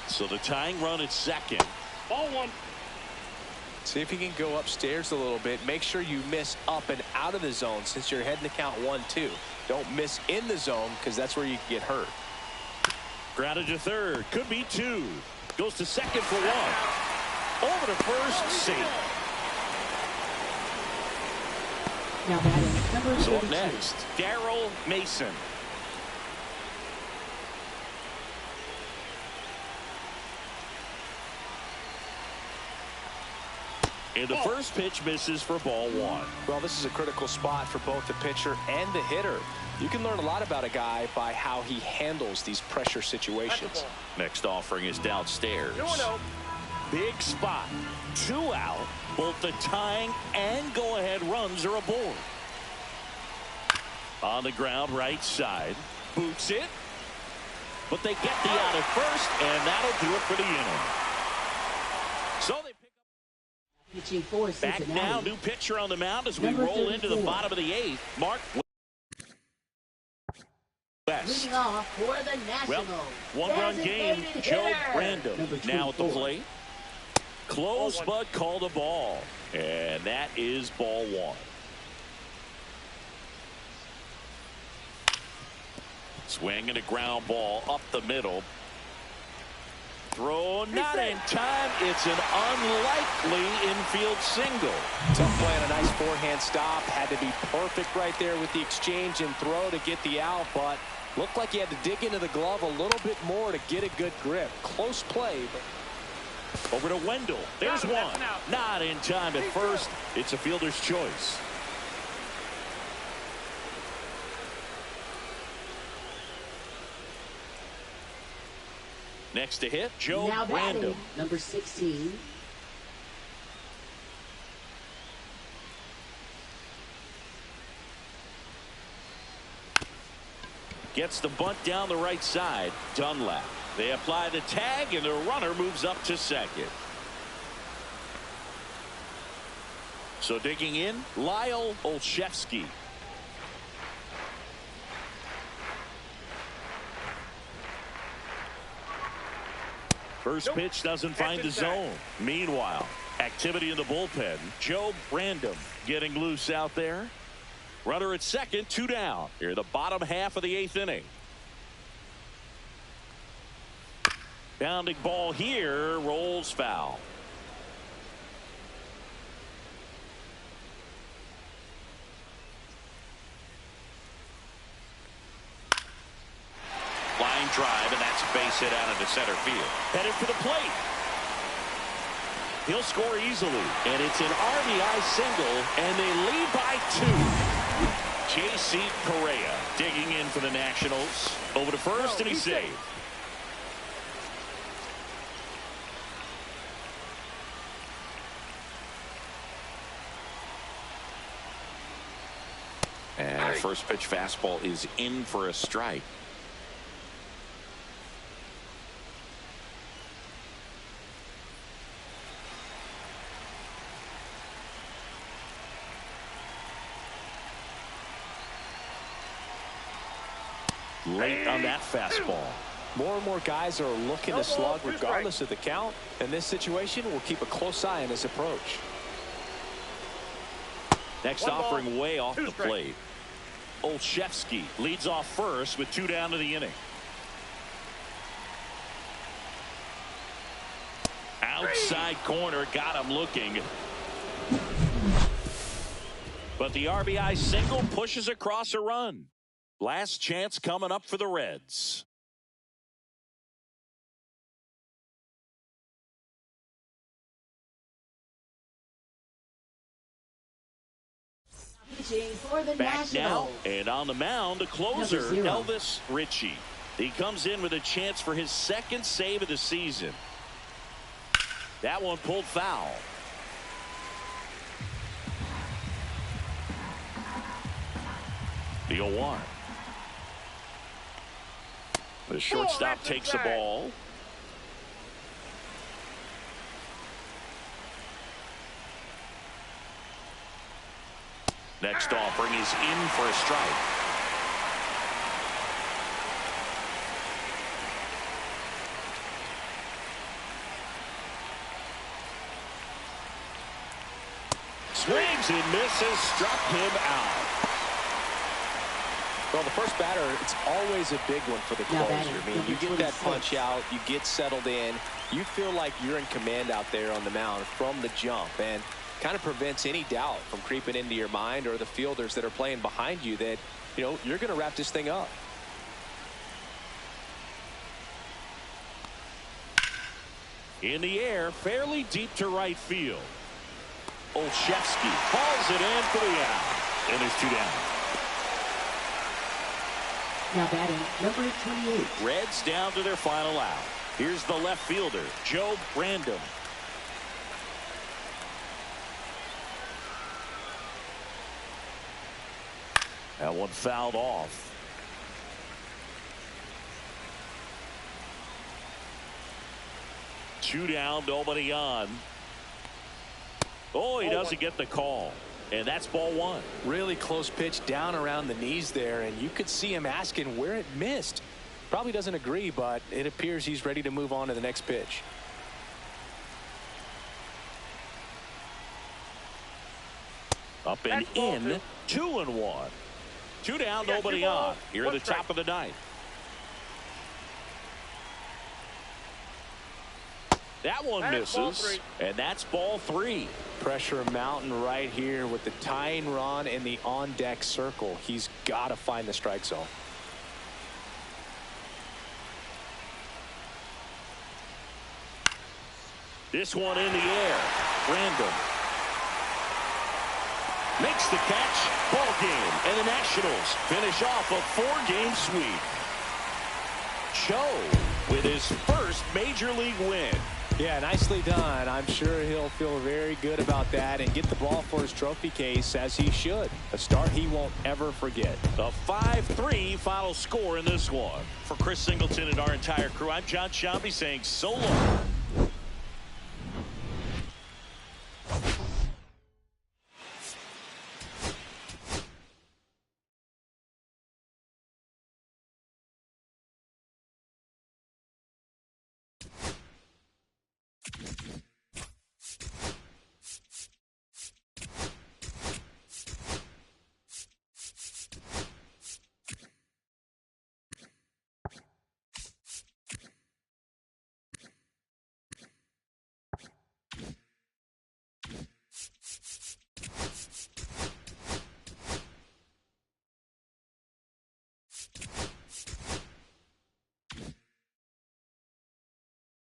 So the tying run at second. Ball one. See if you can go upstairs a little bit. Make sure you miss up and out of the zone since you're heading to count 1-2. Don't miss in the zone because that's where you can get hurt. Grounded to third. Could be two. Goes to second for one. Over to first. Safe. Now batting number So up 32. next, Darryl Mason. And the first pitch misses for ball one. Well, this is a critical spot for both the pitcher and the hitter. You can learn a lot about a guy by how he handles these pressure situations. Next offering is downstairs. 2-0. Big spot. 2 out. Both the tying and go-ahead runs are aboard. On the ground, right side. Boots it. But they get the out at first, and that'll do it for the inning. So they pick up. Pitching for Back Cincinnati. now, new pitcher on the mound as we Number roll into the 34. bottom of the eighth. Mark West. Leading off for the Nationals. Well, one-run game. Designated Joe hitter. Brandon Number now at the 24. plate. Close, but called a ball. And that is ball one. Swing and a ground ball up the middle. Throw not in time. It's an unlikely infield single. Tough play on a nice forehand stop. Had to be perfect right there with the exchange and throw to get the out, but looked like he had to dig into the glove a little bit more to get a good grip. Close play, but over to Wendell. There's one. Not in time at first. It's a fielder's choice. Next to hit, Joe Now Brandon. batting number 16. Gets the bunt down the right side. Dunlap. They apply the tag, and the runner moves up to second. So digging in, Lyle Olszewski. First pitch doesn't find the zone. Meanwhile, activity in the bullpen. Joe Brandon getting loose out there. Runner at second, 2 down. Here in the bottom half of the 8th inning. Bounding ball here, rolls foul. Line drive, and that's a base hit out into center field. Headed for the plate. He'll score easily, and it's an RBI single, and they lead by 2. J.C. Correa digging in for the Nationals. Over to first, and he's saved. And first pitch fastball is in for a strike. late on that fastball. More and more guys are looking to slug regardless of the count. In this situation, we'll keep a close eye on his approach. Next offering way off the plate. Olszewski leads off first with 2 down to the inning. Outside corner, got him looking. But the RBI single pushes across a run. Last chance coming up for the Reds. For the Back now, Nationals. and on the mound, the closer, Number 0. Elvis Ritchie. He comes in with a chance for his second save of the season. That one pulled foul. The 0-1. The shortstop takes the ball. Next offering is in for a strike. Swings and misses, struck him out. Well, the first batter, it's always a big one for the Now closer. batting, I mean, you get that punch out, you get settled in, you feel like you're in command out there on the mound from the jump, and kind of prevents any doubt from creeping into your mind or the fielders that are playing behind you that, you know, you're going to wrap this thing up. In the air, fairly deep to right field. Olszewski hauls it in for the out. And there's 2 down. Now batting, number 28. Reds down to their final out. Here's the left fielder, Joe Random. That one fouled off. Two down, nobody on. Oh, he doesn't get the call. And that's ball 1. Really close pitch down around the knees there, and you could see him asking where it missed. Probably doesn't agree, but it appears he's ready to move on to the next pitch. Up and in, 2-1. 2 down, nobody on. Here at the top of the 9th. That one misses, and that's ball 3. Pressure mountain right here with the tying run in the on-deck circle. He's got to find the strike zone. This one in the air. Random. Makes the catch. Ball game. And the Nationals finish off a 4-game sweep. Cho with his first major league win. Yeah, nicely done. I'm sure he'll feel very good about that and get the ball for his trophy case, as he should. A start he won't ever forget. The 5-3 final score in this one. For Chris Singleton and our entire crew, I'm John Shambi saying so long.